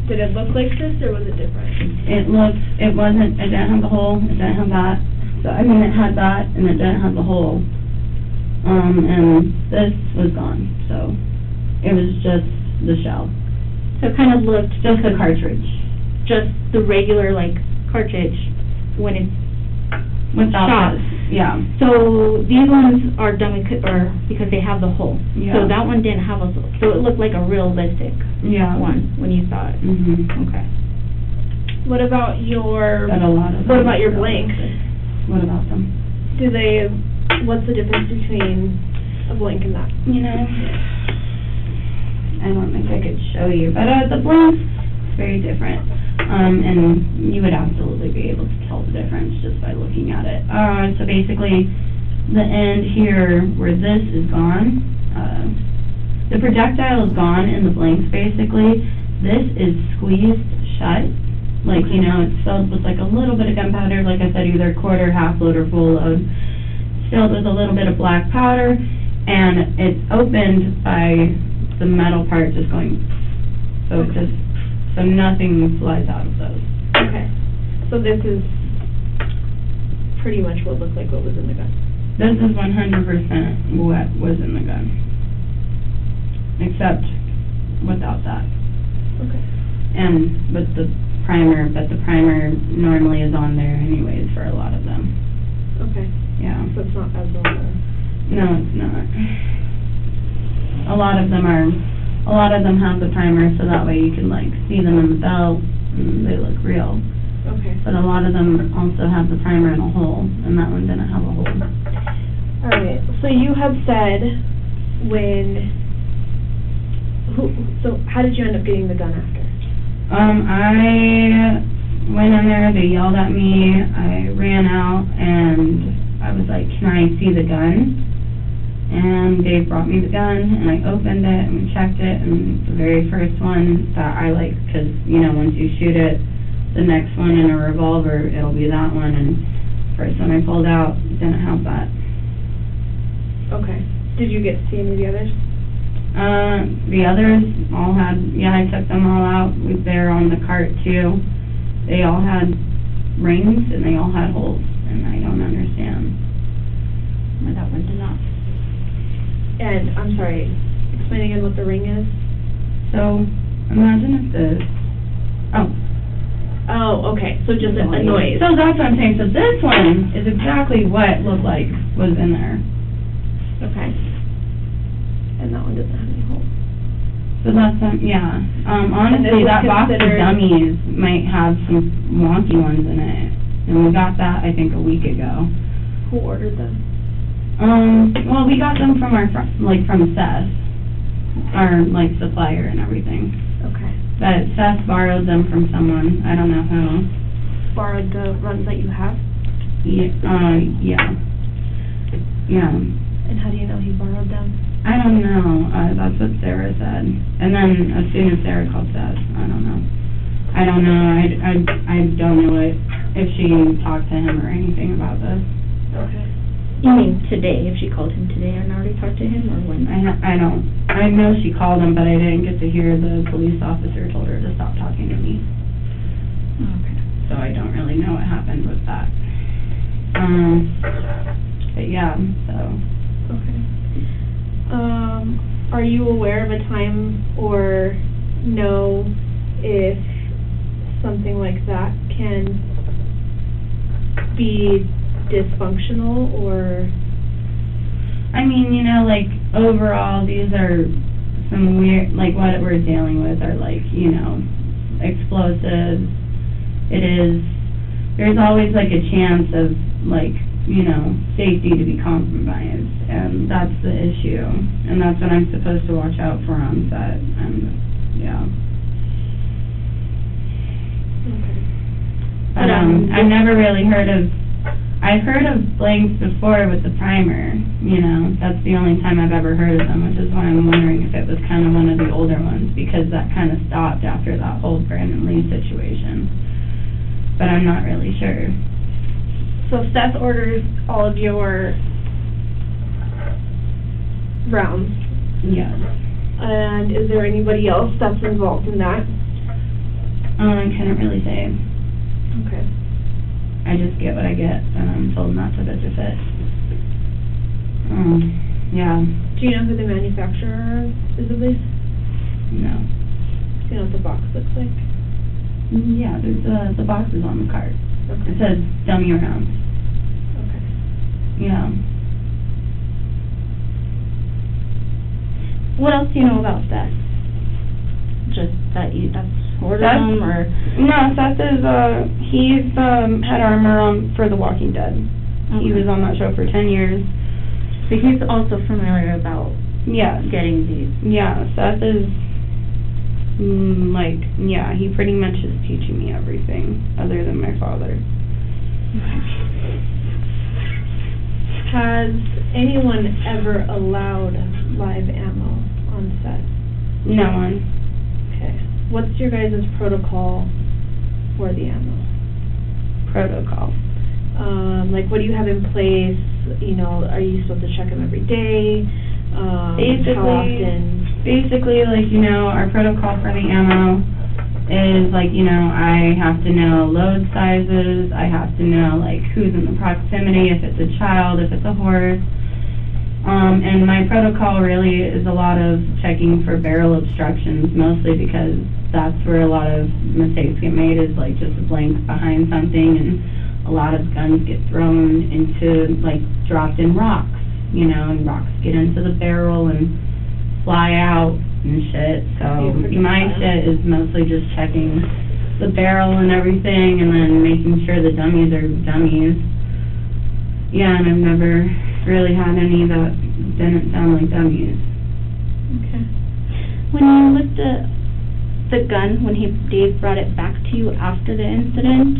did it look like this, or was it different? It didn't have the hole, it didn't have that. So, I mean, it had that, and it didn't have the hole. And this was gone, so it was just the shell. So it kind of looked just the cartridge. Just the regular, like, cartridge when it's without shot. Yeah. So these ones are done or because they have the hole. Yeah. So that one didn't have a, so it looked like a realistic one when you saw it. Mm-hmm. Okay. What about your, what about your blanks? What about them? What's the difference between a blank and that? You know, I don't think I could show you, but the blank is very different. And you would absolutely be able to tell the difference just by looking at it. So basically, the end here where this is gone, the projectile is gone in the blanks basically. This is squeezed shut. Like, you know, it's filled with like a little bit of gunpowder, like I said, either quarter, half load, or full load. It's filled with a little bit of black powder, and it's opened by the metal part just going, so nothing flies out of those. Okay. So this is pretty much what looked like what was in the gun. This is 100% what was in the gun, except without that. Okay. And with the primer, but the primer normally is on there anyways for a lot of them. Okay. Yeah. So it's not as normal. No, it's not. A lot of them have the primer, so that way you can like see them in the belt and they look real. Okay. But a lot of them also have the primer in a hole, and that one didn't have a hole. Alright, so you had said so how did you end up getting the gun after? I went in there, they yelled at me, I ran out, and I was like, can I see the gun? And Dave brought me the gun, and I opened it and checked it, and the very first one that I like, because, you know, once you shoot it, the next one in a revolver, it'll be that one, and first one I pulled out didn't have that. Okay. Did you get to see any of the others? The others all had, yeah, I took them all out. They're on the cart too. They all had rings and they all had holes, and I don't understand why that one did not. And, I'm sorry, explain again what the ring is? So, imagine if this, oh, okay, so just a noise. So that's what I'm saying, so this one is exactly what it looked like was in there. Okay. And that one doesn't have any holes. So that's, yeah, honestly, that box of dummies might have some wonky ones in it, and we got that, I think, a week ago. Who ordered them? Well, we got them from from Seth, our, supplier and everything. Okay. But Seth borrowed them from someone, I don't know who. Borrowed the runs that you have? Yeah. Yeah. And how do you know he borrowed them? I don't know, that's what Sarah said. And then as soon as Sarah called Seth, I don't know. I don't know if she talked to him or anything about this. Okay. You mean today, if she called him today and already talked to him, or when? I know she called him, but I didn't get to hear the police officer told her to stop talking to me. Okay. So I don't really know what happened with that. But yeah, so. Okay. Are you aware of a time or know if something like that can be dysfunctional, or? I mean, you know, like, overall, these are some weird, like, what we're dealing with are, like, you know, explosives. There's always, like, a chance of, like, you know, safety to be compromised, and that's the issue, and that's what I'm supposed to watch out for on set, and, yeah. Okay. But, I've never really I've heard of blanks before with the primer, you know, that's the only time I've ever heard of them, which is why I'm wondering if it was kind of one of the older ones, because that kind of stopped after that whole Brandon Lee situation, but I'm not really sure. So Seth orders all of your rounds. Yes. And is there anybody else that's involved in that? I couldn't really say. Okay. I just get what I get, and I'm told not to bitch a fit. Yeah. Do you know who the manufacturer is of these? No. Do you know what the box looks like? Yeah, there's the box is on the cart. Okay. It says dummy rounds. Okay. Yeah. What else do you know about Seth? Just that's ordered him, or? No, Seth is, he's, head armor for The Walking Dead. Okay. He was on that show for 10 years. So he's also familiar about getting these. Yeah, Seth is, like, yeah, he pretty much is teaching me everything, other than my father. Has anyone ever allowed live ammo on set? No one. Okay. What's your guys' protocol for the ammo? Protocol? Like, what do you have in place? You know, are you supposed to check them every day? How often? Basically, like, you know, our protocol for the ammo is, like, you know, I have to know load sizes, I have to know, like, who's in the proximity, if it's a child, if it's a horse. And my protocol really is a lot of checking for barrel obstructions, mostly because that's where a lot of mistakes get made, is, like, just a blank behind something, and a lot of guns get thrown into, like, dropped in rocks, you know, and rocks get into the barrel and fly out and shit. So my shit is mostly just checking the barrel and everything, and then making sure the dummies are dummies. Yeah, and I've never really had any that didn't sound like dummies. Okay. When you looked at the gun, when Dave brought it back to you after the incident,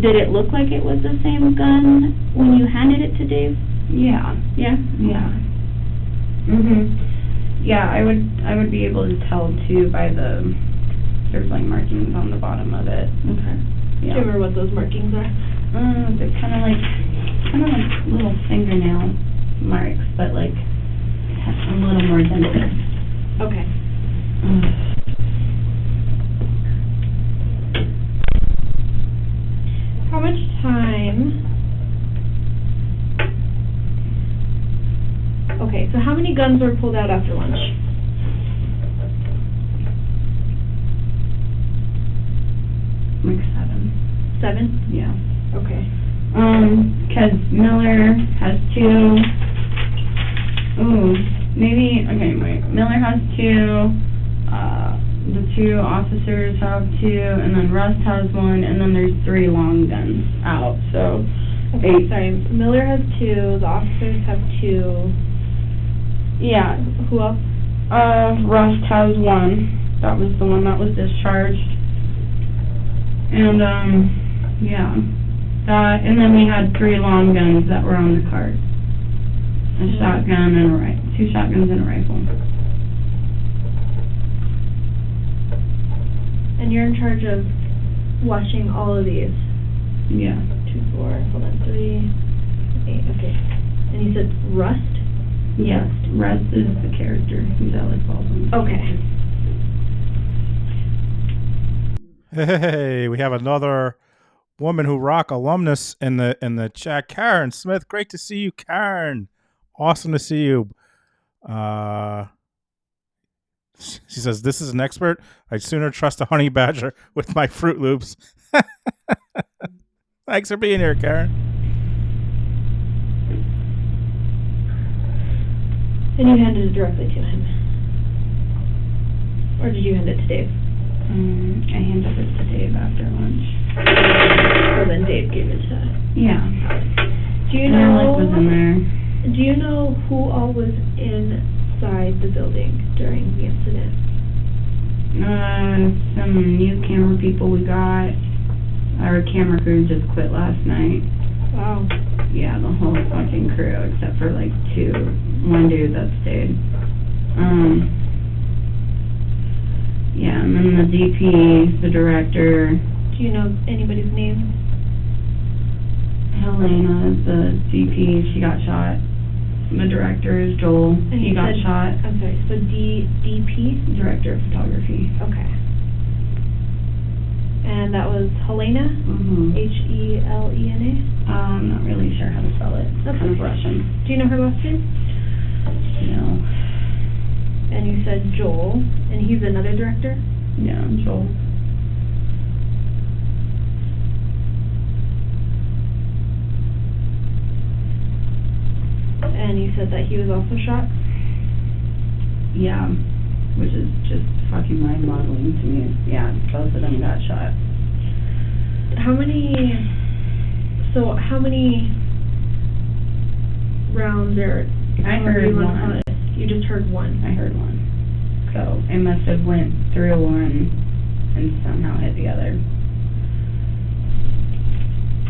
did it look like it was the same gun when you handed it to Dave? Yeah. Yeah? Yeah. Yeah, I would be able to tell too by there's like markings on the bottom of it. Okay. Do you remember what those markings are? They're kind of like little fingernail marks, but like a little more dented. Okay. How much time? Okay, so how many guns were pulled out after lunch? Like 7. 7? Yeah. Okay. 'Cause Miller has 2. Ooh, maybe, okay, wait. Miller has 2, the 2 officers have 2, and then Rust has 1, and then there's 3 long guns out, so. Okay, 8. sorry. Miller has 2, the officers have 2. Yeah. Who else? Rust has 1. That was the one that was discharged. And, yeah. That, and then we had 3 long guns that were on the cart. A shotgun and a rifle. 2 shotguns and a rifle. And you're in charge of watching all of these? Yeah. 2, 4, hold on, 3, 8, okay. And you you said Rust? Yes, Russ is the character. He's Alec Baldwin. Okay. Hey, we have another woman who rock alumnus in the chat. Karen Smith, great to see you, Karen. Awesome to see you. She says, "This is an expert. I'd sooner trust a honey badger with my Fruit Loops." Thanks for being here, Karen. And you handed it directly to him? Or did you hand it to Dave? I handed it to Dave after lunch. So then Dave gave it to... Yeah. Do you know... Alec was in there. Do you know who all was inside the building during the incident? Some new camera people we got. Our camera crew just quit last night. Wow. Yeah, the whole fucking crew except for like one dude that stayed. Yeah, and then the DP, the director. Do you know anybody's name? Halyna is the DP, she got shot. The director is Joel, he got shot. I'm sorry, so DP? Director of photography. Okay. And that was Halyna? Mm-hmm. Helena? I'm not really sure how to spell it. It's kind of Russian. Do you know her last name? No. And you said Joel, and he's another director? Yeah, Joel. And you said that he was also shot? Yeah, which is just fucking mind-boggling to me. Yeah, both of them got shot. How many rounds are... I heard one. You just heard one? I heard one. So it must have went through one and somehow hit the other.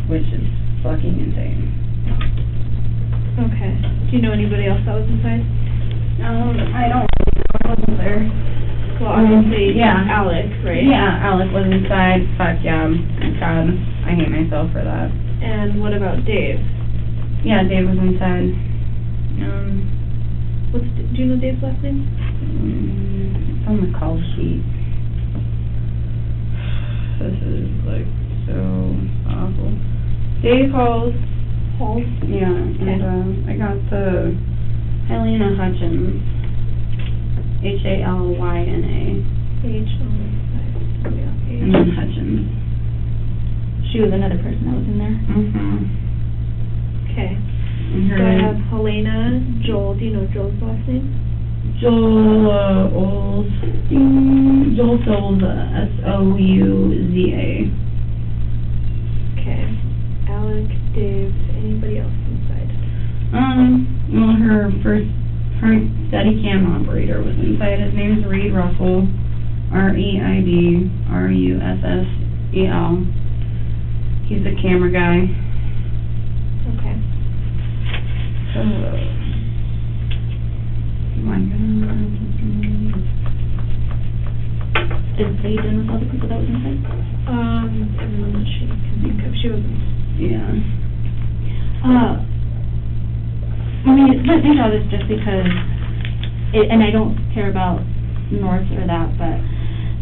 Which is fucking insane. Okay. Do you know anybody else that was inside? I don't know. I wasn't there. Well, obviously, yeah. Alec, right? Yeah, Alec was inside. Fuck yeah. God, I hate myself for that. And what about Dave? Yeah, Dave was inside. Do you know Dave's last name? It's on the call sheet. This is like so awful. Dave Halls. Halls? Yeah, and I got the Halyna Hutchins. Halyna. And then Hutchins. She was another person that was in there? Mm-hmm. Okay. So I have Halyna, Joel. Do you know Joel's last name? Joel Souza, Souza. Okay. Alec, Dave, anybody else inside? Well, her Steadicam operator was inside. His name's Reed Russell, Reid Russel. He's a camera guy. Okay. Oh my God. Did they identify the people that was inside? Everyone that she can think of. She wasn't. Yeah. I mean, I think all this just because, and I don't care about north or that, but,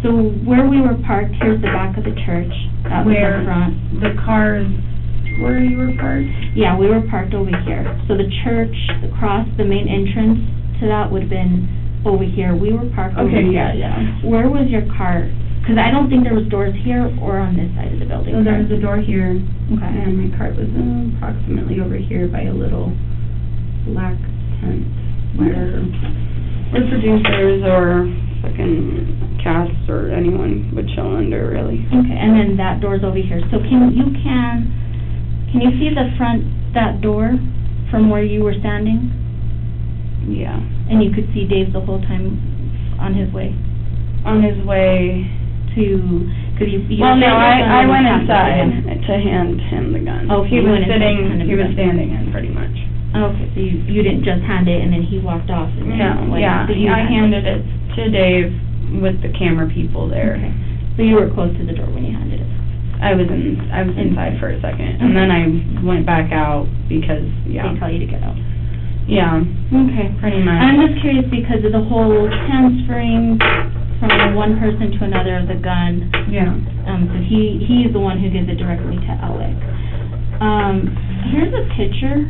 so where we were parked, here's the back of the church, that was the front. The cars, where you were parked? Yeah, we were parked over here. So the church, across the main entrance to that would have been over here. We were parked over here. Yeah. Where was your car? Because I don't think there was doors here or on this side of the building. So there was a door here. Okay. And my cart was approximately over here by a little black tent where producers or fucking cats or anyone would chill under, really. Okay, and then that door's over here. So can you see the front, that door from where you were standing? Yeah. And you could see Dave the whole time on his way? On his way to, because you well, no, I went inside to hand him the gun. Oh, he was standing in pretty much. Okay, so you didn't just hand it and then he walked off? And No, yeah, I handed it to Dave with the camera people there. Okay. So you were close to the door when you handed it? I was inside for a second, and then I went back out because, They tell you to get out. Yeah. Okay. Pretty much. I'm just curious because of the whole transferring from one person to another of the gun. Yeah. So he's the one who gives it directly to Alec. Here's a picture,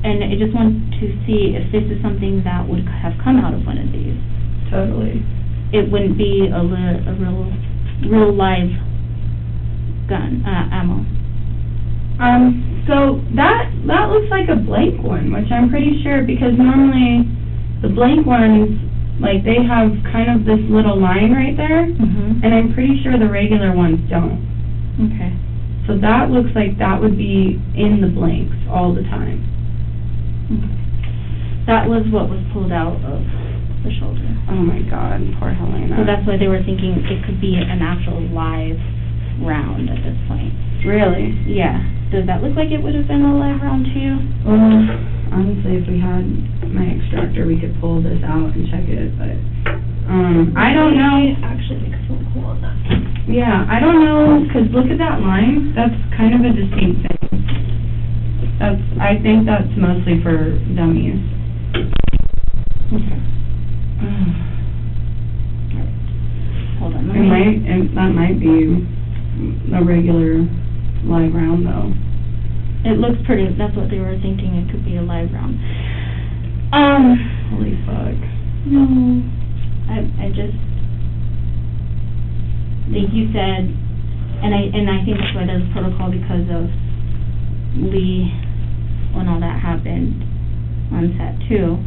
and I just want to see if this is something that would have come out of one of these. Totally. It wouldn't be a real live gun, ammo. So that looks like a blank one, which I'm pretty sure, because normally the blank ones, like, they have kind of this little line right there, and I'm pretty sure the regular ones don't. Okay. So that looks like that would be in the blanks all the time. That was what was pulled out of the shoulder. Oh my God, poor Halyna. So that's why they were thinking it could be an actual live round at this point. Really? Yeah. Does that look like it would have been a live round too? Well, honestly, if we had my extractor, we could pull this out and check it, but I don't know. Actually make a phone call on that. Yeah, I don't know, because look at that line. That's kind of a distinct thing. I think that's mostly for dummies. Okay. Hold on. That might be a regular live round, though. It looks pretty. That's what they were thinking. It could be a live round. Holy fuck. No. I just think you said, and I think that's why there's protocol, because of Lee when all that happened on set too.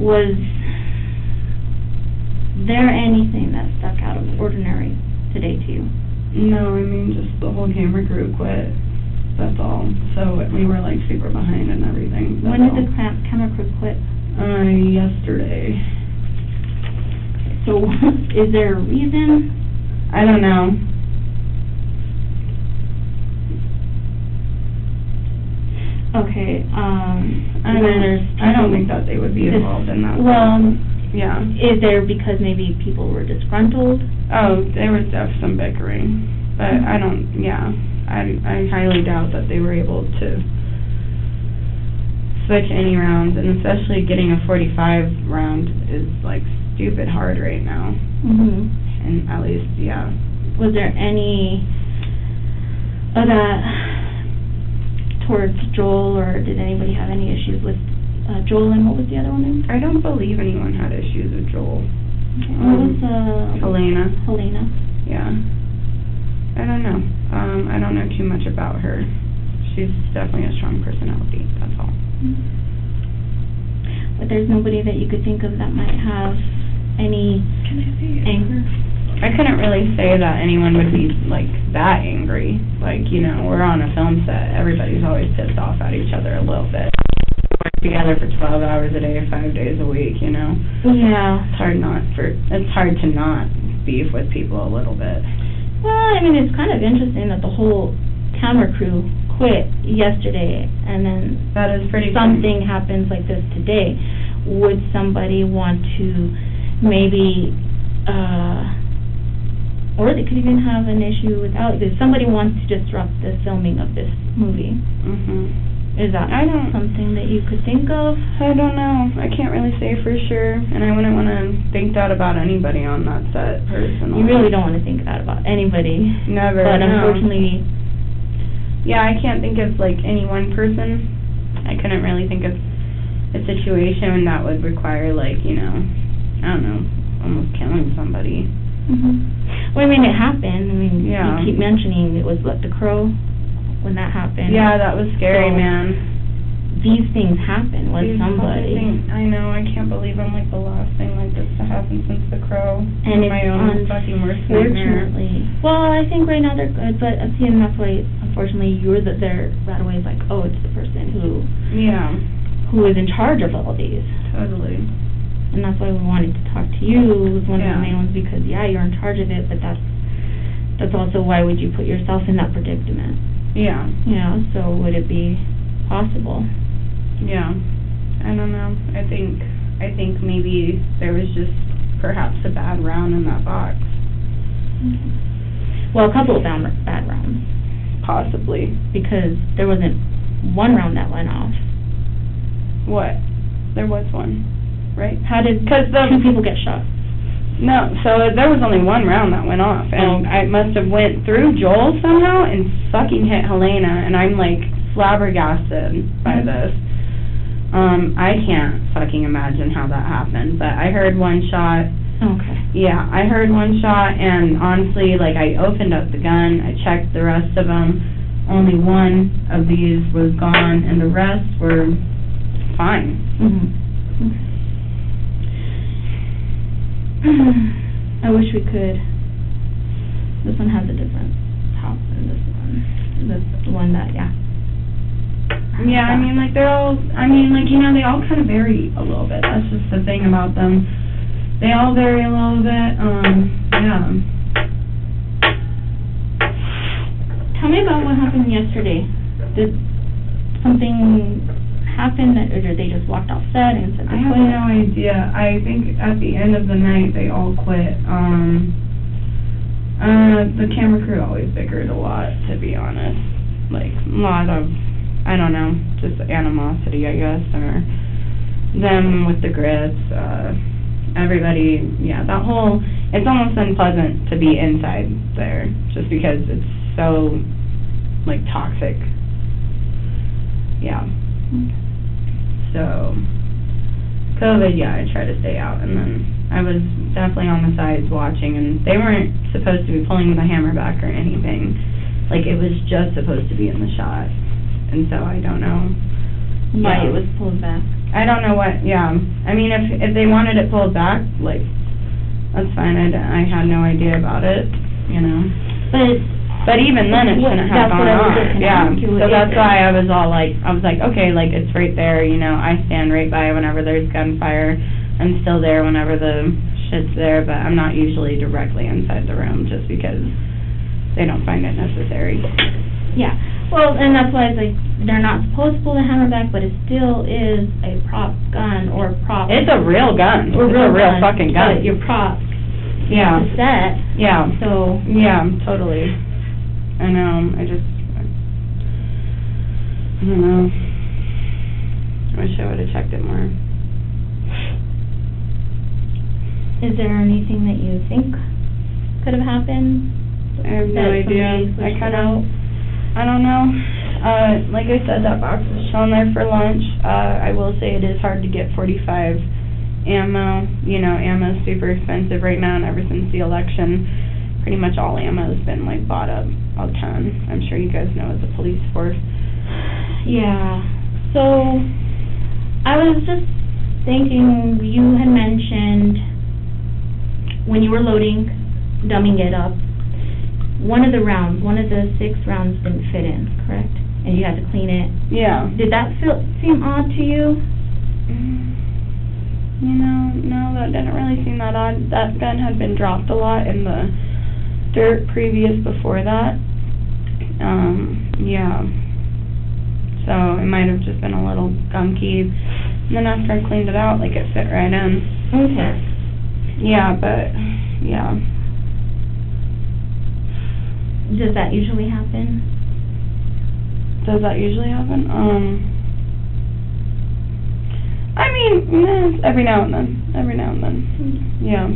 Was there anything that stuck out of ordinary today to you? No, I mean, just the whole camera crew quit. That's all. So we were like super behind and everything. When did the camera crew quit? Yesterday. So is there a reason? I don't know. Okay, I don't think that they would be involved in that. Well, yeah. Is there because maybe people were disgruntled? Oh, there was some bickering, but I don't. Yeah, I highly doubt that they were able to switch any rounds, and especially getting a 45 round is like stupid hard right now. And at least, yeah. Was there any of that towards Joel, or did anybody have any issues with Joel, and what was the other one name? I don't believe anyone had issues with Joel. Okay. What was Halyna. Halyna. Yeah. I don't know. I don't know too much about her. She's definitely a strong personality, that's all. But there's nobody that you could think of that might have any anger? I couldn't really say that anyone would be, like, that angry. Like, you know, we're on a film set. Everybody's always pissed off at each other a little bit. We're together for 12 hours a day, 5 days a week, you know? Yeah. It's hard to not beef with people a little bit. Well, I mean, it's kind of interesting that the whole camera crew quit yesterday, and then that is pretty something happens like this today. Would somebody want to maybe, or they could even have an issue with Alec, if somebody wants to disrupt the filming of this movie? Is that something that you could think of? I don't know. I can't really say for sure, and I wouldn't want to think that about anybody on that set personally. You really don't want to think that about anybody. Never. But no. Unfortunately, yeah, I can't think of like any one person. I couldn't really think of a situation that would require, like, you know, I don't know, almost killing somebody. Well, I mean, it happened. I mean, yeah. You keep mentioning it was the Crow when that happened. Yeah, that was scary, so, man. These things happen with somebody. I know, I can't believe I'm like the last thing like this to happen since the Crow. And my own fucking worst nightmare. Well, I think right now they're good, but see, and that's why, unfortunately, they're right away like, oh, it's the person who is in charge of all these. Totally. And that's why we wanted to talk to you. It was one of the main ones, because you're in charge of it, but that's also why would you put yourself in that predicament? Yeah. Yeah, so would it be possible? Yeah. I don't know. I think maybe there was just perhaps a bad round in that box. Well, a couple of bad rounds. Possibly. Because there wasn't one round that went off. What? There was one, right? How did 'Cause two people get shot? No, so there was only one round that went off, and I must have went through Joel somehow and fucking hit Halyna, and I'm like flabbergasted by this. I can't fucking imagine how that happened, but I heard one shot. Okay. Yeah, I heard one shot, and honestly, like, I opened up the gun, I checked the rest of them, only one of these was gone, and the rest were fine. I wish we could. This one has a different top than this one. This one that, yeah. Yeah, I mean, like, they're all, I mean, like, you know, they all kind of vary a little bit. That's just the thing about them. They all vary a little bit, yeah. Tell me about what happened yesterday. Did something happen, or did they just walked off set and said I they have quit? no idea. I think at the end of the night, they all quit. The camera crew always bickered a lot, to be honest. Like, a lot of, I don't know, just animosity, I guess, or them with the grits, everybody, yeah, that whole, it's almost unpleasant to be inside there, just because it's so, like, toxic. Yeah. So, COVID, yeah, I try to stay out, and then I was definitely on the sides watching, and they weren't supposed to be pulling the hammer back or anything. Like, it was just supposed to be in the shot, and so I don't know Why it was pulled back. I don't know what, yeah. I mean, if they wanted it pulled back, like, that's fine. I had no idea about it, you know. But even then, it shouldn't have gone on. Yeah, so that's why I was all like, okay, like, it's right there, you know. I stand right by whenever there's gunfire. I'm still there whenever the shit's there, but I'm not usually directly inside the room just because they don't find it necessary. Yeah. Well, and that's why it's like, they're not supposed to pull the hammer back, but it still is a prop gun or prop. It's a real gun. Or It's a real fucking gun. But your prop. Yeah. The set. Yeah. So. Yeah, totally. I know. I don't know. I wish I would have checked it more. Is there anything that you think could have happened? I have no idea. I don't know. Like I said, that box was shown there for lunch. I will say it is hard to get .45 ammo. You know, ammo's super expensive right now, and ever since the election, pretty much all ammo's been, like, bought up a ton. I'm sure you guys know as a police force. Yeah. So, I was just thinking, you had mentioned when you were loading, dumbing it up, one of the 6 rounds didn't fit in, correct? And you had to clean it. Yeah. Did that seem odd to you? You know, no, that didn't really seem that odd. That gun had been dropped a lot in the dirt previous before that. Yeah. So it might have just been a little gunky. And then after I cleaned it out, like, it fit right in. Okay. Yeah, but, yeah. Does that usually happen? Does that usually happen? I mean, every now and then. Yeah.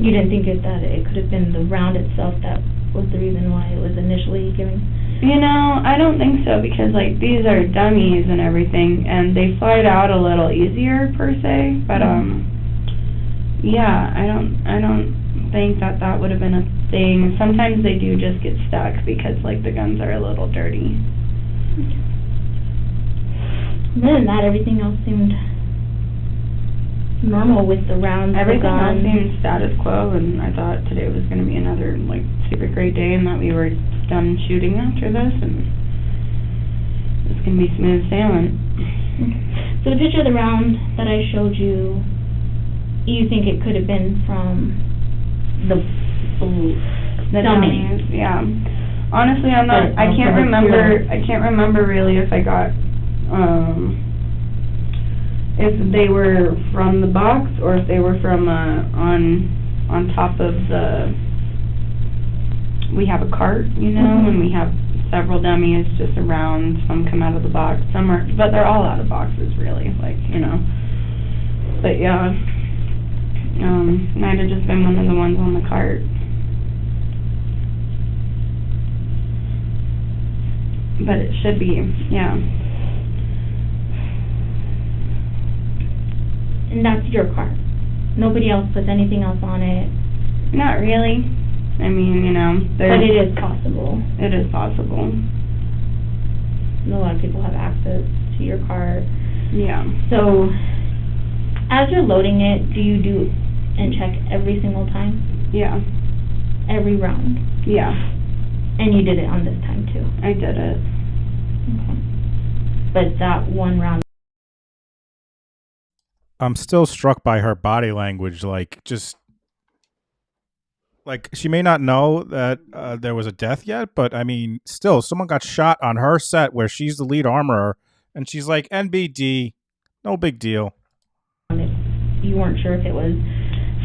You didn't think that it could have been the round itself that was the reason why it was initially given? You know, I don't think so, because, like, these are dummies and everything, and they slide out a little easier, per se, but, yeah, I don't think that would have been a thing. Sometimes they do just get stuck because, like, the guns are a little dirty. Other than that, everything else seemed normal with the rounds. Everything else seemed status quo, and I thought today was going to be another, like, super great day, and that we were done shooting after this, and it's going to be smooth sailing. So the picture of the round that I showed you, you think it could have been from the dummy? Yeah. Honestly, I'm not. I can't remember really if I got if they were from the box or if they were from on top of the. We have a cart, you know, and we have several dummies just around. Some come out of the box. Some are, but they're all out of boxes, really. Like, you know. But yeah, might have just been one of the ones on the cart. But it should be, yeah. And that's your car. Nobody else puts anything else on it. Not really. I mean, you know, But it is possible. It is possible. A lot of people have access to your car. Yeah. So, as you're loading it, do you do and check every single time? Yeah. Every round? Yeah. And you did it on this time too? I did it. Okay. But that one round... I'm still struck by her body language, like, just... Like, she may not know that there was a death yet, but, I mean, still, someone got shot on her set where she's the lead armorer, and she's like, NBD, no big deal. You weren't sure if it was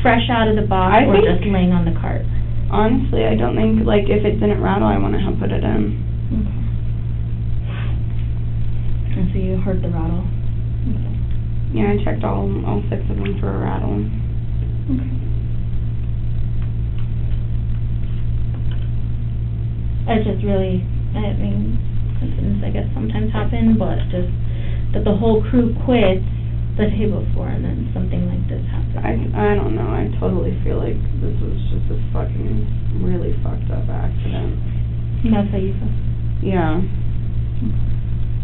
fresh out of the box or just laying on the cart? Honestly, I don't think, like, if it didn't rattle, I wouldn't have put it in. Okay. And so you heard the rattle? Okay. Yeah, I checked all 6 of them for a rattle. Okay. It's just really, I mean, incidents I guess sometimes happen, but just that the whole crew quits the day before and then something like this happens. I don't know. I totally feel like this was just a fucking really fucked up accident. And that's how you feel? Yeah.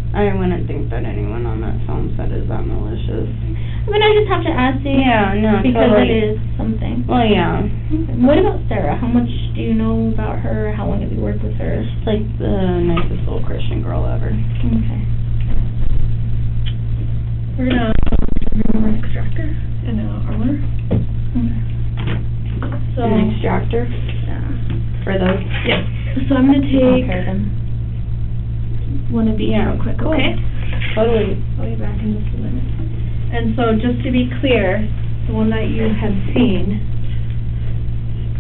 I wouldn't think that anyone on that film set is that malicious. I mean, I just have to ask you. Yeah, no, because totally. it is something. Well, yeah. Okay. What about Sarah? How much do you know about her? How long have you worked with her? She's like the nicest little Christian girl ever. Okay. We're gonna remove an extractor and armor. Okay. So An extractor? yeah. For those? Yeah. So I'm gonna take Okay, then. one of these real quick, cool. okay? Totally. I'll be back in just a minute. And so just to be clear, the one that you had seen,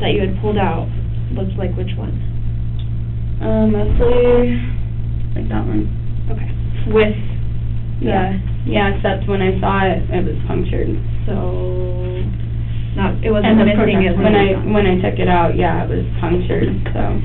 that you had pulled out, looks like which one? Mostly like that one. Okay. With the... Yeah, except when I saw it, it was punctured. So... It wasn't missing it. When I took it out, yeah, it was punctured, so...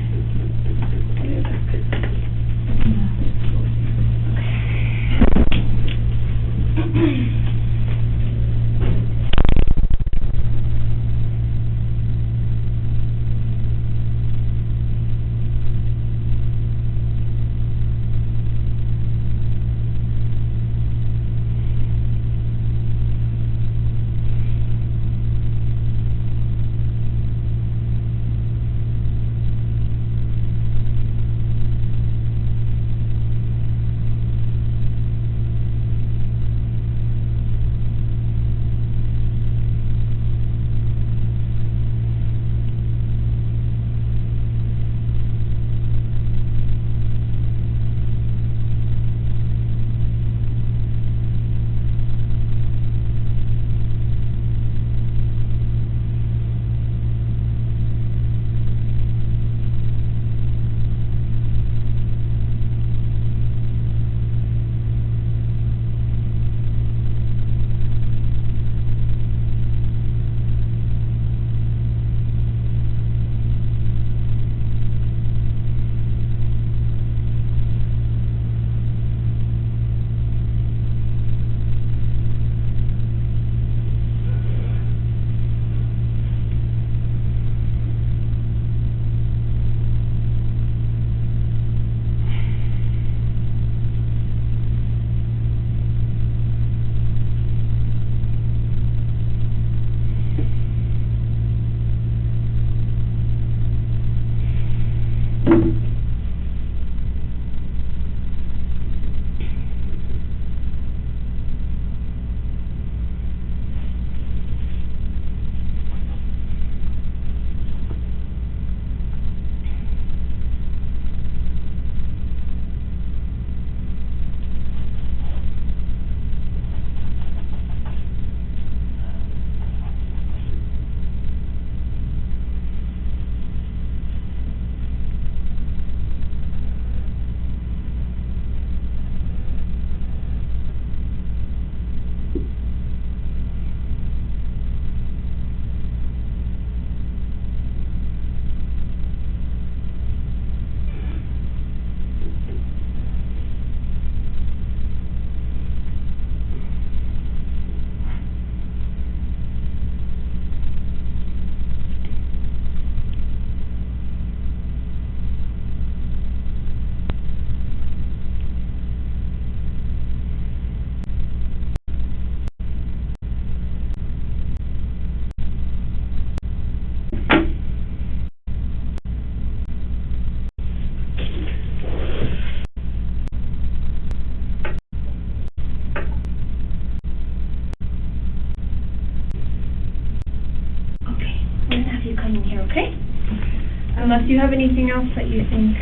you have anything else that you think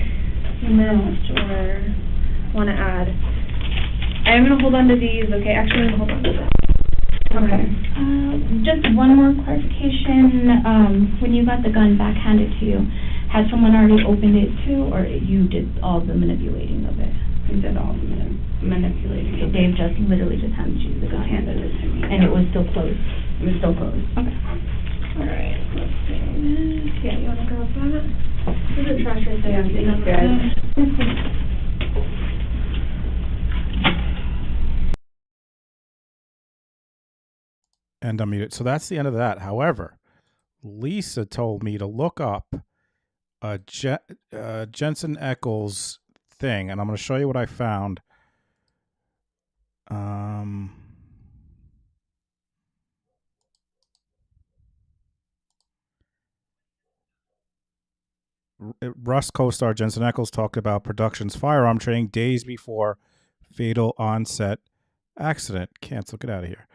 you missed or want to add? I am going to hold on to these. Okay, actually, I'm going to hold on to that. Okay. Just one more clarification. When you got the gun backhanded to you, had someone already opened it too, or you did all the manipulating of it? I did all the manipulating. So Dave just literally just handed you the gun. Handed it to me. And it was still closed? It was still closed. Okay. All right, let's see. Yeah, you want to grab that? There's a trash right there. Yeah, thanks, guys. And unmute it. So that's the end of that. However, Lisa told me to look up a Jensen Ackles thing, and I'm going to show you what I found. Rust co-star Jensen Ackles talked about production's firearm training days before fatal on-set accident. Cancel. Get out of here.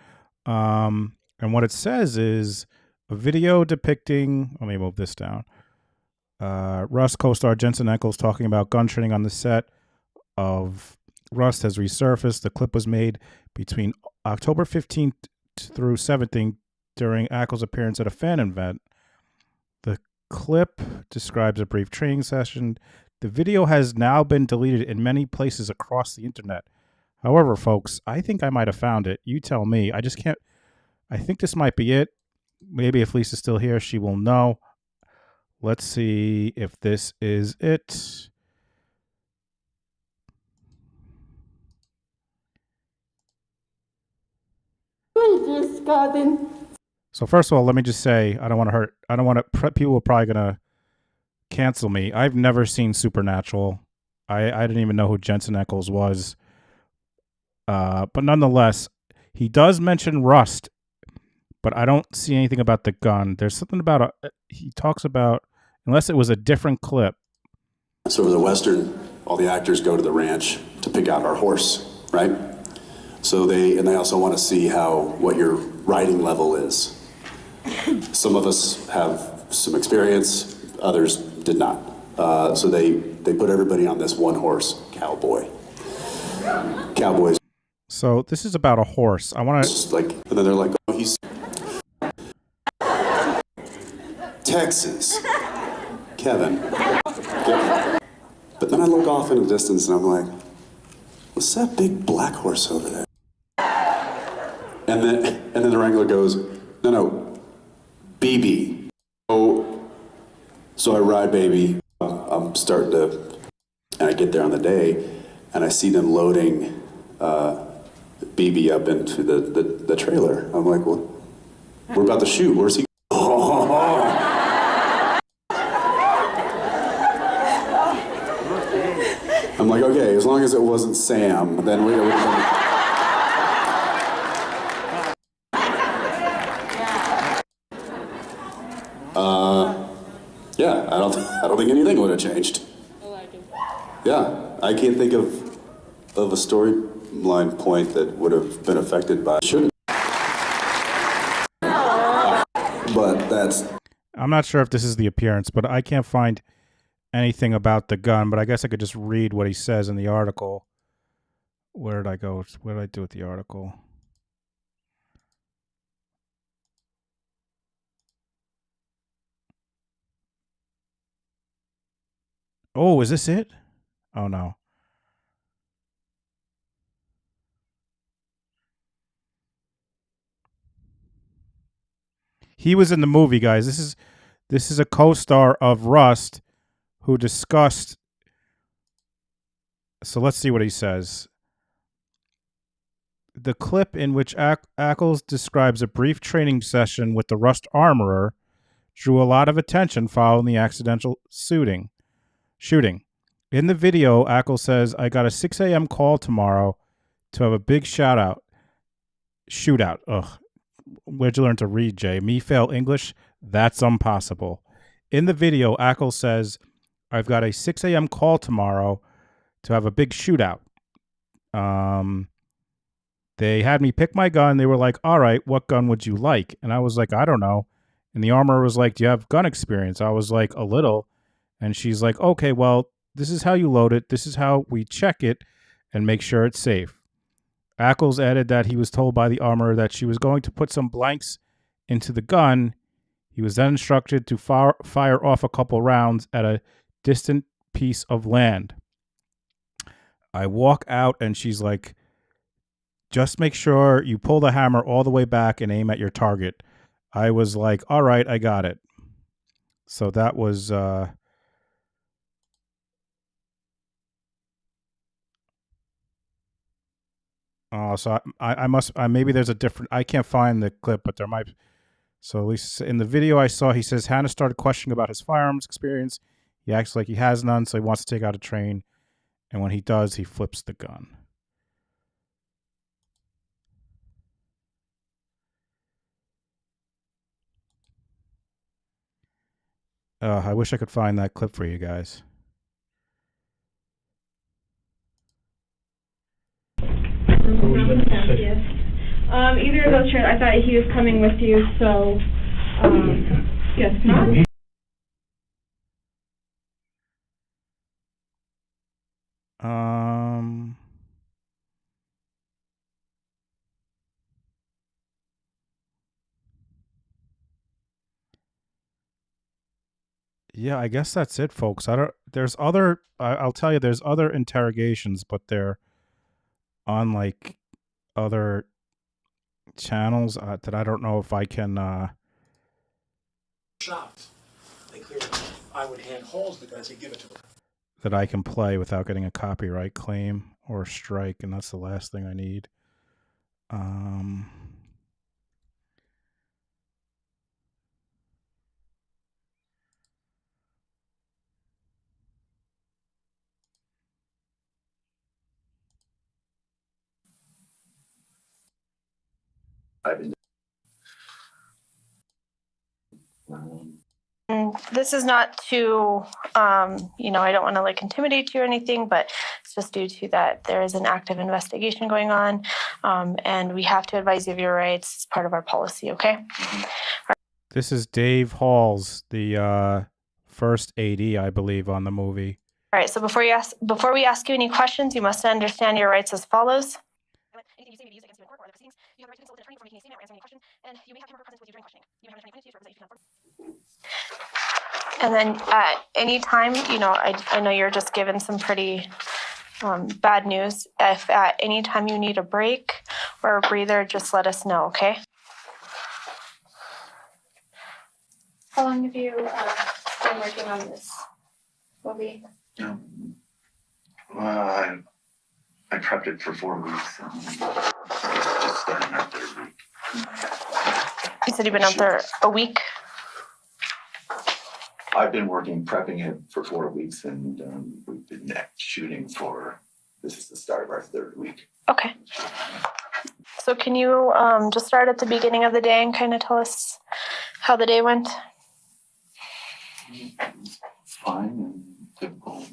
And what it says is a video depicting. Let me move this down. Rust co-star Jensen Ackles talking about gun training on the set of Rust has resurfaced. The clip was made between October 15th through 17th during Ackles' appearance at a fan event. The clip describes a brief training session. The video has now been deleted in many places across the internet. However, folks, I think I might have found it. You tell me. I just can't. I think this might be it. Maybe if Lisa's still here, she will know. Let's see if this is it. So first of all, let me just say, I don't want to hurt. I don't want to. People are probably gonna cancel me. I've never seen Supernatural. I didn't even know who Jensen Ackles was. But nonetheless, he does mention Rust, but I don't see anything about the gun. There's something about he talks about, unless it was a different clip. So for the Western, all the actors go to the ranch to pick out our horse, right? So they also want to see what your riding level is. Some of us have some experience, others did not. So they put everybody on this one horse, Cowboy. Cowboys. So this is about a horse. I want to and then they're like, oh, he's Texas, Kevin. But then I look off in the distance and I'm like, what's that big black horse over there? And then the wrangler goes, no, BB. So I ride baby. I'm starting to, and I get there on the day, and I see them loading BB up into the trailer. I'm like, well, we're about to shoot. Where's he? I'm like, okay, as long as it wasn't Sam, then we yeah, I don't think anything would have changed. Yeah, I can't think of a storyline point that would have been affected by shouldn't. But that's. I'm not sure if this is the appearance, but I can't find anything about the gun. But I guess I could just read what he says in the article. Where did I go? What did I do with the article? Oh, is this it? Oh, no. He was in the movie, guys. This is a co-star of Rust who discussed. So let's see what he says. The clip in which Ackles describes a brief training session with the Rust armorer drew a lot of attention following the accidental shooting. In the video, Ackles says, I got a 6 a.m. call tomorrow to have a big shootout. Ugh. Where'd you learn to read, Jay? Me fail English? That's impossible. In the video, Ackles says, I've got a 6 a.m. call tomorrow to have a big shootout. They had me pick my gun. They were like, all right, what gun would you like? And I was like, I don't know. And the armorer was like, do you have gun experience? I was like, a little. And she's like, okay, well, this is how you load it. This is how we check it and make sure it's safe. Ackles added that he was told by the armorer that she was going to put some blanks into the gun. He was then instructed to fire off a couple rounds at a distant piece of land. I walk out and she's like, just make sure you pull the hammer all the way back and aim at your target. I was like, all right, I got it. So that was so I must maybe there's a different, I can't find the clip, but there might. So at least in the video I saw, he says Hannah started questioning about his firearms experience. He acts like he has none, so he wants to take out a train. And when he does, he flips the gun. I wish I could find that clip for you guys. Either of those chairs, I thought he was coming with you, so, yes, not. Yeah, I guess that's it, folks. There's other, I'll tell you, there's other interrogations, but they're on like other channels that I don't know if I can. Shots. They clearly, I would hand holes the guys and give it to them. That I can play without getting a copyright claim or a strike, and that's the last thing I need. This is not to, I don't want to like intimidate you or anything, but it's just due to that there is an active investigation going on, and we have to advise you of your rights. It's part of our policy, okay? This is Dave Halls, the first AD, I believe, on the movie. All right, so before we ask you any questions, you must understand your rights as follows. And then at any time, I know you're just given some pretty bad news. If at any time you need a break or a breather, just let us know, okay? How long have you been working on this movie? I prepped it for 4 weeks. Just starting our 3rd week. You said you've been out there a week? I've been prepping it for 4 weeks, and we've been shooting for, this is the start of our 3rd week. Okay. So can you just start at the beginning of the day and kind of tell us how the day went? Fine and typical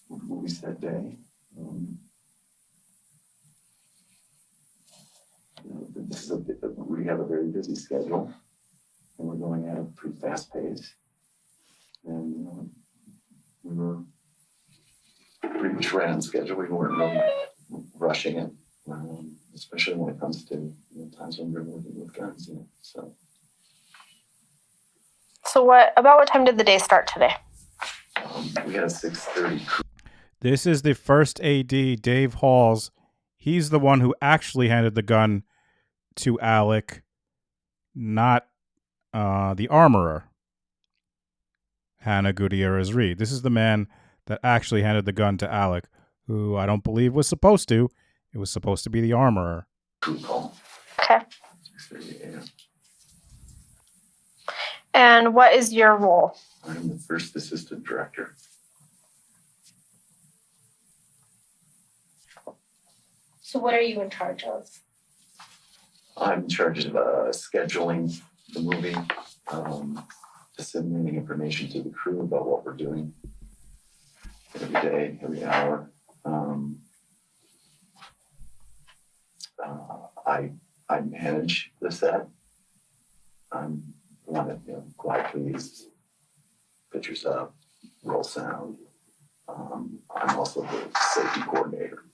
movie set day. We have a very busy schedule, and we're going at a pretty fast pace. And we were pretty much right on schedule. We weren't really rushing it, especially when it comes to times when we're working with guns. So about what time did the day start today? We had a 6:30 crew. This is the first AD, Dave Halls. He's the one who actually handed the gun to Alec, not the armorer, Hannah Gutierrez-Reed. This is the man that actually handed the gun to Alec, who I don't believe was supposed to. It was supposed to be the armorer. Crew call. Okay. 6:30 a.m. And what is your role? I'm the first assistant director. So what are you in charge of? I'm in charge of scheduling the movie, disseminating information to the crew about what we're doing every day, every hour. I manage the set. I'm the one that quietly is pictures up, roll sound. I'm also the safety coordinator.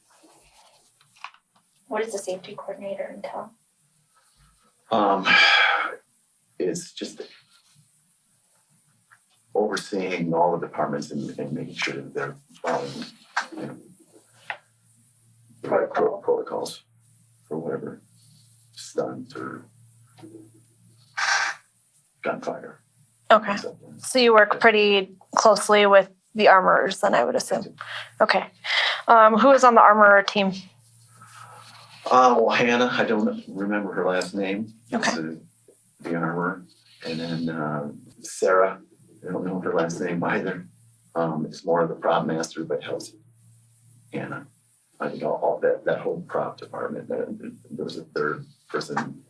What does the safety coordinator entail? It's just overseeing all the departments and making sure that they're following, the right protocols for whatever stunt or gunfire. Okay. So you work pretty closely with the armorers, then I would assume. Okay. Who is on the armorer team? Well, Hannah, I don't remember her last name. Okay. It's, the armorer. And then Sarah, I don't know her last name either. It's more of the prop master, but helps Hannah. I think all that whole prop department, there was a third person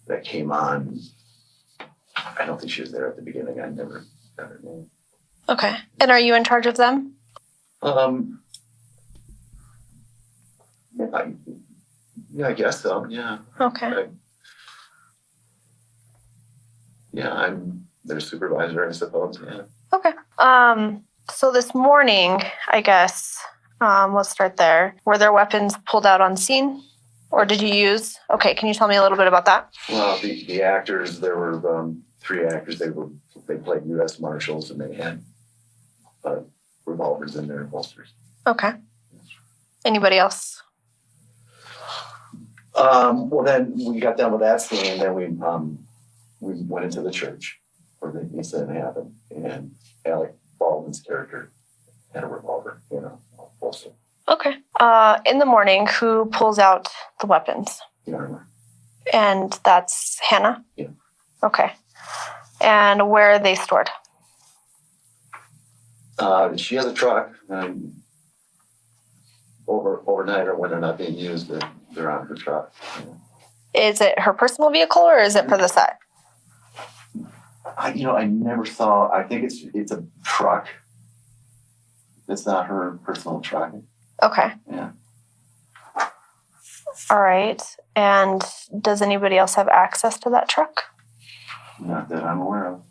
that came on. I don't think she was there at the beginning. I never got her name. Okay. And are you in charge of them? Yeah, I guess so. Yeah. Okay. I'm their supervisor, I suppose. Yeah. Okay. So this morning, I guess, let's start there. Were there weapons pulled out on scene? Or did you use? Okay, can you tell me a little bit about that? Well, the actors, there were 3 actors. They played U.S. Marshals, and they had revolvers in their holsters. Okay. Anybody else? Well, then we got done with that scene, and then we went into the church where the incident happened, and Alec, Baldwin's character, had a revolver, holster. Okay. In the morning, who pulls out the weapons? The armor. And that's Hannah? Yeah. Okay. And where are they stored? She has a truck. Overnight, or when they're not being used, they're on her truck. Is it her personal vehicle or is it for the set? I never saw. I think it's a truck. It's not her personal truck. Okay. Yeah. All right. And does anybody else have access to that truck? Not that I'm aware of.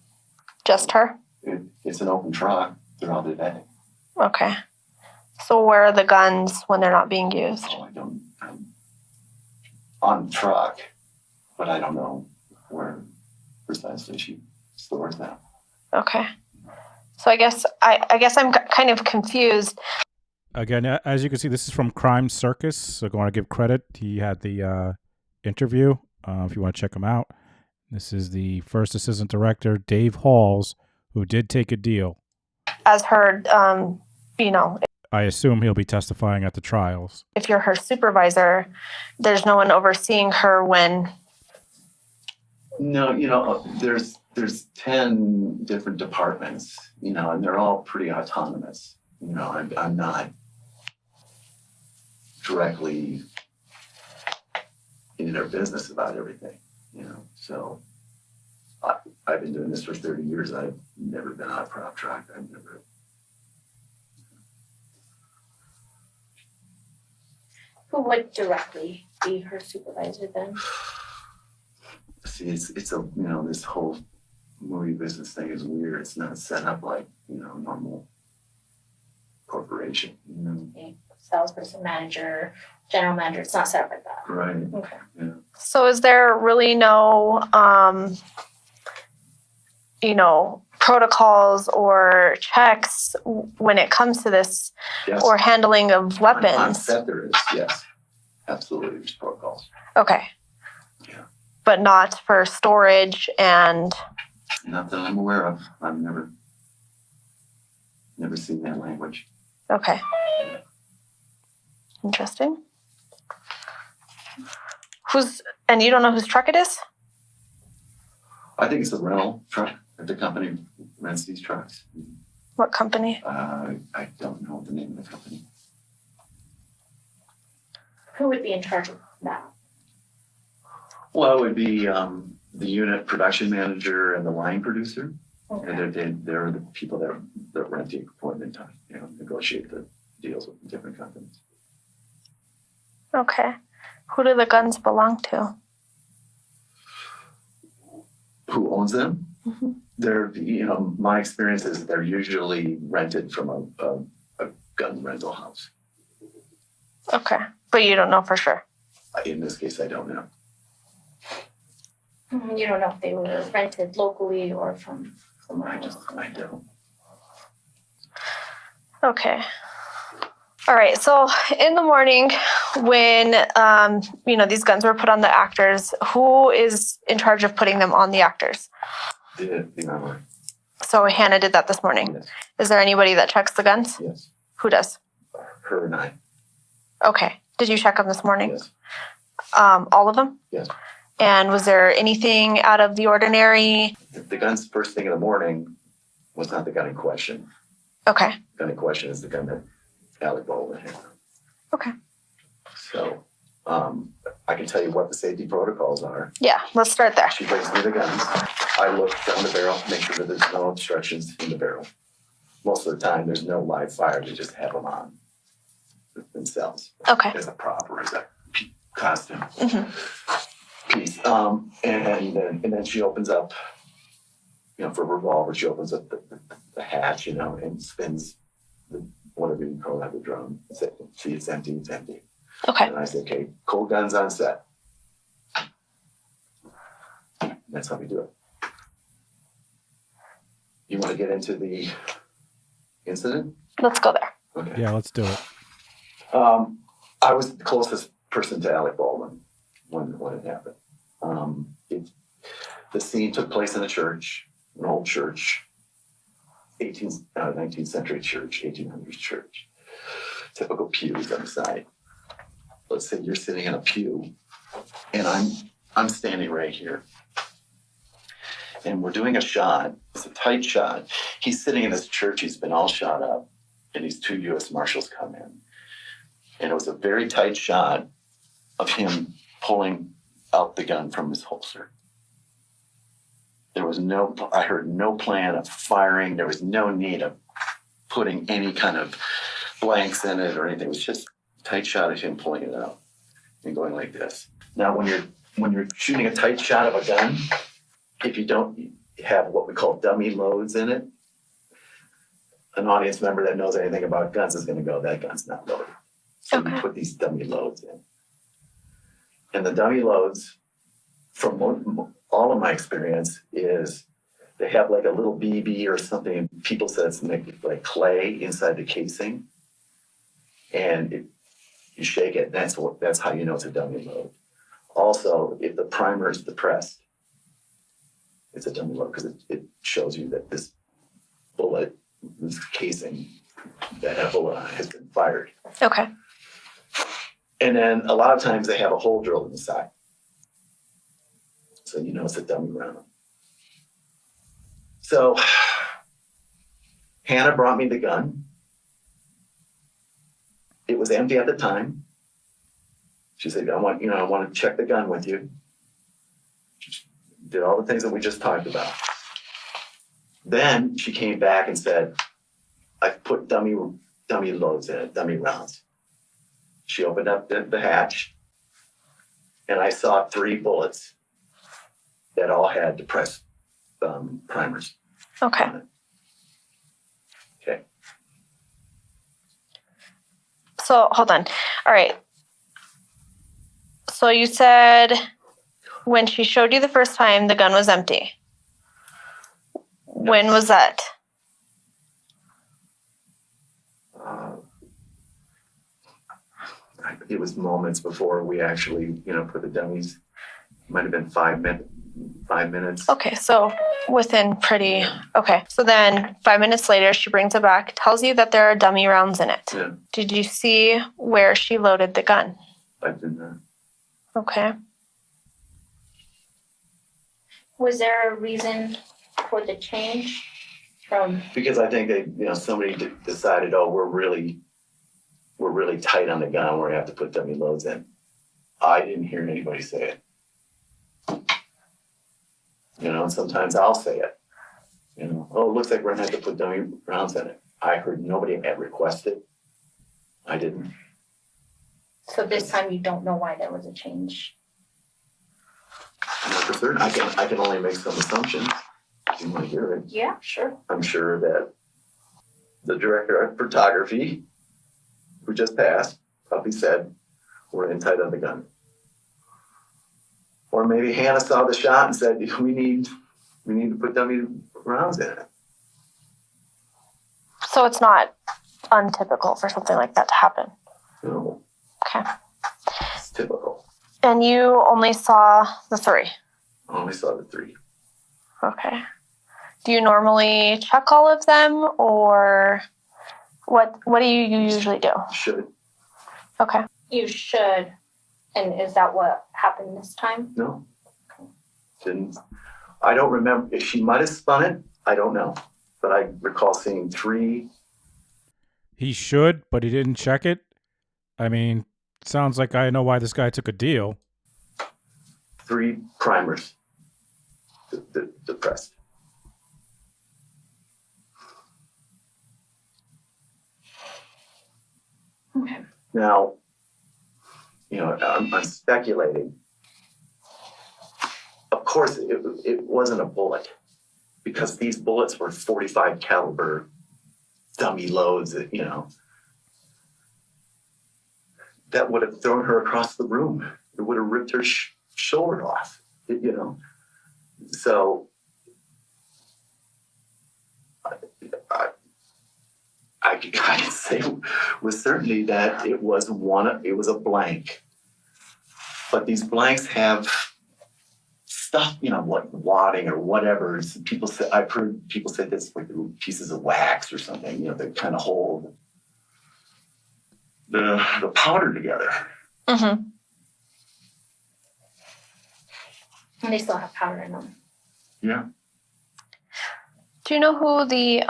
Just her? It's an open truck throughout the day. Okay. So where are the guns when they're not being used? I'm on the truck, but I don't know where precisely she stores them. Okay. So I guess I'm kind of confused. Again, as you can see, this is from Crime Circus. So I want to give credit. He had the interview. If you want to check him out, this is the first assistant director, Dave Halls, who did take a deal. As her, I assume he'll be testifying at the trials. if you're her supervisor, there's no one overseeing her when. No, there's 10 different departments, and they're all pretty autonomous. I'm not directly in their business about everything, so I've been doing this for 30 years. I've never been on a prop truck. I've never. Who would directly be her supervisor then? See, it's this whole movie business thing is weird. It's not set up like, normal corporation, Okay. Salesperson, manager, general manager, it's not set up like that. Right. Okay. Yeah. So is there really no, protocols or checks when it comes to this Yes. or handling of On weapons? set there is, yes. Absolutely, there's protocols. Okay. Yeah. But not for storage and. Not that I'm aware of. I've never seen that language. Okay. Interesting. And you don't know whose truck it is? I think it's a rental truck. The company rents these trucks. What company? I don't know the name of the company. Who would be in charge of that? Well, it would be the unit production manager and the line producer. Okay. And they're the people that rent the equipment, negotiate the deals with different companies. Okay. Who do the guns belong to? Who owns them? They're, my experience is they're usually rented from a gun rental house. Okay, but you don't know for sure. In this case, I don't know. You don't know if they were rented locally or from somewhere else. I don't. Okay. All right. So in the morning, when these guns were put on the actors, who is in charge of putting them on the actors? The armorer. So Hannah did that this morning. Yes. Is there anybody that checks the guns? Yes. Who does? Her and I. Okay. Did you check them this morning? Yes. All of them? Yes. And was there anything out of the ordinary? The guns first thing in the morning was not the gun in question. Okay. The gun in question is the gun that Alec Baldwin had. Okay. So I can tell you what the safety protocols are. Yeah, let's start there. She brings me the guns. I look down the barrel, make sure that there's no obstructions in the barrel. Most of the time, there's no live fire. They just have them on themselves. Okay. As a prop or as a costume piece. And then she opens up, for a revolver, she opens up the hatch, and spins whatever you call that, the drum. See, it's empty, it's empty. Okay. And I say, okay, cold guns on set. That's how we do it. You want to get into the incident? Let's go there. Okay. Yeah, let's do it. I was the closest person to Alec Baldwin when it happened. The scene took place in a church, an old church, 19th century church, 1800s church. Typical pews on the side. Let's say you're sitting in a pew, and I'm standing right here. And we're doing a shot. It's a tight shot. He's sitting in this church. He's been all shot up, and these two U.S. Marshals come in. And it was a very tight shot of him pulling out the gun from his holster. There was I heard no plan of firing. There was no need of putting any kind of blanks in it or anything. It was just a tight shot of him pulling it out and going like this. Now, when you're shooting a tight shot of a gun, if you don't have what we call dummy loads in it, an audience member that knows anything about guns is going to go, that gun's not loaded. So you put these dummy loads in. And the dummy loads, from all of my experience, is they have like a little BB or something. People said it's like clay inside the casing. And you shake it, that's how you know it's a dummy load. Also, if the primer is depressed, it's a dummy load because it shows you that this bullet, this casing, that bullet has been fired. Okay. And then a lot of times they have a hole drilled in the side. So you know it's a dummy round. So Hannah brought me the gun. It was empty at the time. She said, I want to check the gun with you. Did all the things that we just talked about. Then she came back and said, I've put dummy loads in it, dummy rounds. She opened up the hatch, and I saw 3 bullets that all had depressed primers. Okay. Okay. So hold on. All right. So you said when she showed you the first time, the gun was empty. When was that? It was moments before we actually, put the dummies. Might have been 5 minutes. Okay, so within pretty... Okay, so then 5 minutes later, she brings it back, tells you that there are dummy rounds in it. Yeah. Did you see where she loaded the gun? I did not. Okay. Was there a reason for the change from? Because I think they, somebody decided, we're really tight on the gun. We're gonna have to put dummy loads in. I didn't hear anybody say it. And sometimes I'll say it. It looks like we're gonna have to put dummy rounds in it. I heard nobody requested. I didn't. So this time you don't know why there was a change? I'm not for certain. I can only make some assumptions. You want to hear it? Yeah, sure. I'm sure that the director of photography, who just passed, probably said, we're in tight on the gun. Or maybe Hannah saw the shot and said, we need to put dummy rounds in it. So it's not untypical for something like that to happen. No. Okay. It's typical. And you only saw the 3? I only saw the 3. Okay. Do you normally check all of them, or what do you usually do? Should. Okay. You should. And is that what happened this time? No. Didn't. I don't remember. If she might have spun it, I don't know. But I recall seeing 3. He should, but he didn't check it. I mean, sounds like I know why this guy took a deal. 3 primers depressed. Okay. Now, I'm speculating. Of course, it wasn't a bullet, because these bullets were .45 caliber dummy loads. That would have thrown her across the room. It would have ripped her shoulder off. So I can say with certainty that it was a blank. But these blanks have stuff, like wadding or whatever. I've heard people say this like pieces of wax or something, that kind of hold the powder together. Mm-hmm. And they still have powder in them. Yeah. Do you know who the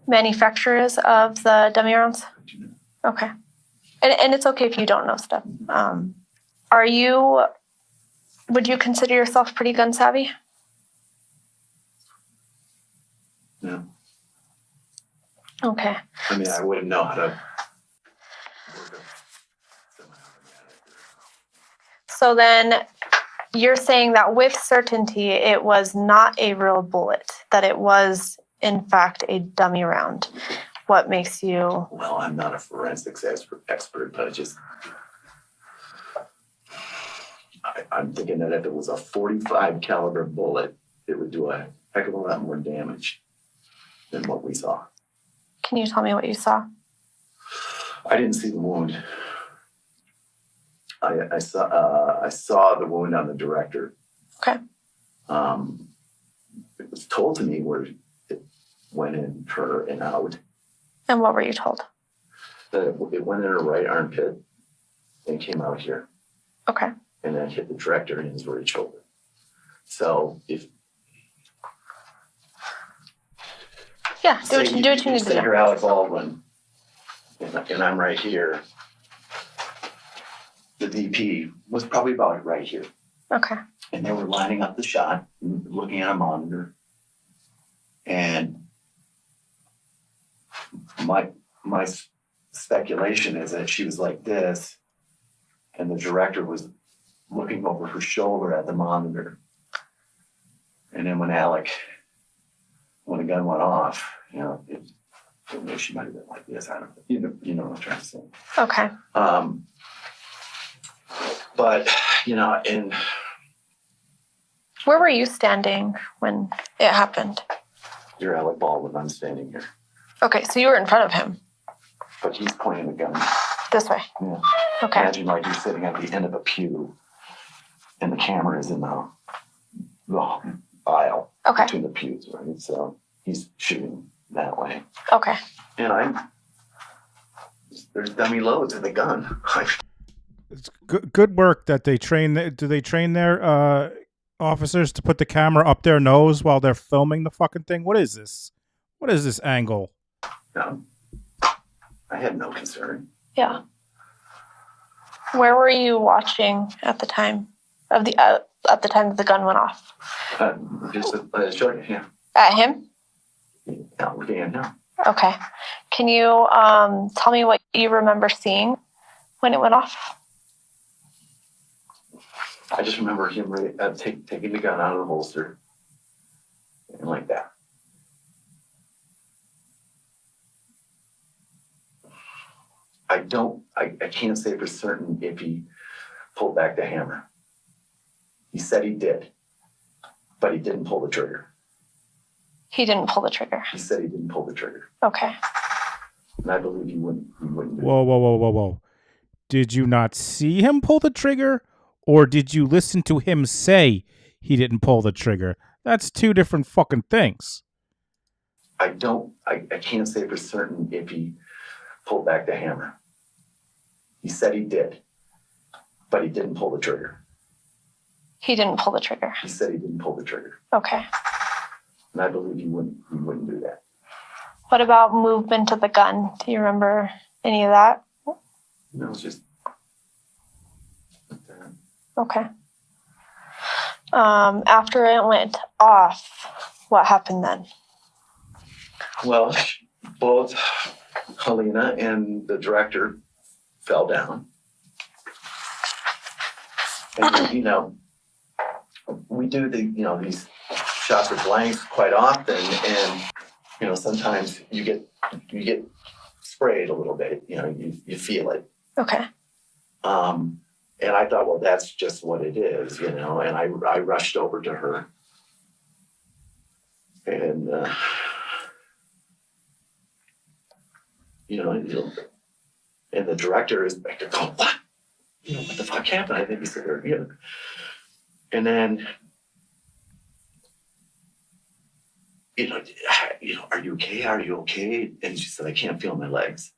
manufacturer is of the dummy rounds? Okay. And it's okay if you don't know stuff. Would you consider yourself pretty gun savvy? No. Okay. I mean, I wouldn't know how to. So then you're saying that with certainty it was not a real bullet, that it was in fact a dummy round. What makes you... Well, I'm not a forensics expert, but I'm thinking that if it was a .45 caliber bullet, it would do a heck of a lot more damage than what we saw. Can you tell me what you saw? I didn't see the wound. I saw the wound on the director. Okay. It was told to me where it went in her and out. And what were you told? That it went in her right armpit and came out here. Okay. And then hit the director in his right shoulder. So if do what you need to do. You're Alec Baldwin, and I'm right here. The DP was probably about right here. Okay. And they were lining up the shot, looking at a monitor. And my speculation is that she was like this, and the director was looking over her shoulder at the monitor. And then when the gun went off, she might have been like this. I don't know. You know what I'm trying to say. Okay. But, and where were you standing when it happened? you're Alec Baldwin, I'm standing here. Okay, so you were in front of him. But he's pointing the gun. This way? Yeah. Okay. Imagine like you're sitting at the end of a pew and the camera is in the aisle between the pews, right? So he's shooting that way. Okay. And there's dummy loads in the gun. It's good work that they train. Do they train their officers to put the camera up their nose while they're filming the fucking thing? What is this? What is this angle? No. I had no concern. Yeah. Where were you watching at the time of at the time that the gun went off? Just showing you. At him? Yeah, looking at him. Okay. Can you tell me what you remember seeing when it went off? I just remember him taking the gun out of the holster And like that. I can't say for certain if he pulled back the hammer. He said he did, but he didn't pull the trigger. He didn't pull the trigger. He said he didn't pull the trigger. Okay. And I believe he wouldn't do Whoa. Did you not see him pull the trigger? Or did you listen to him say he didn't pull the trigger? That's two different fucking things. I can't say for certain if he pulled back the hammer. He said he did, but he didn't pull the trigger. He didn't pull the trigger. He said he didn't pull the trigger. Okay. And I believe he wouldn't do that. What about movement of the gun? Do you remember any of that? No, it's just Okay. After it went off, what happened then? well, both Halyna and the director fell down. And we do these shots with blanks quite often, and sometimes you get sprayed a little bit. You feel it. Okay. And I thought, well, that's just what it is, and I rushed over to her, and and the director is back there going, what? What the fuck happened? I think he said, and then, are you okay? Are you okay? And she said, I can't feel my legs.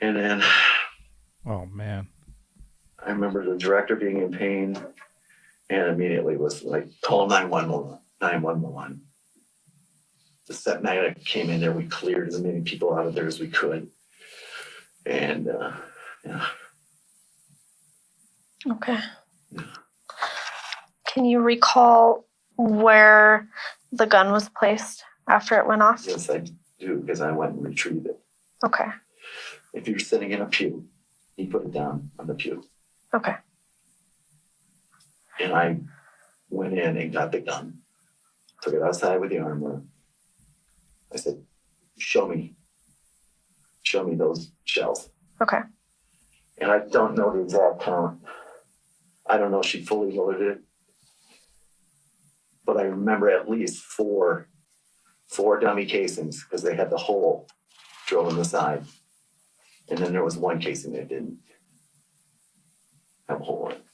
And then, oh man, I remember the director being in pain, and immediately was like, call 911. The set medic came in there. We cleared as many people out of there as we could, and Okay. Can you recall where the gun was placed after it went off? Yes, I do, because I went and retrieved it. Okay. If you're sitting in a pew, he put it down on the pew. Okay. And I went in and got the gun, took it outside with the armor. I said, show me those shells. Okay. And I don't know the exact count. I don't know if she fully loaded it, but I remember at least four dummy casings, because they had the hole drilled in the side. And then there was one casing that didn't have a hole in it.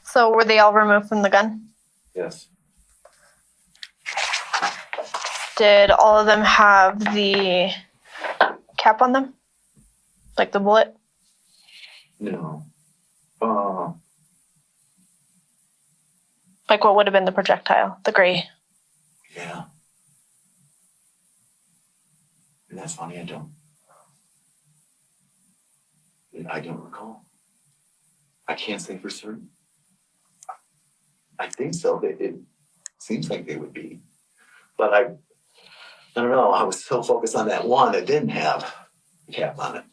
So were they all removed from the gun? Yes. Did all of them have the cap on them? Like the bullet? No. Like what would have been the projectile? The gray? Yeah. And that's funny, I don't recall. I can't say for certain. I think so. It seems like they would be. But I don't know. I was so focused on that one that didn't have a cap on it.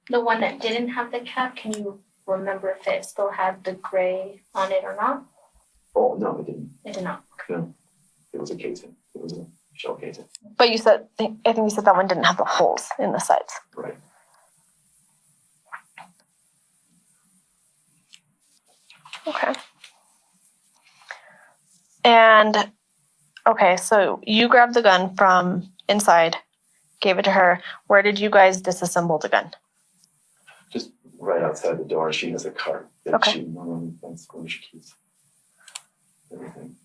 The one that didn't have the cap, can you remember if it still had the gray on it or not? Oh, no, it didn't. It did not. No. It was a casing. It was a shell casing. But you said, I think you said that one didn't have the holes in the sides. Right. Okay. And, okay, so you grabbed the gun from inside, gave it to her. Where did you guys disassemble the gun? Just right outside the door. She has a cart that Okay. that's where she keeps everything.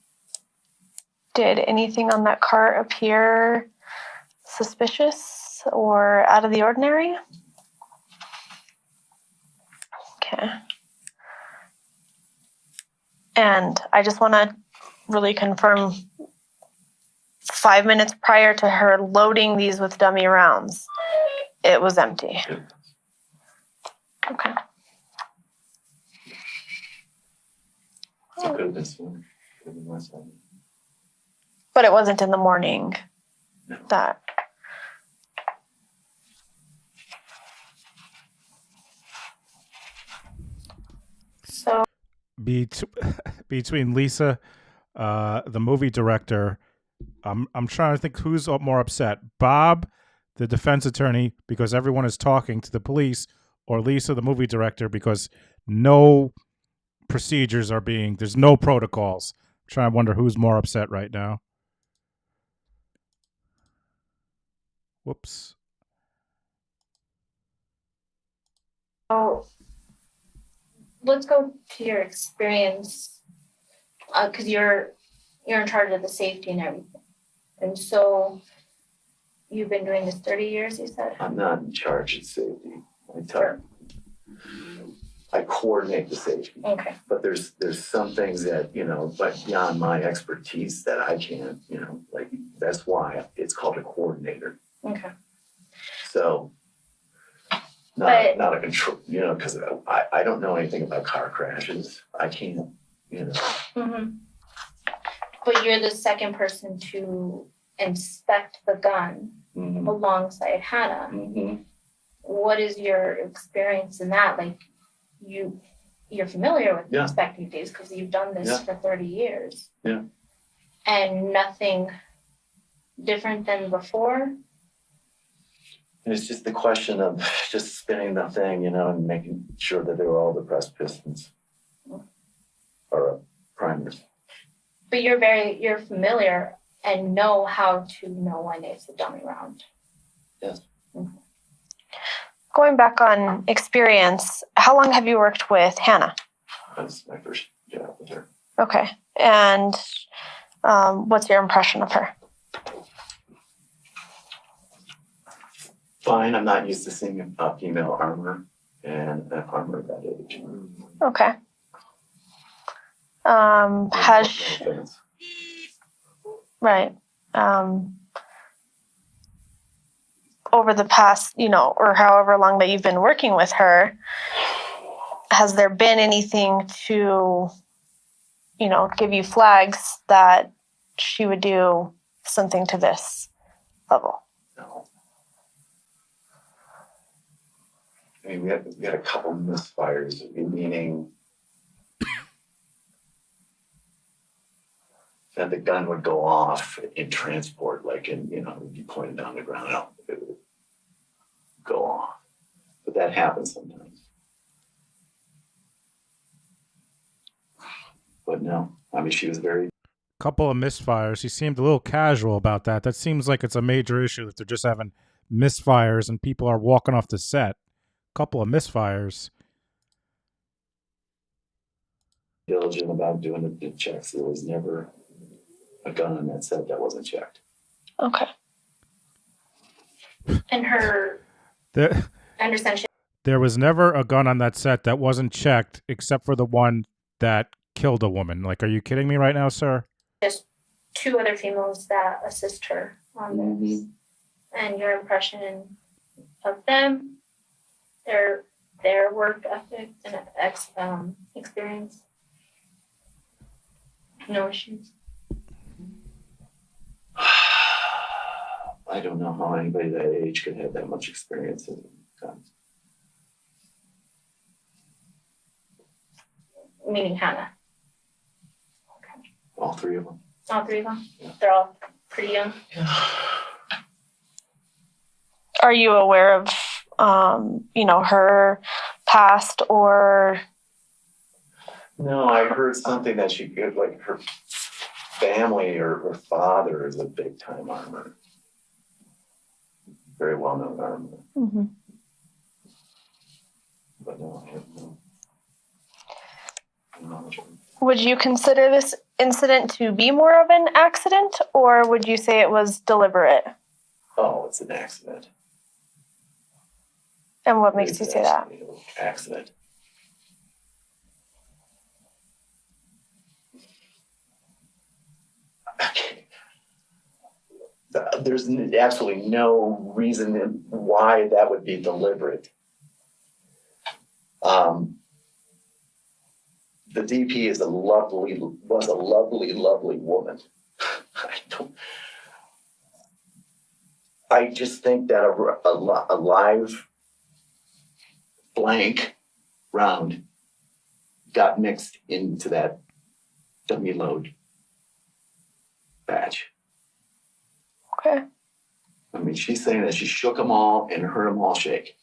Did anything on that cart appear suspicious or out of the ordinary? Okay. And I just want to really confirm 5 minutes prior to her loading these with dummy rounds, it was empty. Okay. So could have been one. Could have been last one. But it wasn't in the morning that. between Lisa, the movie director, I'm trying to think who's more upset. Bob, the defense attorney, because everyone is talking to the police, or Lisa, the movie director, because no procedures are there's no protocols. I'm trying to wonder who's more upset right now. Whoops. So let's go to your experience, because you're in charge of the safety and everything. And so you've been doing this 30 years, you said? I'm not in charge of safety. I coordinate the safety. Okay. But there's some things that, but beyond my expertise that I can't, like that's why it's called a coordinator. Okay. So not a control, because I don't know anything about car crashes. I can't, Mm-hmm. But you're the second person to inspect the gun alongside Hannah. Mm-hmm. What is your experience in that? Like, you're familiar with inspecting these because you've done this for 30 years. Yeah. And nothing different than before? And it's just the question of just spinning the thing, and making sure that they were all depressed pistons or primers. But you're familiar and know how to know when it's a dummy round. Yes. Mm-hmm. Going back on experience, how long have you worked with Hannah? That's my first job with her. Okay. And what's your impression of her? Fine. I'm not used to seeing a female armor and an armor at that age. Okay. Right. Over the past, or however long that you've been working with her, has there been anything to, give you flags that she would do something to this level? No. I mean, we had a couple misfires, meaning that the gun would go off in transport, like would be pointed down the ground, it would go off. But that happens sometimes. But no, I mean, she was very... Couple of misfires. He seemed a little casual about that. That seems like it's a major issue that they're just having misfires and people are walking off the set. Couple of misfires. Diligent about doing the checks. There was never a gun on that set that wasn't checked. Okay. And her... I understand. There was never a gun on that set that wasn't checked, except for the one that killed a woman. Like, are you kidding me right now, sir? There's 2 other females that assist her on this. And your impression of them, their work ethic and experience? No issues? I don't know how anybody that age could have that much experience in guns. Meaning Hannah? Okay. All 3 of them. All 3 of them? Yeah. They're all pretty young? Yeah. Are you aware of, her past or... No, I heard something that she could, like, her family or her father is a big-time armor. Very well-known armor. Mm-hmm. But no, I have no knowledge of it. Would you consider this incident to be more of an accident, or would you say it was deliberate? Oh, it's an accident. And what makes you say that? Accident. There's absolutely no reason why that would be deliberate. The DP was a lovely woman. I just think that a live blank round got mixed into that dummy load batch. Okay. I mean, she's saying that she shook them all and heard them all shake.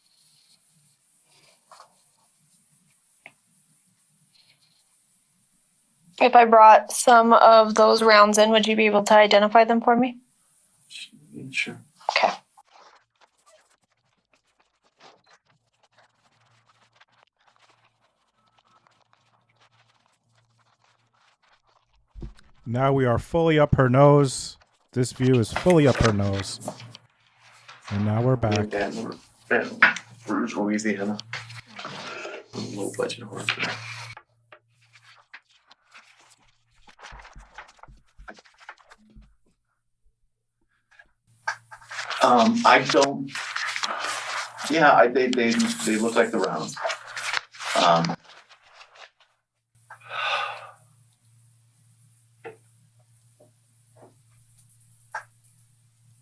If I brought some of those rounds in, would you be able to identify them for me? Sure. Okay. Now we are fully up her nose. This view is fully up her nose. And now we're back. Bruce Louisiana. Low budget horror. I don't. Yeah, they look like the rounds.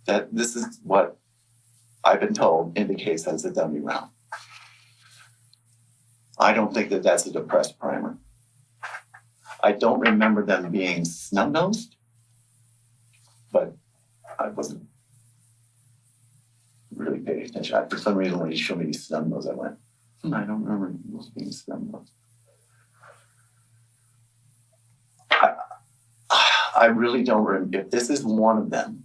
That this is what I've been told indicates that it's a dummy round. I don't think that that's a depressed primer. I don't remember them being snub-nosed, but I wasn't really paying attention. For some reason, when he showed me these snub-nosed, I went, I don't remember those being snub-nosed. I really don't remember. If this is one of them,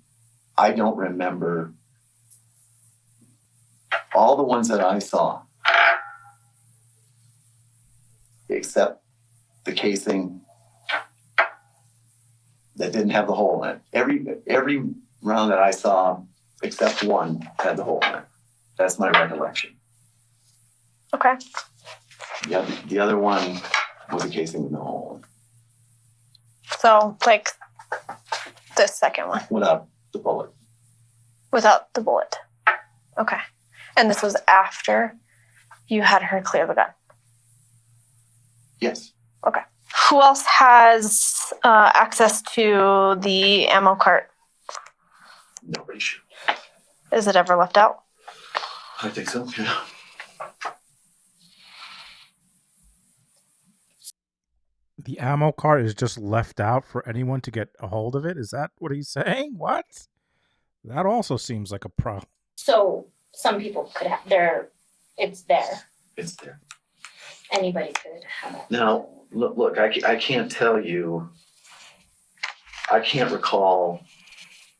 I don't remember all the ones that I saw, except the casing that didn't have the hole in it. Every round that I saw, except one, had the hole in it. That's my recollection. Okay. Yeah, the other one was a casing with no hole. So, like this second one. Without the bullet. Without the bullet. Okay. And this was after you had her clear the gun? Yes. Okay. Who else has access to the ammo cart? Nobody should. Is it ever left out? I think so, yeah. The ammo cart is just left out for anyone to get a hold of it? Is that what he's saying? What? That also seems like a problem. So some people could have it's there. It's there. Anybody could have it. Now, look, I can't tell you, I can't recall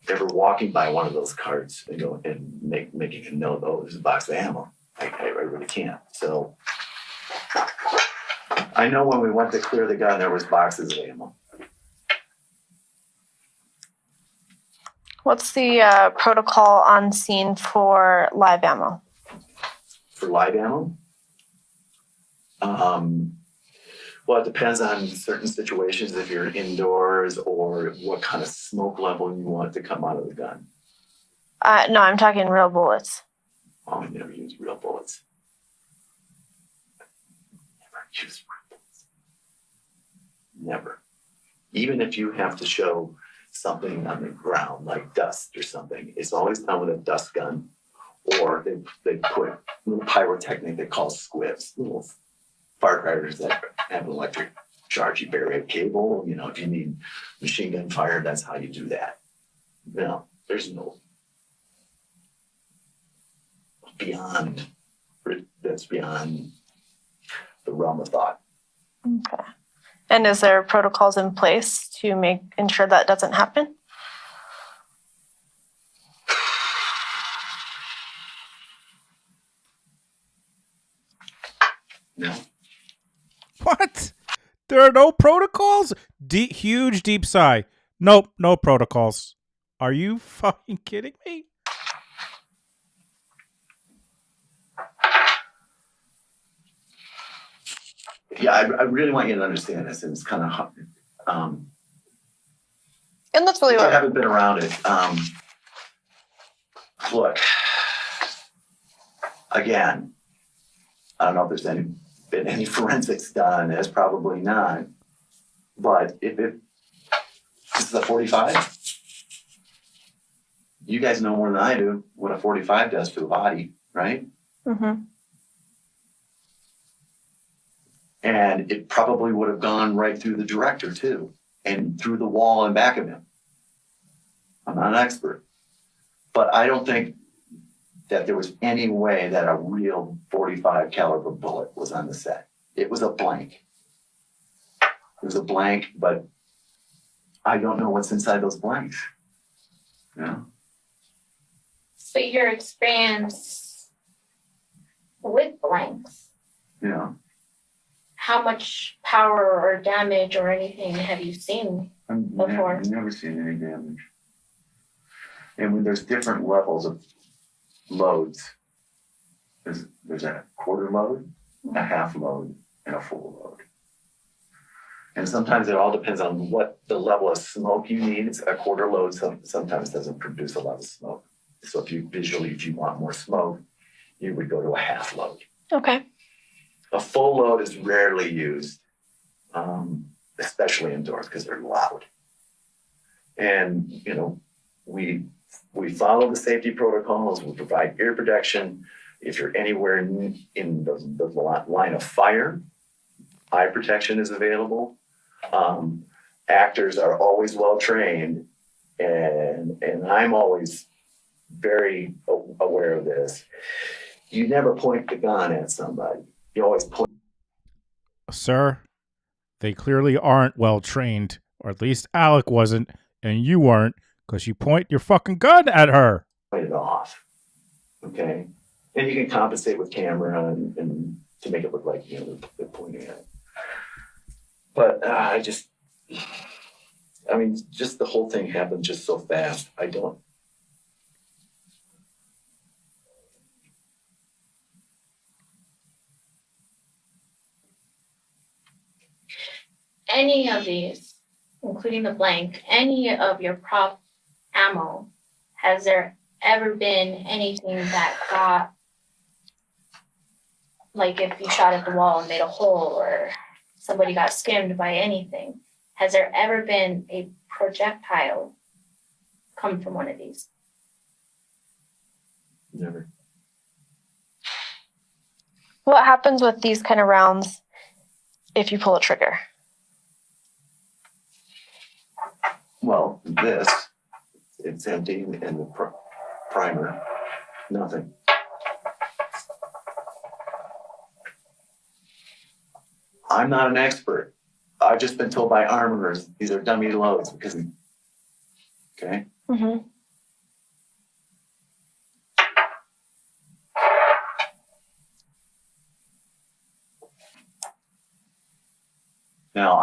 ever walking by one of those carts and go and making a note, oh, there's a box of ammo. I really can't. So I know when we went to clear the gun, there was boxes of ammo. What's the protocol on scene for live ammo? For live ammo? Well, it depends on certain situations, if you're indoors or what kind of smoke level you want to come out of the gun. No, I'm talking real bullets. Oh, I never use real bullets. Never use real bullets. Never. Even if you have to show something on the ground, like dust or something, it's always done with a dust gun, or they put a little pyrotechnic they call squibs, little firecrackers that have an electric charge. You bury a cable, if you need machine gun fire, that's how you do that. No, there's no that's beyond the realm of thought. Okay. And is there protocols in place to ensure that doesn't happen? No. What? There are no protocols? Huge deep sigh. Nope, no protocols. Are you fucking kidding me? Yeah, I really want you to understand this, and it's kind of and that's really I haven't been around it. Look, again, I don't know if there's been any forensics done. There's probably not. But this is a 45. You guys know more than I do what a 45 does to a body, right? Mm-hmm. And it probably would have gone right through the director too, and through the wall and back of him. I'm not an expert, but I don't think that there was any way that a real 45 caliber bullet was on the set. It was a blank. It was a blank, but I don't know what's inside those blanks. Yeah. But your experience with blanks, Yeah. how much power or damage or anything have you seen before? I've never seen any damage. And when there's different levels of loads, there's a quarter load, a half load, and a full load. And sometimes it all depends on what the level of smoke you need. It's a quarter load sometimes doesn't produce a lot of smoke. So if you want more smoke, you would go to a half load. Okay. A full load is rarely used, especially indoors because they're loud. And, you know, we follow the safety protocols. We provide ear protection. If you're anywhere in the line of fire, eye protection is available. Actors are always well trained, and I'm always very aware of this. You never point the gun at somebody. You always point. Sir, they clearly aren't well trained, or at least Alec wasn't, and you weren't, because you point your fucking gun at her. Point it off, okay? And you can compensate with camera and to make it look like, you know, they're pointing at it. But just the whole thing happened just so fast. I don't. Any of these, including the blank, any of your prop ammo, has there ever been anything that got, like if you shot at the wall and made a hole or somebody got skimmed by anything, has there ever been a projectile come from one of these? Never. What happens with these kind of rounds if you pull a trigger? Well, it's empty, and the primer, nothing. I'm not an expert. I've just been told by armorers these are dummy loads because, okay? Mm-hmm. Now,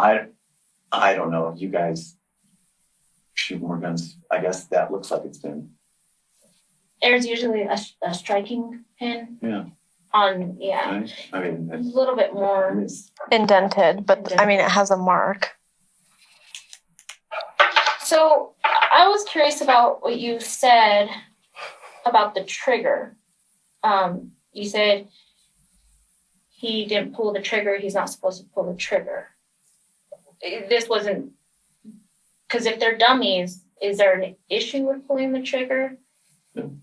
I don't know if you guys shoot more guns. I guess that looks like it's been. There's usually a striking pin. Yeah. On, yeah. Right? I mean, a little bit more indented, but I mean, it has a mark. So I was curious about what you said about the trigger. You said he didn't pull the trigger. He's not supposed to pull the trigger. This wasn't, because if they're dummies, is there an issue with pulling the trigger? No.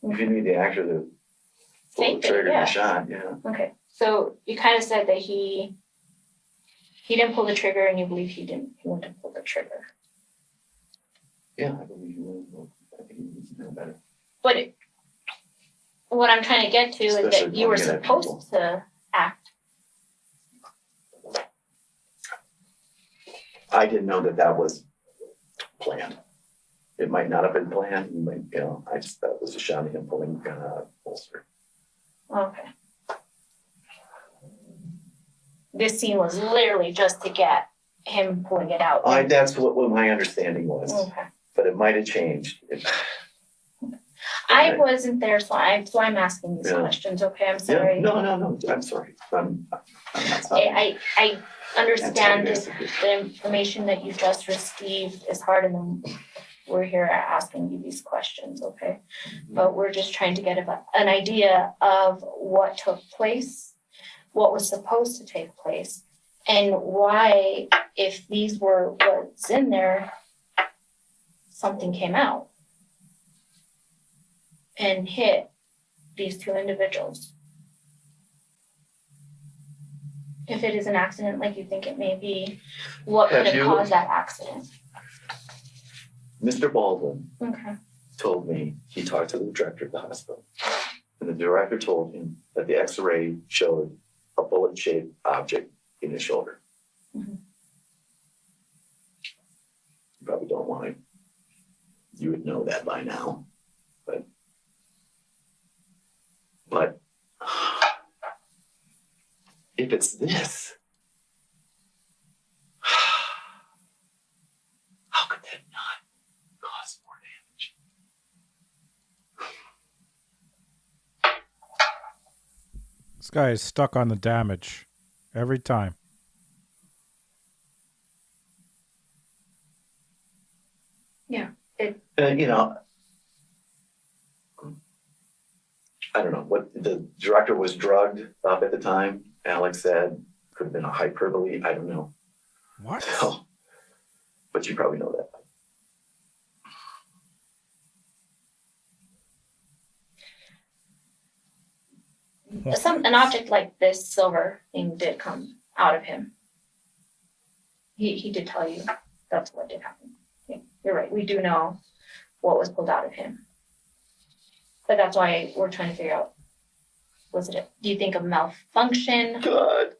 If you need the actor to pull the Fake it, trigger yeah. and shot, yeah. Okay, so you kind of said that he didn't pull the trigger, and you believe he wouldn't have pulled the trigger. Yeah, I believe you will. I think you know better. But what I'm trying to get to is Especially that you were pointing at supposed to act. I didn't know that was planned. It might not have been planned. I just thought it was a shot of him pulling the gun out of the holster. Okay. This scene was literally just to get him pulling it out. That's what my understanding was. Okay. But it might have changed. I wasn't there, so I'm asking these questions. Okay, I'm sorry. Yeah. No. I'm sorry. I'm not sorry. I understand that the information that you just received is hard, and then we're here asking you these questions, okay? But we're just trying to get an idea of what took place, what was supposed to take place, and why, if these were what's in there, something came out and hit these two individuals. if it is an accident like you think it may be, what could Have have you- caused that accident? Mr. Baldwin Okay. told me he talked to the director of the hospital. And the director told him that the x-ray showed a bullet-shaped object in his shoulder. Mhm. You probably don't want to. You would know that by now. But if it's this, how could that not cause more damage? This guy is stuck on the damage every time. Yeah. You know, I don't know what the director was drugged up at the time. Alec said could have been a hyperbole. I don't know. What? So, but you probably know that. An object like this silver thing did come out of him. He did tell you that's what did happen. Yeah, you're right. We do know what was pulled out of him. But that's why we're trying to figure out, do you think a malfunction? God.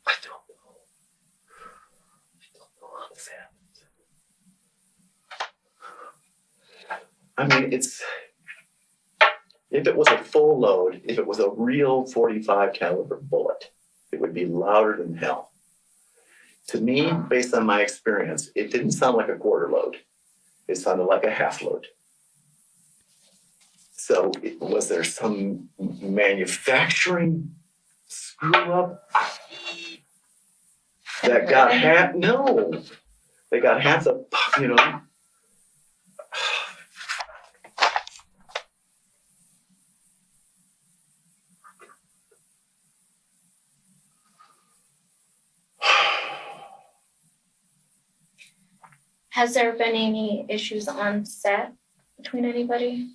I don't know. I don't know how this happened. I mean, if it was a full load, if it was a real 45 caliber bullet, it would be louder than hell. To me, based on my experience, it didn't sound like a quarter load. It sounded like a half load. So was there some manufacturing screw up that got half? No, they got half the, you know. Has there been any issues on set between anybody?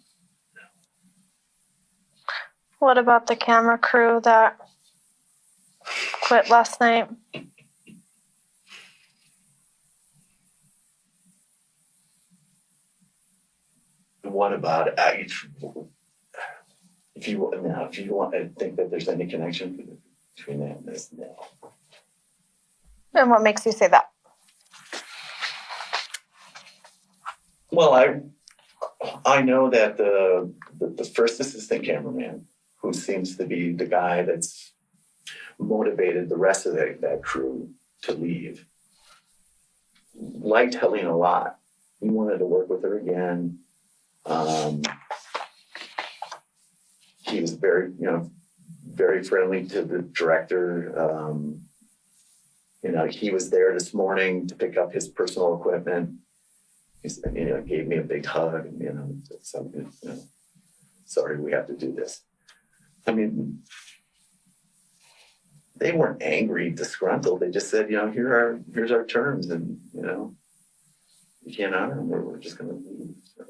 What about the camera crew that quit last night? What about it? If you want to think that there's any connection between that and this, no. And what makes you say that? Well, I know that the first assistant cameraman, who seems to be the guy that's motivated the rest of that crew to leave, liked Halyna a lot. He wanted to work with her again. He was very friendly to the director. He was there this morning to pick up his personal equipment. He gave me a big hug and, sorry, we have to do this. I mean, they weren't angry, disgruntled. They just said, here's our terms, and, you can't honor them, we're just going to leave. So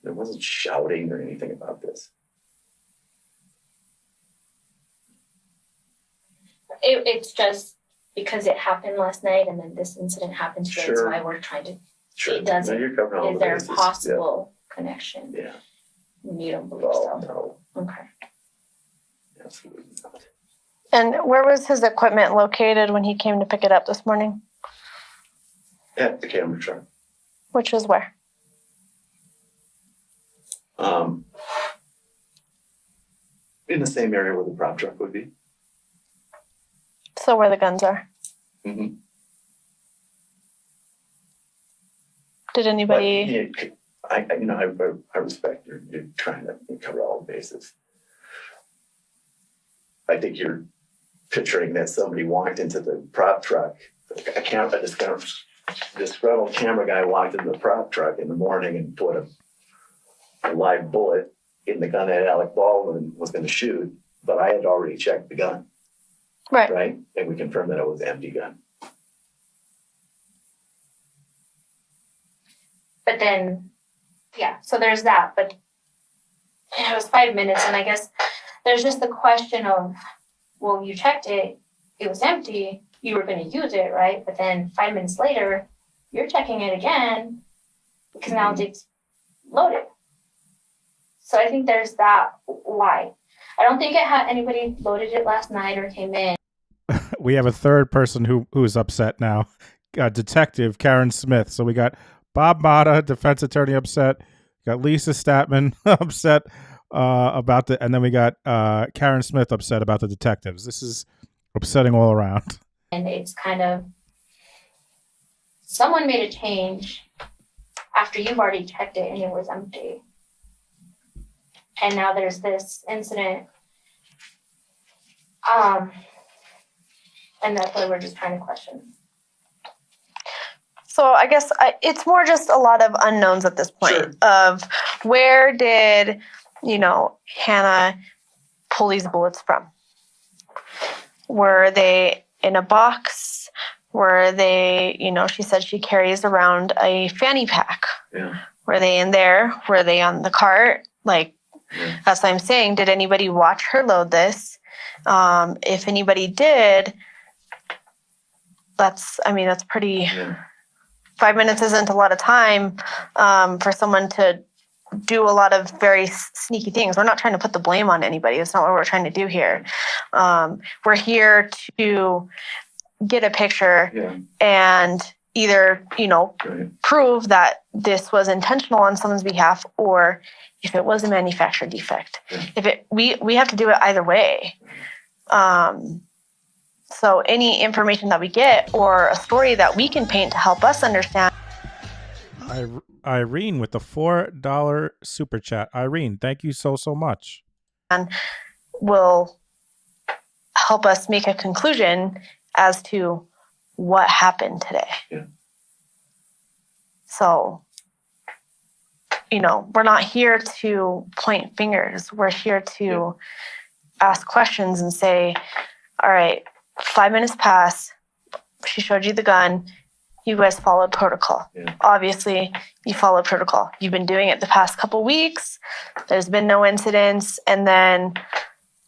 there wasn't shouting or anything about this. It's just because it happened last night and then this incident happened today. That's why we're trying to. Sure. It doesn't. No, you're covering all is the there bases. a possible connection? Yeah. You don't believe so? No. Okay. Absolutely not. And where was his equipment located when he came to pick it up this morning? At the camera truck. Which was where? In the same area where the prop truck would be. So where the guns are. Mm-hmm. Did anybody? But, I respect you're trying to cover all the bases. I think you're picturing that somebody walked into the prop truck. This disgruntled camera guy walked into the prop truck in the morning and put a live bullet in the gun that Alec Baldwin was going to shoot, but I had already checked the gun. Right. Right? And we confirmed that it was an empty gun. But then, yeah, so there's that. But it was 5 minutes, and I guess there's just the question of, well, you checked it, it was empty, you were going to use it, right? But then 5 minutes later, you're checking it again because now it's loaded. So I think there's that why. I don't think anybody loaded it last night or came in. We have a third person who is upset now. Detective Karen Smith. So we got Bob Mata, defense attorney, upset. Got Lisa Statman upset about and then we got Karen Smith upset about the detectives. This is upsetting all around. And it's kind of, someone made a change after you've already checked it and it was empty. And now there's this incident. And that's why we're just trying to question. So I guess it's more just a lot of unknowns at this point of where did, Hannah pull these bullets from? Were they in a box? Were they, she said she carries around a fanny pack. Yeah. Were they in there? Were they on the cart? That's what I'm saying. Did anybody watch her load this? If anybody did, that's pretty... Yeah. 5 minutes isn't a lot of time for someone to do a lot of very sneaky things. We're not trying to put the blame on anybody. That's not what we're trying to do here. We're here to get a picture and either, prove that this was intentional on someone's behalf, or if it was a manufacturer defect. We have to do it either way. So any information that we get or a story that we can paint to help us understand. Irene with the $4 super chat. Irene, thank you so much. And will help us make a conclusion as to what happened today. Yeah. So, we're not here to point fingers. We're here to ask questions and say, all right, 5 minutes pass. She showed you the gun. You guys followed protocol. Yeah. Obviously, you followed protocol. You've been doing it the past couple weeks. There's been no incidents. And then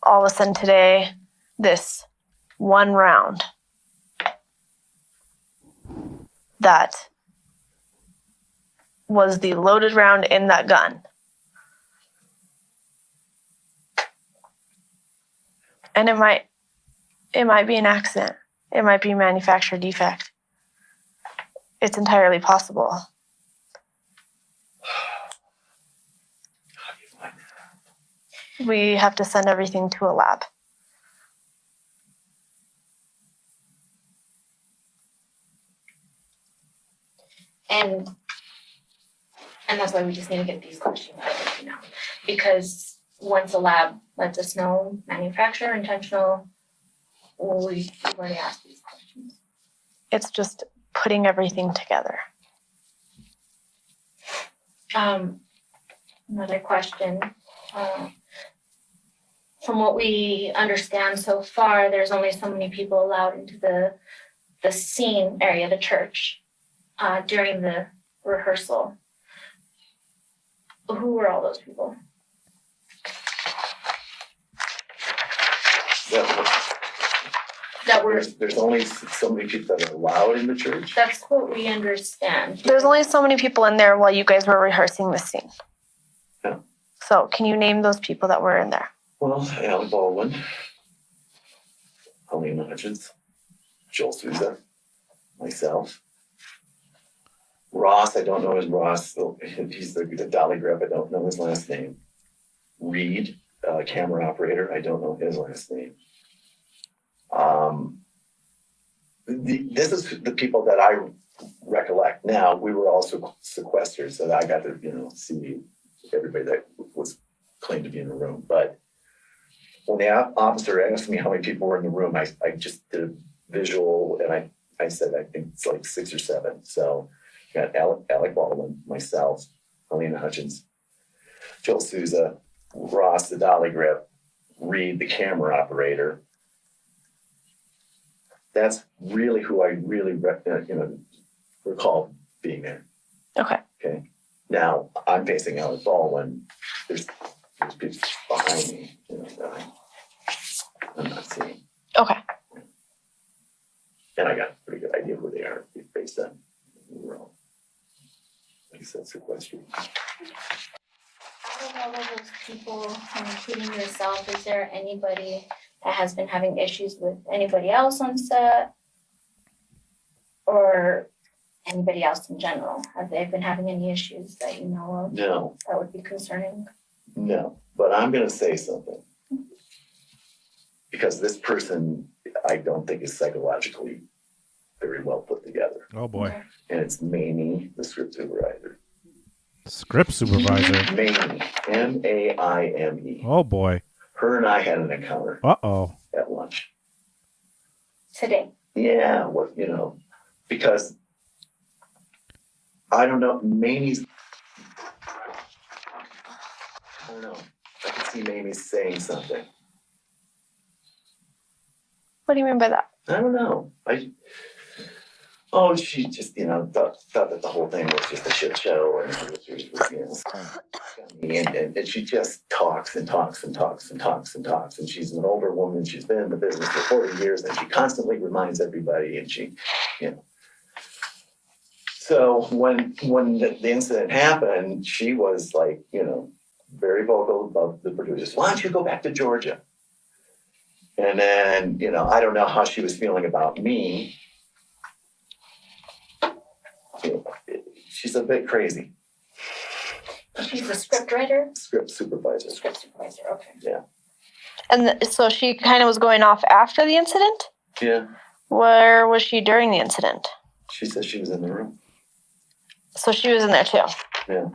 all of a sudden today, this one round that was the loaded round in that gun. And it might be an accident. It might be a manufacturer defect. It's entirely possible. We have to send everything to a lab. And that's why we just need to get these questions out, because once a lab lets us know manufacturer, intentional, we've already asked these questions. It's just putting everything together. Another question. From what we understand so far, there's only so many people allowed into the scene area, the church, during the rehearsal. Who were all those people? There's only so many people that are allowed in the church. That's what we understand. There's only so many people in there while you guys were rehearsing the scene. Yeah. So can you name those people that were in there? Well, Alec, Baldwin, Halyna, Hutchins, Joel Souza, myself. Ross, I don't know his Ross. He's the dolly grip. I don't know his last name. Reed, camera operator. I don't know his last name. This is the people that I recollect. Now, we were also sequestered, so that I got to, see everybody that was claimed to be in the room. But when the officer asked me how many people were in the room, I just did a visual, and I said, I think it's like 6 or 7. So you got Alec Baldwin, myself, Halyna Hutchins, Joel Souza, Ross, the dolly grip, Reed, the camera operator. That's really who I really recall being there. Okay. Okay. Now I'm facing Alec Baldwin. There's There's people behind me, that I'm not seeing. Okay. And I got a pretty good idea who they are based on like I said, sequestered. Out of all of those people, including yourself, is there anybody that has been having issues with anybody else on set? Or anybody else in general? Have they been having any issues that you know of? No. That would be concerning? No, but I'm going to say something. Because this person, I don't think is psychologically very well put together. Oh boy. And it's Mamie, the script supervisor. Script supervisor. Mamie, M-A-I-M-E. Oh boy. Her and I had an encounter. Uh-oh. At lunch. Today? Yeah, because I don't know, Mamie's, I don't know. I can see Mamie saying something. What do you mean by that? I don't know. She just, thought that the whole thing was just a shit show, and and she just talks and talks and talks and talks and talks. And she's an older woman. She's been in the business for 40 years, and she constantly reminds everybody. And she, So when the incident happened, she was like, very vocal about the producers. Why don't you go back to Georgia? And then, I don't know how she was feeling about me. She's a bit crazy. She's a script writer? Script supervisor. Script supervisor, okay. Yeah. And so she kind of was going off after the incident? Yeah. Where was she during the incident? She said she was in the room. So she was in there too? Yeah.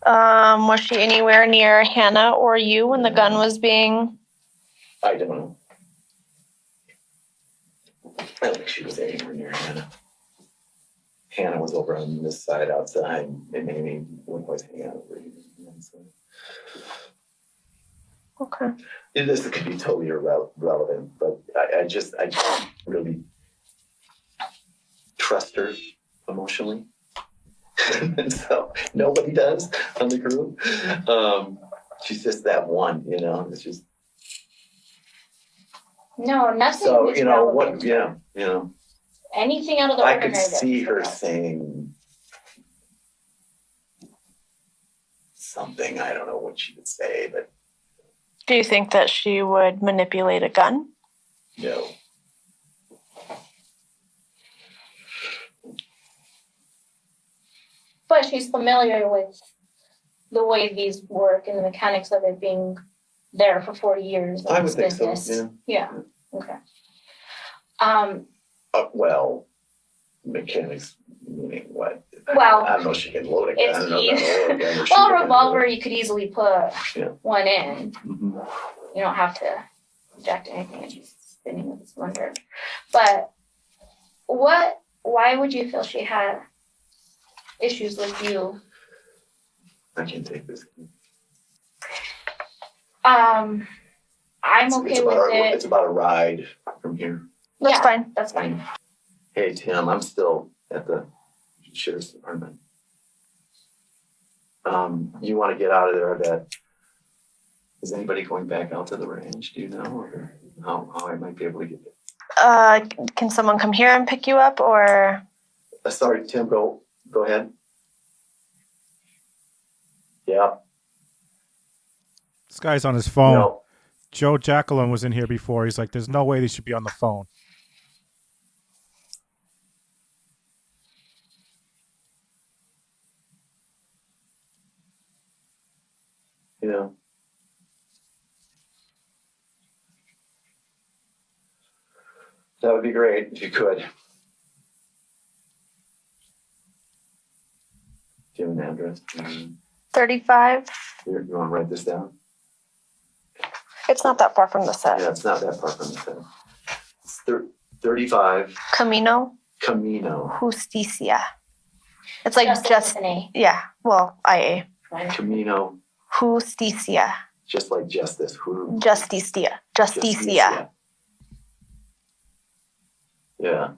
Was she anywhere near Hannah or you when the gun was being... I don't know. I don't think she was anywhere near Hannah. Hannah was over on this side outside, and Amy was hanging out over here. Okay. This could be totally irrelevant, but I don't really trust her emotionally. And so nobody does on the crew. She's just that one, it's just. No, nothing. So, is relevant. what, yeah, Anything out of the I ordinary. could see her saying something. I don't know what she would say, but. Do you think that she would manipulate a gun? No. But she's familiar with the way these work and the mechanics of it being there for 40 years. I would think so, yeah. Okay. Well, mechanics meaning what? Well, I don't know if she can load a gun. it's I don't know if that'll load a gun, or she well, a can revolver, you could easily put Yeah. one in. Mm-hmm. You don't have to inject anything, it's just spinning with a cylinder. But why would you feel she had issues with you? I can't take this. I'm okay with it. It's about a ride from here. That's fine. That's fine. Hey, Tim, I'm still at the sheriff's department. You want to get out of there, I bet. Is anybody going back out to the ranch? Do you know, or how I might be able to get there? Can someone come here and pick you up, or? Sorry, Tim, go ahead. Yeah. This guy's on his phone. No. Joe Jacqueline was in here before. He's like, there's no way they should be on the phone. Yeah. That would be great if you could. Do you have an address? 35. You want to write this down? It's not that far from the set. Yeah, it's not that far from the set. It's 35 Camino Justicia. It's like just an A. Yeah. Well, IA. Camino Justicia. Just like justice. Justicia. Justicia. Yeah.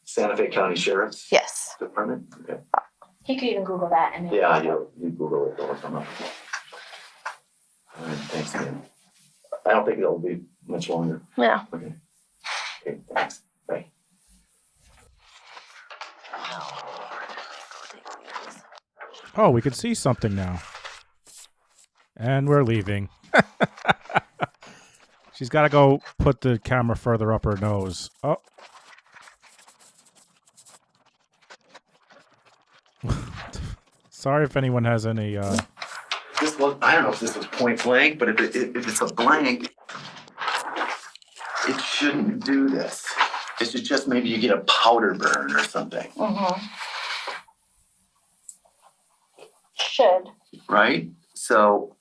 Santa Fe County Sheriff's Yes. Department? Okay. He could even Google that and Yeah, you Google it, it'll come up. All right, thanks, man. I don't think it'll be much longer. Yeah. Okay. Okay, thanks. Bye. Oh, we can see something now. And we're leaving. She's got to go put the camera further up her nose. Oh. Sorry if anyone has any... This was, I don't know if this was point blank, but if it's a blank, it shouldn't do this. It should just maybe you get a powder burn or something, should. right? So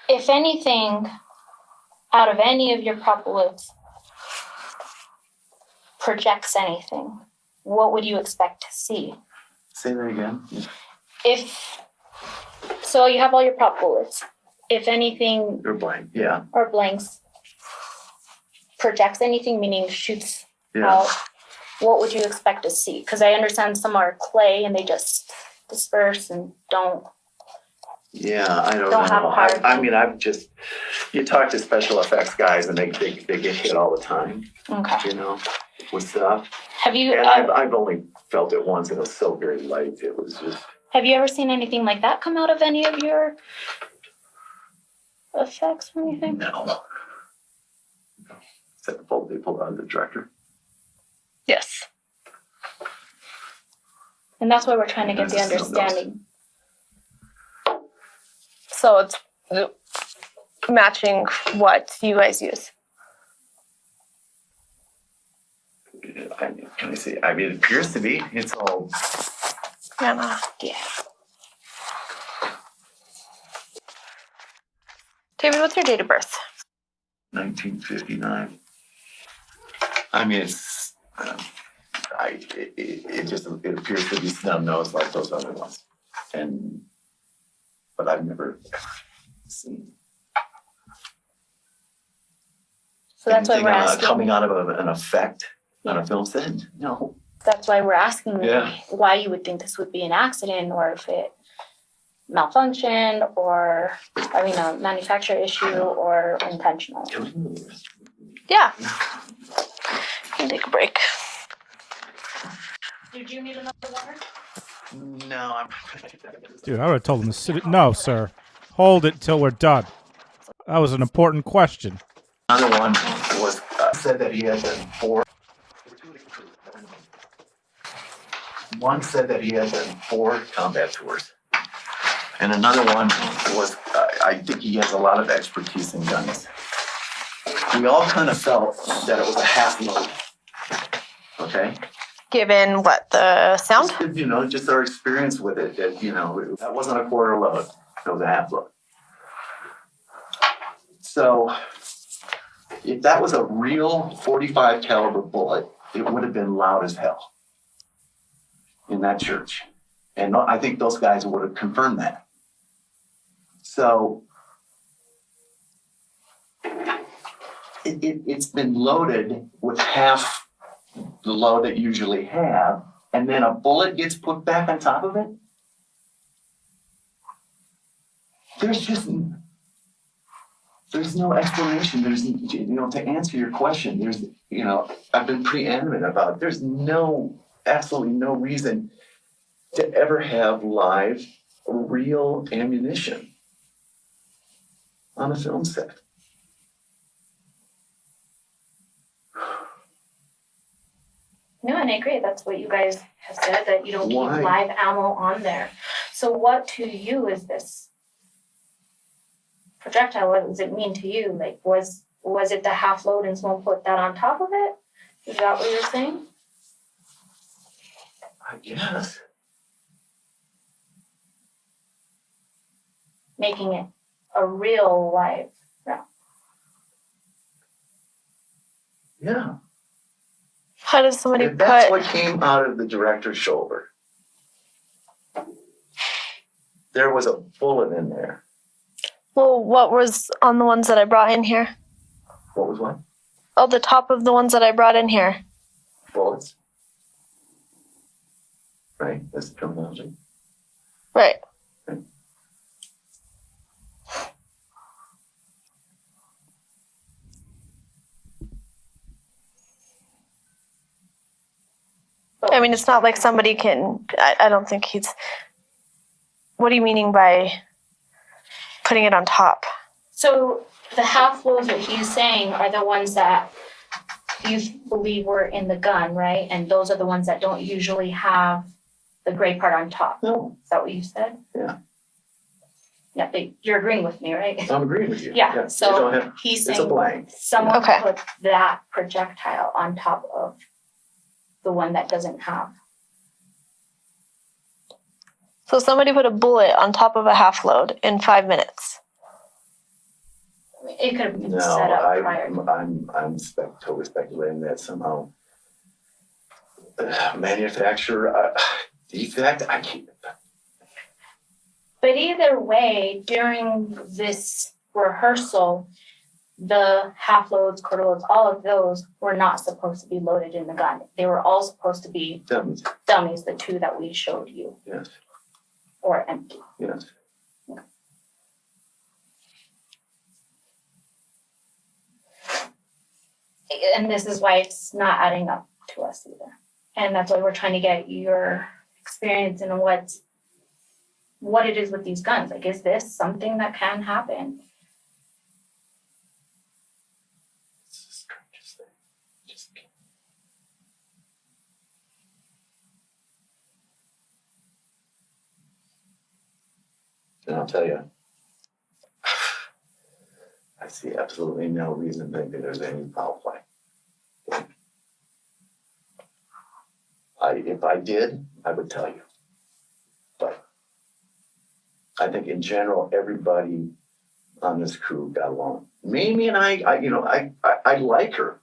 If anything, out of any of your propolis projects anything, what would you expect to see? say that again. So you have all your propolis. If anything, You're blank. Yeah. or blanks, projects anything, meaning shoots Yeah. out, what would you expect to see? Because I understand some are clay and they just disperse and don't. Yeah, I don't Don't have know. a hard I mean, I've just, you talk to special effects guys and they get hit all the time, Okay. you know, with stuff. Have you And I've only felt it once and it was so very light. It was just, have you ever seen anything like that come out of any of your effects or anything? no. Except they pulled out of the director. Yes. And that's why we're trying to get the That's just something else. understanding. So it's matching what you guys use. I mean, can I say? I mean, it appears to be. It's all. Yeah. David, what's your date of birth? 1959. I mean, it's. It appears to be snub nose like those other ones, but I've never seen. So that's why we're anything, asking. coming out of an effect on a film set. No. That's why we're asking Yeah. why you would think this would be an accident or if it malfunctioned or, a manufacturer issue or intentional. Yeah. Can take a break. Did you need another water? No, I'm. Dude, I would have told him to sit it. No, sir. Hold it till we're done. That was an important question. Another one was said that he had done 4. One said that he had done 4 combat tours, and another one was I think he has a lot of expertise in guns. We all kind of felt that it was a half load. Okay. Given what, the sound? Just our experience with it. That wasn't a quarter load. It was a half load. So, if that was a real 45 caliber bullet, it would have been loud as hell in that church. And I think those guys would have confirmed that. So, it's been loaded with half the load that you usually have, and then a bullet gets put back on top of it. There's no explanation. There's, to answer your question, I've been pretty adamant about it. There's absolutely no reason to ever have live, real ammunition on a film set. No, and I agree. That's what you guys have said, that you don't Why? keep live ammo on there. So what to you is this projectile? What does it mean to you? Like, was it the half load and someone put that on top of it? Is that what you're saying? I guess. Making it a real live round. Yeah. How does somebody If that's put... what came out of the director's shoulder, there was a bullet in there. Well, what was on the ones that I brought in here? What was what? Oh, the top of the ones that I brought in here. right? That's the terminology. Right. I mean, it's not like somebody can, I don't think he's, what are you meaning by putting it on top? So the half loads that he's saying are the ones that you believe were in the gun, right? And those are the ones that don't usually have the gray part on top. No. Is that what you said? Yeah. Yeah, you're agreeing with me, right? I'm agreeing with you. Yeah, They so don't have- he's it's a saying blank. someone Okay. put that projectile on top of the one that doesn't have. So somebody put a bullet on top of a half load in 5 minutes. It could have been No, set up prior. I'm totally speculating that somehow manufacturer defect. I can't. But either way, during this rehearsal, the half loads, quarter loads, all of those were not supposed to be loaded in the gun. They were all supposed to be dummies, the two that we showed you. Yes. Or empty. Yes. And this is why it's not adding up to us either. And that's why we're trying to get your experience in what it is with these guns. Like, is this something that can happen? It's the strangest thing. Just can't. And I'll tell you, I see absolutely no reason to think that there's any foul play. If I did, I would tell you. But I think in general, everybody on this crew got along. Mimi and I like her.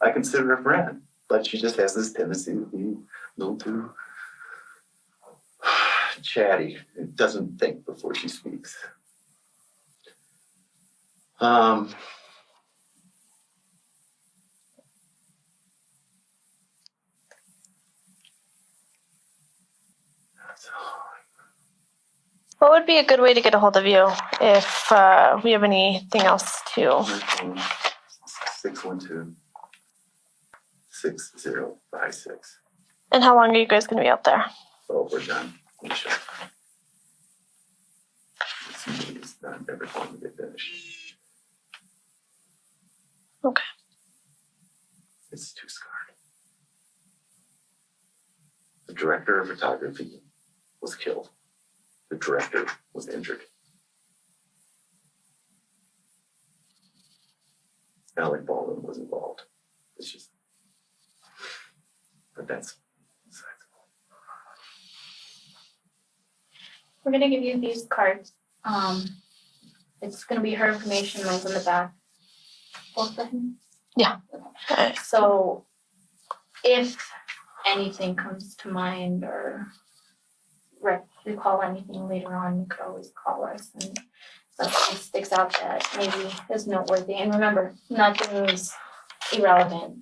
I consider her a friend, but she just has this tendency to be a little too chatty. It doesn't think before she speaks. What would be a good way to get a hold of you if we have anything else to? 612-6056. And how long are you guys going to be out there? Oh, we're done. We should. This meeting's done. Never going to get finished. Okay. It's too scarred. The director of photography was killed. The director was injured. Alec Baldwin was involved. It's just, but that's besides the point. We're gonna give you these cards. It's gonna be her information, mine's on the back. Both of them? Yeah. Okay. So if anything comes to mind or recall anything later on, you could always call us, and something sticks out that maybe is noteworthy. And remember, nothing is irrelevant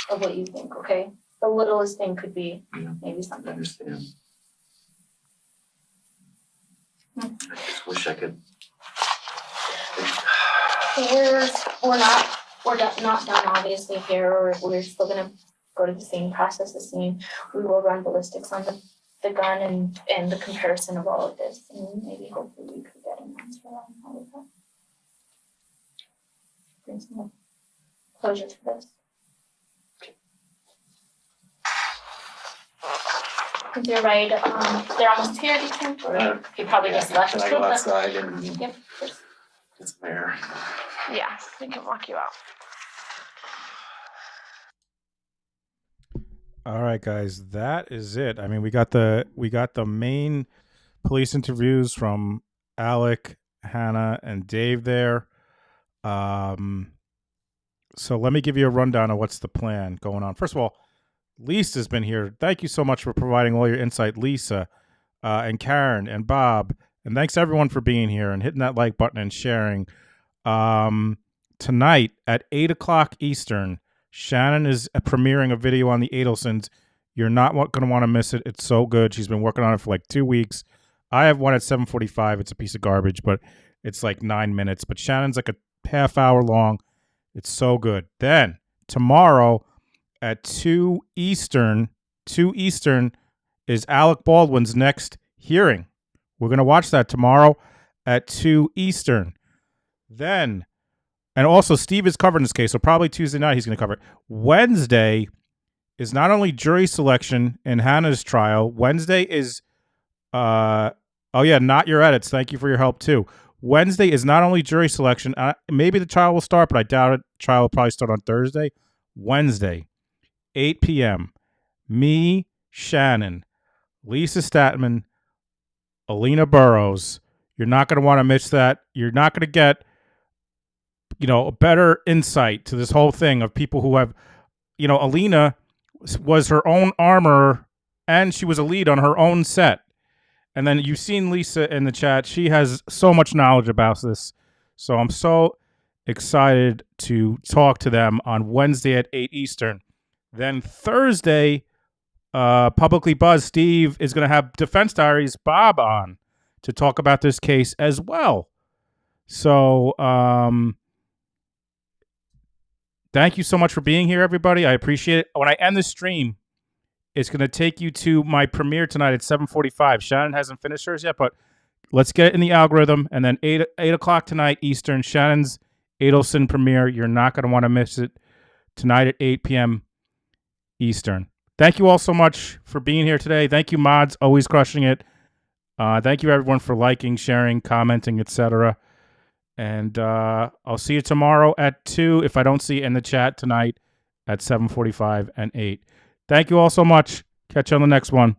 of what you think, okay? The littlest thing could be maybe something. I understand. I just wish I could. We're not done obviously here. We're still gonna go to the same process, the same. We will run ballistics on the gun and the comparison of all of this, and maybe hopefully we could get an answer on all of that. Bring some closure to this. Because you're right, they're almost here, these two. You probably just left. Can I go outside and Yep. get some air? Yeah, we can walk you out. All right, guys, that is it. I mean, we got the main police interviews from Alec, Hannah, and Dave there. So let me give you a rundown of what's the plan going on. First of all, Lisa's been here. Thank you so much for providing all your insight, Lisa, and Karen, and Bob. And thanks everyone for being here and hitting that like button and sharing. Tonight at 8 o'clock Eastern, Shannon is premiering a video on the Adelsons You're not going to want to miss it. It's so good. She's been working on it for like 2 weeks. I have one at 7:45. It's a piece of garbage, but it's like 9 minutes. But Shannon's like a half hour long. It's so good. Then tomorrow at 2 Eastern is Alec Baldwin's next hearing. We're going to watch that tomorrow at 2 Eastern. Then, and also Steve is covering this case, so probably Tuesday night he's going to cover it. Wednesday is not only jury selection in Hannah's trial. Wednesday is, not your edits. Thank you for your help too. Wednesday is not only jury selection. Maybe the trial will start, but I doubt it. Trial will probably start on Thursday. Wednesday, 8 p.m. Me, Shannon, Lisa Statman, Halyna Burrows. You're not going to want to miss that. You're not going to get, a better insight to this whole thing of people who have, Halyna was her own armorer and she was a lead on her own set. And then you've seen Lisa in the chat. She has so much knowledge about this. So I'm so excited to talk to them on Wednesday at 8 Eastern. Then Thursday, Publicly Buzzed Steve is going to have Defense Diaries Bob on to talk about this case as well. So thank you so much for being here, everybody. I appreciate it. When I end the stream, it's going to take you to my premiere tonight at 7:45. Shannon hasn't finished hers yet, but let's get it in the algorithm. And then 8 o'clock tonight Eastern, Shannon's Adelson premiere. You're not going to want to miss it tonight at 8 p.m. Eastern. Thank you all so much for being here today. Thank you, mods, always crushing it. Thank you, everyone, for liking, sharing, commenting, etc. And I'll see you tomorrow at 2 if I don't see you in the chat tonight at 7:45 and 8. Thank you all so much. Catch you on the next one.